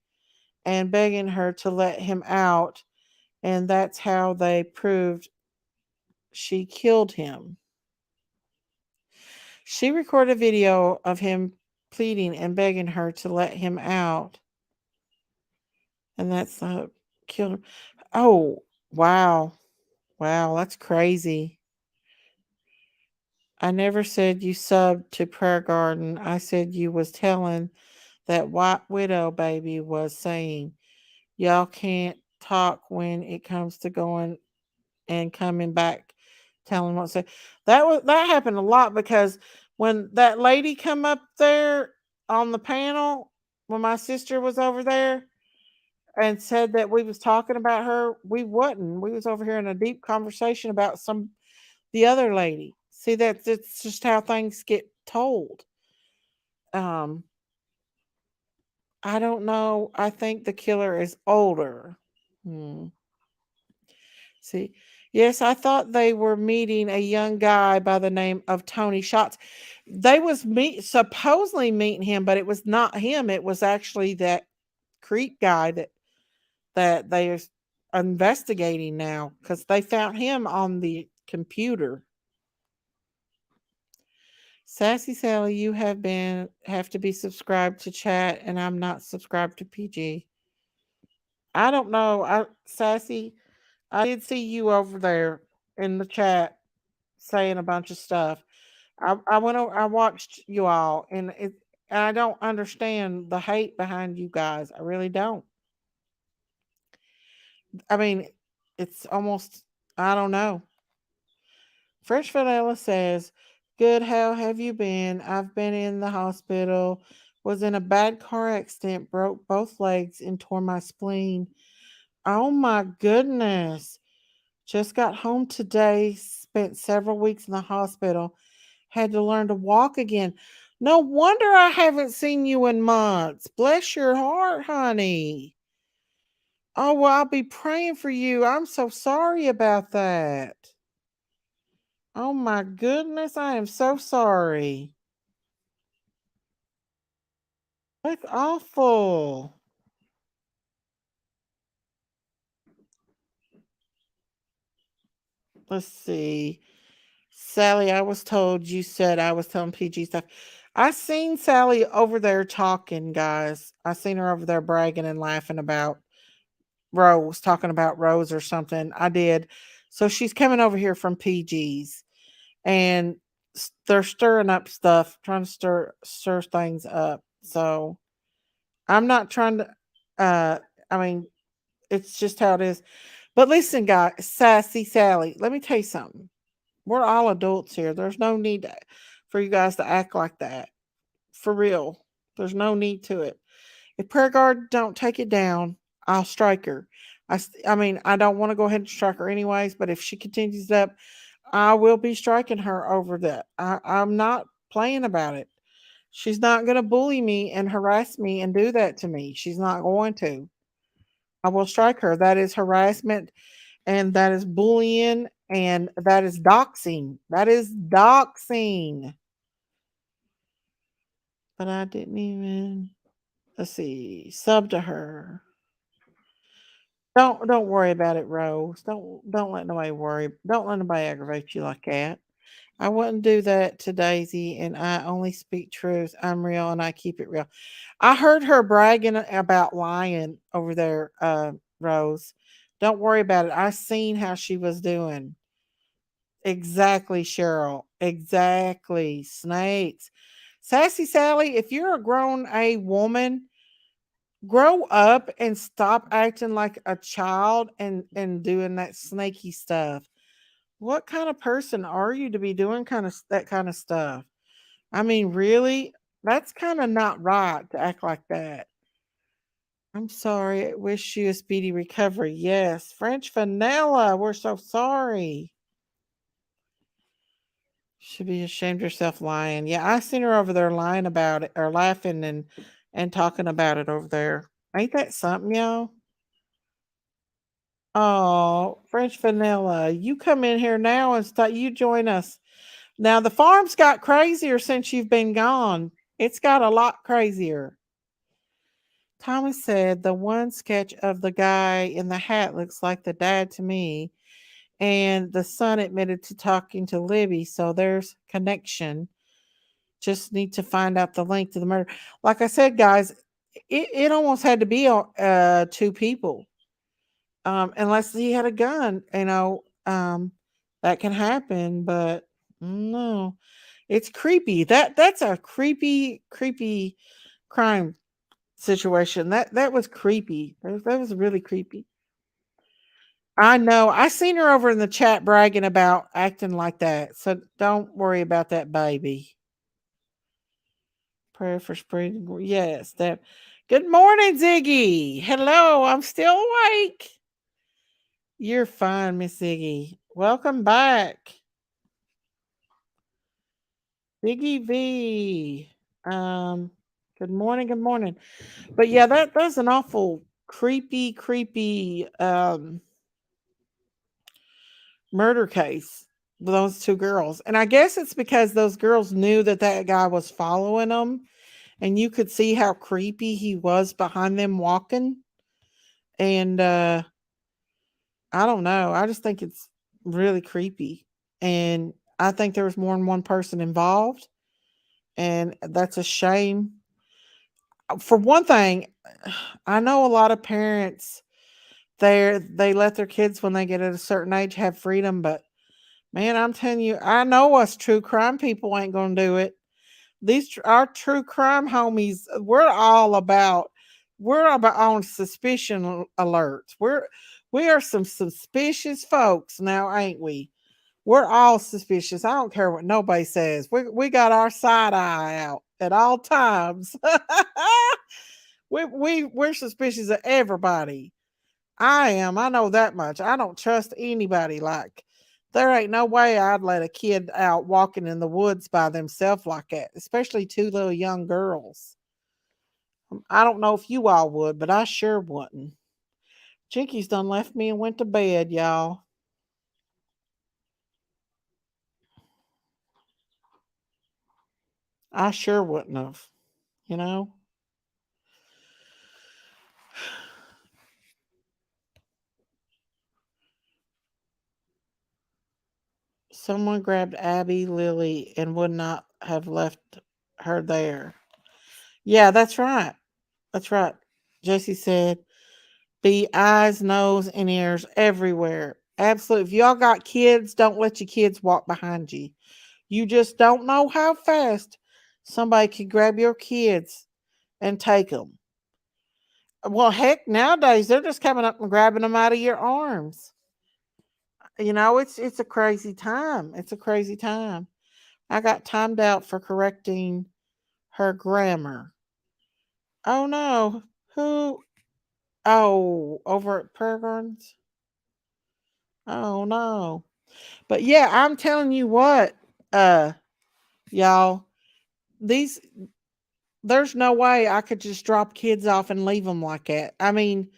and begging her to let him out. And that's how they proved she killed him. She recorded a video of him pleading and begging her to let him out. And that's the killer. Oh, wow. Wow, that's crazy. I never said you subbed to Prayer Garden. I said you was telling that White Widow baby was saying, y'all can't talk when it comes to going and coming back, telling what to say. That happened a lot because when that lady come up there on the panel, when my sister was over there and said that we was talking about her, we wasn't. We was over here in a deep conversation about the other lady. See, that's just how things get told. Um, I don't know. I think the killer is older. Hmm. See, yes, I thought they were meeting a young guy by the name of Tony Shots. They was supposedly meeting him, but it was not him. It was actually that creep guy that they are investigating now because they found him on the computer. Sassy Sally, you have to be subscribed to chat, and I'm not subscribed to PG. I don't know. Sassy, I did see you over there in the chat saying a bunch of stuff. I went over, I watched you all, and I don't understand the hate behind you guys. I really don't. I mean, it's almost, I don't know. Fresh Vanilla says, good, how have you been? I've been in the hospital, was in a bad car accident, broke both legs, and tore my spleen. Oh my goodness. Just got home today, spent several weeks in the hospital, had to learn to walk again. No wonder I haven't seen you in months. Bless your heart, honey. Oh, well, I'll be praying for you. I'm so sorry about that. Oh my goodness, I am so sorry. That's awful. Let's see. Sally, I was told you said I was telling PG stuff. I seen Sally over there talking, guys. I seen her over there bragging and laughing about Rose, talking about Rose or something. I did. So she's coming over here from PG's, and they're stirring up stuff, trying to stir things up. So I'm not trying to. I mean, it's just how it is. But listen, guys, Sassy Sally, let me tell you something. We're all adults here. There's no need for you guys to act like that. For real. There's no need to it. If Prayer Guard don't take it down, I'll strike her. I mean, I don't want to go ahead and strike her anyways, but if she continues up, I will be striking her over that. I'm not playing about it. She's not going to bully me and harass me and do that to me. She's not going to. I will strike her. That is harassment, and that is bullying, and that is doxing. That is doxing. But I didn't even, let's see, sub to her. Don't worry about it, Rose. Don't let nobody worry. Don't let nobody aggravate you like that. I wouldn't do that to Daisy, and I only speak truth. I'm real, and I keep it real. I heard her bragging about lying over there, Rose. Don't worry about it. I seen how she was doing. Exactly, Cheryl. Exactly. Snakes. Sassy Sally, if you're a grown A woman, grow up and stop acting like a child and doing that snaky stuff. What kind of person are you to be doing that kind of stuff? I mean, really? That's kind of not right to act like that. I'm sorry. I wish you a speedy recovery. Yes. French vanilla. We're so sorry. Should be ashamed of yourself lying. Yeah, I seen her over there lying about it or laughing and talking about it over there. Ain't that something, y'all? Oh, French vanilla. You come in here now and you join us. Now the farm's got crazier since you've been gone. It's got a lot crazier. Thomas said the one sketch of the guy in the hat looks like the dad to me. And the son admitted to talking to Libby, so there's connection. Just need to find out the link to the murder. Like I said, guys, it almost had to be two people. Unless he had a gun, that can happen, but no. It's creepy. That's a creepy crime situation. That was creepy. That was really creepy. I know. I seen her over in the chat bragging about acting like that. So don't worry about that baby. Prayer for spring. Yes, that. Good morning, Ziggy. Hello, I'm still awake. You're fine, Miss Ziggy. Welcome back. Ziggy V. Good morning, good morning. But yeah, that's an awful creepy murder case with those two girls. And I guess it's because those girls knew that guy was following them, and you could see how creepy he was behind them walking. And I don't know. I just think it's really creepy. And I think there was more than one person involved. And that's a shame. For one thing, I know a lot of parents they let their kids when they get at a certain age have freedom, but man, I'm telling you, I know us true crime people ain't gonna do it. Our true crime homies, we're about on suspicion alerts. We are some suspicious folks now, ain't we? We're all suspicious. I don't care what nobody says. We got our side eye out at all times. We're suspicious of everybody. I am. I know that much. I don't trust anybody. Like, there ain't no way I'd let a kid out walking in the woods by themselves like that, especially two little young girls. I don't know if you all would, but I sure wouldn't. Jinky's done left me and went to bed, y'all. I sure wouldn't have, you know? Someone grabbed Abby Lily and would not have left her there. Yeah, that's right. That's right. Jesse said, be eyes, nose, and ears everywhere. Absolutely. If y'all got kids, don't let your kids walk behind you. You just don't know how fast somebody could grab your kids and take them. Well, heck, nowadays they're just coming up and grabbing them out of your arms. It's a crazy time. It's a crazy time. I got timed out for correcting her grammar. Oh no. Who? Oh, over at Prayer Gardens? Oh no. But yeah, I'm telling you what, y'all, these there's no way I could just drop kids off and leave them like that. I mean,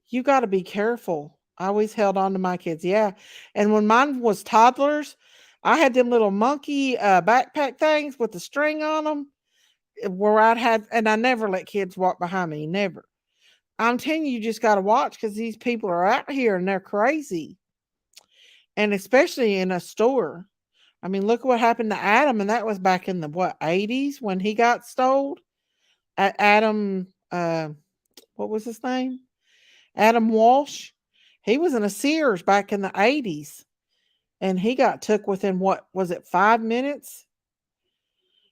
you got to be careful. I always held on to my kids. Yeah. And when mine was toddlers, I had them little monkey backpack things with the string on them where and I never let kids walk behind me. Never. I'm telling you, you just got to watch because these people are out here and they're crazy. And especially in a store. I mean, look what happened to Adam, and that was back in the 80s when he got stole. Adam, what was his name? Adam Walsh. He was in a Sears back in the 80s. and he got took within, what was it, 5 minutes?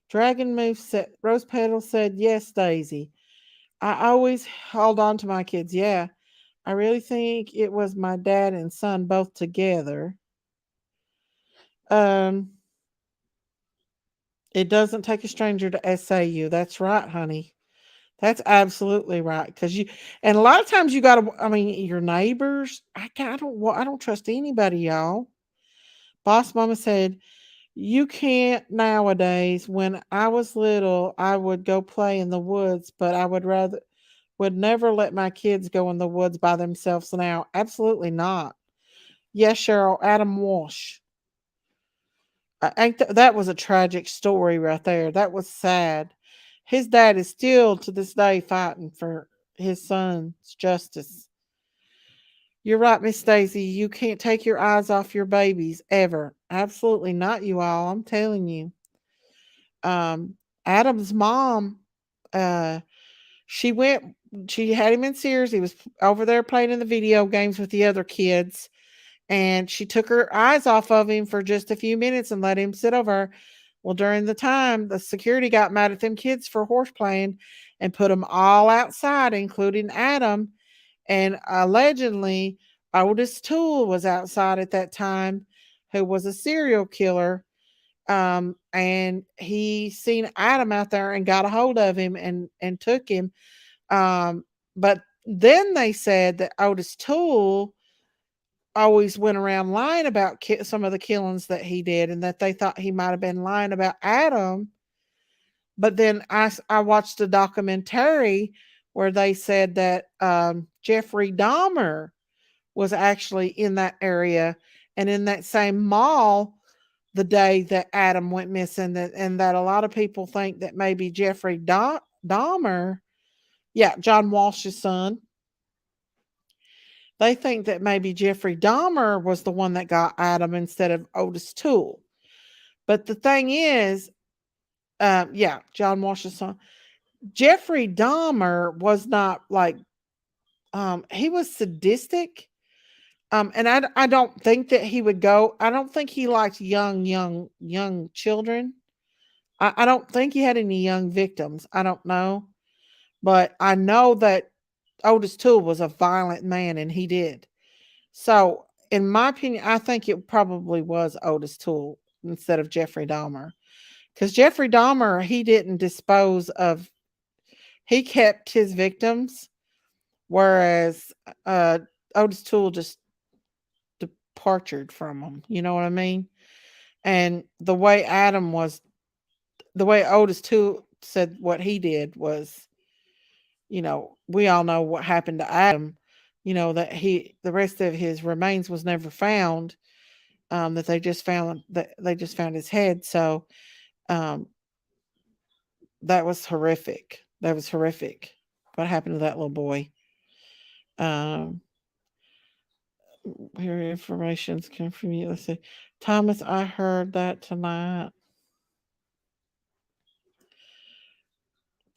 Dragon Move said, Rose Petal said, yes, Daisy. I always held on to my kids. Yeah, I really think it was my dad and son both together. Um, it doesn't take a stranger to essay you. That's right, honey. That's absolutely right. Cause and a lot of times you gotta, I mean, your neighbors, I don't trust anybody, y'all. Boss Mama said, you can't nowadays. When I was little, I would go play in the woods, but I would never let my kids go in the woods by themselves now. Absolutely not. Yes, Cheryl, Adam Walsh. That was a tragic story right there. That was sad. His dad is still to this day fighting for his son's justice. You're right, Miss Stacy. You can't take your eyes off your babies ever. Absolutely not, you all. I'm telling you. Um, Adam's mom, uh, she went. She had him in Sears. He was over there playing in the video games with the other kids, and she took her eyes off of him for just a few minutes and let him sit over her. Well, during the time, the security got mad at them kids for horse playing and put them all outside, including Adam. And allegedly, Otis Toole was outside at that time, who was a serial killer. And he seen Adam out there and got a hold of him and took him. But then they said that Otis Toole always went around lying about some of the killings that he did, and that they thought he might have been lying about Adam. But then I watched a documentary where they said that Jeffrey Dahmer was actually in that area and in that same mall the day that Adam went missing, and that a lot of people think that maybe Jeffrey Dahmer, yeah, John Walsh's son, they think that maybe Jeffrey Dahmer was the one that got Adam instead of Otis Toole. But the thing is, yeah, John Walsh's son. Jeffrey Dahmer was not like, he was sadistic. And I don't think that he would go. I don't think he liked young children. I don't think he had any young victims. I don't know. But I know that Otis Toole was a violent man, and he did. So, in my opinion, I think it probably was Otis Toole instead of Jeffrey Dahmer. Because Jeffrey Dahmer, he didn't dispose of, he kept his victims, whereas uh, Otis Toole just departed from them. You know what I mean? And the way Otis Toole said what he did was, we all know what happened to Adam. That the rest of his remains was never found. That they just found his head. So um, that was horrific. That was horrific. What happened to that little boy? Um, here information's come from you. Let's see. Thomas, I heard that tonight.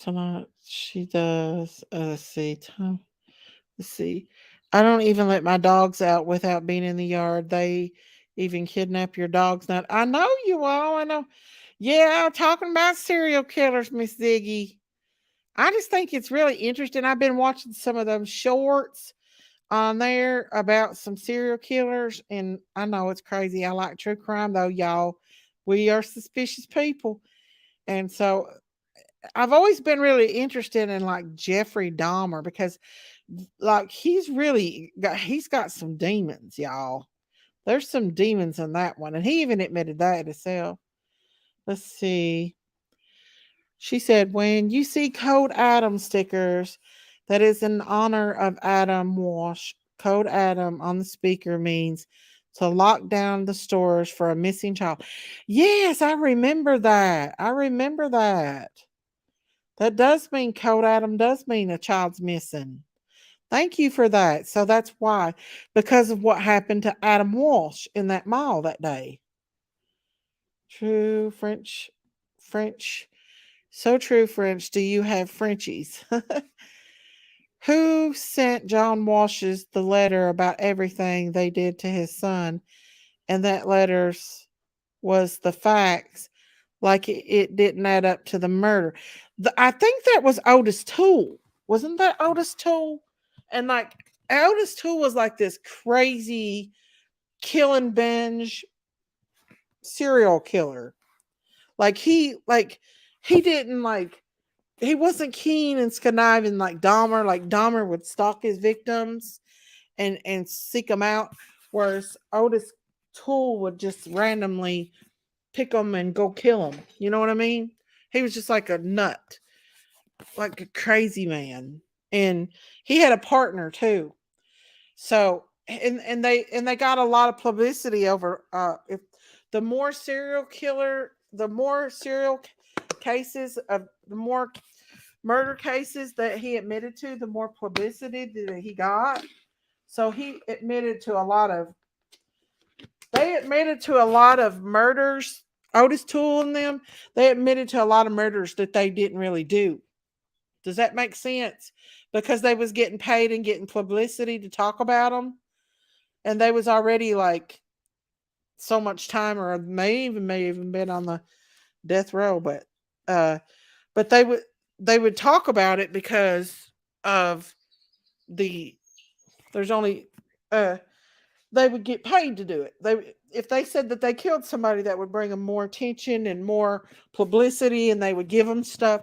Tonight she does. Let's see. Let's see. I don't even let my dogs out without being in the yard. They even kidnap your dogs. Now I know you all. I know. Yeah, talking about serial killers, Miss Ziggy. I just think it's really interesting. I've been watching some of those shorts on there about some serial killers, and I know it's crazy. I like true crime though, y'all. We are suspicious people. And so I've always been really interested in like Jeffrey Dahmer because like he's got some demons, y'all. There's some demons in that one. And he even admitted that himself. Let's see. She said, when you see Code Adam stickers, that is in honor of Adam Walsh. Code Adam on the speaker means to lock down the stores for a missing child. Yes, I remember that. I remember that. That does mean Code Adam does mean a child's missing. Thank you for that. So that's why, because of what happened to Adam Walsh in that mall that day. True French. So true, French. Do you have Frenchies? Who sent John Walsh's the letter about everything they did to his son and that letters was the facts, like it didn't add up to the murder. I think that was Otis Toole. Wasn't that Otis Toole? And like Otis Toole was like this crazy killing binge serial killer. Like he didn't like he wasn't keen and conniving like Dahmer. Like Dahmer would stalk his victims and seek them out, whereas Otis Toole would just randomly pick them and go kill them. You know what I mean? He was just like a nut, like a crazy man, and he had a partner too. So and they got a lot of publicity over if the more serial killer, the more cases of the more murder cases that he admitted to, the more publicity that he got. So he admitted to a lot of they admitted to a lot of murders. Otis Toole and them, they admitted to a lot of murders that they didn't really do. Does that make sense? Because they was getting paid and getting publicity to talk about them, and they was already like so much time, or may even been on the death row, uh, but they would talk about it because of the there's only they would get paid to do it. They if they said that they killed somebody, that would bring them more attention and more publicity, and they would give them stuff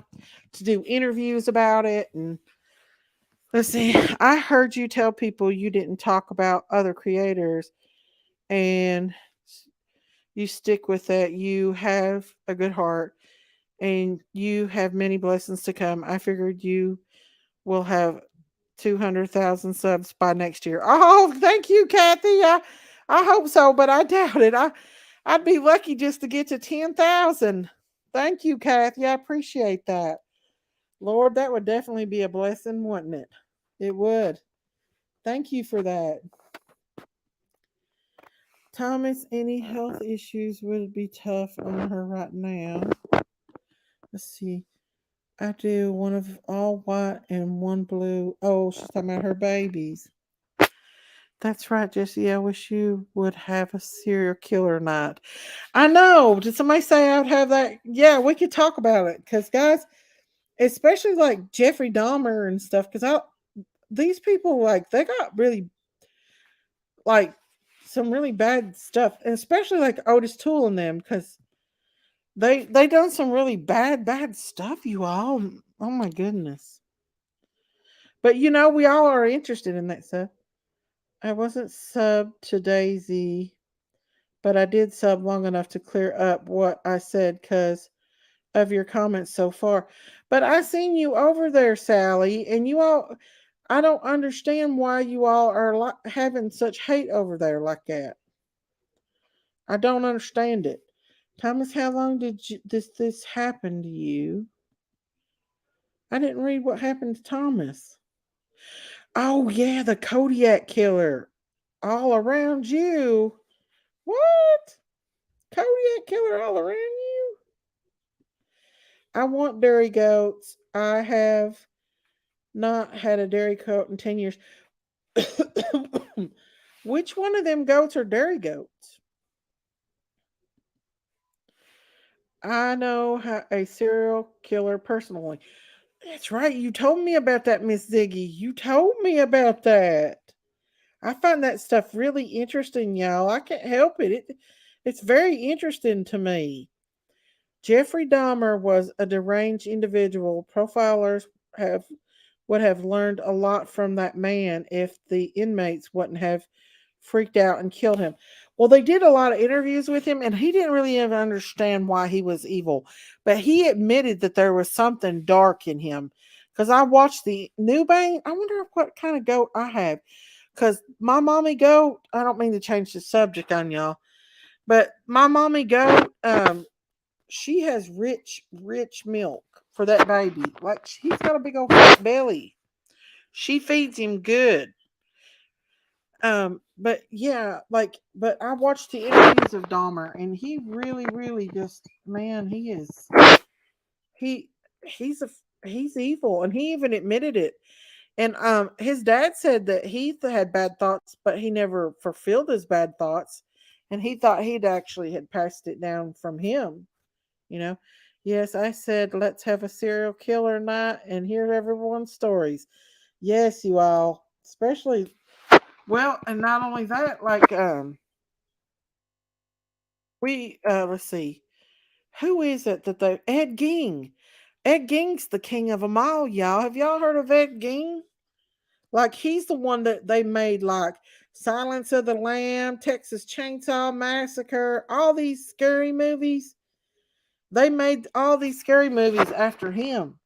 to do interviews about it. And let's see, I heard you tell people you didn't talk about other creators, and you stick with that. You have a good heart, and you have many blessings to come. I figured you will have 200,000 subs by next year. Oh, thank you, Kathy. I hope so, but I doubt it. I'd be lucky just to get to 10,000. Thank you, Kathy. I appreciate that. Lord, that would definitely be a blessing, wouldn't it? It would. Thank you for that. Thomas, any health issues would be tough on her right now. Let's see. I do one of all white and one blue. Oh, she's talking about her babies. That's right, Jesse. I wish you would have a serial killer night. I know. Did somebody say I would have that? Yeah, we could talk about it. Because, guys, especially like Jeffrey Dahmer and stuff, because these people, like, they got really, like, some really bad stuff. And especially like Otis Toole and them, because they done some really bad stuff, you all. Oh, my goodness. But, we all are interested in that stuff. I wasn't sub to Daisy, but I did sub long enough to clear up what I said because of your comments so far. But I seen you over there, Sally, and you all. I don't understand why you all are having such hate over there like that. I don't understand it. Thomas, how long did this happen to you? I didn't read what happened to Thomas. Oh yeah, the Kodiak killer. All around you. What? Kodiak killer all around you? I want dairy goats. I have not had a dairy goat in 10 years. Which one of them goats are dairy goats? I know a serial killer personally. That's right. You told me about that, Miss Ziggy. You told me about that. I find that stuff really interesting, y'all. I can't help it. It's very interesting to me. Jeffrey Dahmer was a deranged individual. Profilers would have learned a lot from that man if the inmates wouldn't have freaked out and killed him. Well, they did a lot of interviews with him, and he didn't really even understand why he was evil. But he admitted that there was something dark in him. Because I watched the new Bane. I wonder what kind of goat I have. Because my mommy goat, I don't mean to change the subject on y'all, but my mommy goat, she has rich milk for that baby. Like he's got a big old fat belly. She feeds him good. But yeah, but I watched the interviews of Dahmer, and he really just, man, he he's a he's evil, and he even admitted it. And his dad said that he had bad thoughts, but he never fulfilled his bad thoughts. and he thought he'd actually had passed it down from him. You know, yes, I said let's have a serial killer night and hear everyone's stories. Yes, you all, especially well, and not only that, like we let's see, who is it that they Ed Gein. Ed Gein's the king of them all, y'all. Have y'all heard of Ed Gein? Like he's the one that they made like Silence of the Lamb, Texas Chainsaw Massacre, all these scary movies. They made all these scary movies after him.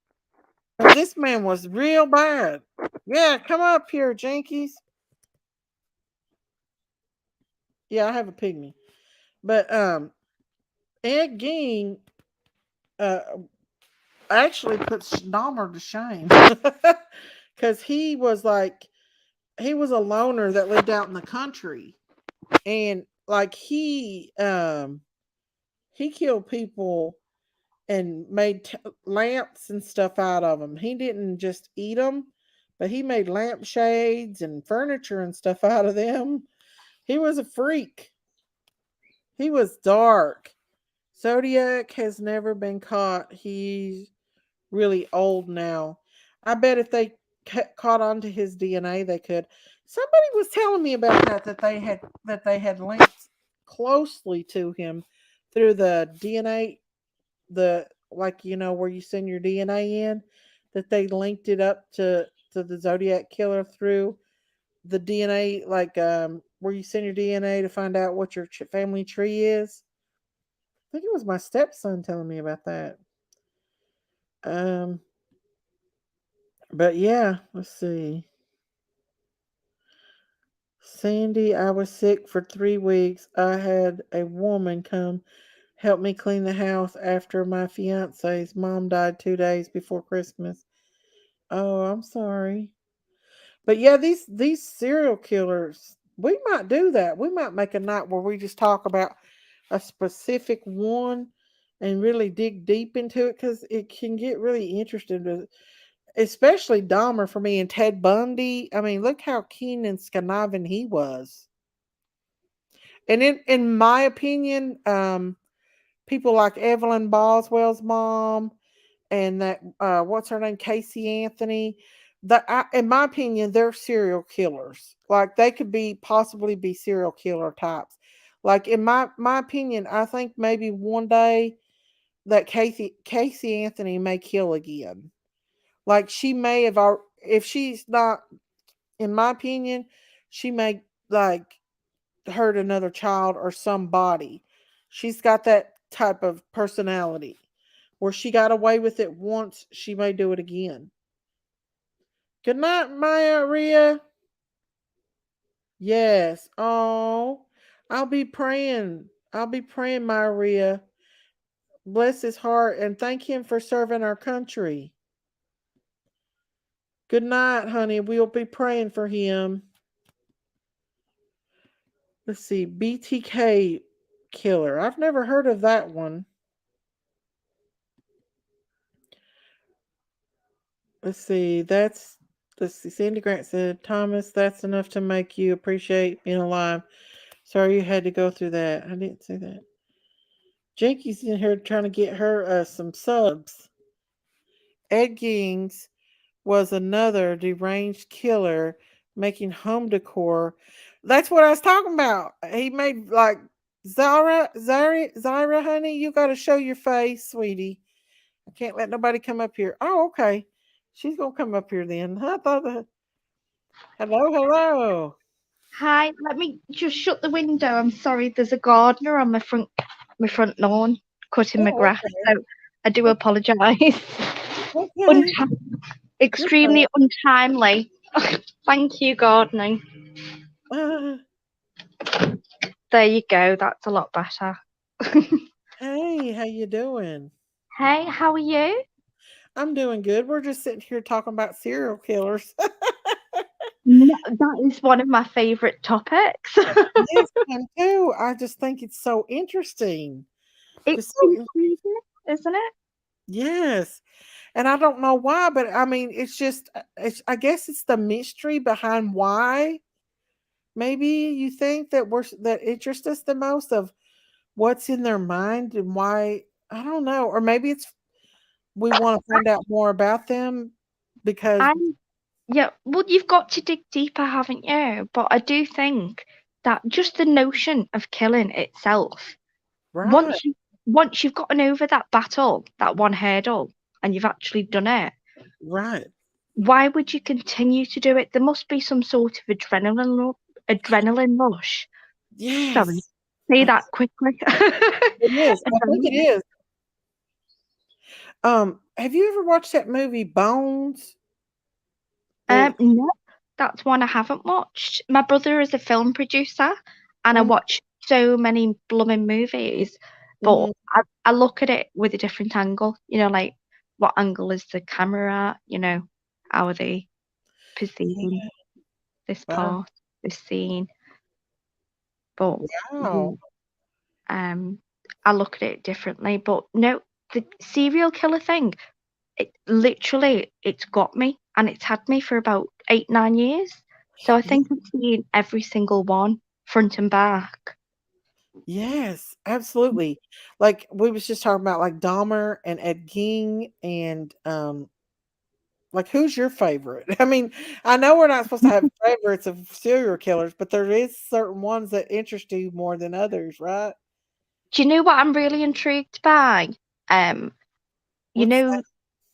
This man was real bad. Yeah, come up here, Jinkies. Yeah, I have a pygmy. But Ed Gein uh actually puts Dahmer to shame. Cause he was a loner that lived out in the country. And like he killed people and made lamps and stuff out of them. He didn't just eat them, but he made lampshades and furniture and stuff out of them. He was a freak. He was dark. Zodiac has never been caught. He's really old now. I bet if they caught on to his DNA, they could. Somebody was telling me about that they had linked closely to him through the DNA, the like where you send your DNA in, that they linked it up to the Zodiac killer through the DNA, like where you send your DNA to find out what your family tree is. I think it was my stepson telling me about that. Um, but yeah, let's see. Sandy, I was sick for 3 weeks. I had a woman come help me clean the house after my fiance's mom died 2 days before Christmas. Oh, I'm sorry. But yeah, these serial killers, we might do that. We might make a night where we just talk about a specific one and really dig deep into it because it can get really interesting. Especially Dahmer for me and Ted Bundy. I mean, look how keen and conniving he was. And in my opinion, people like Evelyn Boswell's mom and that what's her name, Casey Anthony. In my opinion, they're serial killers. Like they could possibly be serial killer types. Like in my opinion, I think maybe one day that Casey Anthony may kill again. Like she may have, if she's not, in my opinion, she may like hurt another child or somebody. She's got that type of personality where she got away with it once, she may do it again. Good night, Maya Ria. Yes. Oh, I'll be praying. I'll be praying, Maya Ria. Bless his heart and thank him for serving our country. Good night, honey. We'll be praying for him. Let's see. BTK killer. I've never heard of that one. Let's see. Let's see. Sandy Grant said, Thomas, that's enough to make you appreciate being alive. Sorry you had to go through that. I didn't say that. Jinky's in here trying to get her some subs. Ed Gein was another deranged killer making home decor. That's what I was talking about. He made like Zyra, honey, you got to show your face, sweetie. I can't let nobody come up here. Oh, okay. She's gonna come up here then. I thought that. Hello. Hi, let me just shut the window. I'm sorry, there's a gardener on my front lawn cutting my Oh, grass, so I do apologise. okay. Extremely untimely. Thank you, gardening. There you go. That's a lot better. Hey, how you doing? Hey, how are you? I'm doing good. We're just sitting here talking about serial killers. That is one of my favourite topics. Yes, mine too. I just think it's so interesting. It's intriguing, isn't it? Yes. And I don't know why, but I mean, it's just, I guess it's the mystery behind why. maybe you think that that interest us the most of what's in their mind and why, I don't know, or maybe it's we want to find out more about them because Yeah, well, you've got to dig deeper, haven't you? But I do think that just the notion of killing itself, right, once you've gotten over that battle, that one hurdle, and you've actually done it, right, why would you continue to do it? There must be some sort of adrenaline rush. Sorry, yes, say that quickly. it is. I think it Adrenaline. is. Have you ever watched that movie Bones? No, that's one I haven't watched. My brother is a film producer, and I Mhm, watch so many blooming movies, but mhm, I look at it with a different angle. Like what angle is the camera at? How are they perceiving this wow, part, this scene? But wow, yeah, I look at it differently. But no, the serial killer thing, it's got me, and it's had me for about 8, 9 years. So I yeah, think I've seen every single one front and back. yes, absolutely. Like we was just talking about like Dahmer and Ed Gein and like who's your favorite? I mean, I know we're not supposed to have favorites of serial killers, but there is certain ones that interest you more than others, right? Do you know what I'm really intrigued by? Um, you What's know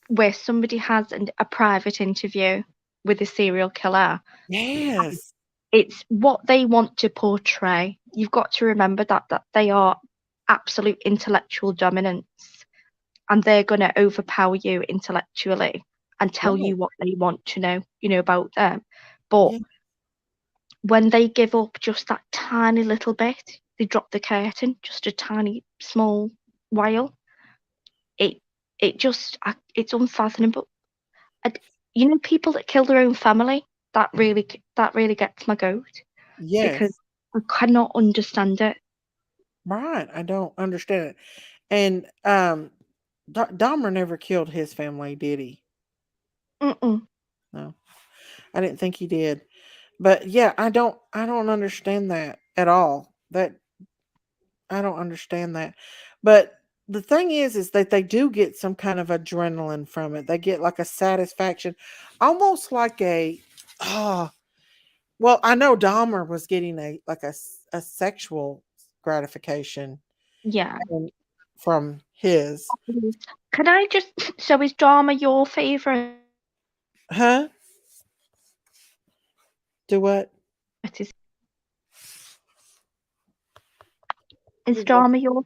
where somebody has a private interview with a serial killer. Yes. It's what they want to portray. You've got to remember that they are absolute intellectual dominance, and they're going to overpower you intellectually and tell Right. you what they want to know, about them. But Yeah. when they give up just that tiny little bit, they drop the curtain just a tiny small while. It it's unfathomable. And, people that kill their own family, that really gets my goat because Yes. I cannot understand it. Right. I don't understand it. And Dahmer never killed his family, did he? Mm-mm. No. I didn't think he did. But yeah, I don't understand that at all. That I don't understand that. But the thing is that they do get some kind of adrenaline from it. They get like a satisfaction, almost like a oh, well, I know Dahmer was getting a sexual gratification Yeah. from his. Can I just? So is drama your favorite? Huh? Do what? Is is drama your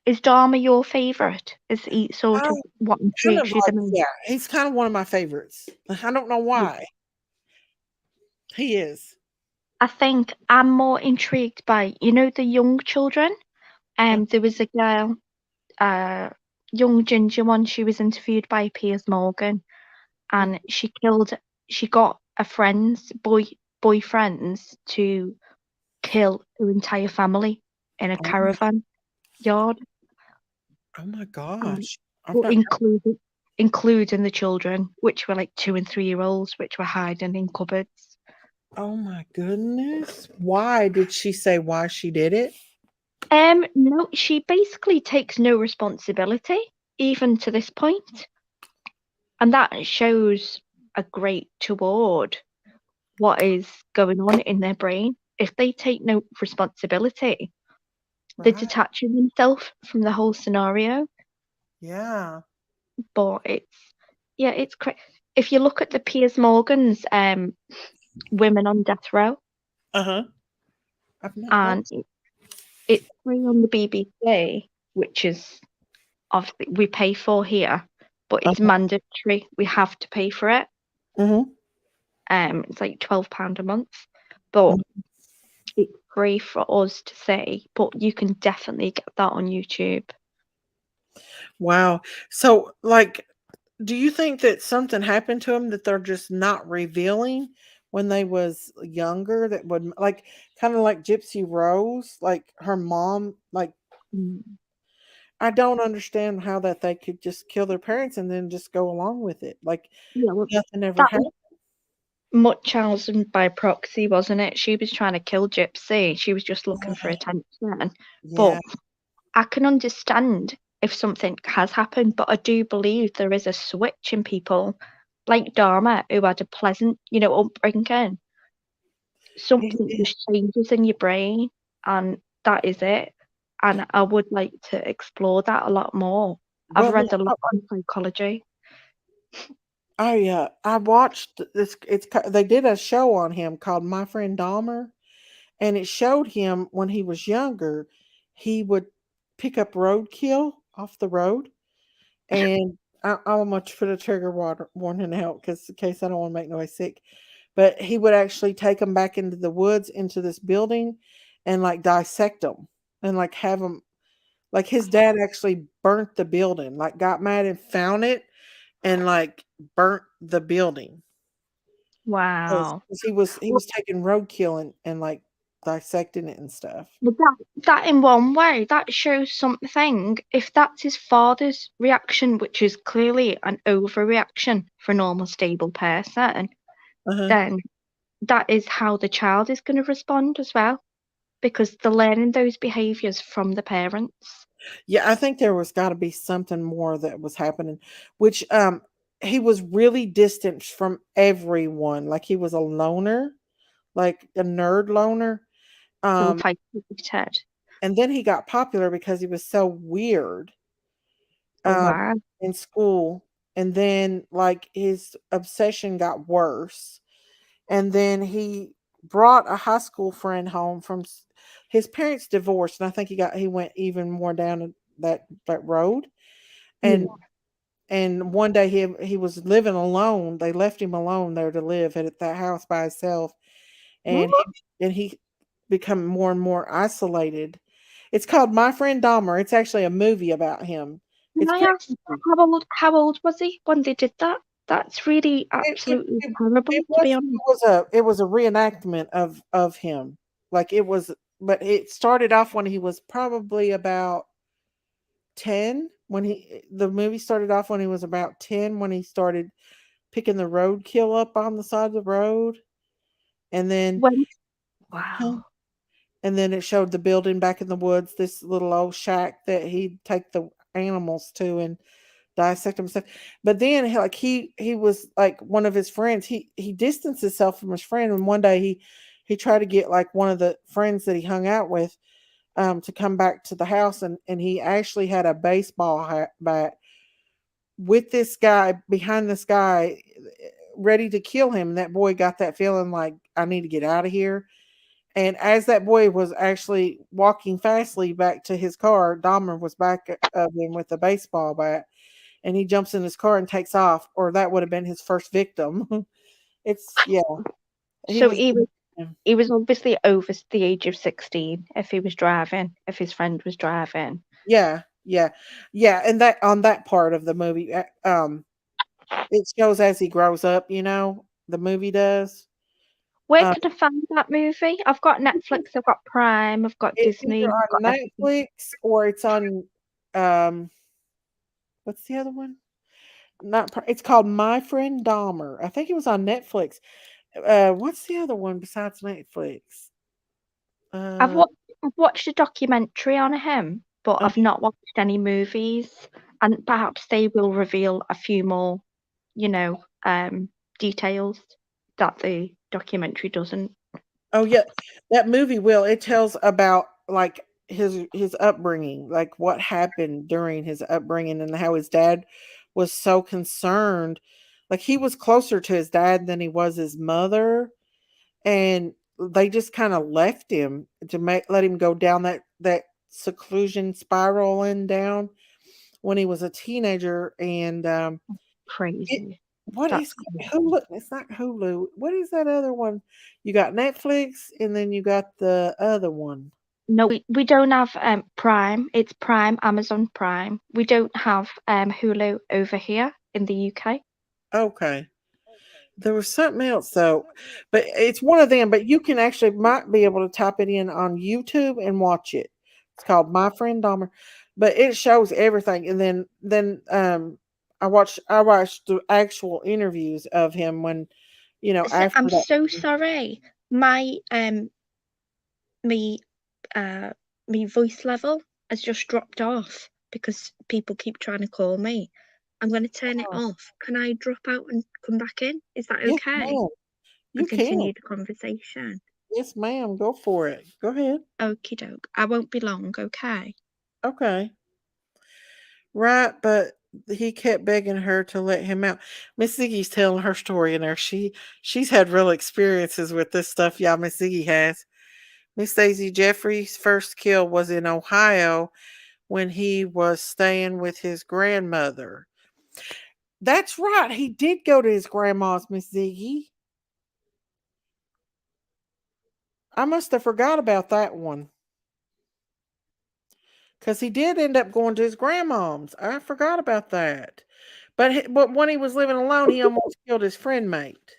is drama your favorite? Is he sort of Oh, what kind of intrigues you the like most? yeah, he's kind of one of my favorites. I don't know why. He is. I think I'm more intrigued by the young children. There was a girl, uh, young ginger one. She was interviewed by Piers Morgan, and she got a boyfriends to kill her entire family in a Oh my, caravan yard, oh my um, gosh. I've but not including the children, which were like 2 and 3 year olds, which were hiding in cupboards. Oh my goodness. Why did she say why she did it? No, she basically takes no responsibility, even to this point, and that shows a great toward what is going on in their brain. If they take no responsibility, they're Right. detaching themselves from the whole scenario. Yeah. But it's if you look at the Piers Morgan's Women on Death Row, Uh-huh. I've not and watched. it's free on the BBC, which is obviously we pay for here, but it's Uh-huh. mandatory. We have to pay for it. Mhm. It's like £12 a month, but it's free for us to say. But you can definitely get that on YouTube. Wow. So, like, do you think that something happened to them that they're just not revealing when they was younger that would like kind of like Gypsy Rose, like her mom, like Mm. I don't understand how that they could just kill their parents and then just go along with it. Like Yeah, well, nothing ever that happened. Munchausen by proxy, wasn't it? She was trying to kill Gypsy. She was just looking for Yeah. attention. Yeah. But I can understand if something has happened, but I do believe there is a switch in people like Dharma who had a pleasant, upbringing. Something just changes in your brain, and that is it. And I would like to explore that a lot more. I've Well, read a lot on psychology. I watched this. They did a show on him called My Friend Dahmer, and it showed him when he was younger. He would pick up roadkill off the road, and I want to put a trigger warning out because in case I don't want to make nobody sick. But he would actually take them back into the woods, into this building, and like dissect them, and like have them. Like his dad actually burnt the building, like got mad and found it, and like burnt the building. Wow. 'Cause he was taking roadkill and like dissecting it and stuff. But that in one way, that shows something. If that's his father's reaction, which is clearly an overreaction for a normal, stable person, Uh-huh. then that is how the child is going to respond as well, because they're learning those behaviors from the parents. Yeah, I think there was got to be something more that was happening, which he was really distant from everyone. Like he was a loner, like a nerd loner. Um, Self-isolated. and then he got popular because he was so weird Oh, wow. in school. And then like his obsession got worse. And then he brought a high school friend home from his parents divorced, and I think he went even more down that road. And and one day he was living alone. They left him alone there to live at that house by himself, and What? he become more and more isolated. It's called My Friend Dahmer. It's actually a movie about him. Can It's I pretty ask creepy. how old was he when they did that? That's really It it absolutely it terrible, it to was be it honest. was a it was a reenactment of him. Like it was, but it started off when he was probably about 10 when the movie started off when he was about 10 when he started picking the roadkill up on the side of the road. And then When wow. and then it showed the building back in the woods, this little old shack that he'd take the animals to and dissect them and stuff. But then he was like one of his friends. He distanced himself from his friend, and one day he tried to get like one of the friends that he hung out with to come back to the house, and he actually had a baseball bat with this guy behind this guy ready to kill him. And that boy got that feeling like I need to get out of here. And as that boy was actually walking fastly back to his car, Dahmer was back of him with a baseball bat, and he jumps in his car and takes off. Or that would have been his first victim. It's yeah. He So was he was obviously over the age of 16 if he was driving, if his friend was driving. yeah, yeah, yeah. And that on that part of the movie, it shows as he grows up. The movie does. Where Um, can I find that movie? I've got Netflix, I've got Prime, I've got it's Disney, either I've on got everything. Netflix or it's on what's the other one? It's called My Friend Dahmer. I think it was on Netflix. What's the other one besides Netflix? I've Uh, watched I've watched a documentary on him, but uh, I've not watched any movies. And perhaps they will reveal a few more, you know, details that the documentary doesn't. oh yeah, that movie will. It tells about like his upbringing, like what happened during his upbringing and how his dad was so concerned. Like he was closer to his dad than he was his mother, and they just kind of left him to let him go down that seclusion spiraling down when he was a teenager. And it Crazy. what is That's crazy. Hulu? It's not Hulu. What is that other one? You got Netflix, and then you got the other one. No, we don't have Prime. It's Prime, Amazon Prime. We don't have Hulu over here in the UK. Okay. There was something else though, but it's one of them. But you can actually might be able to type it in on YouTube and watch it. It's called My Friend Dahmer, but it shows everything. And then I watched the actual interviews of him you know, So, after I'm that. so sorry. My me me voice level has just dropped off because people keep trying to call me. I'm going to turn it Oh, off. Can I drop out and come back in? Is that yes, okay? ma'am. You And can. continue the conversation. Yes, ma'am. Go for it. Go ahead. Okie doke. I won't be long, okay? Okay. Right, but he kept begging her to let him out. Miss Ziggy's telling her story in there. She's had real experiences with this stuff, y'all. Miss Ziggy has. Miss Daisy Jeffrey's first kill was in Ohio when he was staying with his grandmother. That's right. He did go to his grandma's, Miss Ziggy. I must have forgot about that one. Because he did end up going to his grandmom's. I forgot about that. But when he was living alone, he almost killed his friend mate.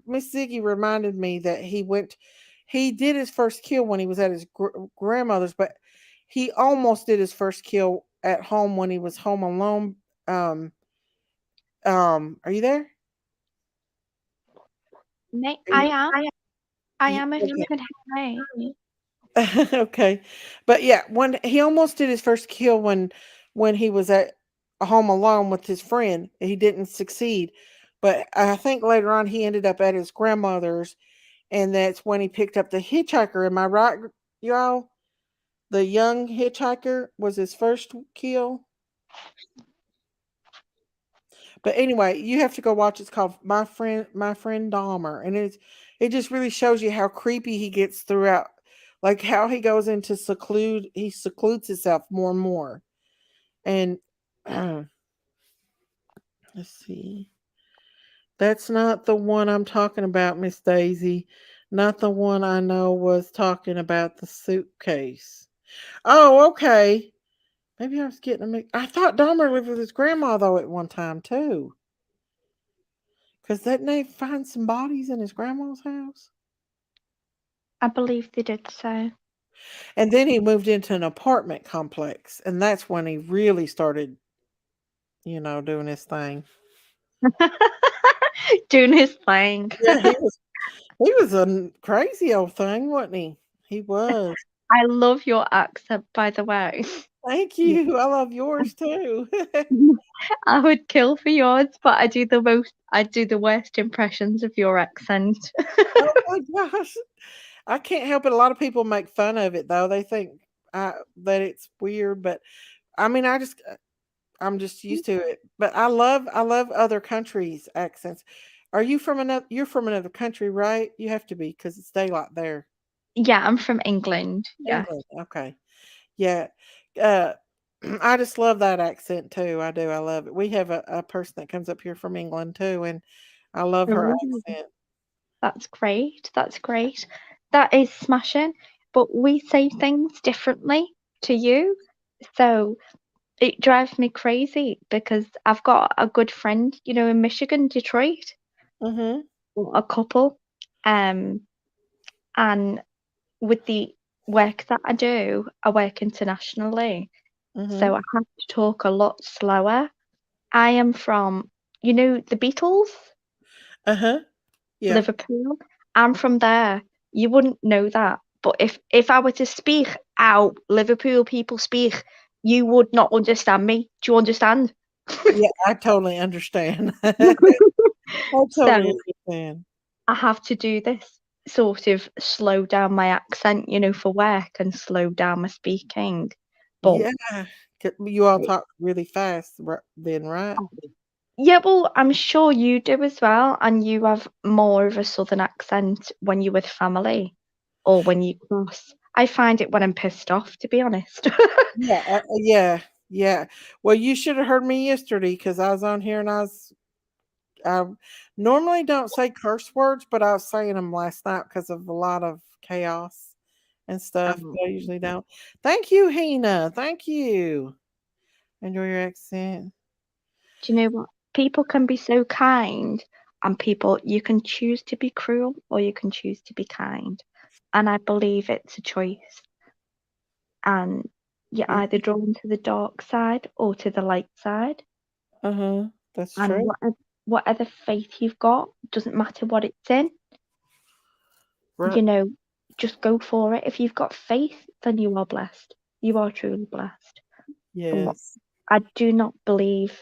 Miss Ziggy reminded me that he did his first kill when he was at his grandmother's, but he almost did his first kill at home when he was home alone. Um, are you there? Are I you, am. I am if you okay. can hear me. Okay, but yeah, when he almost did his first kill when he was at home alone with his friend, he didn't succeed. But I think later on he ended up at his grandmother's, and that's when he picked up the hitchhiker. Am I right, y'all? The young hitchhiker was his first kill. But anyway, you have to go watch. It's called My Friend Dahmer, and it just really shows you how creepy he gets throughout, like how he goes into he secludes himself more and more. And let's see, that's not the one I'm talking about, Miss Daisy. Not the one I know was talking about the suitcase. Oh, okay. Maybe I was getting a mix. I thought Dahmer lived with his grandma though at one time too. Because didn't they find some bodies in his grandma's house? I believe they did so. And then he moved into an apartment complex, and that's when he really started, doing his thing. Doing his thing. Yeah, he was a crazy old thing, wasn't he? He was. I love your accent, by the way. Thank you. I love yours too. I would kill for yours, but I do the worst impressions of your accent. Oh my gosh. I can't help it. A lot of people make fun of it though. They think that it's weird, but I mean, I'm just used to it. But I love other countries' accents. You're from another country, right? You have to be because it's daylight there. Yeah, I'm from England. Yeah. England. Okay. Yeah. Uh I just love that accent too. I do. I love it. We have a person that comes up here from England too, and I love her Ooh, accent. that's great. That's great. That is smashing. But we say things differently to you. So it drives me crazy because I've got a good friend, in Michigan, Detroit, Mhm. a couple. Um, and with the work that I work internationally. So Mhm. I have to talk a lot slower. I am from, the Beatles, Uh-huh. Yeah. Liverpool. I'm from there. You wouldn't know that. But if I were to speak how Liverpool people speak, you would not understand me. Do you understand? Yeah, I totally understand. I totally So understand. I have to do this sort of slow down my accent, for work and slow down my speaking. But Yeah. You all talk really fast then, right? yeah, well, I'm sure you do as well, and you have more of a southern accent when you're with family or when you cross. I find it when I'm pissed off, to be honest. Yeah, yeah, yeah. Well, you should have heard me yesterday because I was on here and I normally don't say curse words, but I was saying them last night because of a lot of chaos and stuff. Um, But I usually don't. Thank you, Hina. Thank you. Enjoy your accent. do you know what? People can be so kind, and you can choose to be cruel or you can choose to be kind. And I believe it's a choice. And you're Yeah. either drawn to the dark side or to the light side. Uh huh. That's And true. whatever faith you've got, doesn't matter what it's in, Right. you know, just go for it. If you've got faith, then you are blessed. You are truly blessed. Yes. I do not believe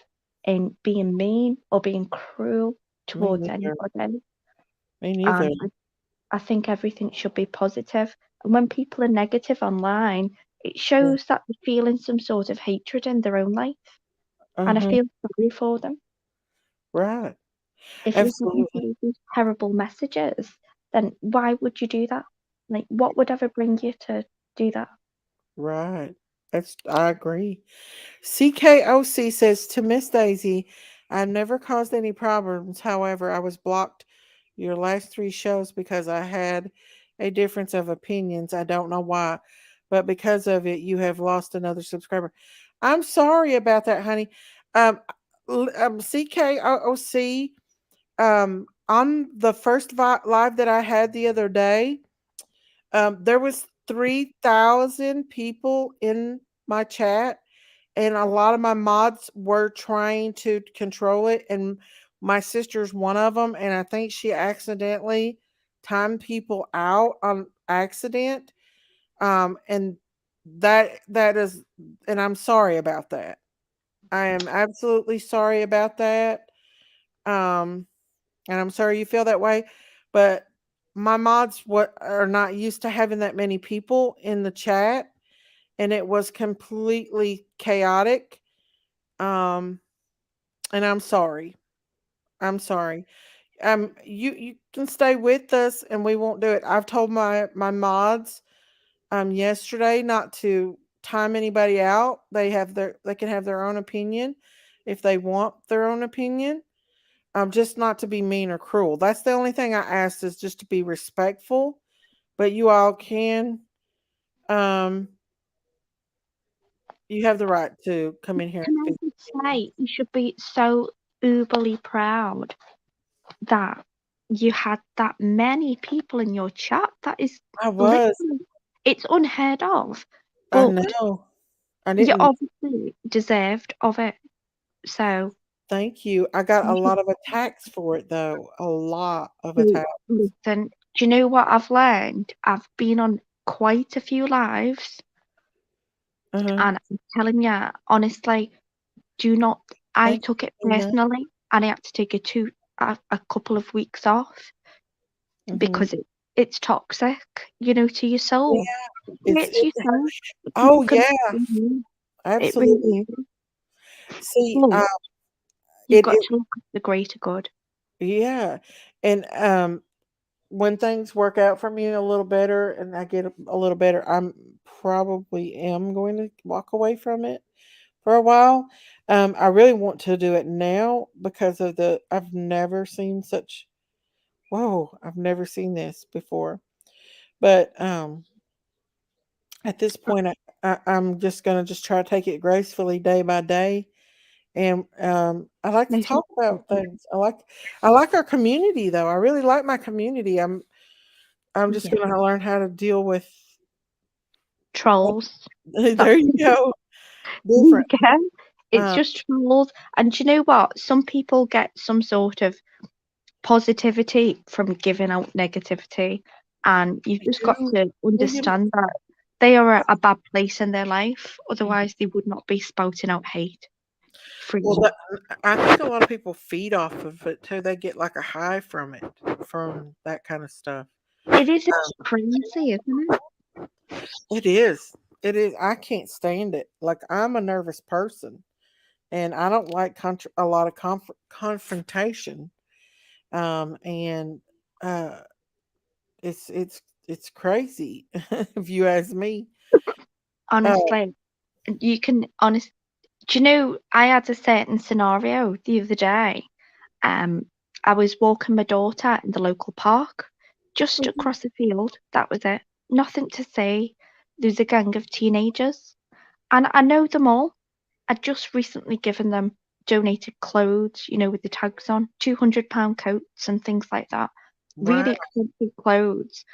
in being mean or being cruel Me towards neither. anybody. Me neither. And I think everything should be positive. And when people are negative online, it shows that they're feeling some sort of hatred in their own life. And I Uh-huh. feel sorry for them. Right. If you're Absolutely. getting these terrible messages, then why would you do that? Like, what would ever bring you to do that? Right. I agree. CKOC says to Miss Daisy, I've never caused any problems. However, I was blocked your last 3 shows because I had a difference of opinions. I don't know why, but because of it, you have lost another subscriber. I'm sorry about that, honey. CKOC, on the first live that I had the other day, there was 3,000 people in my chat, and a lot of my mods were trying to control it, and my sister's one of them, and I think she accidentally timed people out on accident. And that is, and I'm sorry about that. I am absolutely sorry about that. Um, and I'm sorry you feel that way, but my mods what are not used to having that many people in the chat, and it was completely chaotic. Um, and I'm sorry. I'm sorry. You can stay with us, and we won't do it. I've told my mods yesterday not to time anybody out. They can have their own opinion if they want their own opinion. Just not to be mean or cruel. That's the only thing I asked, is just to be respectful. But you all can, um, you have the right to come in here Can and I speak. just say, you should be so uberly proud that you had that many people in your chat. That is I was. literally, it's unheard of. I But know. I you didn't. obviously deserved of it. So Thank you. I got a you should lot of attacks for it, though. A lot of attacks. listen. Do you know what I've learned? I've been on quite a few lives, Uh-huh. and I'm telling you, honestly, do not. I Thank took it you, Nina. personally, and I had to take a couple of weeks off because it's toxic, to your soul. Yeah. It hurts your soul. Oh, People can yeah. it really Absolutely. is. See, Look, you've it got to look at the greater good. yeah. And when things work out for me a little better and I get a little better, I'm probably am going to walk away from it for a while. I really want to do it now because of I've never seen such, whoa, I've never seen this before. But at this point, I'm just going to just try to take it gracefully day by day. And I like to talk about things. I like our community, though. I really like my community. I'm just going to learn how to deal with Trolls. there you go. You Different. can. It's just trolls. And do you know what? Some people get some sort of positivity from giving out negativity. And you've just got to understand that they are at a bad place in their life. Otherwise, they would not be spouting out hate. Well, I think a lot of people feed off of it too. They get like a high from it, from that kind of stuff. It is crazy, isn't it? It is. It is. I can't stand it. Like, I'm a nervous person, and I don't like a lot of confrontation. And it's crazy if you ask me. Honestly, you can honest. Do you know? I had a certain scenario the other day. I was walking my daughter in the local park, just across the field. That was it. Nothing to say. There's a gang of teenagers, and I know them all. I'd just recently given them donated clothes, with the tags on, £200 coats and things like that. Really expensive clothes.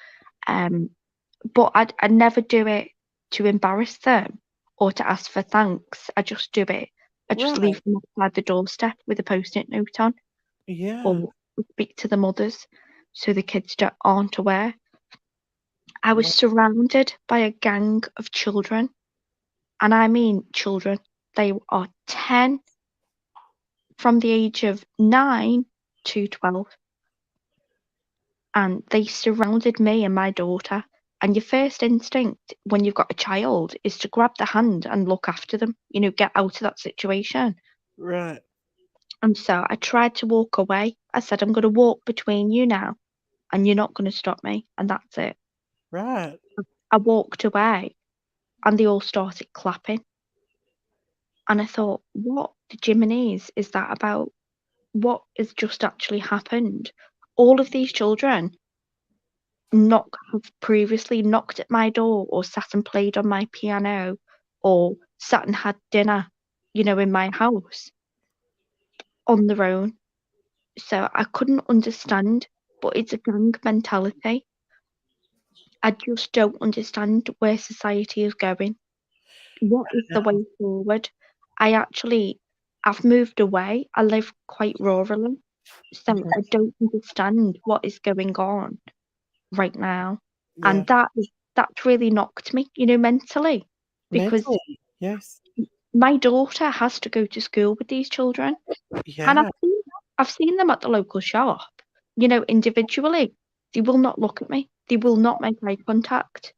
But I'd never do it to embarrass them or to ask for thanks. I just do it. I just leave them outside the doorstep with a post-it note on. Yeah. or speak to the mothers so the kids aren't aware. I was surrounded by a gang of children, and I mean children. They are 10 from the age of 9 to 12, and they surrounded me and my daughter. And your first instinct when you've got a child is to grab the hand and look after them, get out of that situation. Right. And so I tried to walk away. I said, I'm going to walk between you now, and you're not going to stop me. And that's it. Right. I walked away, and they all started clapping. And I thought, what the Jiminy's is that about? What has just actually happened? All of these children have previously knocked at my door or sat and played on my piano or sat and had dinner, in my house on their own. So I couldn't understand, but it's a gang mentality. I just don't understand where society is going. What is the way forward? I've moved away. I live quite rurally, so I don't understand what is going on right now. Yeah. And that's really knocked me, mentally, because Mentally, yes. my daughter has to go to school with these children, and Yeah. I've seen them at the local shop, individually. They will not look at me. They will not make eye contact,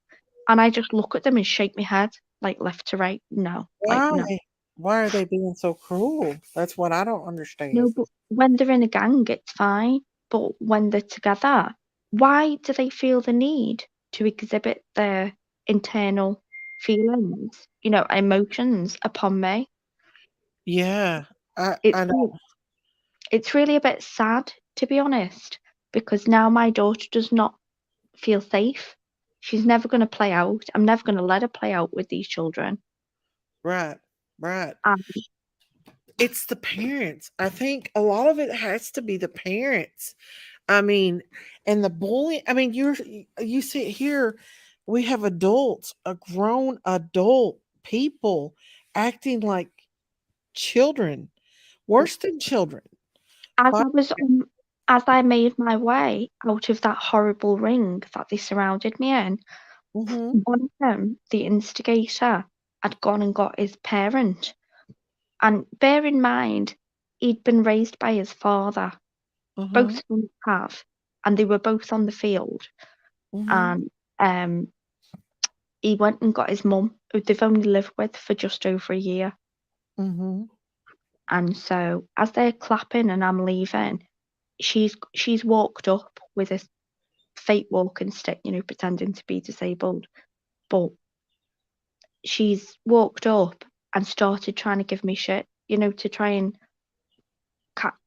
and I just look at them and shake my head like left to right. No, like no. Why? Why are they being so cruel? That's what I don't No, understand. but when they're in a gang, it's fine. But when they're together, why do they feel the need to exhibit their internal feelings, emotions upon me? Yeah. I It's know. it's really a bit sad, to be honest, because now my daughter does not feel safe. She's never going to play out. I'm never going to let her play out with these children. Right. Right. Um, It's the parents. I think a lot of it has to be the parents. I mean, and the bullying. I mean, you see here, we have adults, a grown adult people acting like children, worse than children. as Why? I was as I made my way out of that horrible ring that they surrounded me in, Mm-hmm. one of them, the instigator, had gone and got his parent. And bear in mind, he'd been raised by his father. Mm-hmm. Both of them have, and they were both on the field. Mm-hmm. And he went and got his mum, who they've only lived with for just over a year. Mm-hmm. And so, as they're clapping and I'm leaving, she's walked up with a fake walking stick, pretending to be disabled. But she's walked up and started trying to give me shit, to try and.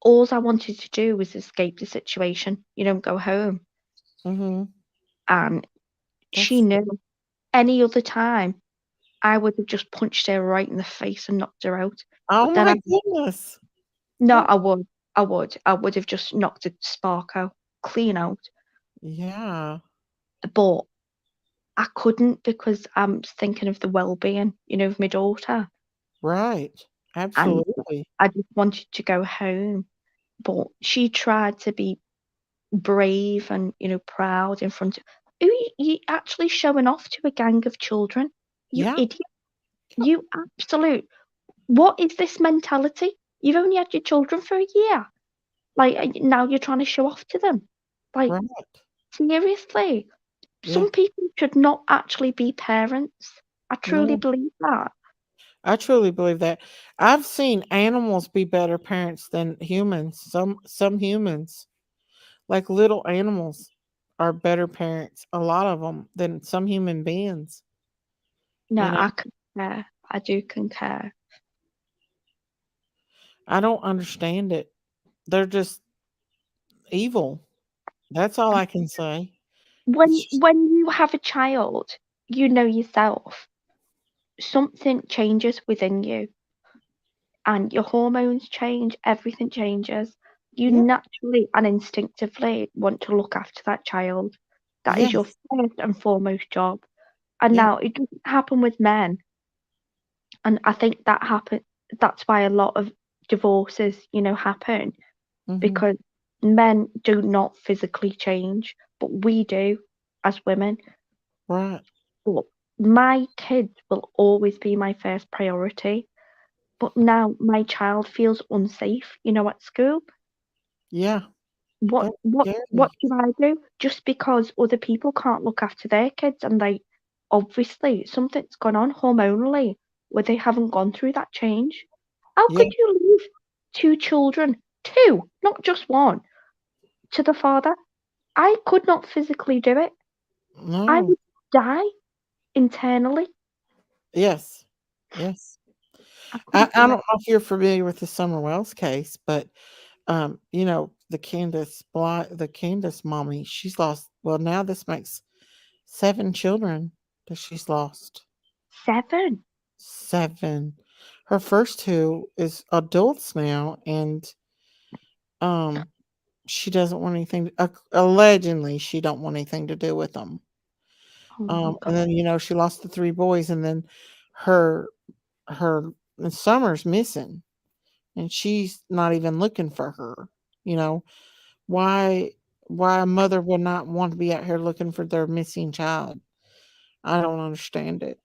All I wanted to do was escape the situation, go home. Mm-hmm. And she That's knew any other time I would have just punched her right in the face and knocked her out. oh But then my goodness. no, Oh, I would have just knocked a spark out, clean out. yeah. But I couldn't because I'm thinking of the well-being, of my daughter. Right. And Absolutely. I just wanted to go home. But she tried to be brave and, proud in front of you actually showing off to a gang of children. You Yeah. idiot. You absolute. What is this mentality? You've only had your children for a year. Like, now you're trying to show off to them. Like, Right. seriously. Yeah. Some people should not actually be parents. I truly No, believe that. I truly believe that. I've seen animals be better parents than humans. Some humans, like little animals, are better parents. A lot of them than some human beings. No, You know, I concur. I do concur. I don't understand it. They're just evil. That's all I can say. It's just, When you have a child, you know yourself, something changes within you and your hormones change, everything changes. You yeah, naturally and instinctively want to look after that child. That is your yes, first and foremost job. And yeah, now it doesn't happen with men. And I think that's why a lot of divorces, happen because men do not physically change, but we do as women. Right. But my kids will always be my first priority. But now my child feels unsafe, at school. Yeah. What That's what scary. what do I do? Just because other people can't look after their kids and they obviously something's gone on hormonally where they haven't gone through that change. How Yeah. could you leave 2 children, 2, not just 1, to the father? I could not physically do it. I No. would die internally. Yes. Yes. I I couldn't I do don't it. know if you're familiar with the Summer Wells case, but the Candace mommy, she's lost. Well, now this makes 7 children that she's lost. 7. 7. Her first 2 is adults now, and um, she doesn't want anything. Allegedly, she don't want anything to do with them. Oh my And god. then she lost the 3 boys, and then her her Summer's missing, and she's not even looking for her. You know why? Why a mother would not want to be out here looking for their missing child? I don't understand it.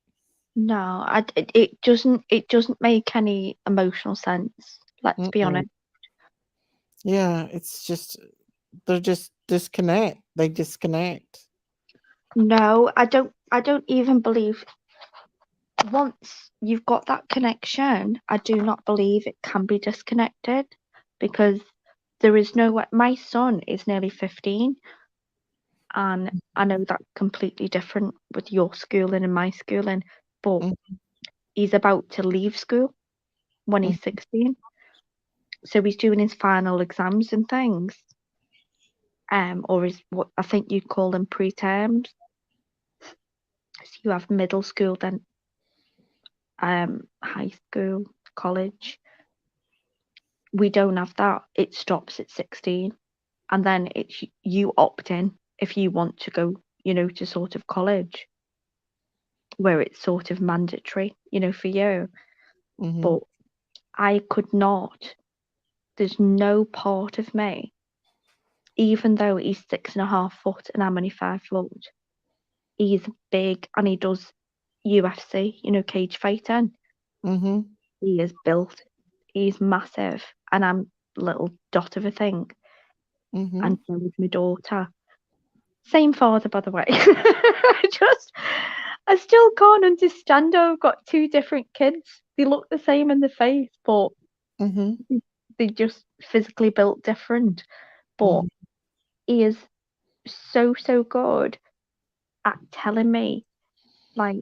No, it doesn't make any emotional sense. Let's be Mm-mm. honest. Yeah, it's just they're just disconnect. They disconnect. No, I don't even believe once you've got that connection, I do not believe it can be disconnected because there is no way. My son is nearly 15, and I know that's completely different with your schooling and my schooling, but Mm-hmm. he's about to leave school when he's 16. So he's doing his final exams and things. Or his what I think you'd call them preterms. So you have middle school, then high school, college. We don't have that. It stops at 16, and then it's you opt in if you want to go, to sort of college where it's sort of mandatory, for you. Mm-hmm. But I could not. There's no part of me, even though he's 6.5 foot and I'm only 5 foot. He's big and he does UFC, cage fighting. Mm-hmm. He is built. He's massive, and I'm little dot of a thing. Mm-hmm. And so is my daughter. Same father, by the way. I still can't understand how I've got 2 different kids. They look the same in the face, but Mm-hmm. they just physically built different. But Mm-hmm. he is so good at telling me, like,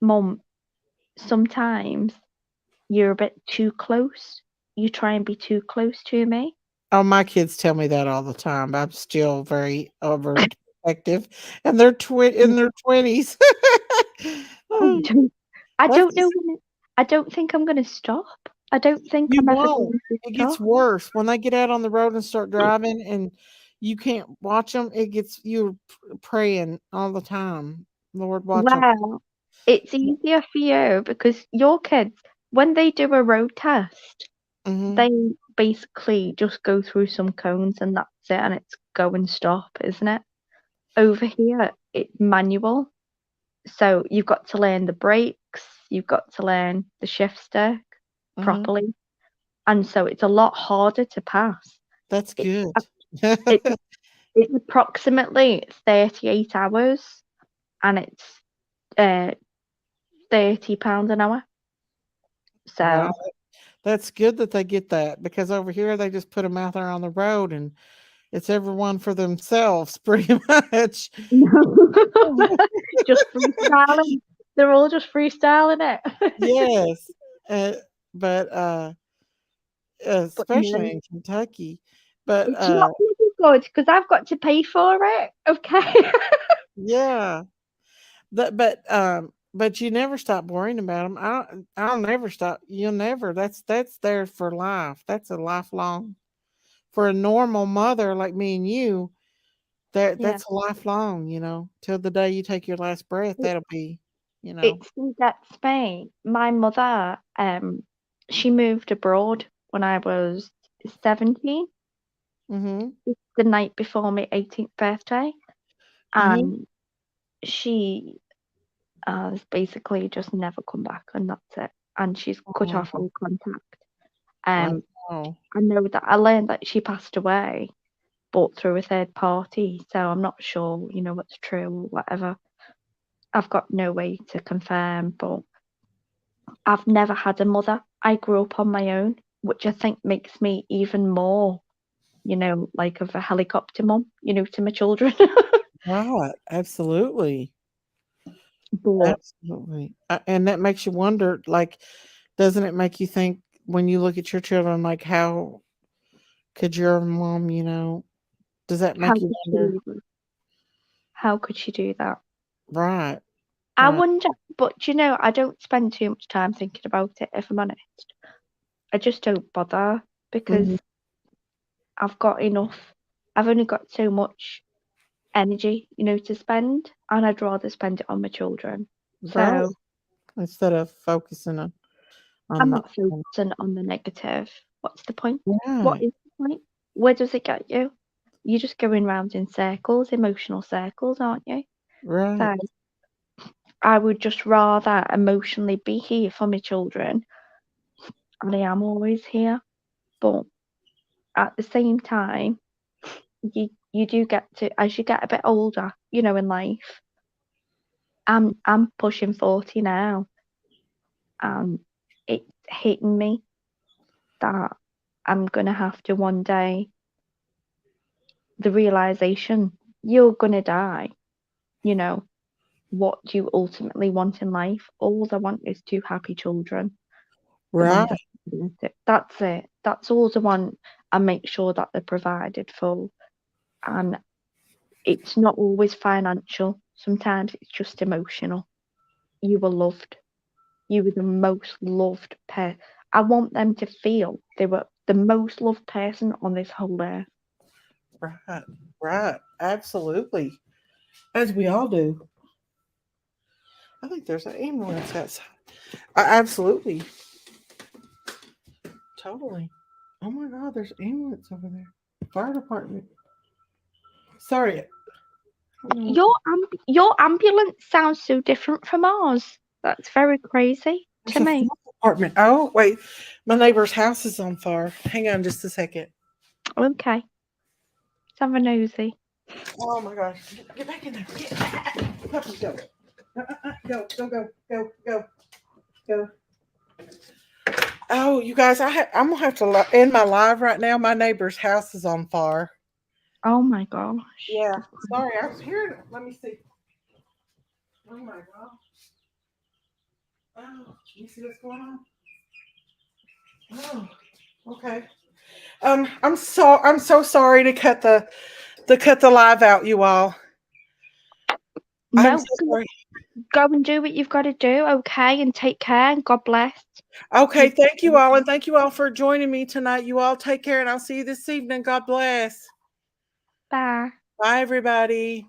Mum, sometimes you're a bit too close. You try and be too close to me. Oh, my kids tell me that all the time. I'm still very overprotective, and they're in their 20s. I Oh, don't, I that's don't know when I don't think I'm gonna stop. I don't think You I'm ever won't. going to It gets stop. worse when they get out on the road and start driving, and you can't watch them. You're praying all the time. Lord, watch them. Well, it's easier for you because your kids, when they do a road test, Mm-hmm. they basically just go through some cones and that's it, and it's go and stop, isn't it? Over here, it's manual. So you've got to learn the brakes, you've got to learn the shift stick Mm-hmm. properly. And so it's a lot harder to pass. That's It's good. it's it's approximately 38 hours and it's £30 an hour. Wow, So that's good that they get that, because over here they just put them out there on the road, and it's everyone for themselves, pretty much. just freestyling. They're all just freestyling it. Yes, but But no, especially in Kentucky. But it's not really good because I've got to pay for it. Okay. yeah. But you never stop worrying about them. I'll never stop. You'll never. That's there for life. That's a lifelong. For a normal mother like me and you, Yeah. that's a lifelong. Till the day you take your last breath. That'll be. You know. It's that's me. My mother, she moved abroad when I was 17. Mm-hmm. It's the night before my 18th birthday, and she has basically just never come back, and that's it. And she's cut off all contact. I Um, know. I know that I learned that she passed away, but through a third party. So I'm not sure, what's true or whatever. I've got no way to confirm, but I've never had a mother. I grew up on my own, which I think makes me even more, like of a helicopter mum, to my children. Right. Absolutely. But Absolutely. And that makes you wonder, like, doesn't it make you think when you look at your children, like, how could your mom, does that how make you could wonder? she? How could she do that? Right. I Right. wonder, but I don't spend too much time thinking about it, if I'm honest. I just don't bother because Mhm. I've got enough. I've only got so much energy, to spend, and I'd rather spend it on my children. Right. So Instead of focusing on I'm the not focusing on the negative. What's the point? What right. is the point? Where does it get you? You're just going round in circles, emotional circles, aren't you? Right. So I would just rather emotionally be here for my children, and I am always here. But at the same time, you do get to, as you get a bit older, in life. I'm pushing 40 now, and it's hitting me that I'm gonna have to one day, the realization you're gonna die. What do you ultimately want in life? All I want is two happy children. The Right. ones that's it. That's all I want, and make sure that they're provided for. And it's not always financial. Sometimes it's just emotional. You were loved. You were the most loved person. I want them to feel they were the most loved person on this whole earth. Right. Right. Absolutely. As we all do. I think there's an ambulance outside. Absolutely. Totally. Oh my God, there's an ambulance over there. Fire department. Sorry. I don't know. Your ambulance sounds so different from ours. That's very crazy It's to a me. fire department. Oh, wait. My neighbor's house is on fire. Hang on just a second. Okay, let's have a nosy. Oh my gosh. Get back in there. Puppy, go. Go, go, go, go, go, go. Oh, you guys, I'm gonna have to end my live right now. My neighbor's house is on fire. Oh my gosh. Yeah, sorry, I was hearing it. Let me see. Oh my gosh. Oh, you see what's going on? Oh, okay. I'm so sorry to cut the live out, you all. I'm No, so sorry. go and do what you've got to do, okay? And take care, and God bless. Okay, thank you all, and thank you all for joining me tonight. You all take care, and I'll see you this evening. God bless. Bye. Bye, everybody.